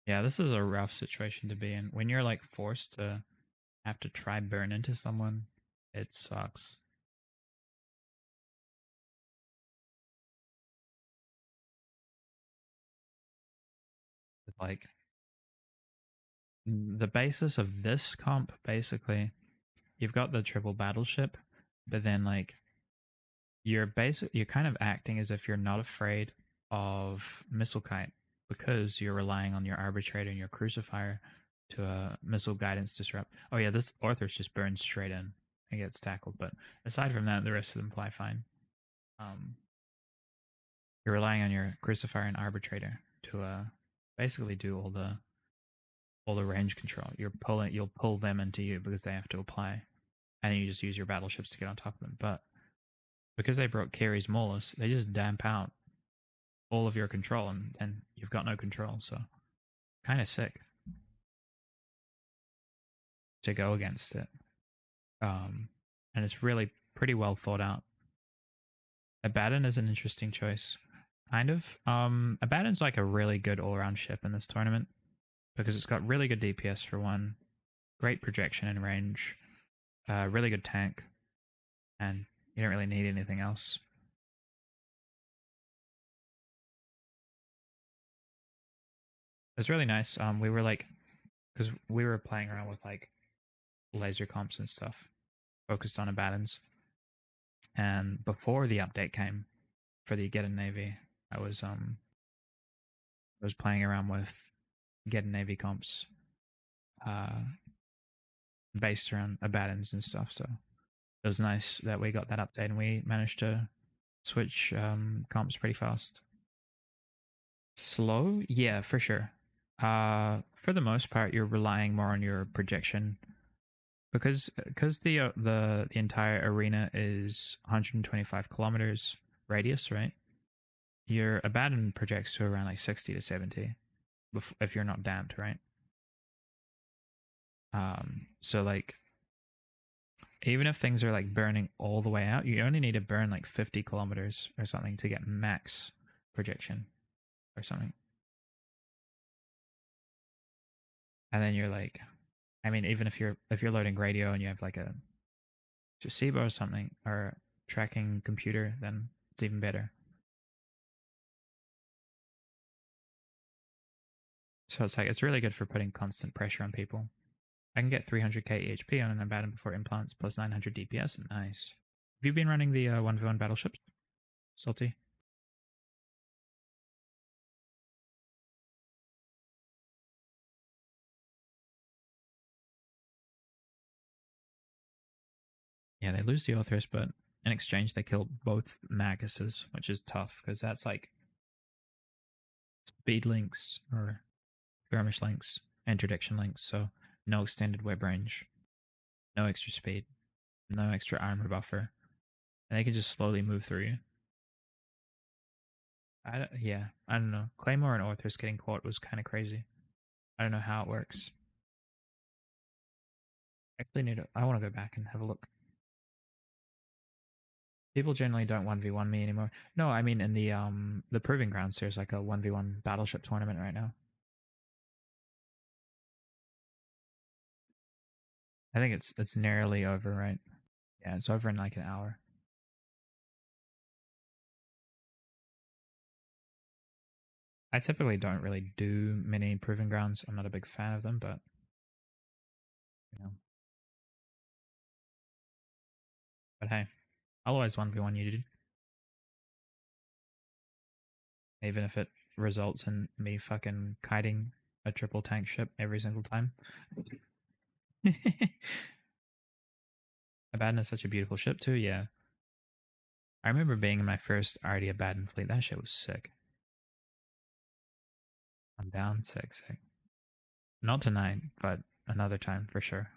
Yeah, this is a rough situation to be in. When you're like forced to have to try burn into someone, it sucks. Like the basis of this comp, basically, you've got the triple battleship, but then like you're kind of acting as if you're not afraid of missile kite because you're relying on your arbitrator and your crucifier to missile guidance disrupt. Oh yeah, this Orthros just burns straight in and gets tackled, but aside from that, the rest of them fly fine. You're relying on your crucifier and arbitrator to basically do all the range control. You'll pull them into you because they have to apply, and then you just use your battleships to get on top of them. But because they brought Kiri's Maulus, they just damp out all of your control, and you've got no control. So kind of sick to go against it. And it's really pretty well thought out. Abaddon is an interesting choice. Kind of. Abaddon's like a really good all-around ship in this tournament because it's got really good DPS for one, great projection and range, really good tank, and you don't really need anything else. It's really nice. We were like, because we were playing around with like laser comps and stuff, focused on Abaddons. And before the update came for the Get a Navy, I was playing around with Get a Navy comps, based around Abaddons and stuff. So it was nice that we got that update and we managed to switch comps pretty fast. Slow? Yeah, for sure. For the most part, you're relying more on your projection because the entire arena is 125 kilometers radius, right? Your Abaddon projects to around like 60 to 70 if you're not damped, right? So like even if things are like burning all the way out, you only need to burn like 50 kilometers or something to get max projection or something. And then you're like, I mean, even if you're loading radio and you have like a Jacebo or something or tracking computer, then it's even better. So it's like it's really good for putting constant pressure on people. I can get 300k EHP on an Abaddon before implants plus 900 DPS. Nice. Have you been running the 1v1 battleships, Salty? Yeah, they lose the Orthros, but in exchange they kill both Maguses, which is tough because that's like speed links or skirmish links interdiction links, so no extended web range, no extra speed, no extra armor buffer, and they can just slowly move through you. I don't know. Claymore and Orthos getting caught was kind of crazy. I don't know how it works. I want to go back and have a look. People generally don't 1v1 me anymore. No, I mean in the Proving Grounds, there's like a 1v1 battleship tournament right now. I think it's nearly over, right? Yeah, it's over in like an hour. I typically don't really do many Proving Grounds. I'm not a big fan of them, but you know. But hey, I'll always 1v1 you, dude. Even if it results in me fucking kiting a triple tank ship every single time. Abaddon is such a beautiful ship too, yeah. I remember being in my first Artie Abaddon fleet. That shit was sick. I'm down, sick. Not tonight, but another time for sure.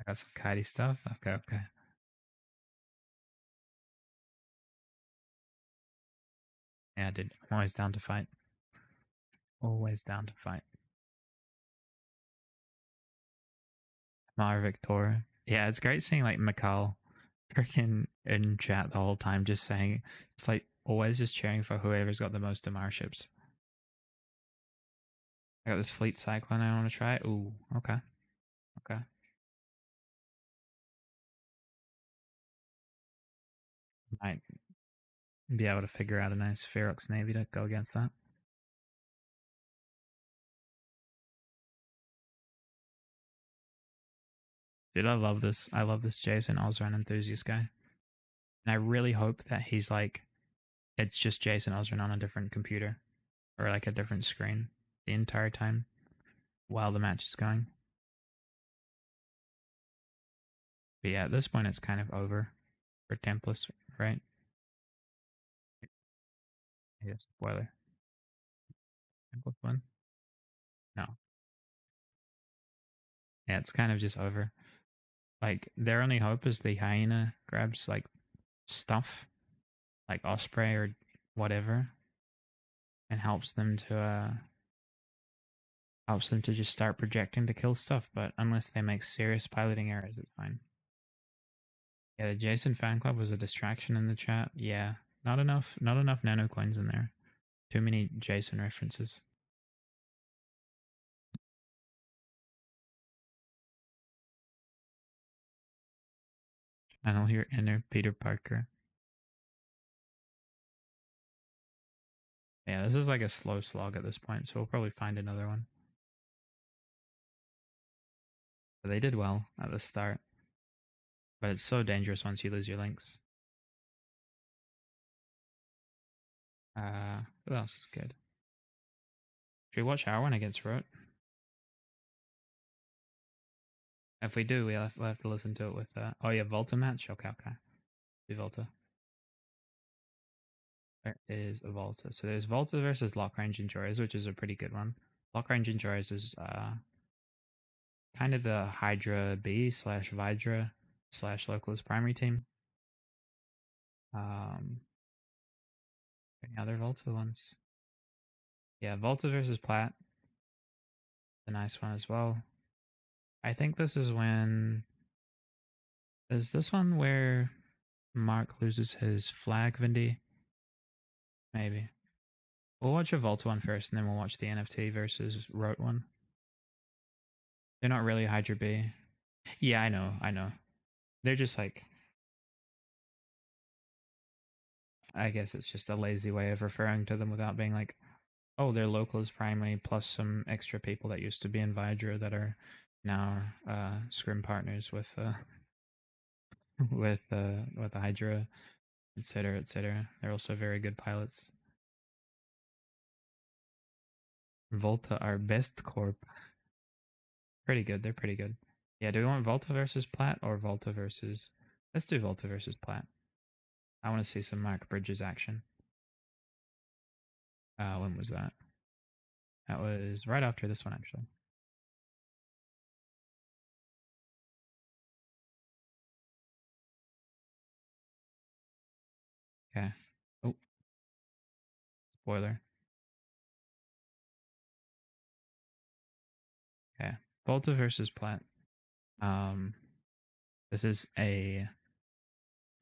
I got some kitey stuff. Okay. Yeah, dude. I'm always down to fight. Always down to fight. Mar Victor. Yeah, it's great seeing like Mikal freaking in chat the whole time, just saying, it's like always just cheering for whoever's got the most Damar ships. I got this fleet cyclone I want to try. Ooh, okay. Might be able to figure out a nice Ferox Navy to go against that. Dude, I love this. I love this Jason Osran enthusiast guy. And I really hope that he's like, it's just Jason Osran on a different computer or like a different screen the entire time while the match is going. But yeah, at this point, it's kind of over for Templars, right? Yes, spoiler. Templars win? No. Yeah, it's kind of just over. Like, their only hope is the hyena grabs like stuff, like Osprey or whatever, and helps them to just start projecting to kill stuff. But unless they make serious piloting errors, it's fine. Yeah, the Jason fan club was a distraction in the chat. Yeah, not enough nano coins in there. Too many Jason references. Channel your inner Peter Parker. Yeah, this is like a slow slog at this point, so we'll probably find another one. But they did well at the start. But it's so dangerous once you lose your links. What else is good? Should we watch our one against Rote? If we do, we'll have to listen to it with oh yeah, Volta match? Okay. Do Volta. There is a Volta. So there's Volta versus Lock Range Enjoyers, which is a pretty good one. Lock Range Enjoyers is kind of the Hydra B / Vidra / Localist primary team. Any other Volta ones? Yeah, Volta versus Plat. A nice one as well. I think this is when... Is this one where Mark loses his flag, Vindy? Maybe. We'll watch a Volta one first, and then we'll watch the NFT versus Rote one. They're not really Hydra B. Yeah, I know. They're just like... I guess it's just a lazy way of referring to them without being like, oh, they're Localist primary plus some extra people that used to be in Vidra that are now scrim partners with with Hydra, etc. They're also very good pilots. Volta are best corp. Pretty good. They're pretty good. Yeah, do we want Volta versus Plat or Volta versus... Let's do Volta versus Plat. I want to see some Mark Bridges action. When was that? That was right after this one, actually. Okay. Oh. Spoiler. Okay. Volta versus Plat. This is a...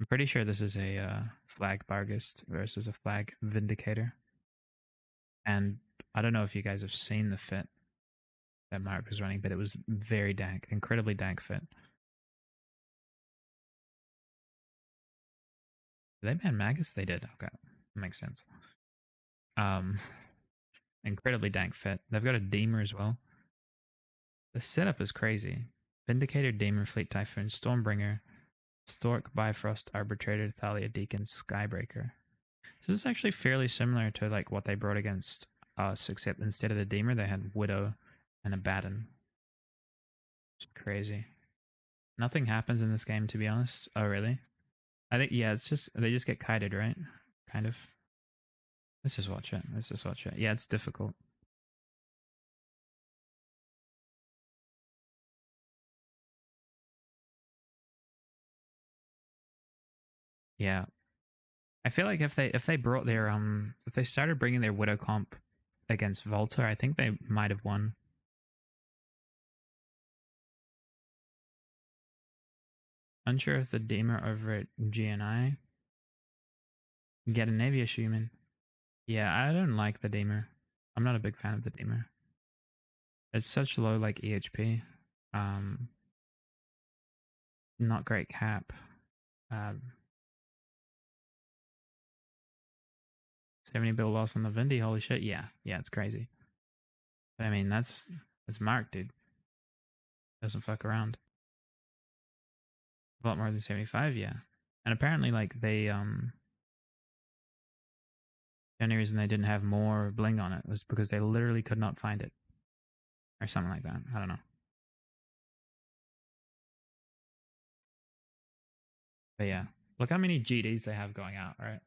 I'm pretty sure this is a flag Bargist versus a flag Vindicator. And I don't know if you guys have seen the fit that Mark was running, but it was very dank, incredibly dank fit. Did they ban Magus? They did. Okay, makes sense. Incredibly dank fit. They've got a Deemer as well. The setup is crazy. Vindicator, Deemer, Fleet Typhoon, Stormbringer, Stork, Bifrost, Arbitrator, Thalia, Deacon, Skybreaker. So this is actually fairly similar to like what they brought against us, except instead of the Deemer, they had Widow and a Batten. It's crazy. Nothing happens in this game, to be honest. Oh, really? I think, yeah, it's just, they just get kited, right? Kind of. Let's just watch it. Let's just watch it. Yeah, it's difficult. Yeah. I feel like if they brought their if they started bringing their Widow comp against Volta, I think they might have won. Unsure if the Deemer over at GNI get a Navy human. Yeah, I don't like the Deemer. I'm not a big fan of the Deemer. It's such low like EHP. Not great cap. 70 bill loss on the Vindy, holy shit. Yeah, it's crazy. But I mean, that's Mark, dude. Doesn't fuck around. A lot more than 75, yeah. And apparently, like, they, the only reason they didn't have more bling on it was because they literally could not find it. Or something like that. I don't know. But yeah, look how many GDs they have going out, right?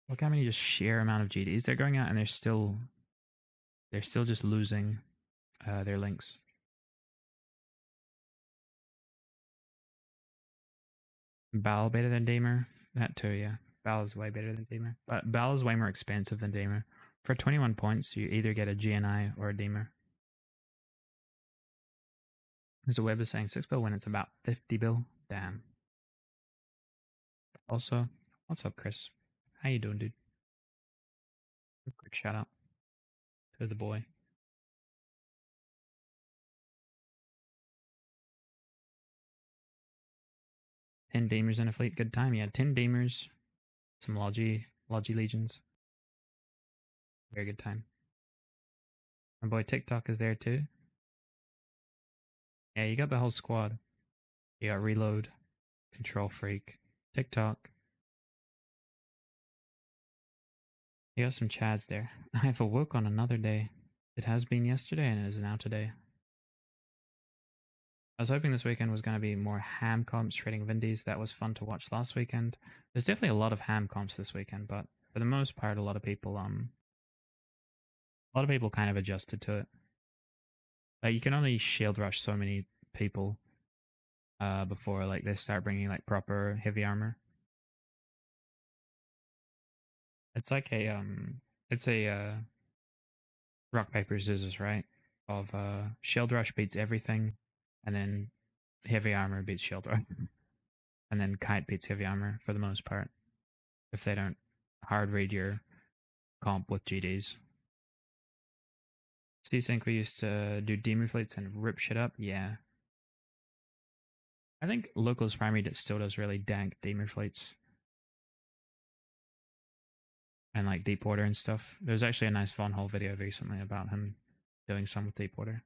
Look how many just sheer amount of GDs they're going out, and they're still just losing their links. Bal better than Damer? That too, yeah. Bal is way better than Damer. But Bal is way more expensive than Damer. For 21 points, you either get a GNI or a Damer. There's a web is saying 6 bill when it's about 50 bill. Damn. Also, what's up, Chris? How you doing, dude? A quick shout out to the boy. Ten Demers in a fleet, good time. Yeah, 10 Demers, some Logi Legions. Very good time. My boy TikTok is there too. Yeah, you got the whole squad. You got Reload, Control Freak, TikTok. You got some Chads there. I have awoke on another day. It has been yesterday and it is now today. I was hoping this weekend was going to be more ham comps trading Vindies. That was fun to watch last weekend. There's definitely a lot of ham comps this weekend, but for the most part, a lot of people kind of adjusted to it. Like, you can only shield rush so many people before like they start bringing like proper heavy armor. It's like a rock paper scissors, right? Of shield rush beats everything, and then heavy armor beats shield rush, and then kite beats heavy armor for the most part. If they don't hard read your comp with GDs. C-Sync we used to do demon fleets and rip shit up, yeah. I think Locals Primary still does really dank demon fleets. And like Deep Water and stuff. There's actually a nice Von Hole video recently about him doing some with Deep Water.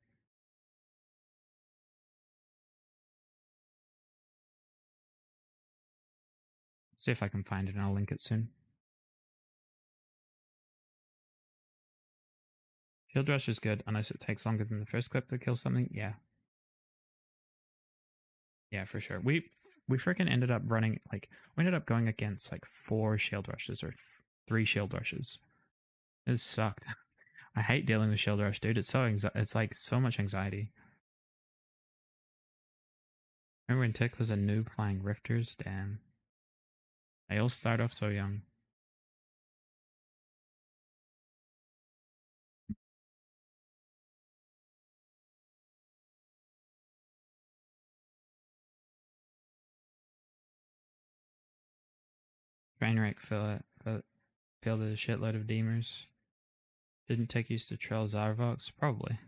See if I can find it and I'll link it soon. Shield Rush is good unless it takes longer than the first clip to kill something. Yeah. Yeah, for sure. We freaking ended up running, like, we ended up going against like 4 Shield Rushes or 3 Shield Rushes. It sucked. I hate dealing with Shield Rush, dude. It's it's like so much anxiety. Remember when Tick was a noob flying Rifters? Damn. They all start off so young. Trainwreck filled a shitload of demers. Didn't Tick used to trail Zarvox? Probably.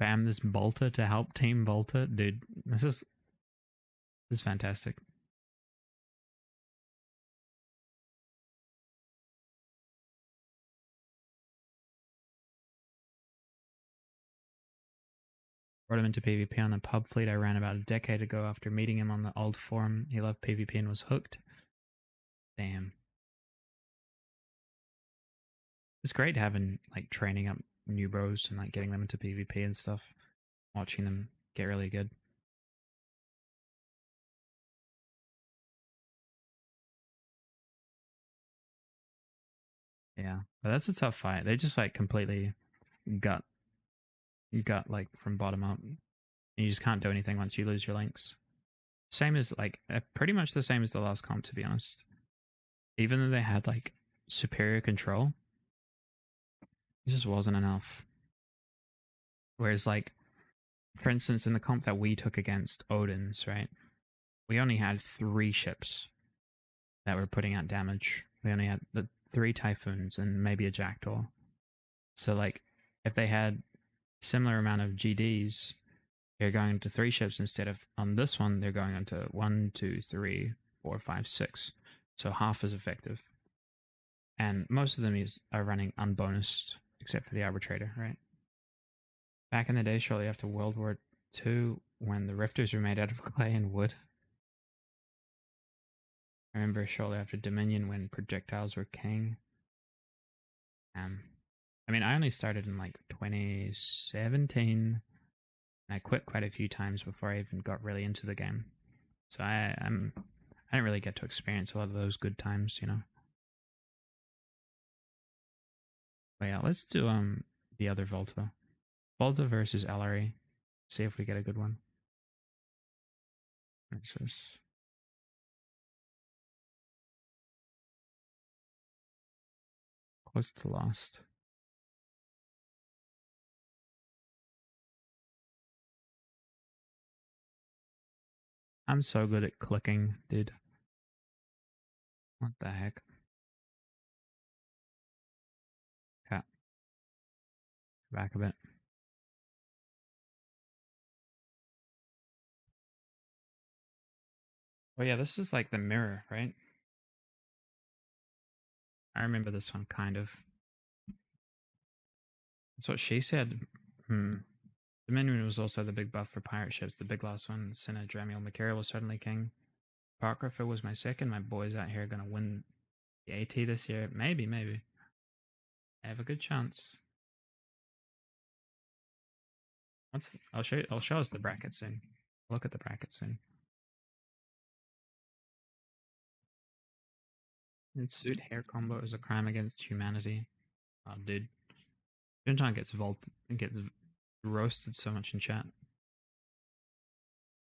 Spam this Volta to help Team Volta? Dude, this is fantastic. Brought him into PvP on a pub fleet I ran about a decade ago after meeting him on the old forum. He loved PvP and was hooked. Damn. It's great having, like, training up new bros and, like, getting them into PvP and stuff. Watching them get really good. Yeah, but that's a tough fight. They just, like, completely gut, like, from bottom up. You just can't do anything once you lose your links. Same as, like, pretty much the same as the last comp, to be honest. Even though they had, like, superior control, it just wasn't enough. Whereas, like, for instance, in the comp that we took against Odin's, right? We only had 3 ships that were putting out damage. We only had the 3 Typhoons and maybe a Jackdaw. So, like, if they had similar amount of GDs, they're going into 3 ships instead of, on this one, they're going into 1, 2, 3, 4, 5, 6. So half as effective. And most of them are running unbonused, except for the Arbitrator, right? Back in the day, shortly after World War II, when the Rifters were made out of clay and wood. I remember shortly after Dominion when projectiles were king. I mean, I only started in like 2017. And I quit quite a few times before I even got really into the game. So I didn't really get to experience a lot of those good times, you know. But yeah, let's do the other Volta. Volta versus LRE. See if we get a good one. Versus close to lost. I'm so good at clicking, dude. What the heck? Cut. Back a bit. Oh yeah, this is like the mirror, right? I remember this one kind of. That's what she said. Dominion was also the big buff for pirate ships. The big last one, Senna Dramiel Macariel was suddenly king. Apocrypha was my second. My boys out here gonna win the AT this year. Maybe. I have a good chance. I'll show us the bracket soon. Look at the bracket soon. And suit hair combo is a crime against humanity. Oh, dude. Juntan gets roasted so much in chat.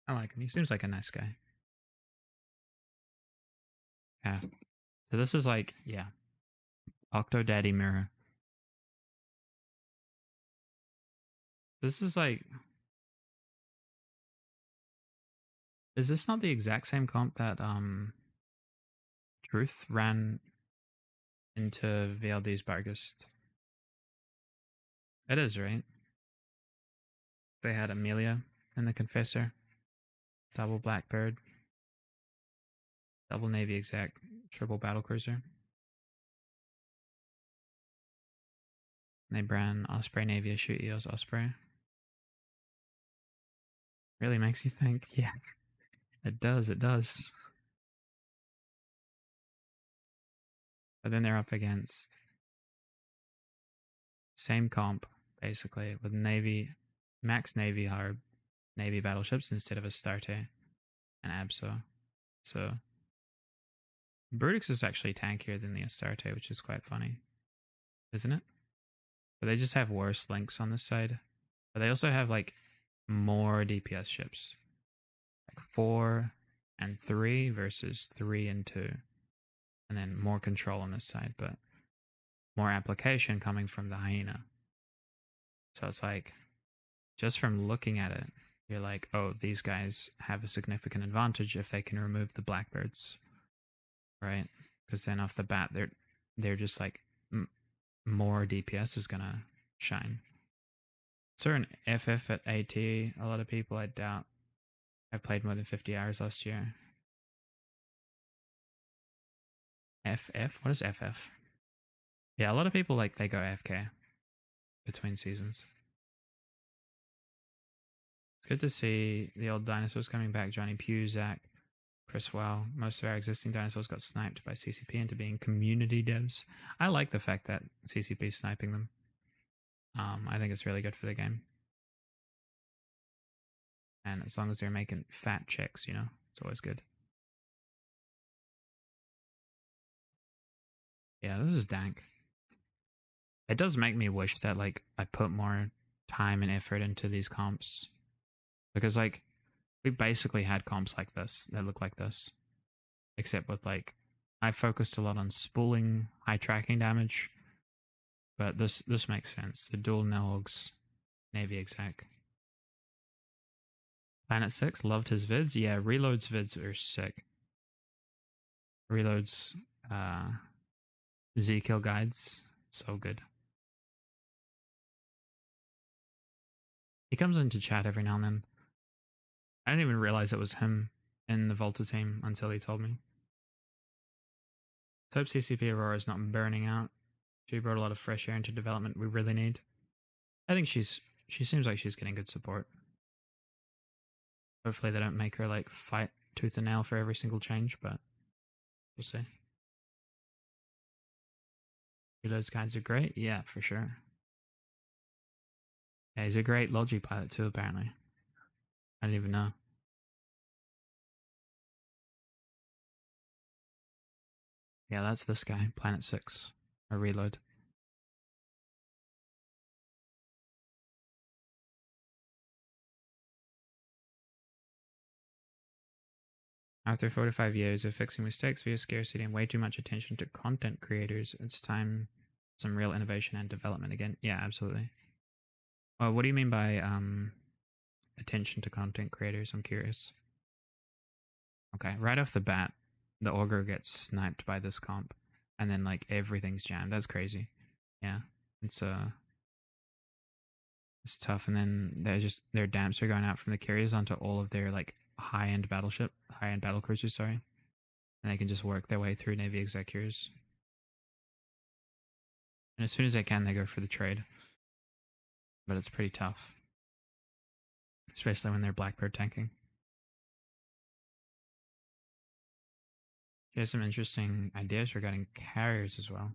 I like him. He seems like a nice guy. Yeah. So this is like, yeah. Octo Daddy Mirror. This is like... Is this not the exact same comp that Truth ran into VLD's Bargist? It is, right? They had Amelia and the Confessor. Double Blackbird. Double Navy Exec. Triple Battlecruiser. They ran Osprey Navy shoot EOS Osprey. Really makes you think, yeah. It does. But then they're up against same comp, basically, with Navy, max Navy Harb, Navy battleships instead of Astarte and Abso. So Brutix is actually tankier than the Astarte, which is quite funny, isn't it? But they just have worse links on this side. But they also have like more DPS ships, like 4 and 3 versus 3 and 2, and then more control on this side, but more application coming from the hyena. So it's like, just from looking at it, you're like, oh, these guys have a significant advantage if they can remove the blackbirds, right? Because then off the bat, they're just like more DPS is gonna shine. So an FF at AT, a lot of people, I doubt, have played more than 50 hours last year. FF? What is FF? Yeah, a lot of people like they go AFK between seasons. It's good to see the old dinosaurs coming back. Johnny Pugh, Zach, Chris Wow. Most of our existing dinosaurs got sniped by CCP into being community devs. I like the fact that CCP is sniping them. I think it's really good for the game. And as long as they're making fat checks, you know, it's always good. Yeah, this is dank. It does make me wish that like I put more time and effort into these comps. Because like we basically had comps like this that look like this. Except with like I focused a lot on spooling high tracking damage. But this makes sense. The dual Nilhogs, Navy exec. Planet 6 loved his vids. Yeah, Reload's vids are sick. Reload's Z-kill guides, so good. He comes into chat every now and then. I didn't even realize it was him in the Volta team until he told me. Hope CCP Aurora is not burning out. She brought a lot of fresh air into development we really need. I think she seems like she's getting good support. Hopefully they don't make her like fight tooth and nail for every single change, but we'll see. Those guys are great, yeah, for sure. Yeah, he's a great Logi pilot too, apparently. I didn't even know. Yeah, that's this guy, Planet 6. A reload. After 45 years of fixing mistakes via scarcity and way too much attention to content creators, it's time some real innovation and development again. Yeah, absolutely. Well, what do you mean by attention to content creators? I'm curious. Okay, right off the bat, the Augur gets sniped by this comp, and then like everything's jammed. That's crazy. Yeah, it's tough. And then their damps are going out from the carriers onto all of their like high-end battle cruisers, sorry. And they can just work their way through Navy executors. And as soon as they can, they go for the trade. But it's pretty tough. Especially when they're Blackbird tanking. She has some interesting ideas regarding carriers as well.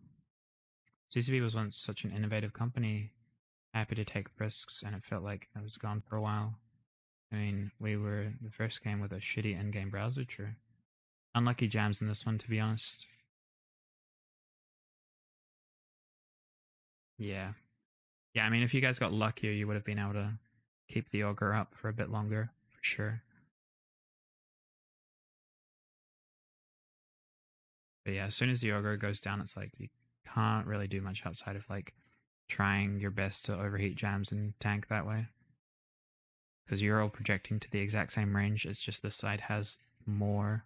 CCP was once such an innovative company, happy to take risks, and it felt like it was gone for a while. I mean, we were the first game with a shitty in-game browser, true. Unlucky jams in this one, to be honest. Yeah. Yeah, I mean, if you guys got luckier, you would have been able to keep the Augur up for a bit longer, for sure. But yeah, as soon as the Augur goes down, it's like you can't really do much outside of like trying your best to overheat jams and tank that way. Because you're all projecting to the exact same range, it's just this side has more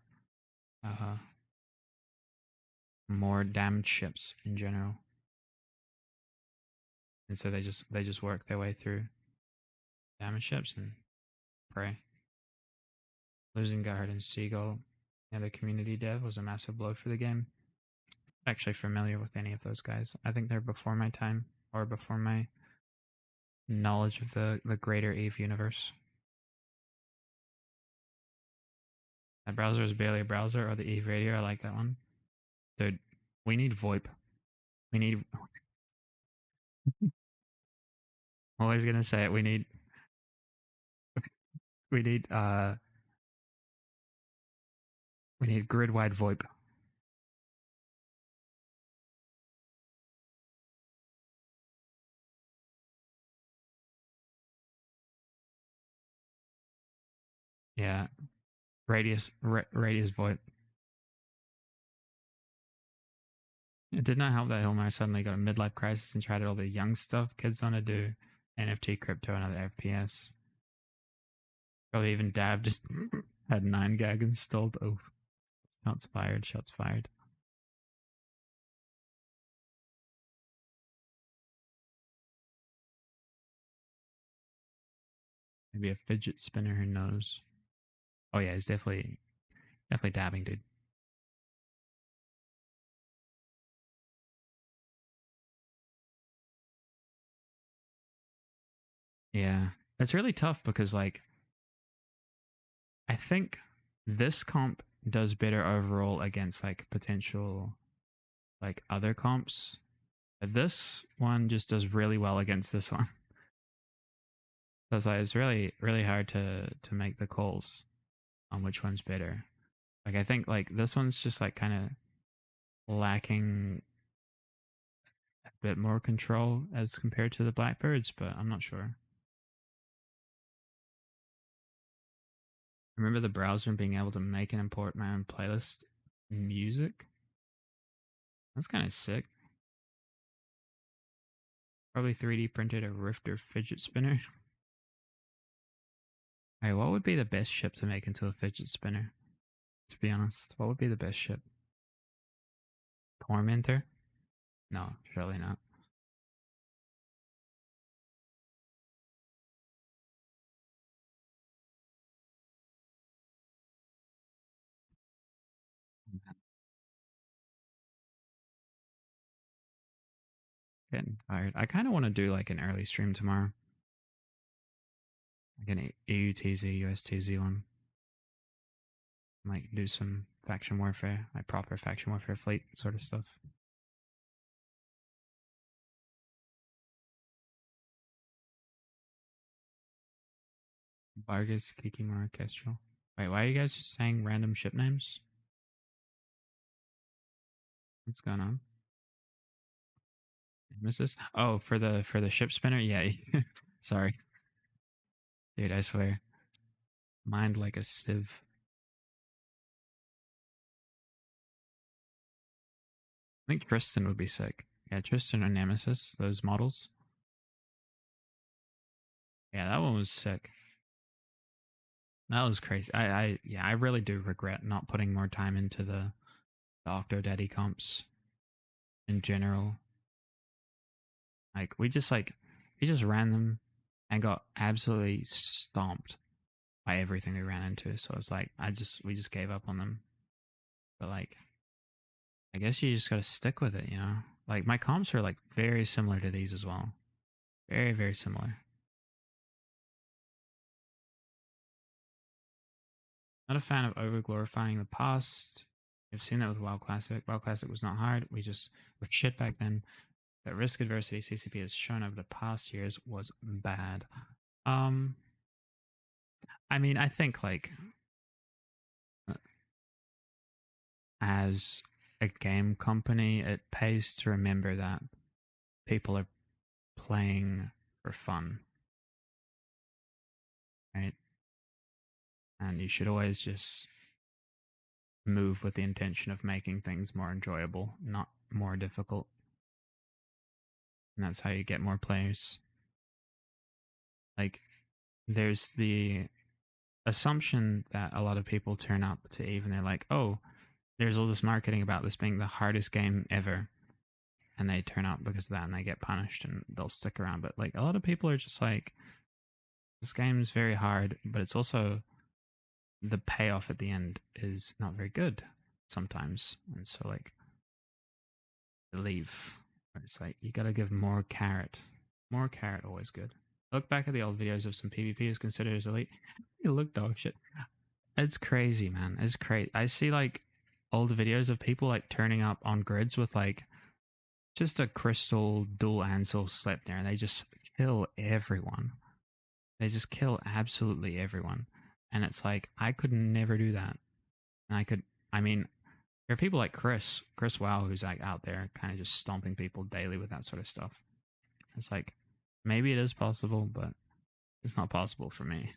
damaged ships in general. And so they just work their way through damaged ships and pray. Losing Guard and Seagull, the community dev, was a massive blow for the game. I'm actually familiar with any of those guys. I think they're before my time, or before my knowledge of the greater EVE universe. That browser is barely a browser, or the EVE radio, I like that one. Dude, we need VoIP. We need... Always gonna say it, we need We need grid-wide VoIP. Yeah, radius VoIP. It did not help that Hilmar suddenly got a midlife crisis and tried all the young stuff kids want to do, NFT, crypto, and other FPS. Probably even Dab just had 9gag installed. Oh, shots fired, shots fired. Maybe a fidget spinner, who knows? Oh yeah, he's definitely dabbing, dude. Yeah, it's really tough because like I think this comp does better overall against like potential like other comps. But this one just does really well against this one. So it's like it's really hard to make the calls on which one's better. Like I think like this one's just like kind of lacking a bit more control as compared to the Blackbirds, but I'm not sure. Remember the browser and being able to make and import my own playlist music? That's kind of sick. Probably 3D printed a Rifter fidget spinner. Hey, what would be the best ship to make into a fidget spinner? To be honest, what would be the best ship? Tormentor? No, surely not. Getting tired. I kind of want to do like an early stream tomorrow. Like an EUTZ, USTZ one. Like do some faction warfare, like proper faction warfare fleet sort of stuff. Vargas, Kikimura, Orchestral. Wait, why are you guys just saying random ship names? What's going on? Nemesis? Oh, for the ship spinner? Yeah. Sorry. Dude, I swear. Mind like a sieve. I think Tristan would be sick. Yeah, Tristan or Nemesis, those models. Yeah, that one was sick. That was crazy. I really do regret not putting more time into the Octodaddy comps in general. Like we just ran them and got absolutely stomped by everything we ran into. So it's like we just gave up on them. But like I guess you just gotta stick with it, you know? Like my comps are like very similar to these as well. Very, very similar. Not a fan of over glorifying the past. I've seen that with WoW Classic. WoW Classic was not hard. We just were shit back then. But risk adversity CCP has shown over the past years was bad. I mean, I think like as a game company, it pays to remember that people are playing for fun, right? And you should always just move with the intention of making things more enjoyable, not more difficult. And that's how you get more players. Like, there's the assumption that a lot of people turn up to EVE and they're like, oh, there's all this marketing about this being the hardest game ever. And they turn up because of that and they get punished and they'll stick around. But like a lot of people are just like, this game is very hard, but it's also the payoff at the end is not very good sometimes. And so like they leave. It's like you gotta give more carrot. More carrot, always good. Look back at the old videos of some PvP is considered as elite. You look dog shit. It's crazy, man. It's crazy. I see like old videos of people like turning up on grids with like just a crystal dual Ansel Sleipnir and they just kill everyone. They just kill absolutely everyone. And it's like I could never do that. And I mean, there are people like Chris Wow, who's like out there kind of just stomping people daily with that sort of stuff. It's like, maybe it is possible, but it's not possible for me.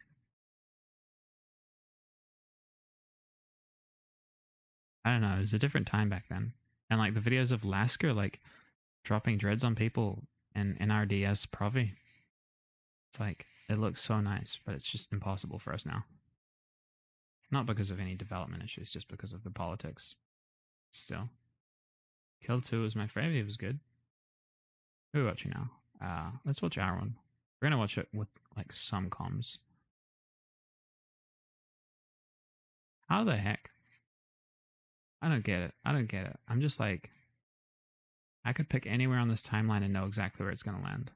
I don't know. It was a different time back then. And like the videos of Lasker, like dropping dreads on people in NRDS Provi. It's like, it looks so nice, but it's just impossible for us now. Not because of any development issues, just because of the politics. Still. Kill 2 was my favorite. It was good. Who are we watching now? Let's watch our one. We're gonna watch it with like some comms. How the heck? I don't get it. I don't get it. I'm just like, I could pick anywhere on this timeline and know exactly where it's gonna land.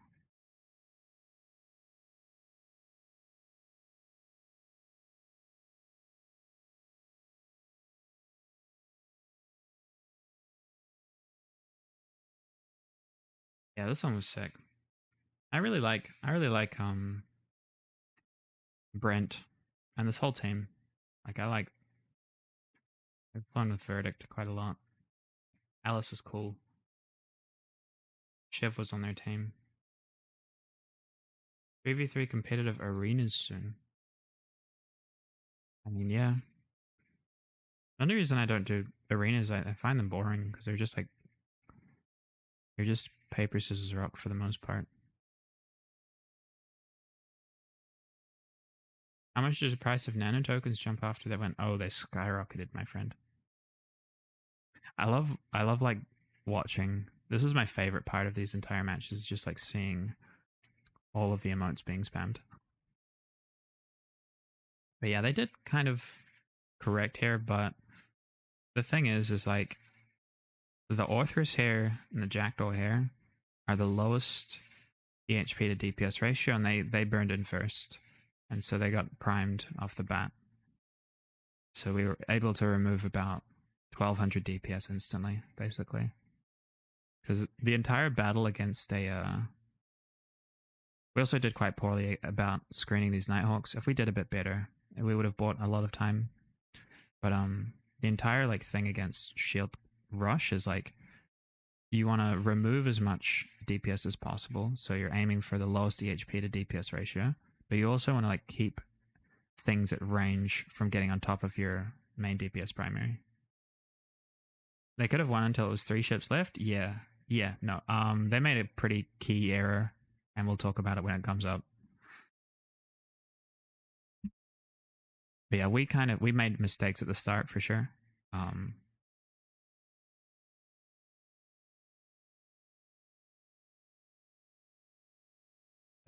Yeah, this one was sick. I really like Brent and this whole team. Like I've flown with Verdict quite a lot. Alice is cool. Chev was on their team. 3v3 competitive arenas soon. I mean, yeah. The only reason I don't do arenas, I find them boring because they're just like, you're just paper, scissors, rock for the most part. How much did the price of nano tokens jump after they went? Oh, they skyrocketed, my friend. I love like watching. This is my favorite part of these entire matches, just like seeing all of the emotes being spammed. But yeah, they did kind of correct here, but the thing is like the Orthrus hair and the Jackdaw hair are the lowest EHP to DPS ratio, and they burned in first. And so they got primed off the bat. So we were able to remove about 1200 DPS instantly, basically. Because the entire battle against a... we also did quite poorly about screening these Nighthawks. If we did a bit better, we would have bought a lot of time. But the entire like thing against Shield Rush is like, you want to remove as much DPS as possible. So you're aiming for the lowest EHP to DPS ratio. But you also want to like keep things at range from getting on top of your main DPS primary. They could have won until it was 3 ships left. Yeah. No. They made a pretty key error, and we'll talk about it when it comes up. But yeah, we made mistakes at the start for sure. But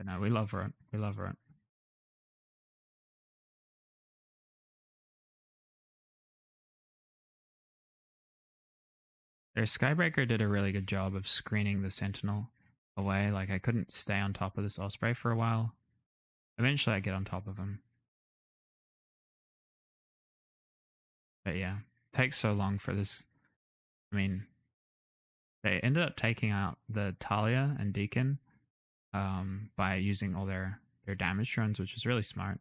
no, we love her. We love her. Their Skybreaker did a really good job of screening the Sentinel away. Like, I couldn't stay on top of this Osprey for a while. Eventually, I get on top of him. But yeah, it takes so long for this. I mean, they ended up taking out the Talia and Deacon by using all their damage drones, which is really smart.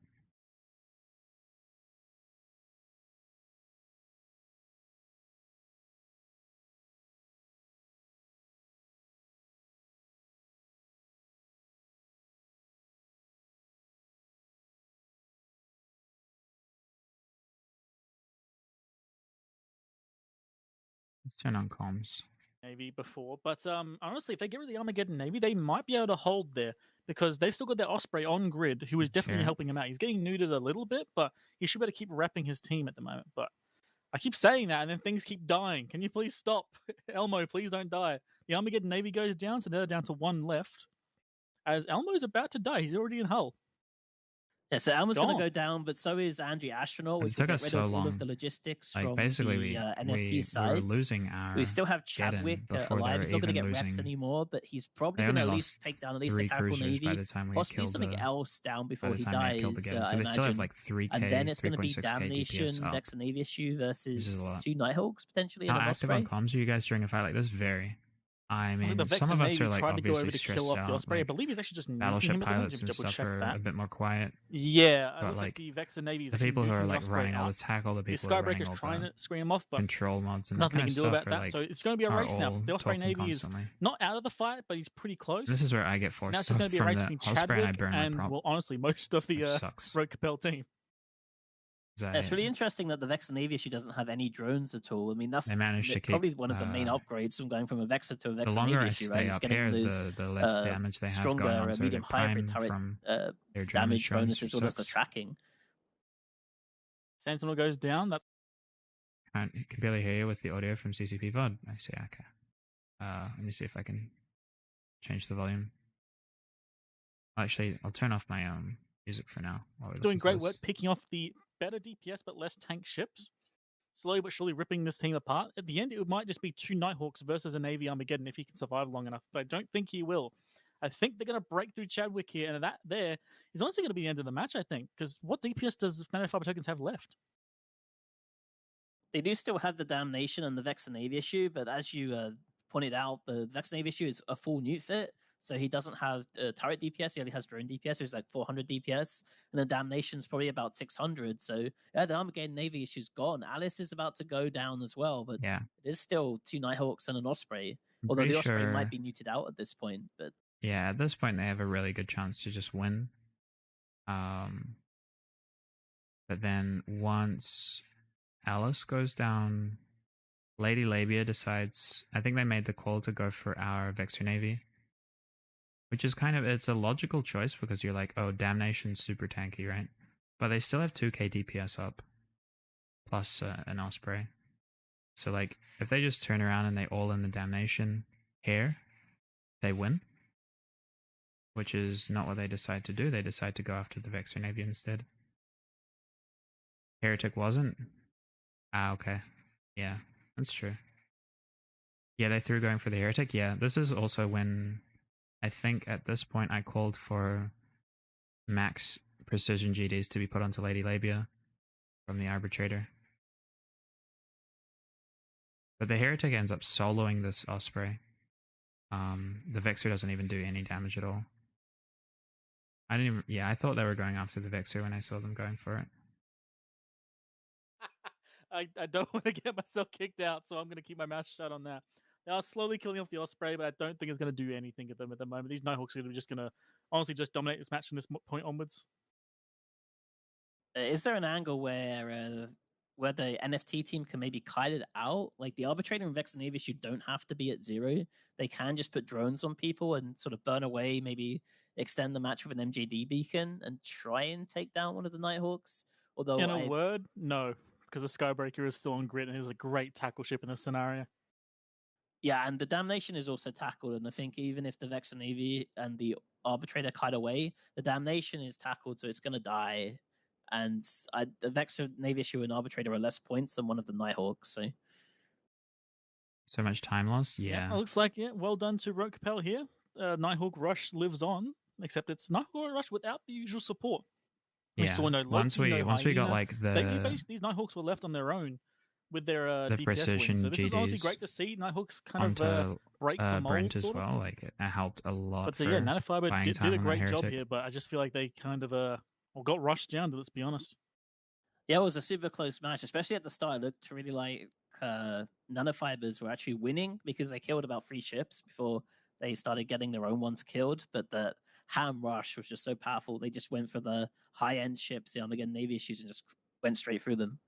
Let's turn on comms. Navy before, but honestly, if they get rid of the Armageddon Navy, they might be able to hold there because they've still got their Osprey on grid, who is definitely helping him out. He's getting neutered a little bit, but he should be able to keep repping his team at the moment. But I keep saying that, and then things keep dying. Can you please stop, Elmo? Please don't die. The Armageddon Navy goes down, so they're down to 1 left. As Elmo's about to die, he's already in hull. Yeah, so Elmo's going to go down, but so is Andrew Astronaut. We can get rid of all of the logistics from basically the NFT side. We're losing our we still have Chadwick alive. He's not going to get reps anymore, but he's probably going to at least take down at least the Capital Navy, possibly something else down before he dies. So they still have like 3K, and then it's going to be Damnation, Vex and Navy issue versus 2 Nighthawks potentially. How active on comms are you guys during a fight like this? Very. I mean, some of us are like obviously stressed out. Osprey. Like, I believe he's actually just battleship him pilots and stuff are a bit more quiet. Yeah, but like the Vex and Navy is the people who are like running all the tackle, the people who are running all trying the to screen him off, but control mods and nothing that he kind can of do about that. So it's going to be a race now. The Osprey Navy constantly. Is not out of the fight, but he's pretty close. This is where I get forced. Now it's just going to be a race between Chadwick and well, honestly, most of the Rogue Capel team. It's really interesting that the Vex Navy issue doesn't have any drones at all. I mean, that's probably one of the main upgrades from going from a Vexor to a Vex Navy issue, right? It's getting those the less damage they have stronger going on, so medium hybrid turret from their damage bonuses, as well as the tracking. Sentinel goes down. That I can barely hear you with the audio from CCP VOD. I see. Okay. Let me see if I can change the volume. Actually, I'll turn off my music for now. Doing great work picking off the better DPS but less tank ships. Slowly but surely ripping this team apart. At the end, it might just be 2 Nighthawks versus a Navy Armageddon if he can survive long enough, but I don't think he will. I think they're going to break through Chadwick here, and that there is honestly going to be the end of the match, I think, because what DPS does Nanofiber Tokens have left? They do still have the Damnation and the Vex and Navy issue, but as you pointed out, the Vex and Navy issue is a full Newt fit. So he doesn't have turret DPS. He only has drone DPS, which is like 400 DPS. And the Damnation's probably about 600. So yeah, the Armageddon Navy issue's gone. Alice is about to go down as well. But yeah, it is still 2 Nighthawks and an Osprey. Although the Osprey might be neutered out at this point. But yeah, at this point, they have a really good chance to just win. But then once Alice goes down, Lady Labia decides, I think they made the call to go for our Vexor Navy. Which is it's a logical choice because you're like, oh, Damnation's super tanky, right? But they still have 2k DPS up, plus an Osprey. So like, if they just turn around and they all in the Damnation here, they win. Which is not what they decide to do. They decide to go after the Vexor Navy instead. Heretic wasn't? Ah, okay. Yeah, that's true. Yeah, they threw going for the Heretic. Yeah, this is also when... I think at this point I called for max precision GDs to be put onto Lady Labia from the Arbitrator. But the Heretic ends up soloing this Osprey. The Vexor doesn't even do any damage at all. I thought they were going after the Vexor when I saw them going for it. I don't want to get myself kicked out, so I'm going to keep my mouth shut on that. They are slowly killing off the Osprey, but I don't think it's going to do anything at them at the moment. These Nighthawks are just going to honestly just dominate this match from this point onwards. Is there an angle where the NFT team can maybe kite it out? Like the Arbitrator and Vex and Navy issue don't have to be at 0. They can just put drones on people and sort of burn away, maybe extend the match with an MJD beacon and try and take down one of the Nighthawks. Although, in a word, no, because the Skybreaker is still on grid and is a great tackle ship in this scenario. Yeah, and the Damnation is also tackled, and I think even if the Vex and Navy and the Arbitrator kite away, the Damnation is tackled, so it's going to die. And the Vex Navy issue and Arbitrator are less points than one of the Nighthawks. So much time loss? Yeah. It looks like, well done to Rogue Capel here. Nighthawk Rush lives on, except it's Nighthawk Rush without the usual support. We saw no Loki, once we got like these Nighthawks were left on their own with their the DPS precision wins. So this GDs is honestly great to see. Nighthawks kind of break the mold Brent as well. Like it helped a lot. But yeah, Nanofiber did a great job here, but I just feel like they kind of got rushed down. Let's be honest. Yeah, it was a super close match, especially at the start. It looked really like Nanofibers were actually winning because they killed about 3 ships before they started getting their own ones killed. But the ham rush was just so powerful. They just went for the high-end ships, the Armageddon Navy issues, and just went straight through them.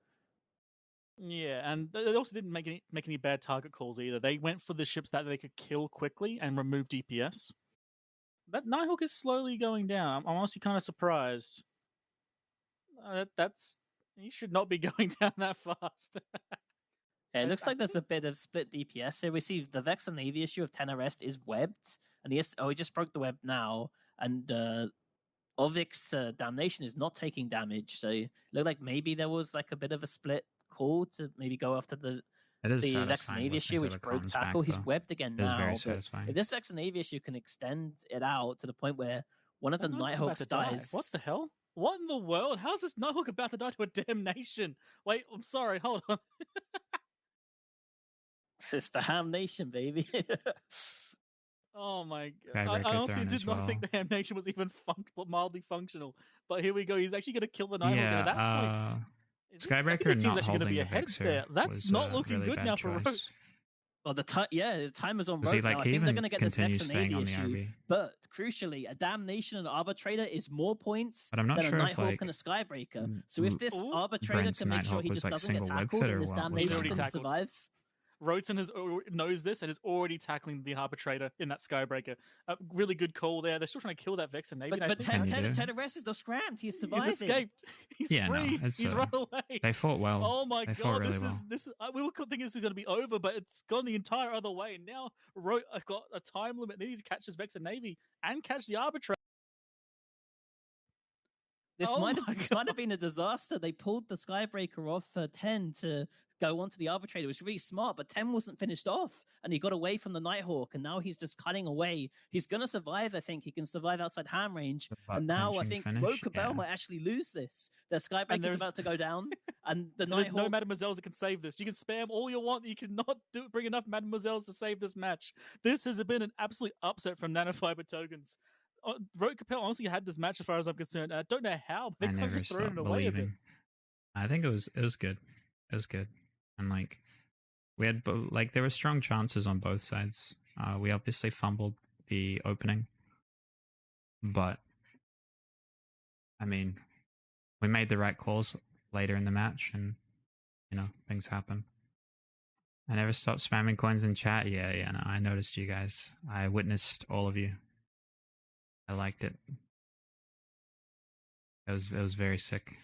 Yeah, and they also didn't make any bad target calls either. They went for the ships that they could kill quickly and remove DPS. That Nighthawk is slowly going down. I'm honestly kind of surprised. He should not be going down that fast. Yeah, it looks like there's a bit of split DPS here. We see the Vex and Navy issue of 10 arrest is webbed, and he just broke the web now, and Ovik's Damnation is not taking damage, so it looked like maybe there was like a bit of a split call to maybe go after the Vex and Navy issue, which broke tackle. He's webbed again now. If this Vex and Navy issue can extend it out to the point where one of the Nighthawks dies... What the hell? What in the world? How's this Nighthawk about to die to a Damnation? Wait, I'm sorry, hold on. It's the Ham Nation, baby. Oh my god! I Skybreaker honestly thrown did as not well. think the Ham Nation was even mildly functional. But here we go. He's actually going to kill the Nighthawk. And at that point, Yeah, I think Skybreaker his team's not actually going to holding be the ahead Vixer there. That's was not a looking really good bad now for Rogue. choice. Well, the time is on Because he road now. like I he think they're even going to get this continues Vex and staying AD on the issue. RB. But crucially, a Damnation and Arbitrator is more points But I'm not than sure a if Nighthawk like and a Skybreaker. So if this Ooh. Arbitrator Brent's can make sure Nighthawk he was just like doesn't get single web tackled fit or and this what was Damnation already can tackled. survive. Roten knows this and is already tackling the Arbitrator in that Skybreaker. A really good call there. They're still trying to kill that Vex and Navy. But Can you do? Teddarest is still scrammed. He's He's surviving. escaped. He's Yeah, no, free. it's, He's run away. They fought well. Oh my They fought god! really well. This is. We were thinking this was going to be over, but it's gone the entire other way. And now I've got a time limit. They need to catch this Vex and Navy and catch the Arbitrator. This Oh might my have been a disaster. They pulled the Skybreaker off 10 to go onto the Arbitrator. It was really smart, but 10 wasn't finished off, and he got away from the Nighthawk, and now he's just cutting away. He's going to survive, I think. He can survive outside ham range, and now I think Rogue Cabell might actually lose this. The Skybreaker's about to go down, and the There's Nighthawk... no Mademoiselles that can save this. You can spam all you want. You cannot bring enough Mademoiselles to save this match. This has been an absolute upset from Nanofiber Tokens. Rogue Capel honestly had this match as far as I'm concerned. I don't know how, but they could have thrown it away a bit. I think it was good. It was good, and like we had like there were strong chances on both sides. We obviously fumbled the opening, but I mean, we made the right calls later in the match, and you know things happen. I never stopped spamming coins in chat. Yeah, no, I noticed you guys. I witnessed all of you. I liked it. It was very sick.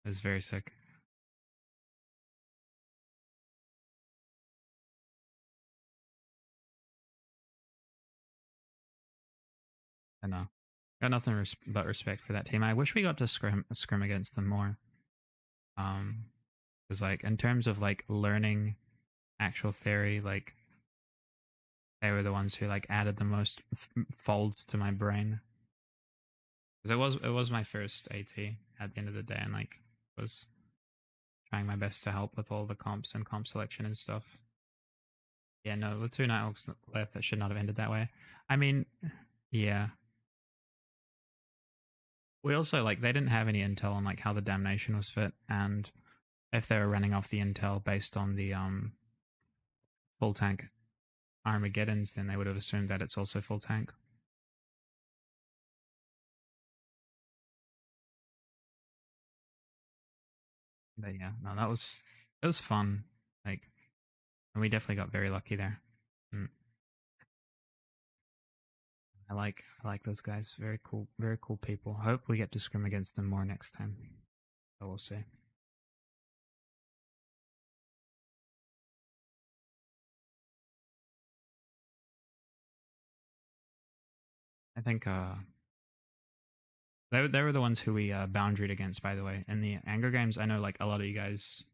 It was very sick. I know. Got nothing but respect for that team. I wish we got to scrim against them more. Because like in terms of like learning actual theory, like they were the ones who like added the most folds to my brain. Because it was my first AT at the end of the day, and like was trying my best to help with all the comps and comp selection and stuff. Yeah, no, with 2 Nighthawks left, that should not have ended that way. I mean, yeah. We also like they didn't have any intel on like how the damnation was fit, and if they were running off the intel based on the full tank Armageddons, then they would have assumed that it's also full tank. But yeah, no, it was fun. Like, and we definitely got very lucky there. I like those guys. Very cool people. I hope we get to scrim against them more next time. I will see. I think they were the ones who we boundaried against, by the way. In the Anger Games, I know like a lot of you guys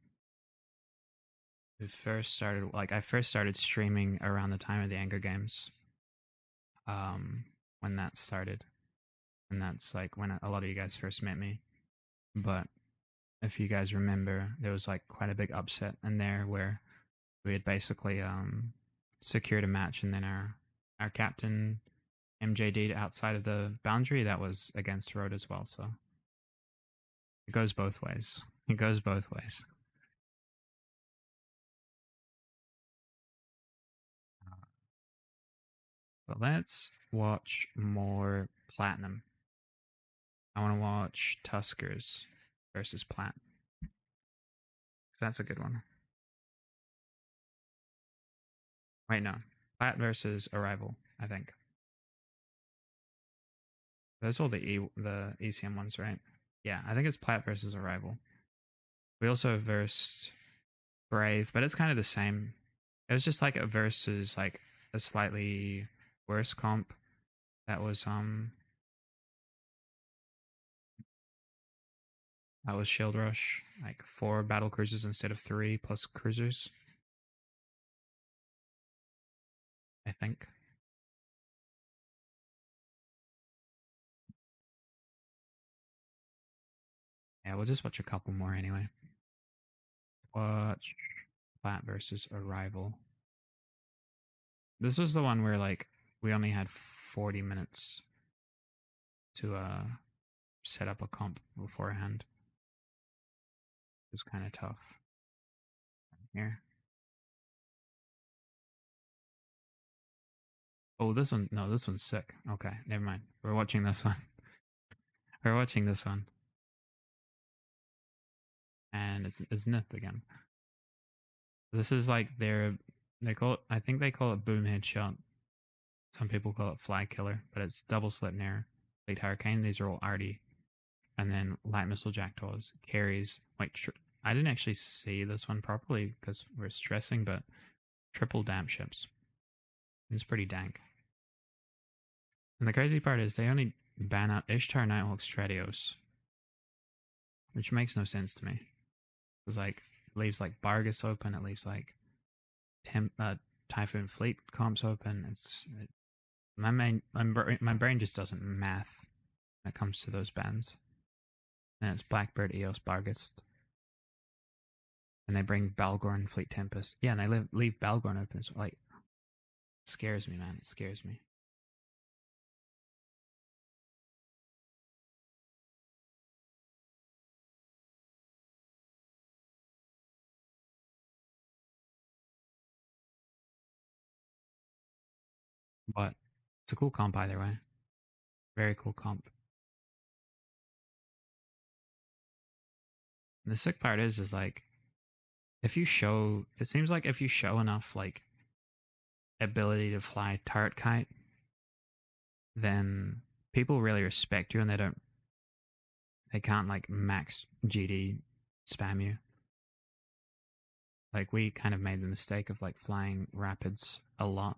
who first started, like I first started streaming around the time of the Anger Games. When that started, and that's like when a lot of you guys first met me. But if you guys remember, there was like quite a big upset in there where we had basically secured a match, and then our captain MJD'd outside of the boundary. That was against Road as well, so it goes both ways. It goes both ways. But let's watch more Platinum. I want to watch Tuskers versus Plat. So that's a good one. Wait, no. Plat versus Arrival, I think. Those are all the ECM ones, right? Yeah, I think it's Plat versus Arrival. We also versed Brave, but it's kind of the same. It was just like a versus like a slightly worse comp. That was Shield Rush, like 4 battle cruisers instead of 3 plus cruisers. I think. Yeah, we'll just watch a couple more anyway. Watch Plat versus Arrival. This was the one where like we only had 40 minutes to set up a comp beforehand. It was kind of tough. Here. Oh, this one. No, this one's sick. Okay, never mind. We're watching this one. We're watching this one. And it's Nith again. This is like they call it, I think they call it boom headshot. Some people call it flag killer, but it's double slit nair, late hurricane. These are all arty. And then light missile jackdaws, carries. Like I didn't actually see this one properly because we're stressing, but triple damp ships. It's pretty dank. And the crazy part is they only ban out Ishtar, Nighthawk, Stratios, which makes no sense to me. It's like it leaves like Bargus open. It leaves like Typhoon Fleet comps open. My brain just doesn't math when it comes to those bans. And it's Blackbird, Eos, Bargus. And they bring Balgorn, Fleet Tempest. Yeah, and they leave Balgorn open. So like, it scares me, man. It scares me. But it's a cool comp either way. Very cool comp. And the sick part is like, if you show, it seems like if you show enough like ability to fly turret kite, then people really respect you and they can't like max GD spam you. Like we kind of made the mistake of like flying rapids a lot.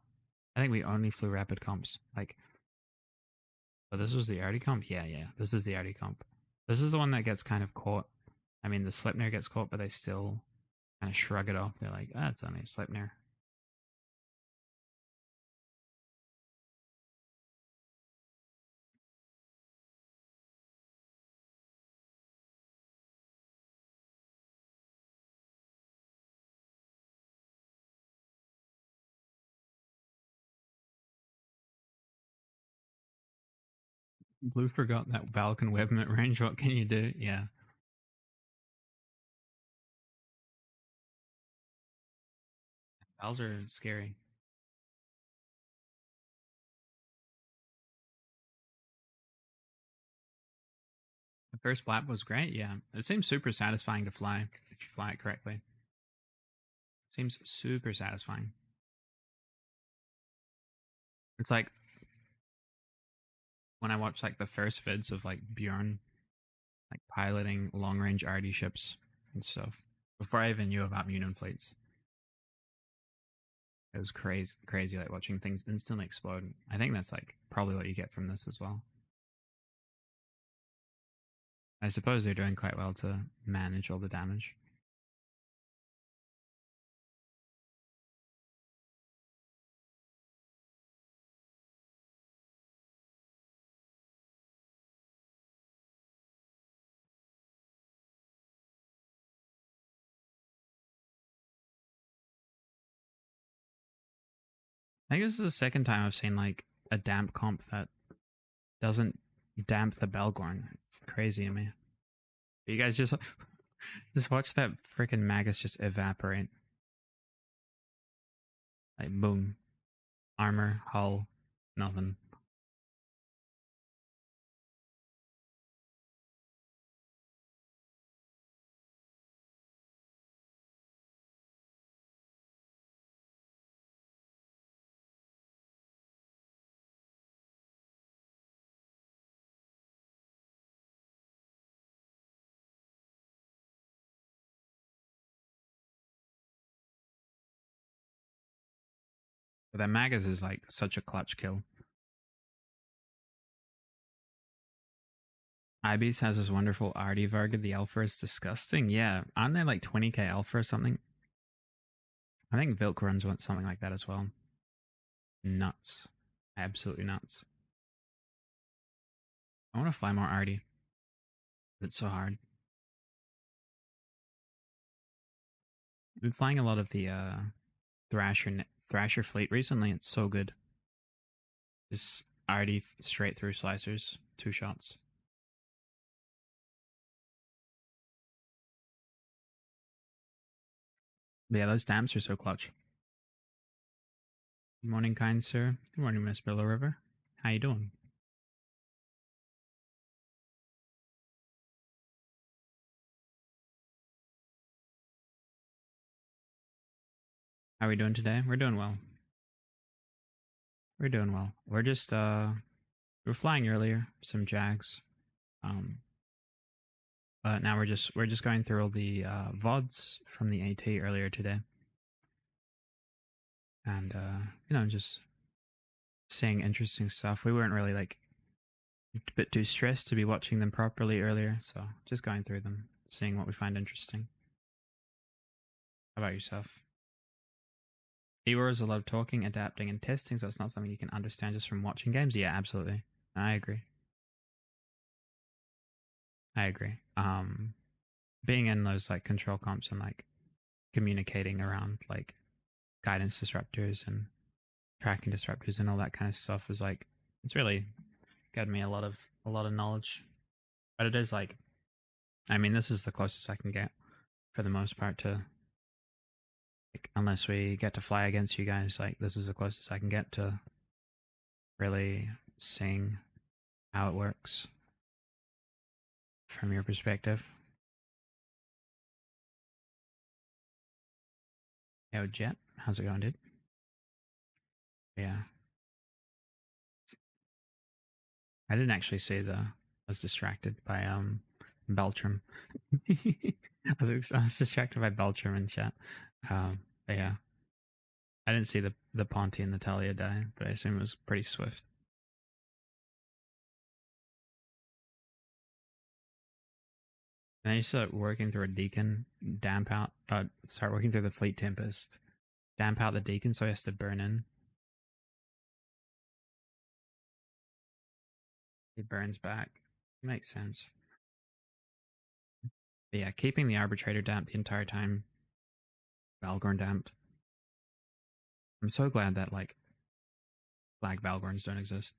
I think we only flew rapid comps. Like, oh, this was the arty comp? Yeah, this is the arty comp. This is the one that gets kind of caught. I mean, the Sleipnir gets caught, but they still kind of shrug it off. They're like, it's only a Sleipnir. Blue forgot that Balkan weapon at range. What can you do? Yeah. Vals are scary. The first blap was great, yeah. It seems super satisfying to fly if you fly it correctly. Seems super satisfying. It's like when I watch like the first vids of like Bjorn like piloting long range RD ships and stuff before I even knew about Munin fleets. It was crazy like watching things instantly explode. I think that's like probably what you get from this as well. I suppose they're doing quite well to manage all the damage. I think this is the second time I've seen like a damp comp that doesn't damp the Belgorn. It's crazy to me. You guys just watch that freaking Magus just evaporate. Like boom. Armor, hull, nothing. But that Magus is like such a clutch kill. Ibis has this wonderful RD Varga. The alpha is disgusting. Yeah, aren't they like 20k alpha or something? I think Vilk runs something like that as well. Nuts. Absolutely nuts. I want to fly more RD. It's so hard. I've been flying a lot of the Thrasher fleet recently. It's so good. Just already straight through slicers, 2 shots. But yeah, those damps are so clutch. Good morning, kind sir. Good morning, Miss Billow River. How you doing? How are we doing today? We're doing well. We're doing well. We're just we were flying earlier, some Jags. But now we're just going through all the VODs from the AT earlier today. And you know, just seeing interesting stuff. We weren't really like a bit too stressed to be watching them properly earlier, so just going through them, seeing what we find interesting. How about yourself? Heroes a lot of talking, adapting, and testing, so it's not something you can understand just from watching games. Yeah, absolutely. I agree. I agree. Being in those like control comps and like communicating around like guidance disruptors and tracking disruptors and all that kind of stuff is like it's really gotten me a lot of knowledge. But it is like, I mean, this is the closest I can get for the most part to like, unless we get to fly against you guys, like this is the closest I can get to really seeing how it works from your perspective. Yo, Jet, how's it going, dude? Yeah. I didn't actually see I was distracted by Beltram. I was distracted by Beltram in chat. But yeah. I didn't see the Ponty and the Talia die, but I assume it was pretty swift. And then you start working through a Deacon, start working through the Fleet Tempest, damp out the Deacon so he has to burn in. He burns back. Makes sense. But yeah, keeping the Arbitrator damped the entire time. Valgorn damped. I'm so glad that like flag Valgorns don't exist.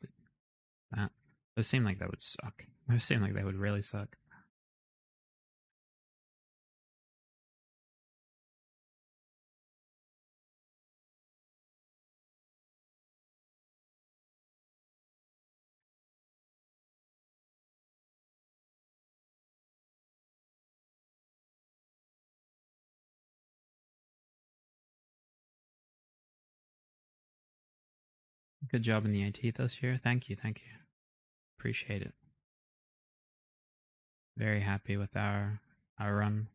Those seem like that would suck. Those seem like they would really suck. Good job in the AT this year. Thank you. Appreciate it. Very happy with our run.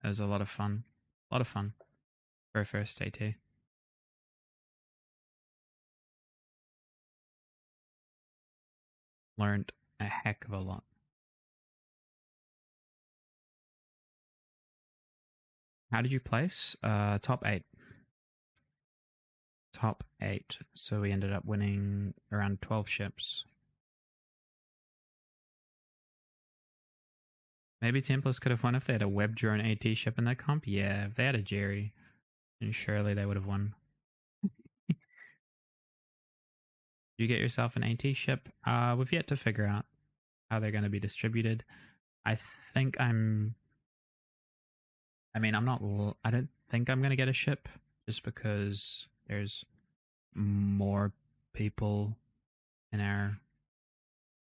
It was a lot of fun. For a first AT. Learned a heck of a lot. How did you place? Top 8. Top 8. So we ended up winning around 12 ships. Maybe Templars could have won if they had a web drone AT ship in their comp. Yeah, if they had a Jerry, then surely they would have won. You get yourself an AT ship. We've yet to figure out how they're going to be distributed. I don't think I'm going to get a ship just because there's more people in our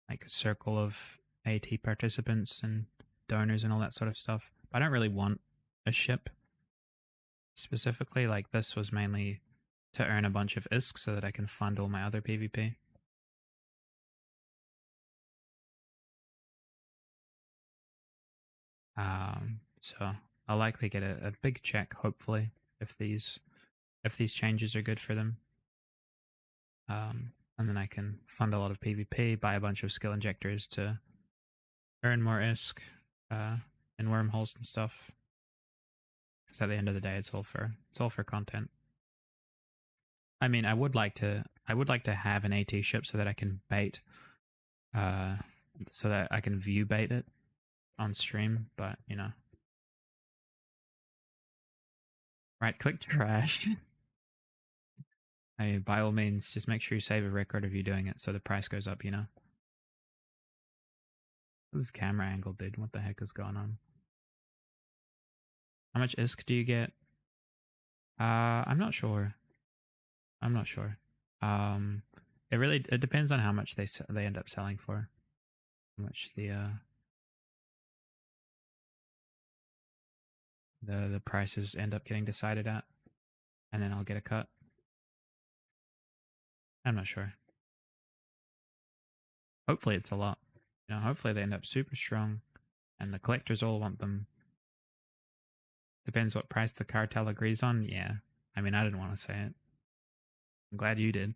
like circle of AT participants and donors and all that sort of stuff. But I don't really want a ship specifically. Like this was mainly to earn a bunch of ISK so that I can fund all my other PvP. So I'll likely get a big check, hopefully, if these changes are good for them. And then I can fund a lot of PvP, buy a bunch of skill injectors to earn more ISK, and wormholes and stuff. Because at the end of the day, it's all for content. I mean, I would like to have an AT ship so that I can bait, so that I can view bait it on stream. But you know, Right click trash. Hey, by all means, just make sure you save a record of you doing it so the price goes up, you know? This is camera angle, dude. What the heck is going on? How much ISK do you get? I'm not sure. I'm not sure. It depends on how much they end up selling for. How much the prices end up getting decided at, and then I'll get a cut. I'm not sure. Hopefully it's a lot. You know, hopefully they end up super strong, and the collectors all want them. Depends what price the cartel agrees on. Yeah, I mean, I didn't want to say it. I'm glad you did.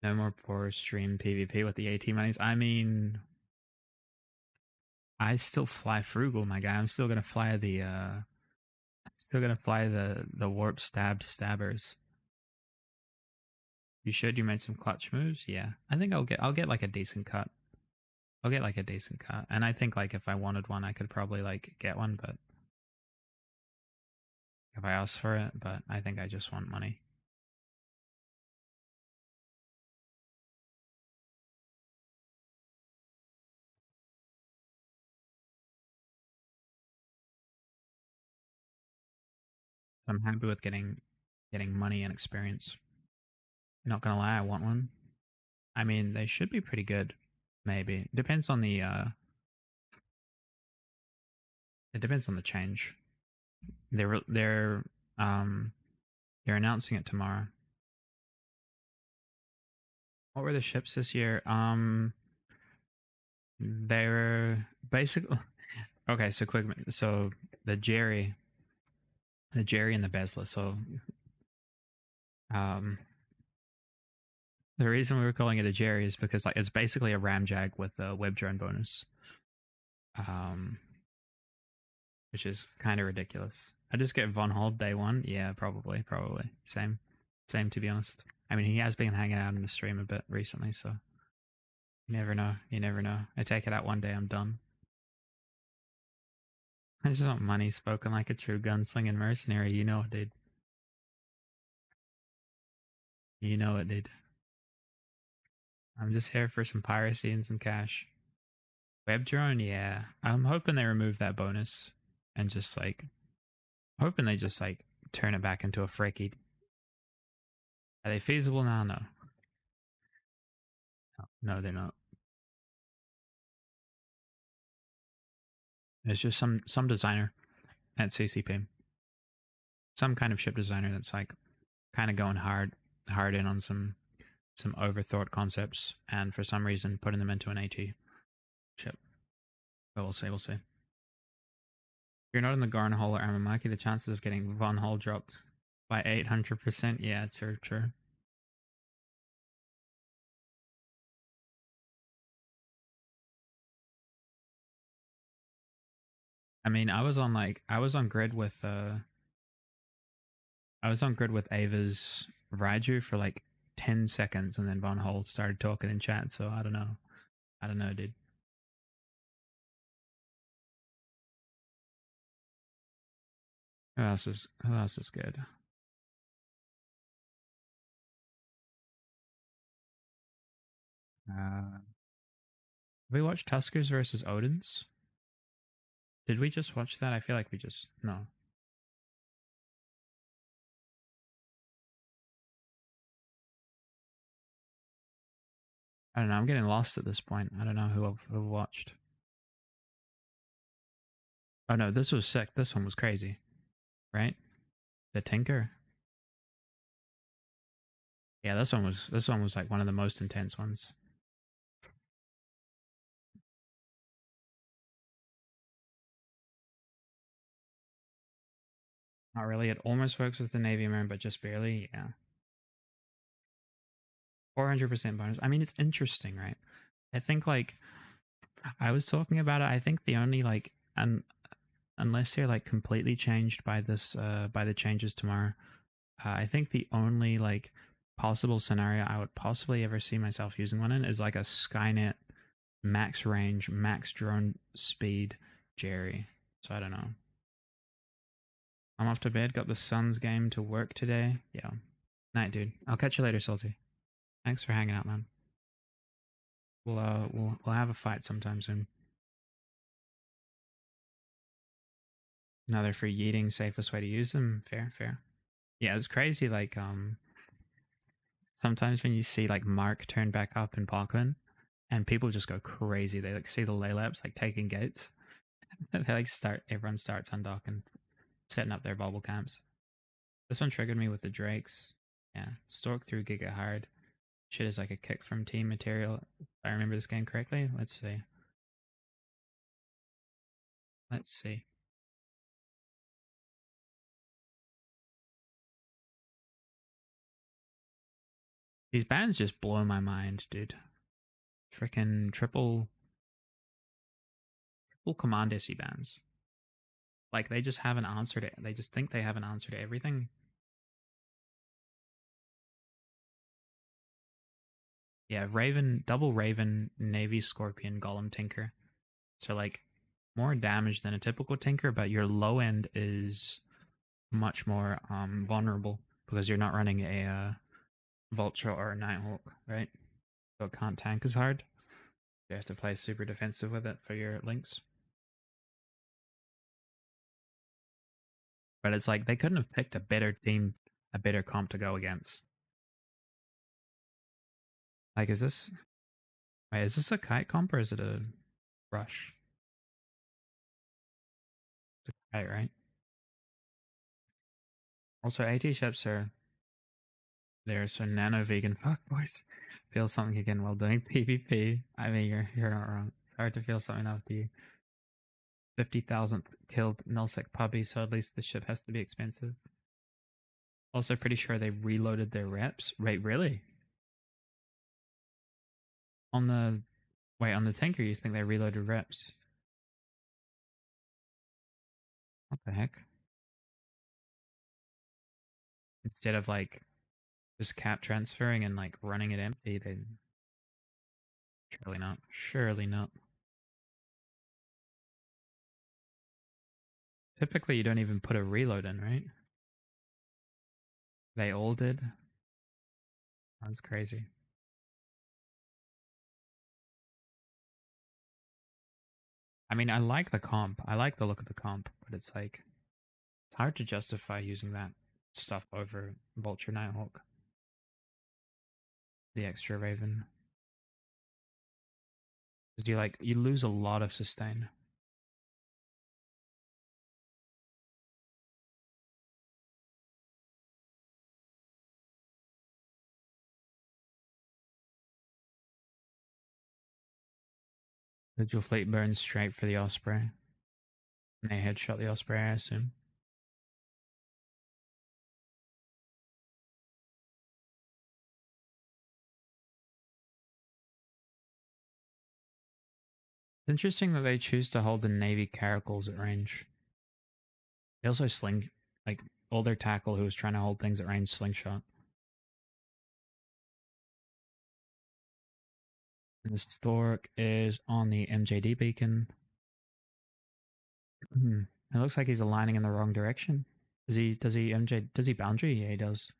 No more poor stream PvP with the AT monies. I mean, I still fly frugal, my guy. I'm still gonna fly the warp stabbed stabbers. You showed you made some clutch moves? Yeah. I think I'll get like a decent cut. I'll get like a decent cut. And I think like if I wanted one I could probably like get one, but if I asked for it, but I think I just want money. I'm happy with getting money and experience. Not gonna lie, I want one. I mean, they should be pretty good. Maybe. Depends on the it depends on the change. They're announcing it tomorrow. What were the ships this year? They were basically okay. So quick. So the Jerry and the Besla. So the reason we were calling it a Jerry is because like it's basically a Ramjag with a web drone bonus. Which is kind of ridiculous. I just get Von Hold day one. Yeah, probably. Same to be honest. I mean, he has been hanging out in the stream a bit recently, so you never know. I take it out one day, I'm done. I just want money spoken like a true gunslinging mercenary. You know it, dude. You know it, dude. I'm just here for some piracy and some cash. Web drone, yeah. I'm hoping they remove that bonus and just like, hoping they just like turn it back into a freaky. Are they feasible now? No. No, they're not. It's just some designer at CCP, some kind of ship designer that's like kind of going hard in on some overthought concepts, and for some reason putting them into an AT ship. But we'll see. If you're not in the Garn Hole or Amamaki, the chances of getting Von Hole dropped by 800%. Yeah, true. I mean, I was on grid with Ava's Raiju for like 10 seconds, and then Von Hole started talking in chat, so I don't know, dude. Who else is good? We watched Tuskers versus Odins. Did we just watch that? I feel like we just no. I don't know. I'm getting lost at this point. I don't know who I've watched. Oh no, this was sick. This one was crazy, right? The Tinker. Yeah, this one was like one of the most intense ones. Not really. It almost works with the Navy Marine, but just barely. Yeah. 400% bonus. I mean, it's interesting, right? I think like I was talking about it. I think the only like unless they're like completely changed by this by the changes tomorrow, I think the only like possible scenario I would possibly ever see myself using one in is like a Skynet max range, max drone speed, Jerry. So I don't know. I'm off to bed. Got the Suns game to work today. Yeah. Night, dude. I'll catch you later, Salty. Thanks for hanging out, man. We'll have a fight sometime soon. Another for yeeting, safest way to use them. Fair, fair. Yeah, it's crazy. Like sometimes when you see like Mark turn back up in Parkland, and people just go crazy. They like see the laylaps like taking gates. They like everyone starts undocking, setting up their bubble camps. This one triggered me with the Drakes. Yeah, Stork through Giga hard. Shit is like a kick from team material. If I remember this game correctly. Let's see. Let's see. These bans just blow my mind, dude. Freaking triple command SE bans. Like they just have an answer to. They just think they have an answer to everything. Yeah, Raven, double Raven, Navy, Scorpion, Golem, Tinker. So like more damage than a typical Tinker, but your low end is much more vulnerable because you're not running a Vulture or a Nighthawk, right? So it can't tank as hard. You have to play super defensive with it for your links. But it's like they couldn't have picked a better team, a better comp to go against. Like, is this a kite comp or is it a rush? It's a kite, right? Also, AT ships are there, so nano vegan fuck boys. Feel something again while doing PvP. I mean, you're not wrong. It's hard to feel something after you 50,000th killed nullsec puppy, so at least the ship has to be expensive. Also, pretty sure they reloaded their reps. Wait, really? On the tanker, you think they reloaded reps? What the heck? Instead of like just cap transferring and like running it empty, they surely not. Surely not. Typically, you don't even put a reload in, right? They all did. That's crazy. I mean, I like the comp. I like the look of the comp, but it's like it's hard to justify using that stuff over Vulture Nighthawk. The extra Raven. Because you lose a lot of sustain. Vigil Fleet burns straight for the Osprey. And they headshot the Osprey, I assume. It's interesting that they choose to hold the Navy caracals at range. They also like, all their tackle who was trying to hold things at range slingshot. And the Stork is on the MJD beacon. It looks like he's aligning in the wrong direction. Does he boundary? Yeah, he does.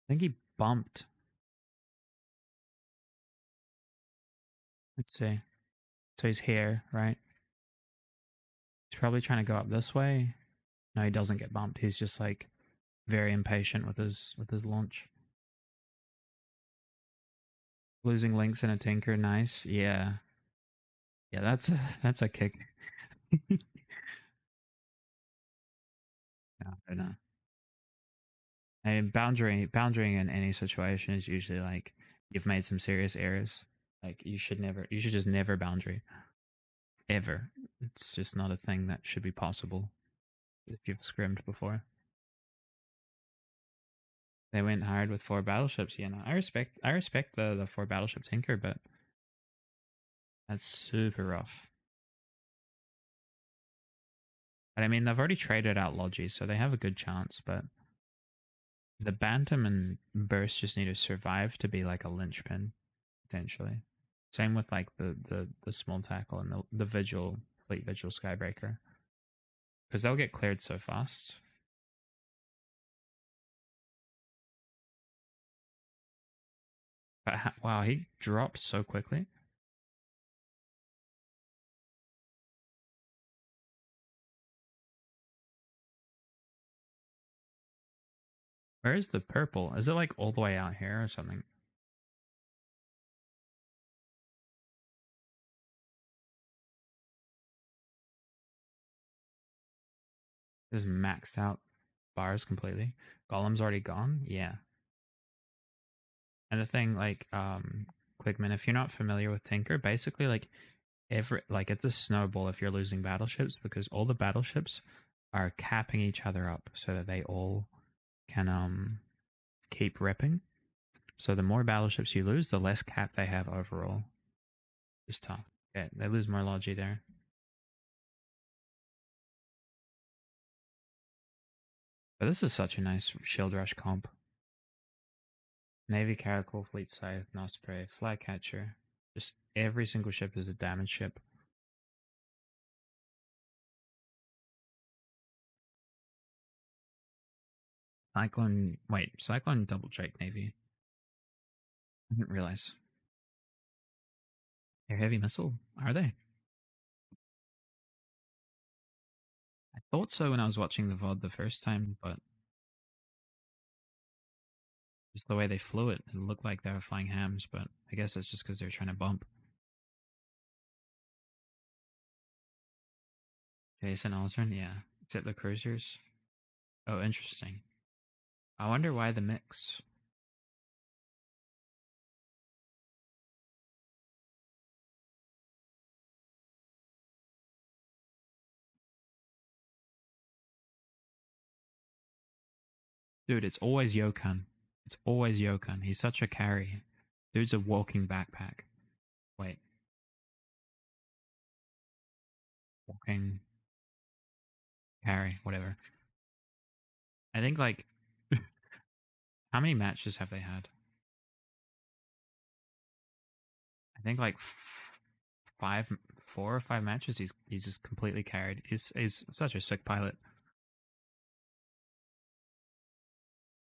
I think he bumped. Let's see. So he's here, right? He's probably trying to go up this way. No, he doesn't get bumped. He's just like very impatient with his launch. Losing links in a tinker, nice. Yeah. Yeah, that's a kick. No, I don't know. And boundarying in any situation is usually like you've made some serious errors. Like you should just never boundary. Ever. It's just not a thing that should be possible if you've scrimmed before. They went hard with 4 battleships, you know. I respect the 4 battleship tinker, but that's super rough. But I mean, they've already traded out Logi, so they have a good chance, but the Bantam and Burst just need to survive to be like a linchpin. potentially. Same with like the small tackle and the fleet vigil skybreaker, because they'll get cleared so fast. But wow, he dropped so quickly. Where is the purple? Is it like all the way out here or something? This maxed out bars completely. Golem's already gone? Yeah. And the thing, like, Quickman, if you're not familiar with Tinker, basically, like, it's a snowball if you're losing battleships, because all the battleships are capping each other up so that they all can keep ripping. So the more battleships you lose, the less cap they have overall. It's tough. Yeah, they lose more logi there. But this is such a nice shield rush comp. Navy Caracal, Fleet Scythe, Osprey, Flycatcher. Just every single ship is a damage ship. Cyclone double Drake Navy. I didn't realize. They're heavy missile, are they? I thought so when I was watching the VOD the first time, but just the way they flew it looked like they were flying hams, but I guess it's just because they're trying to bump. Jason Osborne, yeah. Except the cruisers. Oh, interesting. I wonder why the mix. Dude, it's always Yokan. It's always Yokan. He's such a carry. Dude's a walking backpack. Wait. Walking carry, whatever. I think, like, how many matches have they had? I think like 4 or 5 matches. He's just completely carried. He's such a sick pilot.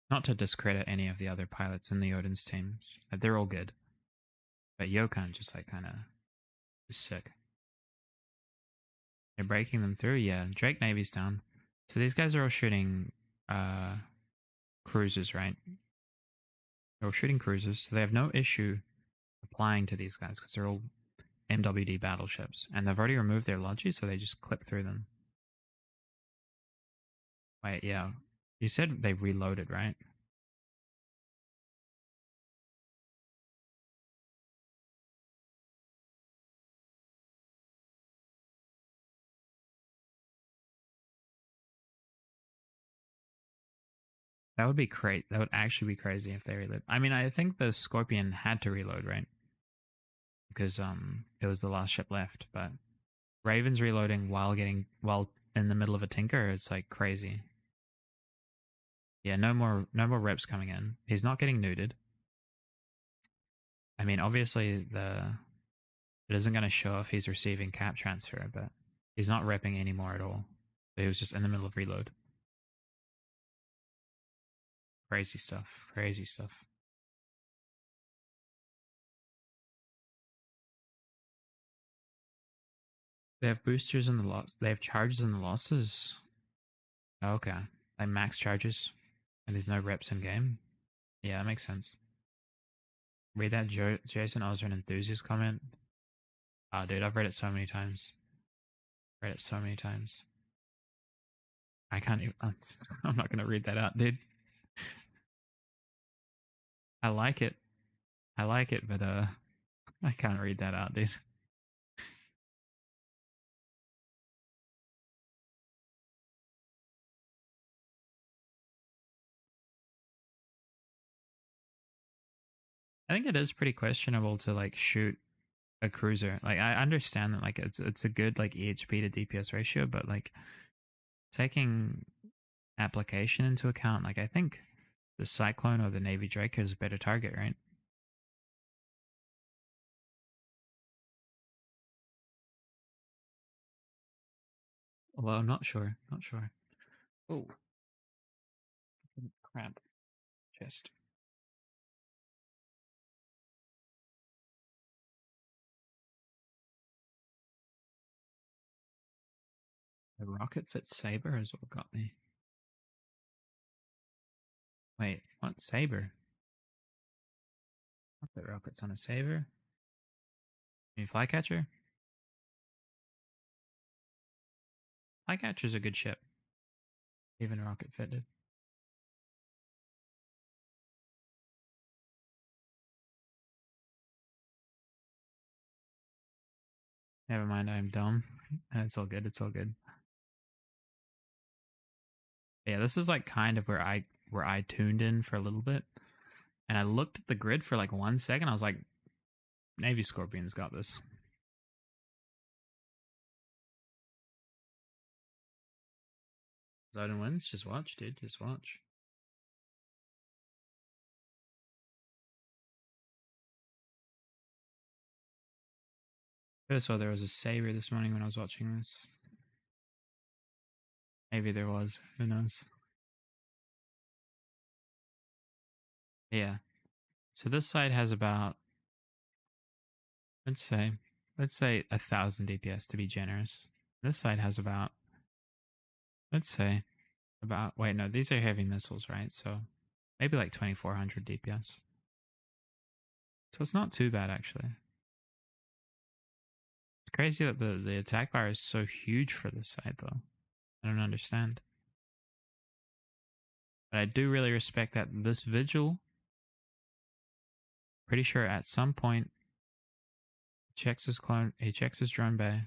Not to discredit any of the other pilots in the Odin's teams, they're all good. But Yokan just like kind of is sick. They're breaking them through. Yeah, Drake Navy's down. So these guys are all shooting cruisers, right? They're all shooting cruisers, so they have no issue applying to these guys because they're all MWD battleships, and they've already removed their logi, so they just clip through them. Wait, yeah. You said they reloaded, right? That would be great. That would actually be crazy if they reload. I mean, I think the Scorpion had to reload, right? Because it was the last ship left. But Raven's reloading while in the middle of a Tinker. It's like crazy. Yeah, no more reps coming in. He's not getting neutered. I mean, obviously it isn't going to show if he's receiving cap transfer, but he's not repping anymore at all. He was just in the middle of reload. Crazy stuff. Crazy stuff. They have boosters in the loss. They have charges in the losses. Okay. Like max charges. And there's no reps in game. Yeah, that makes sense. Read that Jason Osborne enthusiast comment. Oh, dude, I've read it so many times. Read it so many times. I can't even. I'm not going to read that out, dude. I like it. But I can't read that out, dude. I think it is pretty questionable to like shoot a cruiser. Like I understand that like it's a good like EHP to DPS ratio, but like taking application into account, like I think the Cyclone or the Navy Draco is a better target, right? Although I'm not sure. Not sure. Oh. Crap. Chest. The rocket fit saber is what got me. Wait, what saber? Rocket rockets on a saber? Any flycatcher? Flycatcher's a good ship. Even rocket fitted. Never mind, I'm dumb. It's all good. It's all good. Yeah, this is like kind of where I tuned in for a little bit, and I looked at the grid for like 1 second. I was like, Navy Scorpion's got this. Zoden wins. Just watch, dude. Just watch. I saw there was a saber this morning when I was watching this. Maybe there was. Who knows? Yeah. So this side has about, let's say 1,000 DPS to be generous. This side has about, let's say, wait, no, these are heavy missiles, right? So maybe like 2,400 DPS. So it's not too bad, actually. It's crazy that the attack bar is so huge for this side, though. I don't understand. But I do really respect that this Vigil, pretty sure at some point, checks his drone bay,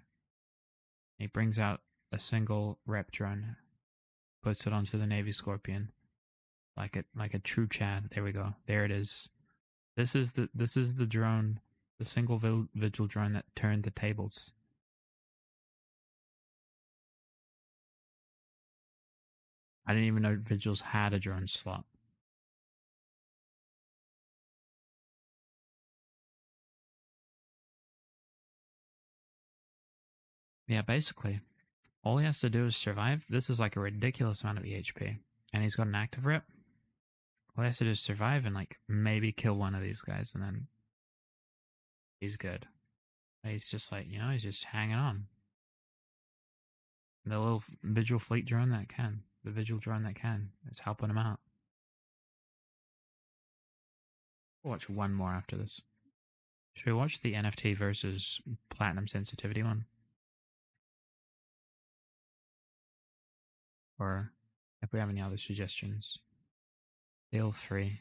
he brings out a single rep drone, puts it onto the Navy Scorpion, like a true Chad. There we go. There it is. This is the drone, the single Vigil drone that turned the tables. I didn't even know Vigils had a drone slot. Yeah, basically, all he has to do is survive. This is like a ridiculous amount of EHP, and he's got an active rep. All he has to do is survive and like maybe kill one of these guys, and then he's good. He's just like, he's just hanging on. The little Vigil fleet drone that can, the Vigil drone that can, is helping him out. We'll watch one more after this. Should we watch the NFT versus platinum sensitivity one? Or if we have any other suggestions, feel free.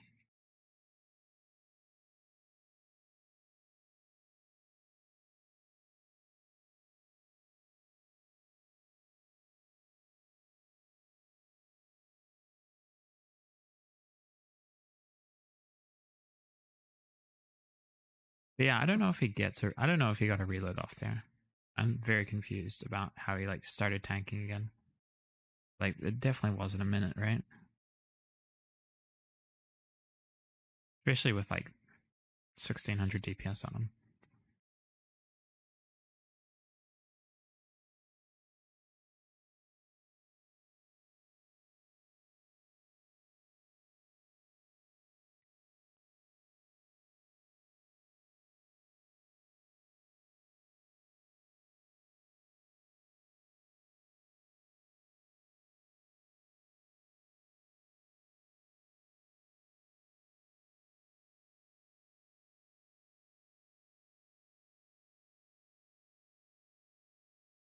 But yeah, I don't know if he gets her. I don't know if he got a reload off there. I'm very confused about how he like started tanking again. Like it definitely wasn't a minute, right? Especially with like 1,600 DPS on him.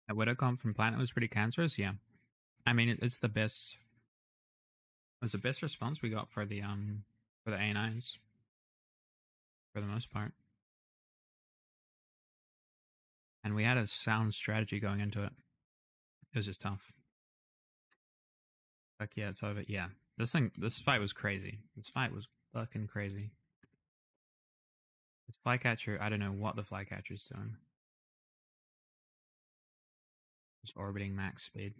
That would have come from Planet was pretty cancerous, yeah. I mean, it's the best. It was the best response we got for the A9s, for the most part. And we had a sound strategy going into it. It was just tough. Fuck yeah, it's over. Yeah, this fight was crazy. This fight was fucking crazy. This flycatcher, I don't know what the flycatcher's doing. Just orbiting max speed.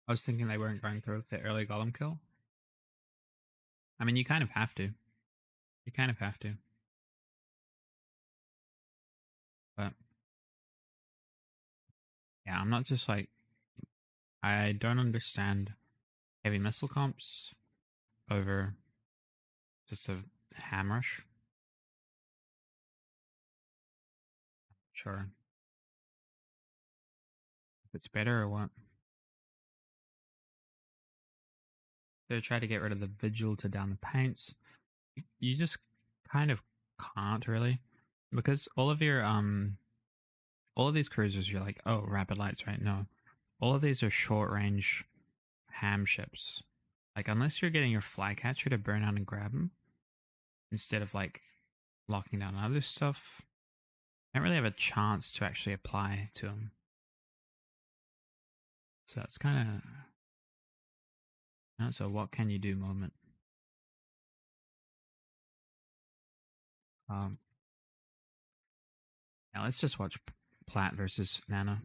I was thinking they weren't going through with the early golem kill. I mean, you kind of have to. You kind of have to. But yeah, I'm not just like, I don't understand heavy missile comps over just a ham rush. Sure. If it's better or what. They try to get rid of the vigil to down the paints. You just kind of can't really, because all of these cruisers, you're like, oh, rapid lights, right? No, all of these are short range ham ships. Like, unless you're getting your flycatcher to burn out and grab them instead of like locking down other stuff, you don't really have a chance to actually apply to them. So it's kind of, so what can you do moment. Now let's just watch Plat versus Nana.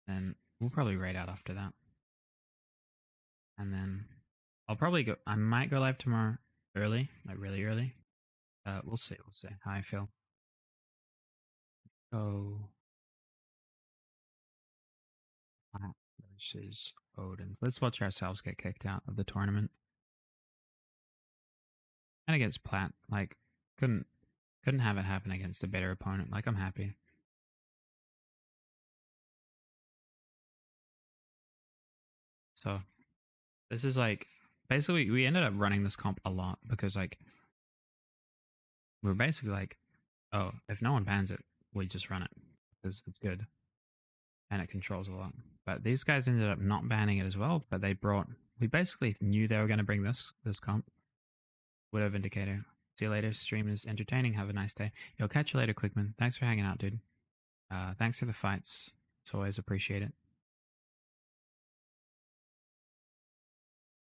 Then we'll probably raid out after that. And then I'll probably go, I might go live tomorrow early, like really early. We'll see how I feel. So, Plat versus Odin's. Let's watch ourselves get kicked out of the tournament. And against Plat, like, couldn't have it happen against a better opponent. Like, I'm happy. So, this is like, basically, we ended up running this comp a lot because, like, we're basically like, oh, if no one bans it, we just run it because it's good and it controls a lot. But these guys ended up not banning it as well, but we basically knew they were going to bring this comp. Widow Vindicator. See you later. Stream is entertaining. Have a nice day. Yo, catch you later, Quickman. Thanks for hanging out, dude. Thanks for the fights. It's always appreciated.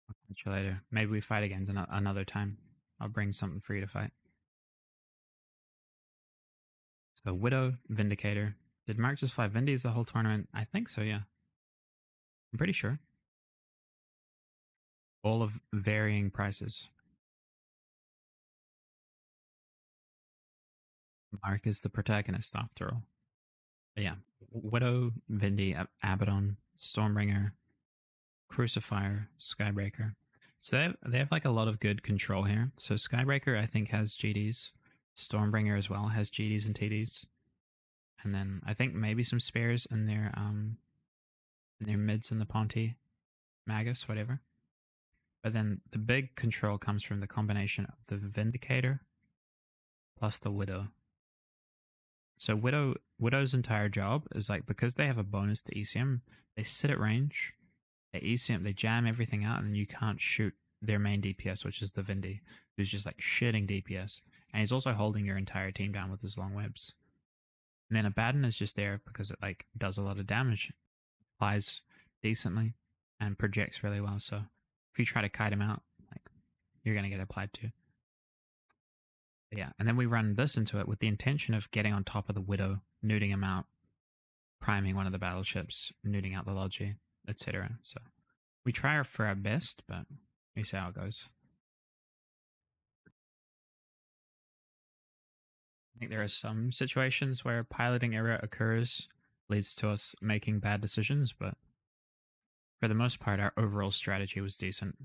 I'll catch you later. Maybe we fight again another time. I'll bring something for you to fight. So, Widow, Vindicator. Did Mark just fly Vindies the whole tournament? I think so, yeah. I'm pretty sure. All of varying prices. Mark is the protagonist after all. But yeah. Widow, Vindy, Abaddon, Stormbringer, Crucifier, Skybreaker. So they have like a lot of good control here. So Skybreaker, I think, has GDs. Stormbringer as well has GDs and TDs. And then I think maybe some spares in their mids in the Ponte, Magus, whatever. But then the big control comes from the combination of the Vindicator plus the Widow. So Widow's entire job is like, because they have a bonus to ECM, they sit at range, they ECM, they jam everything out, and then you can't shoot their main DPS, which is the Vindy, who's just like shitting DPS. And he's also holding your entire team down with his long webs. And then Abaddon is just there because it like does a lot of damage, applies decently, and projects really well. So if you try to kite him out, like, you're gonna get applied to. But yeah, and then we run this into it with the intention of getting on top of the Widow, nuding him out, priming one of the battleships, nuding out the Logi, etc. So we try for our best, but we see how it goes. I think there are some situations where piloting error occurs, leads to us making bad decisions, but for the most part, our overall strategy was decent.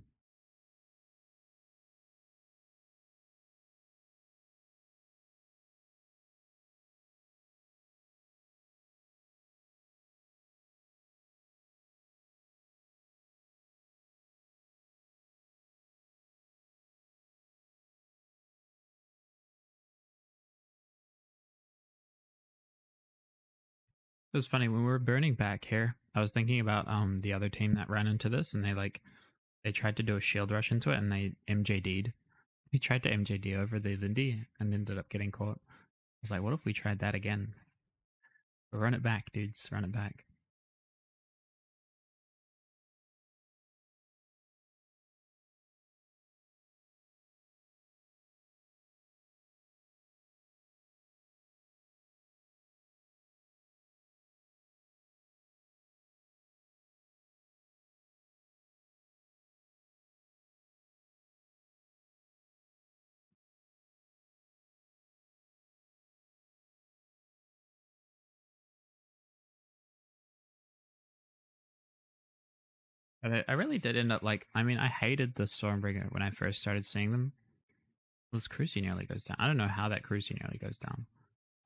It was funny when we were burning back here. I was thinking about the other team that ran into this, and they tried to do a shield rush into it, and they MJD'd. We tried to MJD over the Vindy and ended up getting caught. I was like, what if we tried that again? Run it back, dudes. Run it back. But I really did end up like, I mean, I hated the Stormbringer when I first started seeing them. This Cruci nearly goes down. I don't know how that Cruci nearly goes down.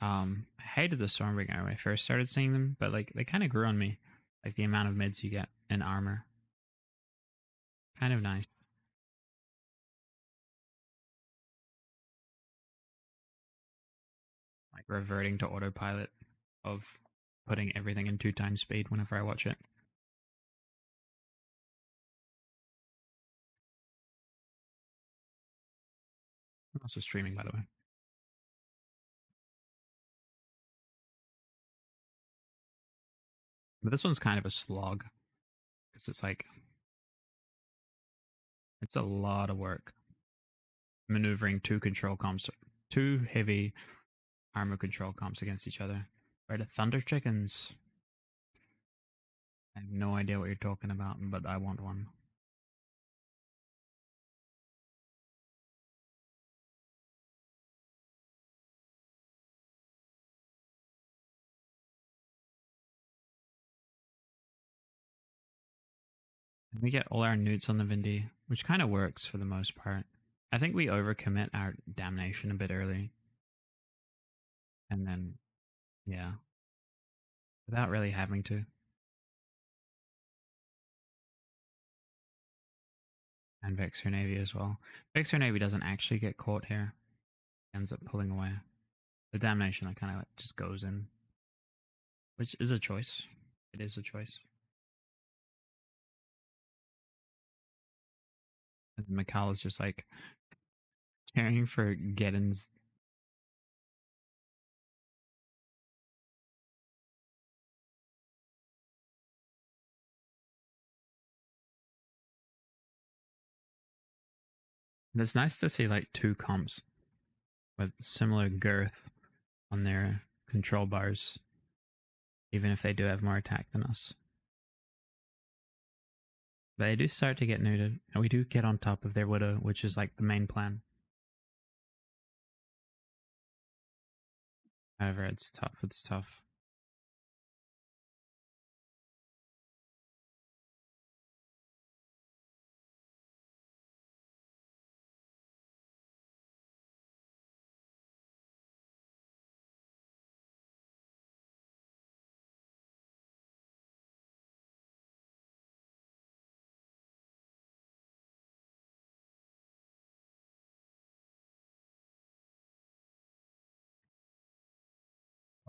I hated the Stormbringer when I first started seeing them, but like they kind of grew on me. Like the amount of mids you get in armor. Kind of nice. Like reverting to autopilot of putting everything in 2x speed whenever I watch it. I'm also streaming, by the way. But this one's kind of a slog. Because it's like... It's a lot of work. Maneuvering two control comps. Two heavy armor control comps against each other. Right, Thunder Chickens. I have no idea what you're talking about, but I want one. And we get all our newts on the Vindy, which kind of works for the most part. I think we overcommit our damnation a bit early. And then, yeah. Without really having to. And Vexor Navy as well. Vexor Navy doesn't actually get caught here. Ends up pulling away. The damnation that kind of like just goes in. Which is a choice. It is a choice. And Mikal is just like caring for Geddon's. And it's nice to see like two comps with similar girth on their control bars, even if they do have more attack than us. But they do start to get neutered, and we do get on top of their Widow, which is like the main plan. However, it's tough, it's tough.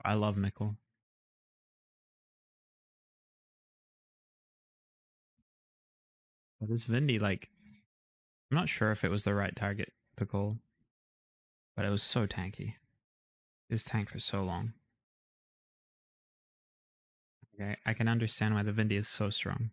I love Mikkel. But this Vindy, like, I'm not sure if it was the right target to call, but it was so tanky. This tanked for so long. Okay, I can understand why the Vindy is so strong.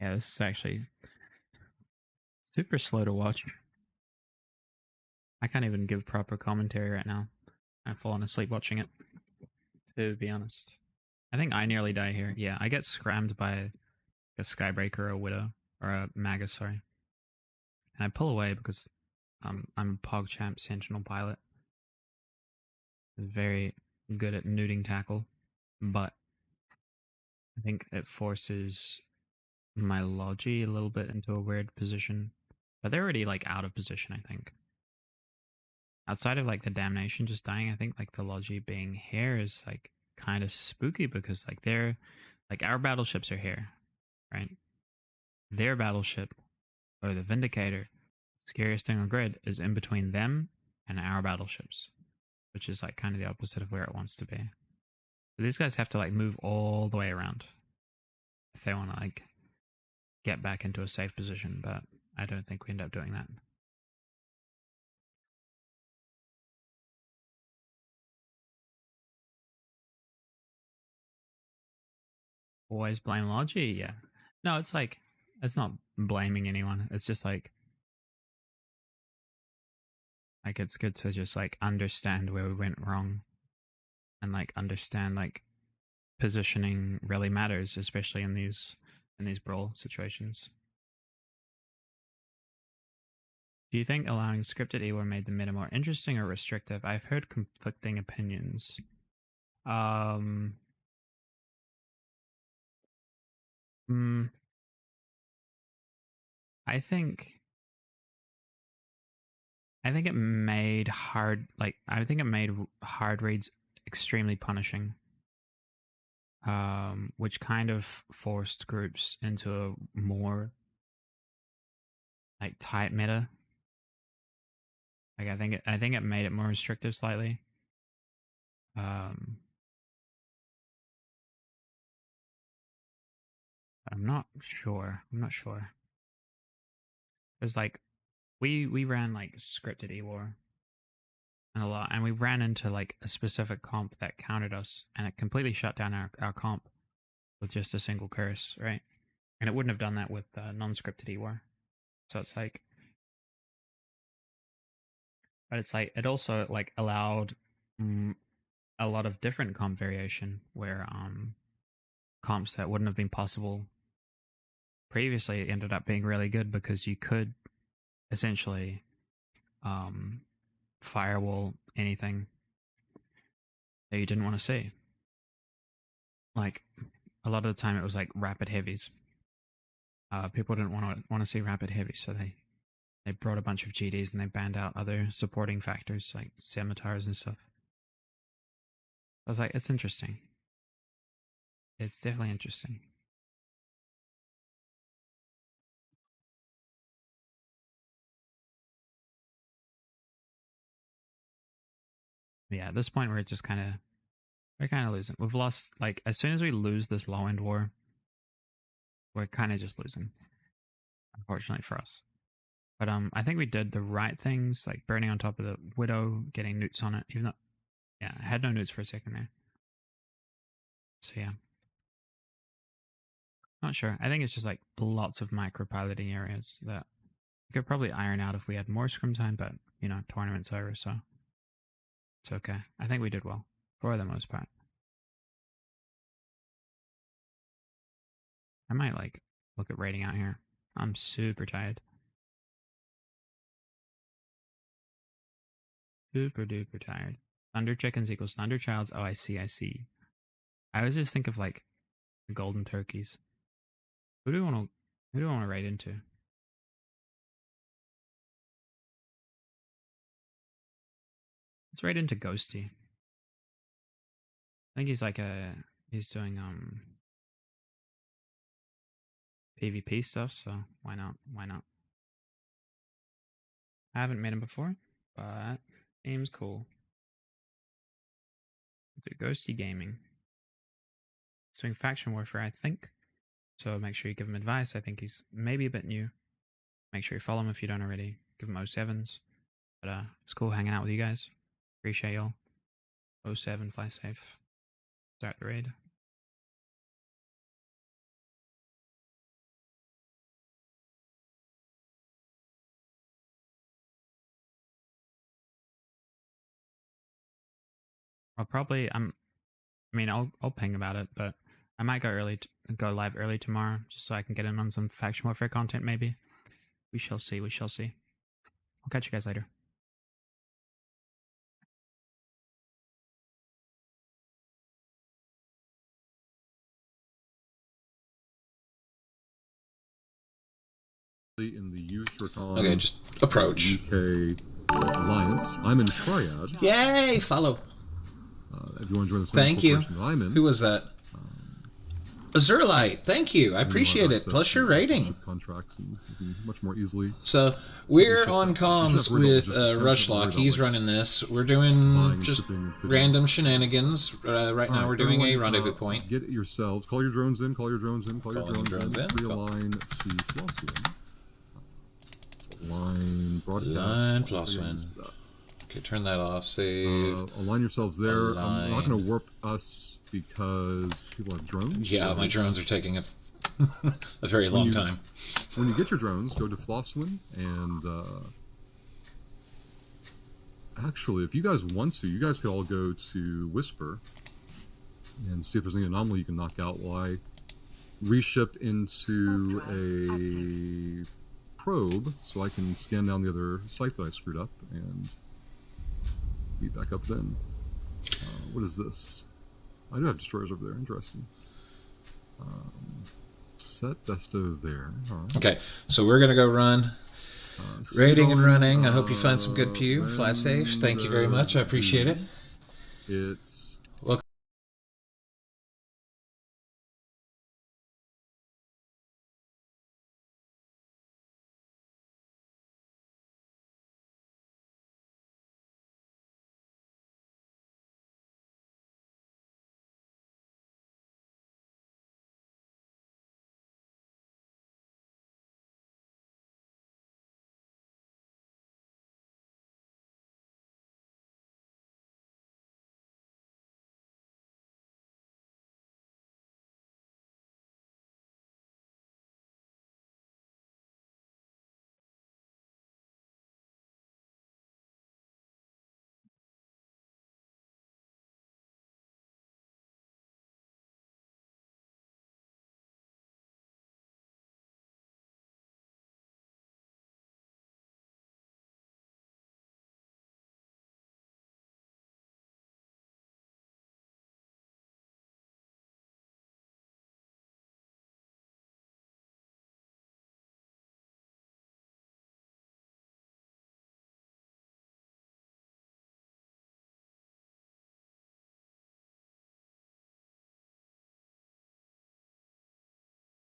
Yeah, this is actually super slow to watch. I can't even give proper commentary right now. I've fallen asleep watching it, to be honest. I think I nearly die here. Yeah, I get scrammed by a Skybreaker or a Widow, or a Magus, sorry. And I pull away because I'm a PogChamp Sentinel pilot. Very good at neuting tackle, but I think it forces my Logi a little bit into a weird position. But they're already like out of position, I think. Outside of like the damnation just dying, I think like the Logi being here is like kind of spooky because like they're like our battleships are here, right? Their battleship or the Vindicator, scariest thing on grid, is in between them and our battleships, which is like kind of the opposite of where it wants to be. So these guys have to like move all the way around if they want to like get back into a safe position, but I don't think we end up doing that. Always blame Logi, yeah. No, it's like, it's not blaming anyone. It's just like it's good to just like understand where we went wrong and like understand like positioning really matters, especially in these in these brawl situations. Do you think allowing scripted EWAR made the meta more interesting or restrictive? I've heard conflicting opinions. I think it made hard reads extremely punishing. Which kind of forced groups into a more like tight meta. Like I think it made it more restrictive slightly. I'm not sure. There's like we ran like scripted EWAR and a lot, and we ran into like a specific comp that countered us, and it completely shut down our comp with just a single curse, right? And it wouldn't have done that with non-scripted EWAR. So it's like, but it's like it also like allowed a lot of different comp variation where comps that wouldn't have been possible previously ended up being really good because you could essentially firewall anything that you didn't want to see. Like a lot of the time it was like rapid heavies. People didn't want to see rapid heavies, so they brought a bunch of GDs and they banned out other supporting factors like scimitars and stuff. I was like, it's interesting. It's definitely interesting. Yeah, at this point we're kind of losing. We've lost, like, as soon as we lose this low end war, we're kind of just losing, unfortunately for us. But I think we did the right things, like burning on top of the Widow, getting newts on it, even though, yeah, I had no newts for a second there. So yeah. Not sure. I think it's just like lots of micro-piloting areas that we could probably iron out if we had more scrim time, but, you know, tournament's over, so it's okay. I think we did well, for the most part. I might, like, look at rating out here. I'm super tired. Super duper tired. Thunder chickens equals thunder childs. Oh, I see. I always just think of, like, the golden turkeys. Who do I want to raid into? Let's raid into Ghosty. I think he's like he's doing PvP stuff, so why not? I haven't met him before, but seems cool. Look at Ghosty Gaming. He's doing faction warfare, I think. So make sure you give him advice. I think he's maybe a bit new. Make sure you follow him if you don't already. Give him 07s. But it's cool hanging out with you guys. Appreciate y'all. 07, fly safe. Start the raid. I'll probably I'll ping about it, but I might go live early tomorrow just so I can get in on some faction warfare content maybe. We shall see. I'll catch you guys later. In the Ushrakan Okay, just approach. UK Alliance. I'm in Triad. Yay! Follow. If you want to join the Thank you. I'm in. Who was that? Azurlite. Thank you. I appreciate it. Plus your rating. Contracts and much more easily. So we're on comms with Rushlock. He's running this. We're doing just random shenanigans. Right now we're doing a rendezvous point. Get yourselves. Call your drones in. Realign to Flosswind. Line broadcast. Line Flosswind. Okay, turn that off. Save. Align yourselves there. I'm not going to warp us because people have drones. Yeah, my drones are taking a very long time. When you get your drones, go to Flosswind and actually, if you guys want to, you guys could all go to Whisper and see if there's any anomaly you can knock out while I reship into a probe so I can scan down the other site that I screwed up and be back up then. What is this? I do have destroyers over there. Interesting. Set desto there. Right. Okay, so we're going to go run. Rating and running. I hope you find some good pew. Fly safe. Thank you very much. I appreciate it. It's